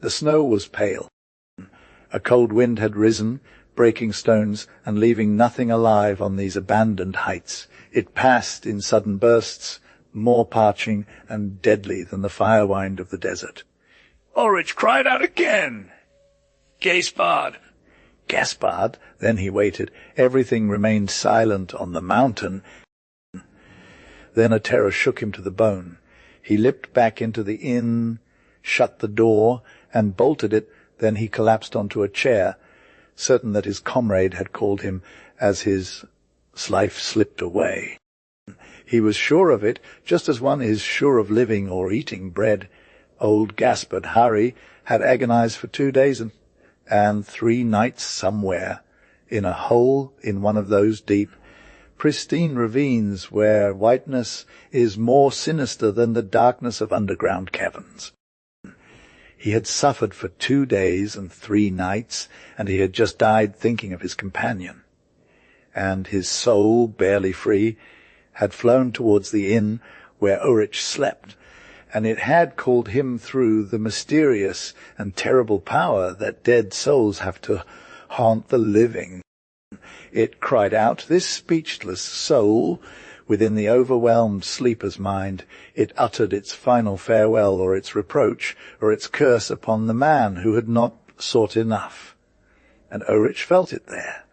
The snow was pale. A cold wind had risen, breaking stones and leaving nothing alive on these abandoned heights. It passed in sudden bursts, more parching and deadly than the firewind of the desert. Ulrich cried out again. "Gaspard!" Gaspard. Then he waited. Everything remained silent on the mountain. Then a terror shook him to the bone. He leapt back into the inn, shut the door, and bolted it. Then he collapsed onto a chair, certain that his comrade had called him as his life slipped away. He was sure of it, just as one is sure of living or eating bread. Old Gaspard Harry had agonized for 2 days and 3 nights somewhere, in a hole in one of those deep, pristine ravines where whiteness is more sinister than the darkness of underground caverns. He had suffered for 2 days and 3 nights, and he had just died thinking of his companion. And his soul, barely free, had flown towards the inn where Ulrich slept, and it had called him through the mysterious and terrible power that dead souls have to haunt the living. It cried out, this speechless soul, within the overwhelmed sleeper's mind. It uttered its final farewell, or its reproach, or its curse upon the man who had not sought enough. And Ulrich felt it there,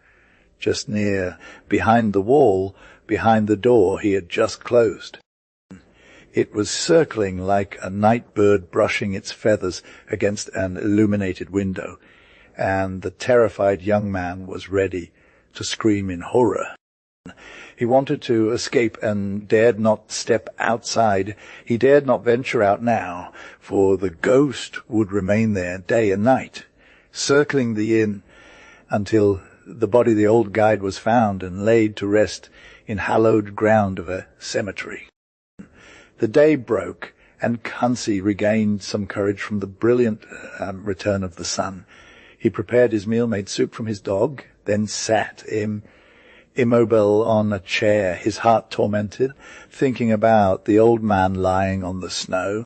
just near, behind the wall, behind the door he had just closed. It was circling like a night bird brushing its feathers against an illuminated window, and the terrified young man was ready to scream in horror. He wanted to escape and dared not step outside. He dared not venture out now, for the ghost would remain there day and night, circling the inn until the body of the old guide was found and laid to rest in hallowed ground of a cemetery. The day broke, and Kunsi regained some courage from the brilliant return of the sun. He prepared his meal, made soup from his dog, then sat immobile on a chair, his heart tormented, thinking about the old man lying on the snow.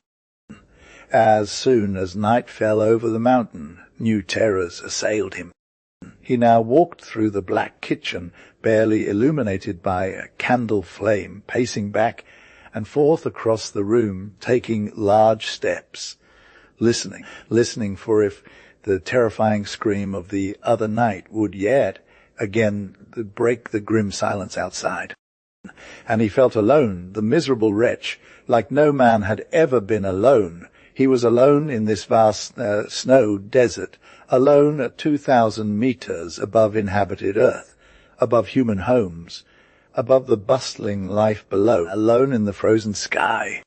As soon as night fell over the mountain, new terrors assailed him. He now walked through the black kitchen, barely illuminated by a candle flame, pacing back and forth across the room, taking large steps, listening for if the terrifying scream of the other night would yet again break the grim silence outside. And he felt alone, the miserable wretch, like no man had ever been alone. He was alone in this vast snow desert, alone at 2,000 meters above inhabited earth, above human homes, above the bustling life below, alone in the frozen sky.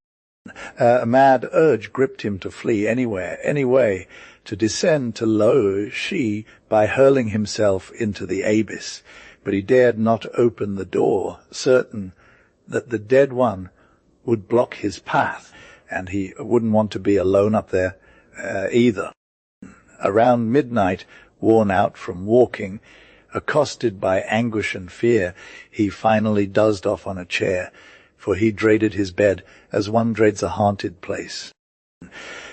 A mad urge gripped him to flee anywhere, any way, to descend to low she by hurling himself into the abyss. But he dared not open the door, certain that the dead one would block his path, and he wouldn't want to be alone up there either. Around midnight, worn out from walking, accosted by anguish and fear, he finally dozed off on a chair, for he dreaded his bed as one dreads a haunted place.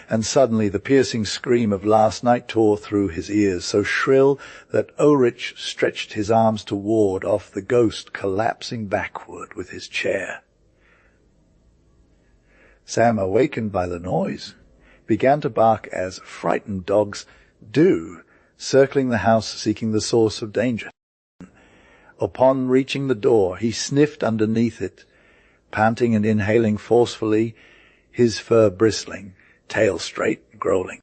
And suddenly the piercing scream of last night tore through his ears, so shrill that Ulrich stretched his arms to ward off the ghost collapsing backward with his chair. Sam, awakened by the noise, began to bark as frightened dogs do, circling the house seeking the source of danger. Upon reaching the door, he sniffed underneath it, panting and inhaling forcefully, his fur bristling, tail straight, growling.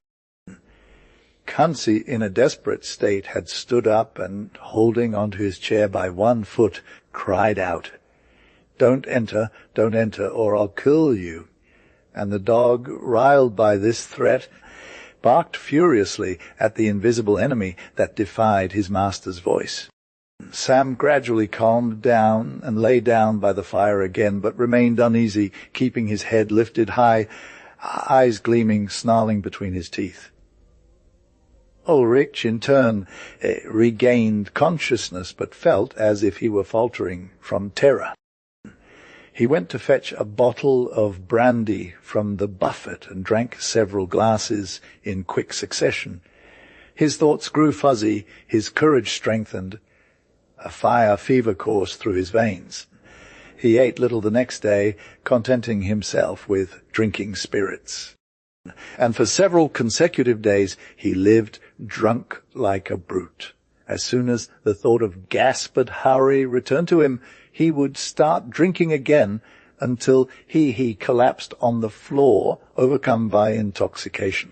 Kunsi, in a desperate state, had stood up and, holding onto his chair by one foot, cried out, don't enter, or I'll kill you." And the dog, riled by this threat, barked furiously at the invisible enemy that defied his master's voice. Sam gradually calmed down and lay down by the fire again, but remained uneasy, keeping his head lifted high, eyes gleaming, snarling between his teeth. Ulrich, in turn, regained consciousness, but felt as if he were faltering from terror. He went to fetch a bottle of brandy from the buffet and drank several glasses in quick succession. His thoughts grew fuzzy, his courage strengthened, a fever coursed through his veins. He ate little the next day, contenting himself with drinking spirits. And for several consecutive days he lived drunk like a brute. As soon as the thought of gasped hurry returned to him, he would start drinking again until he collapsed on the floor, overcome by intoxication.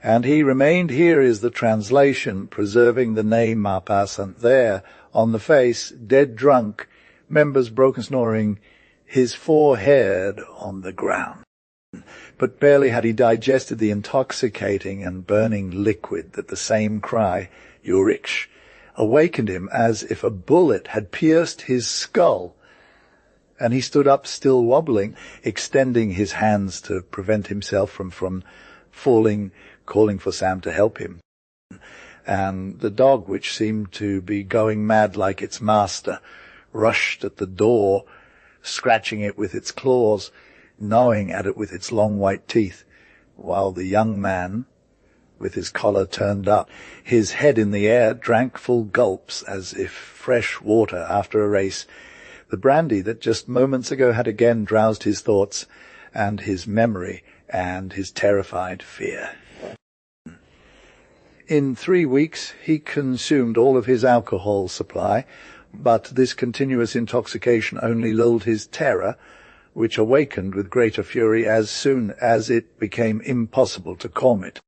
And he remained, here is the translation, preserving the name Maupassant there, on the face, dead drunk, members broken snoring, his forehead on the ground. But barely had he digested the intoxicating and burning liquid that the same cry, Ulrich, awakened him as if a bullet had pierced his skull, and he stood up still wobbling, extending his hands to prevent himself from falling, calling for Sam to help him. And the dog, which seemed to be going mad like its master, rushed at the door, scratching it with its claws, gnawing at it with its long white teeth, while the young man, with his collar turned up, his head in the air, drank full gulps as if fresh water after a race, the brandy that just moments ago had again drowsed his thoughts and his memory and his terrified fear. In 3 weeks he consumed all of his alcohol supply, but this continuous intoxication only lulled his terror, which awakened with greater fury as soon as it became impossible to calm it.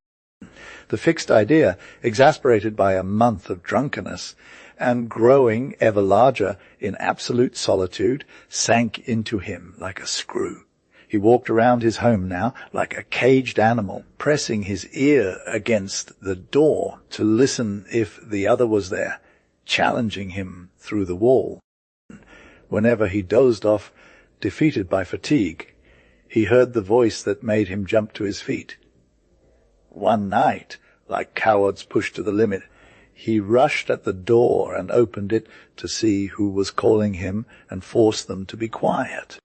The fixed idea, exasperated by a month of drunkenness, and growing ever larger in absolute solitude, sank into him like a screw. He walked around his home now like a caged animal, pressing his ear against the door to listen if the other was there, challenging him through the wall. Whenever he dozed off, defeated by fatigue, he heard the voice that made him jump to his feet. One night, like cowards pushed to the limit, he rushed at the door and opened it to see who was calling him and forced them to be quiet.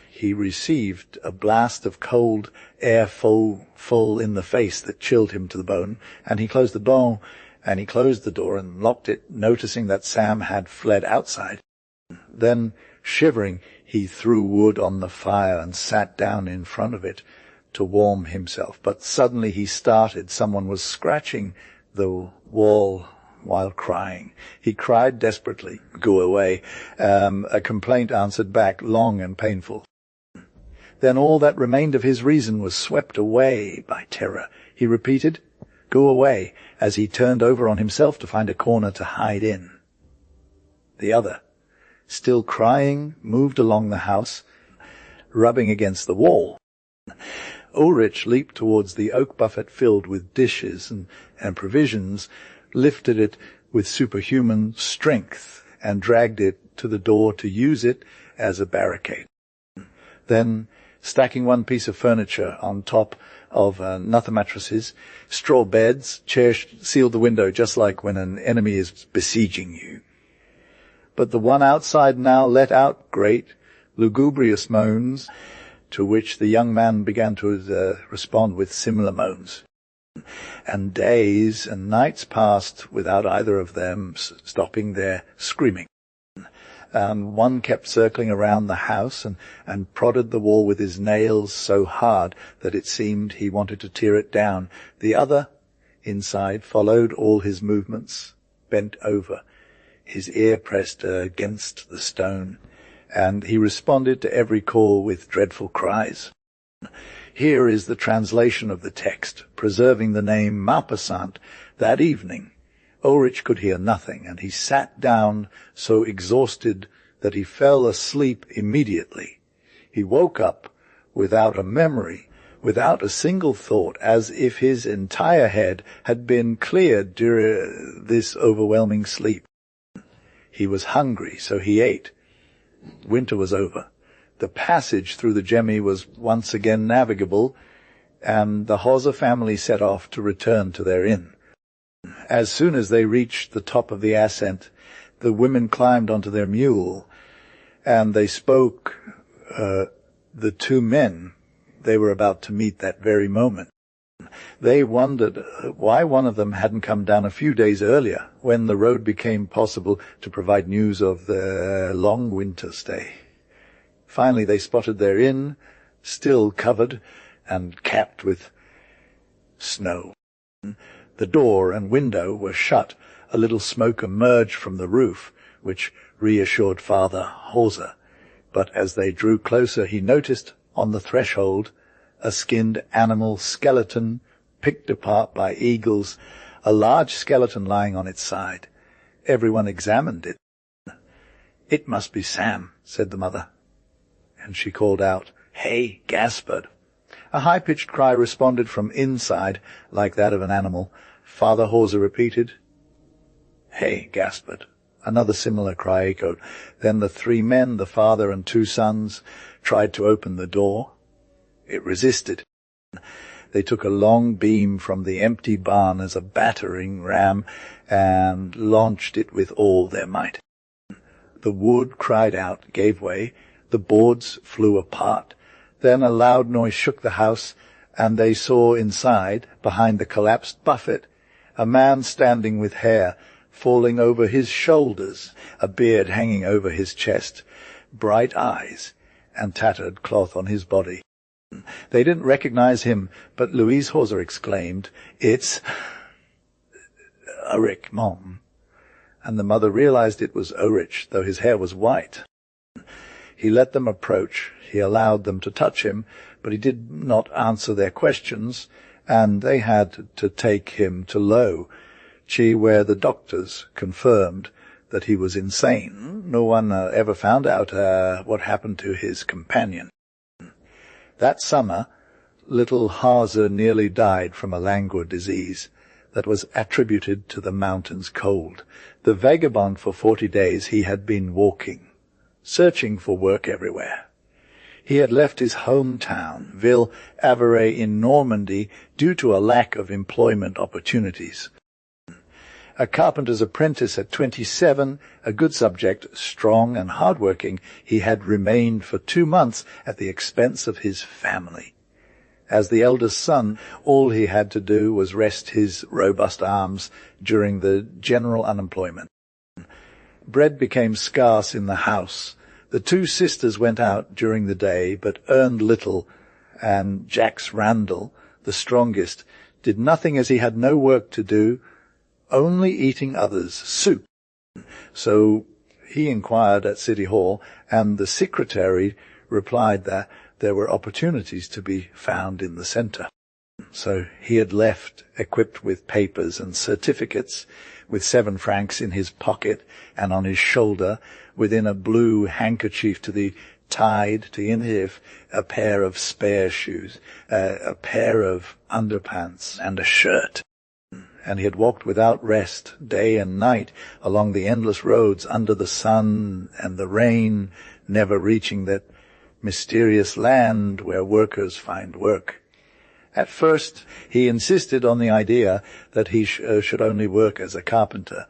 He received a blast of cold air full in the face that chilled him to the bone, and he closed the door and locked it, noticing that Sam had fled outside. Then, shivering, he threw wood on the fire and sat down in front of it to warm himself. But suddenly he started. Someone was scratching the wall while crying. He cried desperately, "Go away." A complaint answered back, long and painful. Then all that remained of his reason was swept away by terror. He repeated, "Go away," as he turned over on himself to find a corner to hide in. The other, still crying, moved along the house, rubbing against the wall. Ulrich leaped towards the oak buffet filled with dishes and provisions, lifted it with superhuman strength, and dragged it to the door to use it as a barricade. Then, stacking one piece of furniture on top of another mattresses, straw beds, chairs sealed the window just like when an enemy is besieging you. But the one outside now let out great, lugubrious moans, to which the young man began to respond with similar moans. And days and nights passed without either of them stopping their screaming. One kept circling around the house and prodded the wall with his nails so hard that it seemed he wanted to tear it down. The other, inside, followed all his movements, bent over, his ear pressed against the stone, and he responded to every call with dreadful cries. Here is the translation of the text, preserving the name Maupassant. That evening, Ulrich could hear nothing, and he sat down so exhausted that he fell asleep immediately. He woke up without a memory, without a single thought, as if his entire head had been cleared during this overwhelming sleep. He was hungry, so he ate. Winter was over. The passage through the Gemmi was once again navigable, and the Hauser family set off to return to their inn. As soon as they reached the top of the ascent, the women climbed onto their mule, and they spoke the two men they were about to meet that very moment. They wondered why one of them hadn't come down a few days earlier, when the road became possible to provide news of their long winter stay. Finally they spotted their inn, still covered and capped with snow. The door and window were shut. A little smoke emerged from the roof, which reassured Father Hauser. But as they drew closer, he noticed on the threshold a skinned animal skeleton picked apart by eagles, a large skeleton lying on its side. Everyone examined it. "It must be Sam," said the mother, and she called out, "Hey, Gaspard!" A high-pitched cry responded from inside, like that of an animal. Father Hauser repeated, "Hey, Gaspard!" Another similar cry echoed. Then the three men, the father and two sons, tried to open the door. It resisted. They took a long beam from the empty barn as a battering ram and launched it with all their might. The wood cried out, gave way, the boards flew apart. Then a loud noise shook the house, and they saw inside, behind the collapsed buffet, a man standing with hair falling over his shoulders, a beard hanging over his chest, bright eyes, and tattered cloth on his body. They didn't recognize him, but Louise Hauser exclaimed, "It's Ulrich, Mom." And the mother realized it was Ulrich, though his hair was white. He let them approach. He allowed them to touch him, but he did not answer their questions, and they had to take him to Low, where the doctors confirmed that he was insane. No one ever found out what happened to his companion. That summer, little Hase nearly died from a languor disease that was attributed to the mountain's cold. The vagabond for 40 days he had been walking, searching for work everywhere. He had left his hometown, Ville-Avaray in Normandy, due to a lack of employment opportunities. A carpenter's apprentice at 27, a good subject, strong and hard-working, he had remained for 2 months at the expense of his family. As the eldest son, all he had to do was rest his robust arms during the general unemployment. Bread became scarce in the house. The 2 sisters went out during the day, but earned little, and Jacques Randall, the strongest, did nothing as he had no work to do, only eating others' soup. So he inquired at City Hall, and the secretary replied that there were opportunities to be found in the centre. So he had left, equipped with papers and certificates, with 7 francs in his pocket and on his shoulder, within a blue handkerchief tied to him a pair of spare shoes, a pair of underpants and a shirt. And he had walked without rest, day and night, along the endless roads under the sun and the rain, never reaching that mysterious land where workers find work. At first he insisted on the idea that he should only work as a carpenter,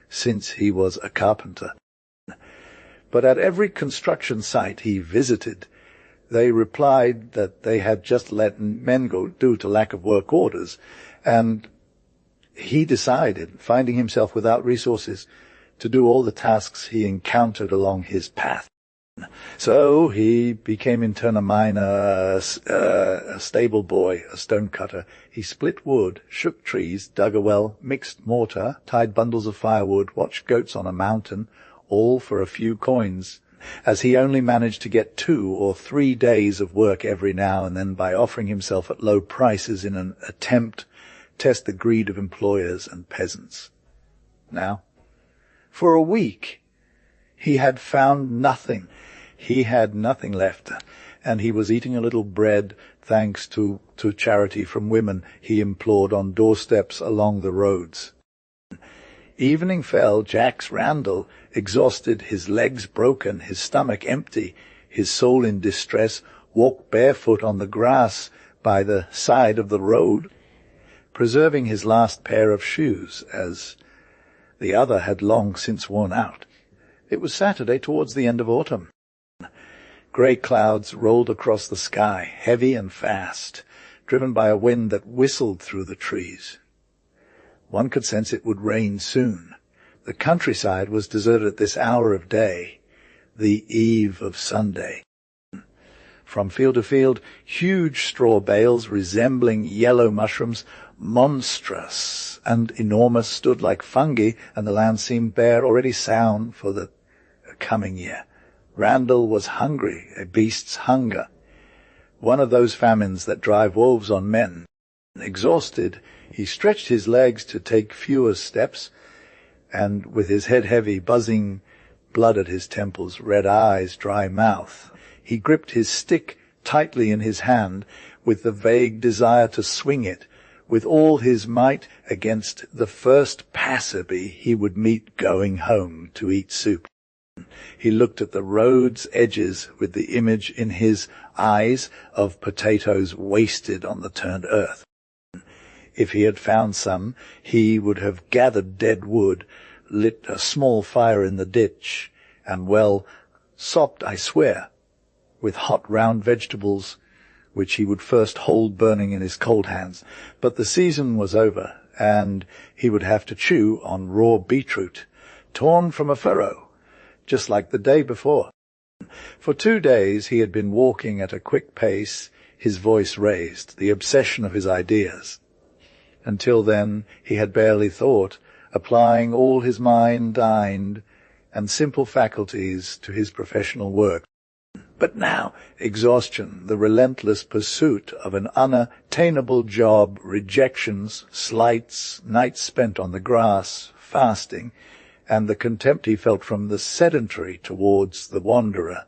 since he was a carpenter. But at every construction site he visited, they replied that they had just let men go due to lack of work orders, and he decided, finding himself without resources, to do all the tasks he encountered along his path. So he became in turn a miner, a stable boy, a stone cutter. He split wood, shook trees, dug a well, mixed mortar, tied bundles of firewood, watched goats on a mountain, all for a few coins, as he only managed to get 2 or 3 days of work every now and then by offering himself at low prices in an attempt test the greed of employers and peasants. Now, for a week, he had found nothing. He had nothing left, and he was eating a little bread thanks to charity from women he implored on doorsteps along the roads. Evening fell. Jacques Randall, exhausted, his legs broken, his stomach empty, his soul in distress, walked barefoot on the grass by the side of the road, preserving his last pair of shoes, as the other had long since worn out. It was Saturday towards the end of autumn. Grey clouds rolled across the sky, heavy and fast, driven by a wind that whistled through the trees. One could sense it would rain soon. The countryside was deserted at this hour of day, the eve of Sunday. From field to field, huge straw bales resembling yellow mushrooms, monstrous and enormous, stood like fungi, and the land seemed bare, already sound for the coming year. Randall was hungry, a beast's hunger, one of those famines that drive wolves on men. Exhausted, he stretched his legs to take fewer steps, and with his head heavy, buzzing blood at his temples, red eyes, dry mouth, he gripped his stick tightly in his hand with the vague desire to swing it with all his might against the first passerby he would meet going home to eat soup. He looked at the road's edges with the image in his eyes of potatoes wasted on the turned earth. If he had found some, he would have gathered dead wood, lit a small fire in the ditch, and sopped, I swear, with hot round vegetables, which he would first hold burning in his cold hands. But the season was over, and he would have to chew on raw beetroot, torn from a furrow, just like the day before. For 2 days he had been walking at a quick pace, his voice raised, the obsession of his ideas. Until then he had barely thought, applying all his mind and simple faculties to his professional work. But now, exhaustion, the relentless pursuit of an unattainable job, rejections, slights, nights spent on the grass, fasting, and the contempt he felt from the sedentary towards the wanderer.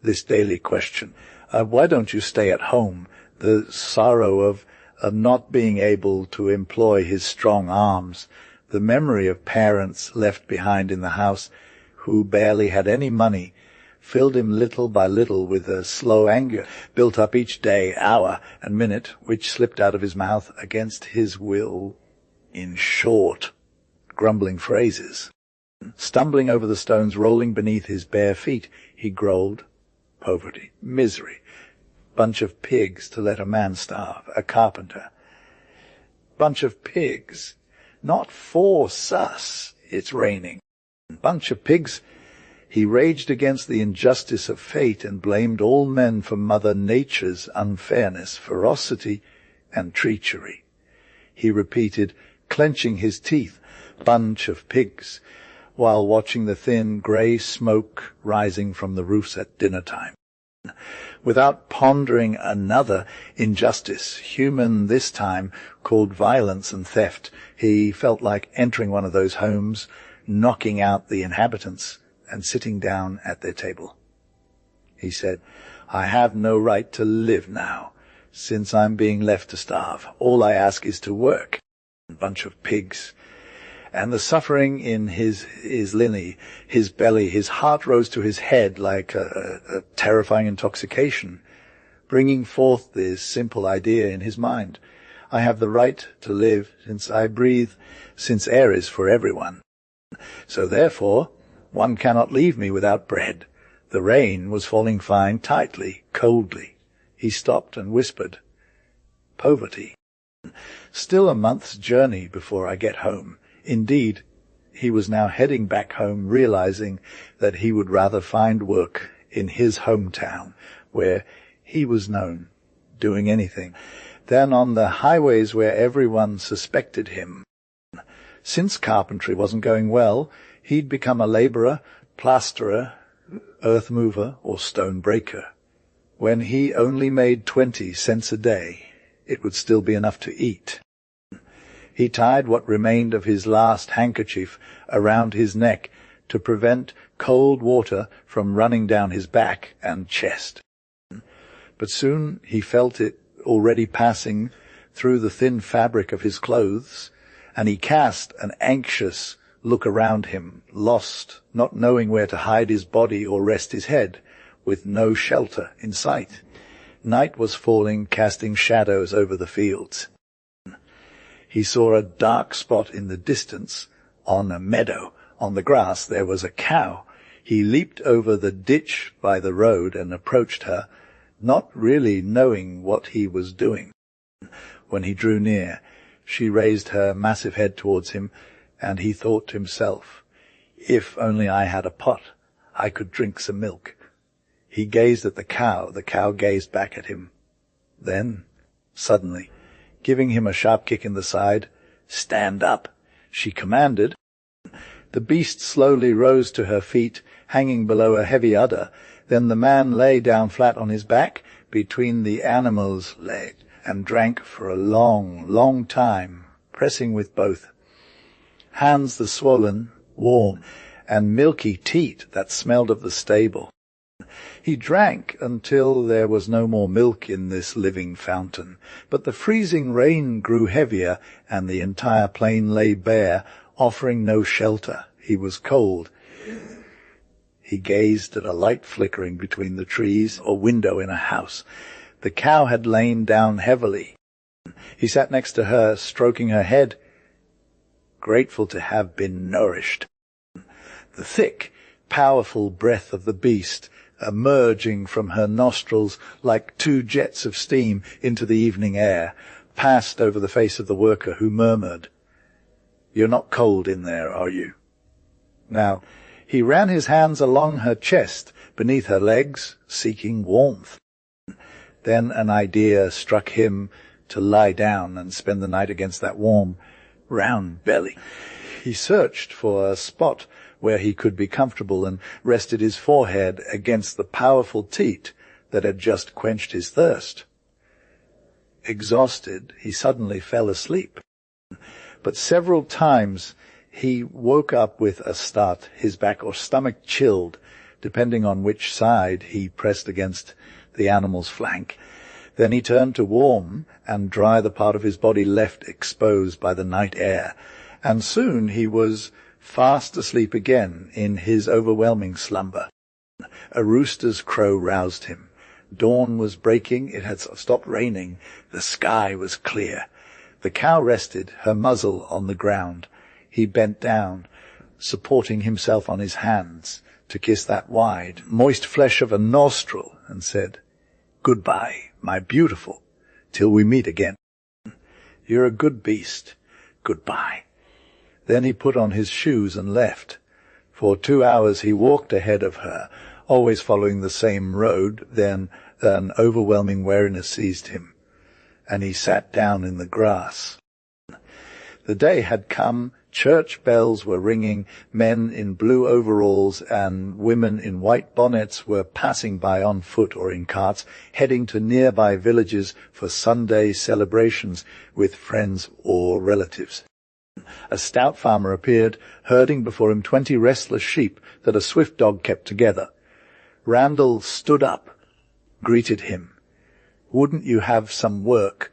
This daily question, why don't you stay at home? The sorrow of not being able to employ his strong arms, the memory of parents left behind in the house who barely had any money, filled him little by little with a slow anger, built up each day, hour, and minute, which slipped out of his mouth against his will in short, grumbling phrases. Stumbling over the stones rolling beneath his bare feet, he growled, poverty, misery, bunch of pigs to let a man starve, a carpenter. Bunch of pigs, not for sus, it's raining. Bunch of pigs. He raged against the injustice of fate and blamed all men for Mother Nature's unfairness, ferocity, and treachery. He repeated, clenching his teeth, bunch of pigs, while watching the thin grey smoke rising from the roofs at dinner-time. Without pondering another injustice, human this time, called violence and theft, he felt like entering one of those homes, knocking out the inhabitants, and sitting down at their table. He said, I have no right to live now, since I'm being left to starve. All I ask is to work. A bunch of pigs. And the suffering in his linny, his belly, his heart rose to his head like a terrifying intoxication, bringing forth this simple idea in his mind. I have the right to live since I breathe, since air is for everyone. So therefore, one cannot leave me without bread. The rain was falling fine, tightly, coldly. He stopped and whispered, poverty. Still a month's journey before I get home. Indeed, he was now heading back home, realizing that he would rather find work in his hometown, where he was known, doing anything, than on the highways where everyone suspected him. Since carpentry wasn't going well, he'd become a labourer, plasterer, earth mover, or stone breaker. When he only made 20 cents a day, it would still be enough to eat. He tied what remained of his last handkerchief around his neck to prevent cold water from running down his back and chest. But soon he felt it already passing through the thin fabric of his clothes, and he cast an anxious look around him, lost, not knowing where to hide his body or rest his head, with no shelter in sight. Night was falling, casting shadows over the fields. He saw a dark spot in the distance, on a meadow. On the grass there was a cow. He leaped over the ditch by the road and approached her, not really knowing what he was doing. When he drew near, she raised her massive head towards him, and he thought to himself, if only I had a pot, I could drink some milk. He gazed at the cow gazed back at him. Then, suddenly, giving him a sharp kick in the side, stand up, she commanded. The beast slowly rose to her feet, hanging below a heavy udder. Then the man lay down flat on his back between the animal's legs and drank for a long, long time, pressing with both hands the swollen, warm, and milky teat that smelled of the stable. He drank until there was no more milk in this living fountain, but the freezing rain grew heavier, and the entire plain lay bare, offering no shelter. He was cold. He gazed at a light flickering between the trees, a window in a house. The cow had lain down heavily. He sat next to her, stroking her head, grateful to have been nourished. The thick, powerful breath of the beast, emerging from her nostrils like 2 jets of steam into the evening air, passed over the face of the worker, who murmured, "You're not cold in there, are you?" Now, he ran his hands along her chest, beneath her legs, seeking warmth. Then an idea struck him to lie down and spend the night against that warm, round belly. He searched for a spot where he could be comfortable, and rested his forehead against the powerful teat that had just quenched his thirst. Exhausted, he suddenly fell asleep. But several times he woke up with a start, his back or stomach chilled, depending on which side he pressed against the animal's flank. Then he turned to warm and dry the part of his body left exposed by the night air, and soon he was fast asleep again in his overwhelming slumber. A rooster's crow roused him. Dawn was breaking, it had stopped raining, the sky was clear. The cow rested, her muzzle on the ground. He bent down, supporting himself on his hands, to kiss that wide, moist flesh of a nostril, and said, "Goodbye, my beautiful, till we meet again. You're a good beast. Goodbye." Then he put on his shoes and left. For 2 hours he walked ahead of her, always following the same road. Then an overwhelming weariness seized him, and he sat down in the grass. The day had come. Church bells were ringing. Men in blue overalls and women in white bonnets were passing by on foot or in carts, heading to nearby villages for Sunday celebrations with friends or relatives. A stout farmer appeared, herding before him 20 restless sheep that a swift dog kept together. Randall stood up, greeted him. "Wouldn't you have some work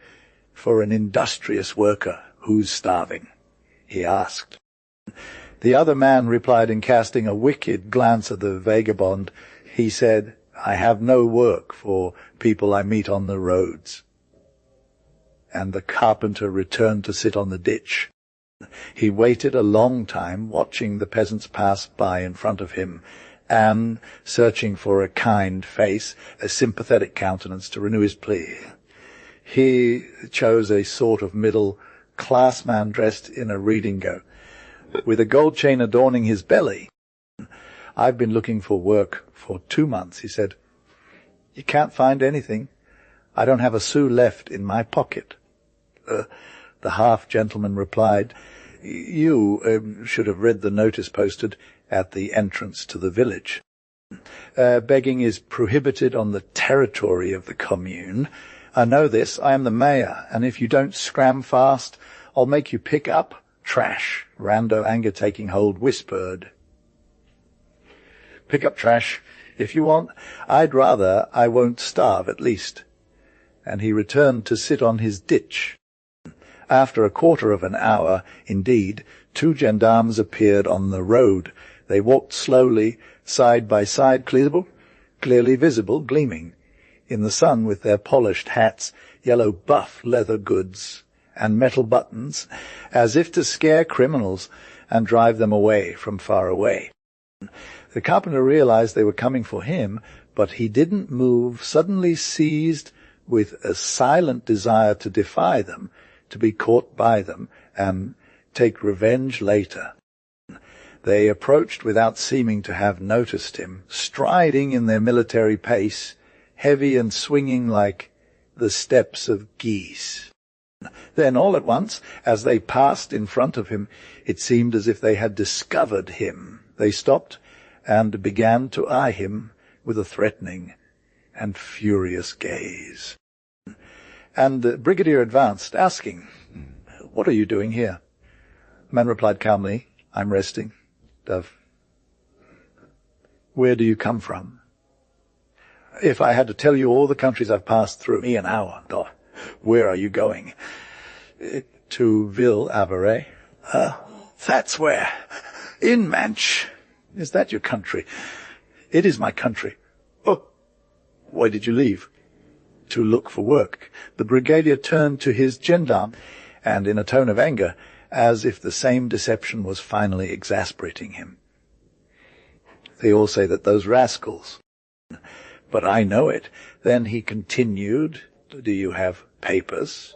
for an industrious worker who's starving?" he asked. The other man replied in casting a wicked glance at the vagabond. He said, "I have no work for people I meet on the roads." And the carpenter returned to sit on the ditch. He waited a long time, watching the peasants pass by in front of him, and searching for a kind face, a sympathetic countenance to renew his plea. He chose a sort of middle-class man dressed in a redingo, with a gold chain adorning his belly. "I've been looking for work for 2 months," he said. "You can't find anything. I don't have a sou left in my pocket." The half-gentleman replied, "You should have read the notice posted at the entrance to the village. Begging is prohibited on the territory of the commune. I know this. I am the mayor, and if you don't scram fast, I'll make you pick up trash." Rando, anger taking hold, whispered, "Pick up trash if you want. I'd rather I won't starve, at least." And he returned to sit on his ditch. After a quarter of an hour, indeed, 2 gendarmes appeared on the road. They walked slowly, side by side, clearly visible, gleaming in the sun with their polished hats, yellow buff leather goods, and metal buttons, as if to scare criminals and drive them away from far away. The carpenter realized they were coming for him, but he didn't move, suddenly seized with a silent desire to defy them, to be caught by them, and take revenge later. They approached without seeming to have noticed him, striding in their military pace, heavy and swinging like the steps of geese. Then, all at once, as they passed in front of him, it seemed as if they had discovered him. They stopped and began to eye him with a threatening and furious gaze. And the brigadier advanced, asking, "What are you doing here?" The man replied calmly, "I'm resting." Dove, "Where do you come from?" "If I had to tell you all the countries I've passed through, me an hour." Dove, "Where are you going?" "To Ville-Avare." "That's where. In Manche." "Is that your country?" "It is my country." "Oh, why did you leave?" "To look for work." The brigadier turned to his gendarme, and in a tone of anger, as if the same deception was finally exasperating him, "They all say that those rascals." "But I know it." Then he continued, "Do you have papers?"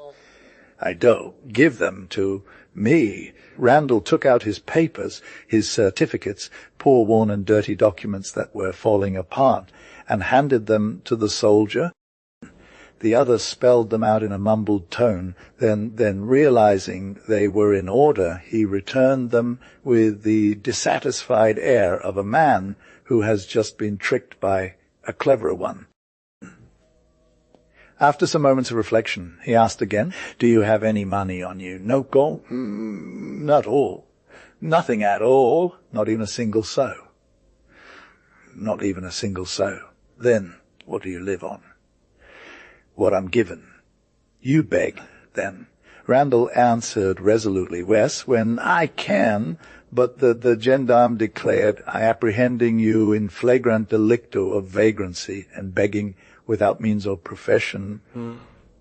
"I don't." "Give them to me." Randall took out his papers, his certificates, poor, worn and dirty documents that were falling apart, and handed them to the soldier. The other spelled them out in a mumbled tone. Then realizing they were in order, he returned them with the dissatisfied air of a man who has just been tricked by a cleverer one. After some moments of reflection, he asked again, "Do you have any money on you? No gold?" "Not all. Nothing at all. Not even a single so." "Not even a single so. Then what do you live on?" "What I'm given." "You beg, then?" Randall answered resolutely, "Yes, when I can, but the gendarme declared, I apprehending you in flagrant delicto of vagrancy and begging without means of profession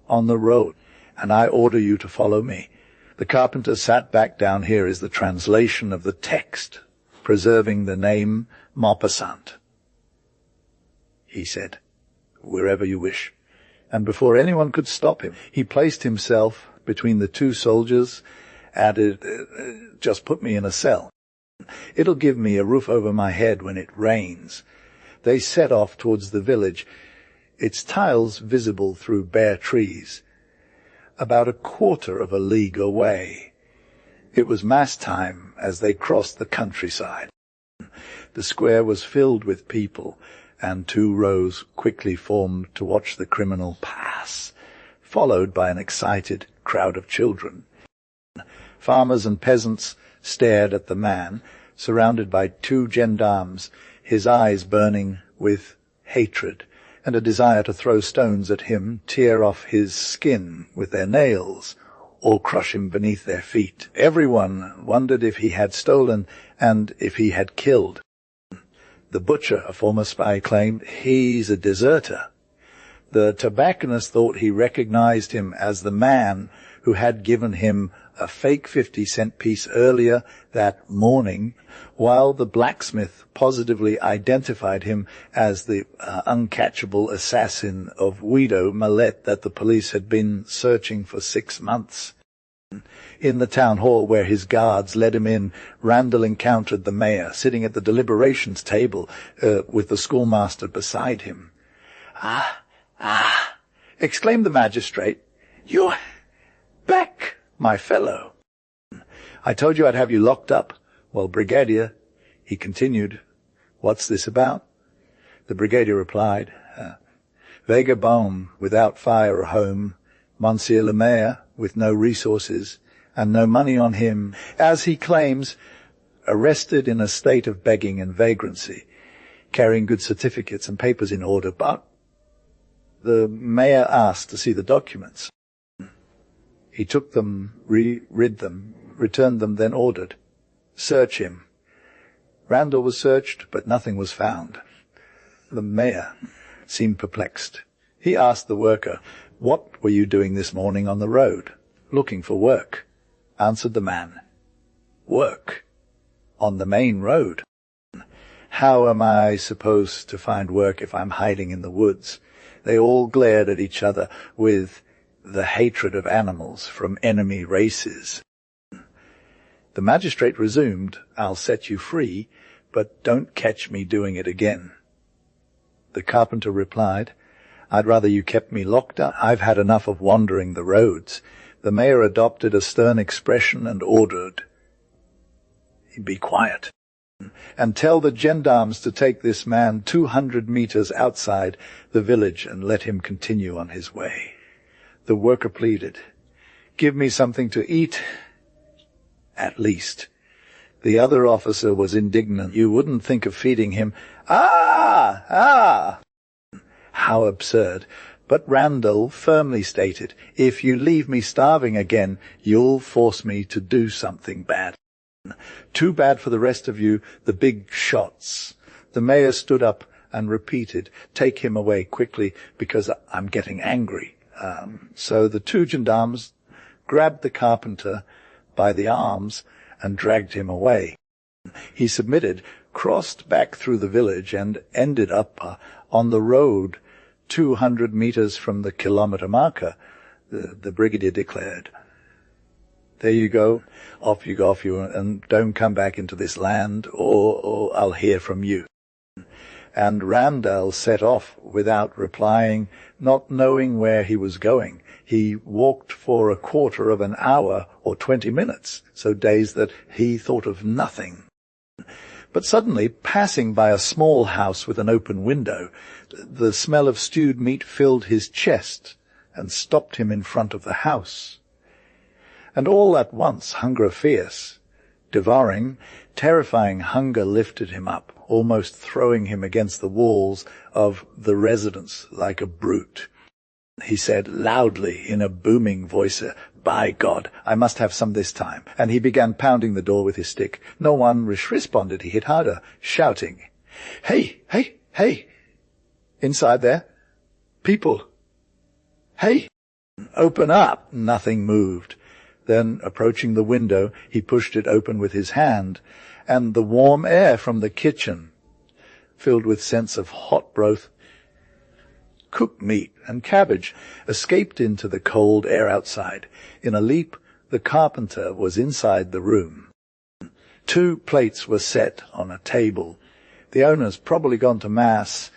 on the road, and I order you to follow me." The carpenter sat back. Down here is the translation of the text, preserving the name Maupassant. He said, "Wherever you wish." And before anyone could stop him, he placed himself between the two soldiers, added, "Just put me in a cell. It'll give me a roof over my head when it rains." They set off towards the village, its tiles visible through bare trees, about a quarter of a league away. It was mass time as they crossed the countryside. The square was filled with people, and 2 rows quickly formed to watch the criminal pass, followed by an excited crowd of children. Farmers and peasants stared at the man, surrounded by 2 gendarmes, his eyes burning with hatred and a desire to throw stones at him, tear off his skin with their nails, or crush him beneath their feet. Everyone wondered if he had stolen and if he had killed. The butcher, a former spy, claimed he's a deserter. The tobacconist thought he recognized him as the man who had given him a fake 50-cent piece earlier that morning, while the blacksmith positively identified him as the uncatchable assassin of Guido Maupassant that the police had been searching for 6 months. In the town hall where his guards led him in, Randall encountered the mayor sitting at the deliberations table with the schoolmaster beside him. Ah, exclaimed the magistrate. "You're back, my fellow. I told you I'd have you locked up. Well, brigadier," he continued, "what's this about?" The brigadier replied, "Vagabond without fire or home, Monsieur le Maire with no resources, and no money on him, as he claims, arrested in a state of begging and vagrancy, carrying good certificates and papers in order, but..." The mayor asked to see the documents. He took them, reread them, returned them, then ordered, "Search him." Randall was searched, but nothing was found. The mayor seemed perplexed. He asked the worker, "What were you doing this morning on the road?" "Looking for work," answered the man. "Work? On the main road?" "How am I supposed to find work if I'm hiding in the woods?" They all glared at each other with the hatred of animals from enemy races. The magistrate resumed, "I'll set you free, but don't catch me doing it again." The carpenter replied, "I'd rather you kept me locked up. I've had enough of wandering the roads." The mayor adopted a stern expression and ordered, "Be quiet, and tell the gendarmes to take this man 200 meters outside the village and let him continue on his way." The worker pleaded, "Give me something to eat, at least." The other officer was indignant. "You wouldn't think of feeding him." Ah! How absurd. But Randall firmly stated, "If you leave me starving again, you'll force me to do something bad. Too bad for the rest of you, the big shots." The mayor stood up and repeated, "Take him away quickly, because I'm getting angry." So the 2 gendarmes grabbed the carpenter by the arms and dragged him away. He submitted, crossed back through the village, and ended up on the road 200 meters from the kilometer marker, the brigadier declared. "There you go. Off you, and don't come back into this land, or I'll hear from you." and Randall set off without replying, not knowing where he was going. He walked for a quarter of an hour or 20 minutes, so dazed that he thought of nothing. But suddenly, passing by a small house with an open window, the smell of stewed meat filled his chest and stopped him in front of the house. And all at once, hunger fierce, devouring, terrifying hunger lifted him up, almost throwing him against the walls of the residence like a brute. He said loudly in a booming voice, "By God, I must have some this time," and he began pounding the door with his stick. No one responded. He hit harder, shouting, "Hey, hey, hey! Inside there? People! Hey! Open up!" Nothing moved. Then, approaching the window, he pushed it open with his hand, and the warm air from the kitchen, filled with scents of hot broth, cooked meat, and cabbage, escaped into the cold air outside. In a leap, the carpenter was inside the room. 2 plates were set on a table. The owners, probably gone to Mass,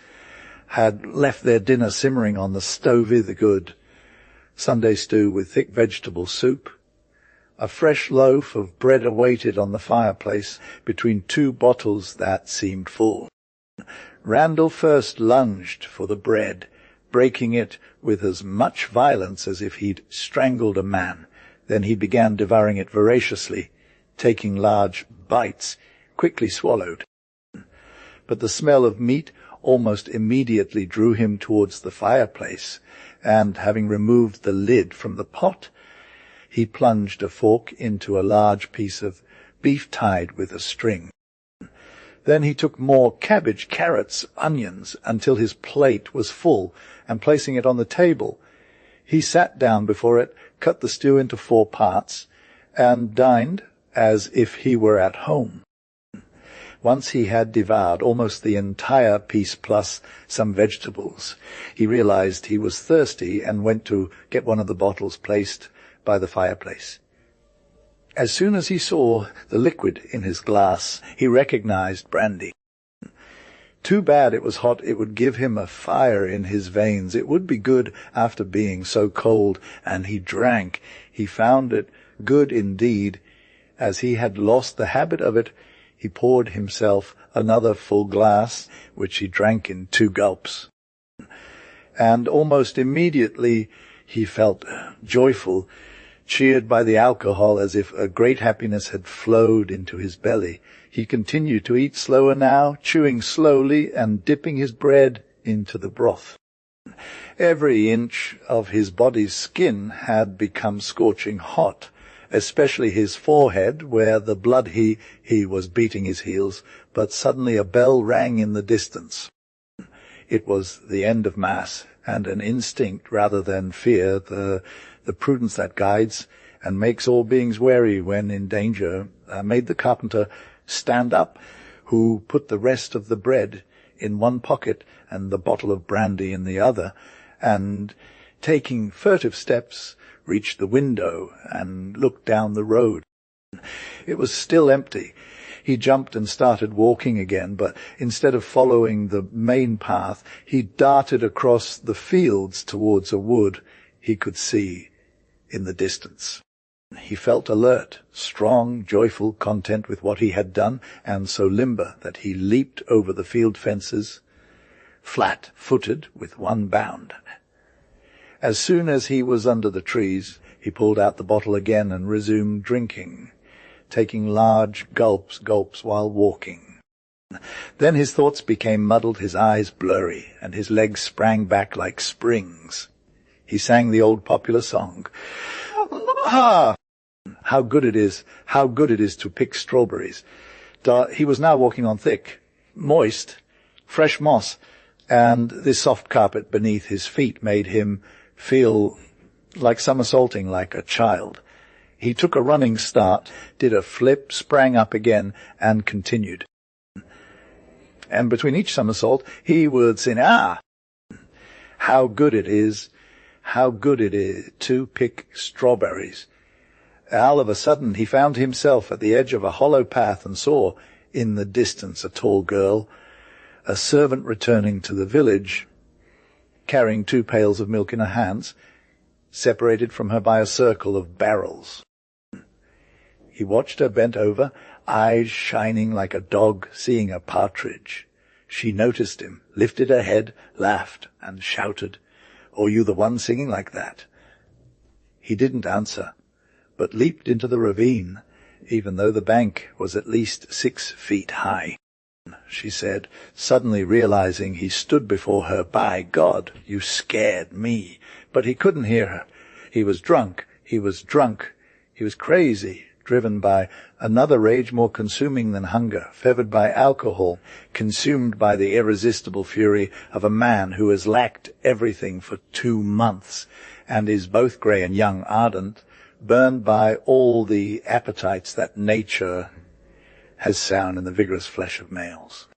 had left their dinner simmering on the stove the good Sunday stew with thick vegetable soup. A fresh loaf of bread awaited on the fireplace between 2 bottles that seemed full. Randall first lunged for the bread, breaking it with as much violence as if he'd strangled a man. Then he began devouring it voraciously, taking large bites, quickly swallowed. But the smell of meat almost immediately drew him towards the fireplace, and having removed the lid from the pot, he plunged a fork into a large piece of beef tied with a string. Then he took more cabbage, carrots, onions, until his plate was full, and placing it on the table, he sat down before it, cut the stew into 4 parts, and dined as if he were at home. Once he had devoured almost the entire piece plus some vegetables, he realized he was thirsty and went to get one of the bottles placed by the fireplace. As soon as he saw the liquid in his glass, he recognized brandy. Too bad it was hot. It would give him a fire in his veins. It would be good after being so cold, and he drank. He found it good indeed. As he had lost the habit of it, he poured himself another full glass, which he drank in 2 gulps. And almost immediately he felt joyful, cheered by the alcohol, as if a great happiness had flowed into his belly. He continued to eat slower now, chewing slowly and dipping his bread into the broth. Every inch of his body's skin had become scorching hot, especially his forehead, where the blood he was beating his heels, but suddenly a bell rang in the distance. It was the end of Mass, and an instinct rather than fear, the prudence that guides and makes all beings wary when in danger, made the carpenter stand up, who put the rest of the bread in one pocket and the bottle of brandy in the other, and, taking furtive steps, reached the window and looked down the road. It was still empty. He jumped and started walking again, but instead of following the main path, he darted across the fields towards a wood he could see in the distance. He felt alert, strong, joyful, content with what he had done, and so limber that he leaped over the field fences, flat-footed with one bound. As soon as he was under the trees, he pulled out the bottle again and resumed drinking, taking large gulps while walking. Then his thoughts became muddled, his eyes blurry, and his legs sprang back like springs. He sang the old popular song, "Ah! How good it is to pick strawberries." He was now walking on thick, moist, fresh moss, and this soft carpet beneath his feet made him feel like somersaulting like a child. He took a running start, did a flip, sprang up again, and continued. And between each somersault, he would sing, "Ah! How good it is to pick strawberries." All of a sudden, he found himself at the edge of a hollow path and saw, in the distance, a tall girl, a servant returning to the village, carrying 2 pails of milk in her hands, separated from her by a circle of barrels. He watched her bent over, eyes shining like a dog seeing a partridge. She noticed him, lifted her head, laughed, and shouted, "Are you the one singing like that?" He didn't answer, but leaped into the ravine, even though the bank was at least 6 feet high. She said, suddenly realizing he stood before her. "By God, you scared me." But he couldn't hear her. He was drunk. He was crazy, driven by another rage more consuming than hunger, fevered by alcohol, consumed by the irresistible fury of a man who has lacked everything for 2 months, and is both grey and young ardent, burned by all the appetites that nature has sown in the vigorous flesh of males.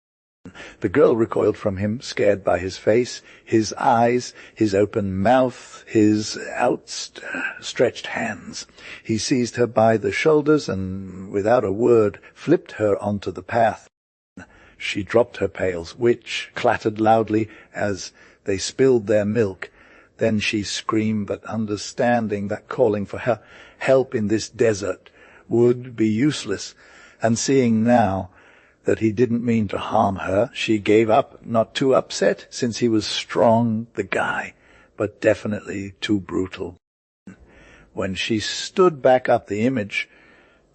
The girl recoiled from him, scared by his face, his eyes, his open mouth, his outstretched hands. He seized her by the shoulders and, without a word, flipped her onto the path. She dropped her pails, which clattered loudly as they spilled their milk. Then she screamed, but understanding that calling for help in this desert would be useless, and seeing now that he didn't mean to harm her, she gave up, not too upset, since he was strong, the guy, but definitely too brutal. When she stood back up, the image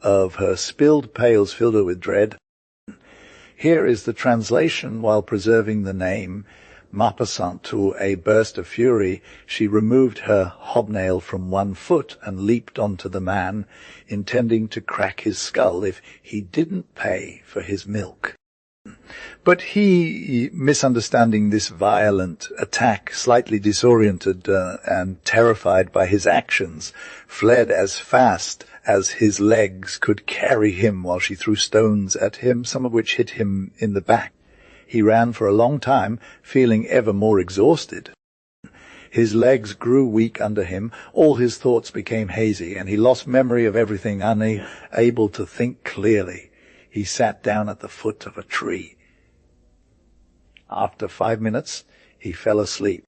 of her spilled pails filled her with dread. Here is the translation. While preserving the name Maupassant to a burst of fury, she removed her hobnail from 1 foot and leaped onto the man, intending to crack his skull if he didn't pay for his milk. But he, misunderstanding this violent attack, slightly disoriented and terrified by his actions, fled as fast as his legs could carry him while she threw stones at him, some of which hit him in the back. He ran for a long time, feeling ever more exhausted. His legs grew weak under him, all his thoughts became hazy, and he lost memory of everything, unable to think clearly. He sat down at the foot of a tree. After 5 minutes, he fell asleep.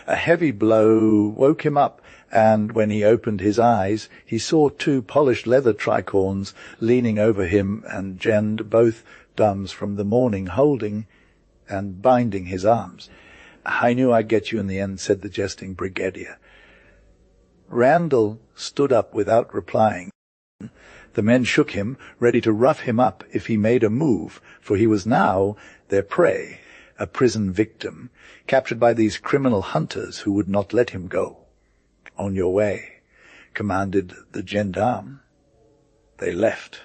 A heavy blow woke him up, and when he opened his eyes, he saw 2 polished leather tricorns leaning over him, and Jend, both thumbs from the morning, holding and binding his arms. "I knew I'd get you in the end," said the jesting brigadier. Randall stood up without replying. The men shook him, ready to rough him up if he made a move, for he was now their prey, a prison victim, captured by these criminal hunters who would not let him go. "On your way," commanded the gendarme. They left.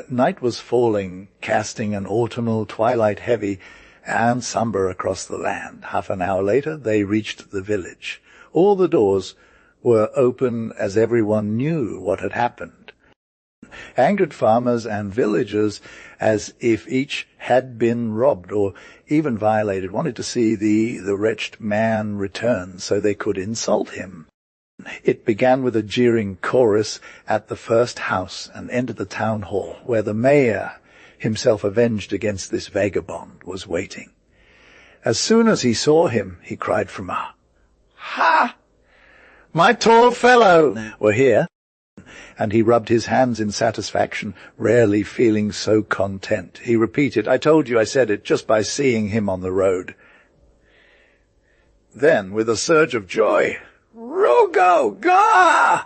Night was falling, casting an autumnal twilight heavy and sombre across the land. Half an hour later they reached the village. All the doors were open, as everyone knew what had happened. Angered farmers and villagers, as if each had been robbed or even violated, wanted to see the wretched man return so they could insult him. It began with a jeering chorus at the first house and ended the town hall, where the mayor, himself avenged against this vagabond, was waiting. As soon as he saw him, he cried from "Ha! My tall fellow were here," and he rubbed his hands in satisfaction, rarely feeling so content. He repeated, "I told you I said it," just by seeing him on the road. Then, with a surge of joy, "Rogo! Gah!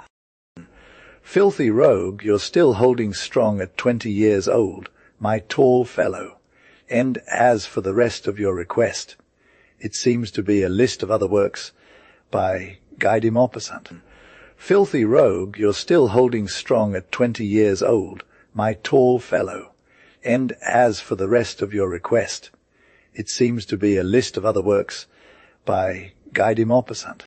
Filthy rogue, you're still holding strong at 20 years old, my tall fellow. And as for the rest of your request, it seems to be a list of other works by Guy de Maupassant. Filthy rogue, you're still holding strong at 20 years old, my tall fellow. And as for the rest of your request, it seems to be a list of other works by Guy de Maupassant.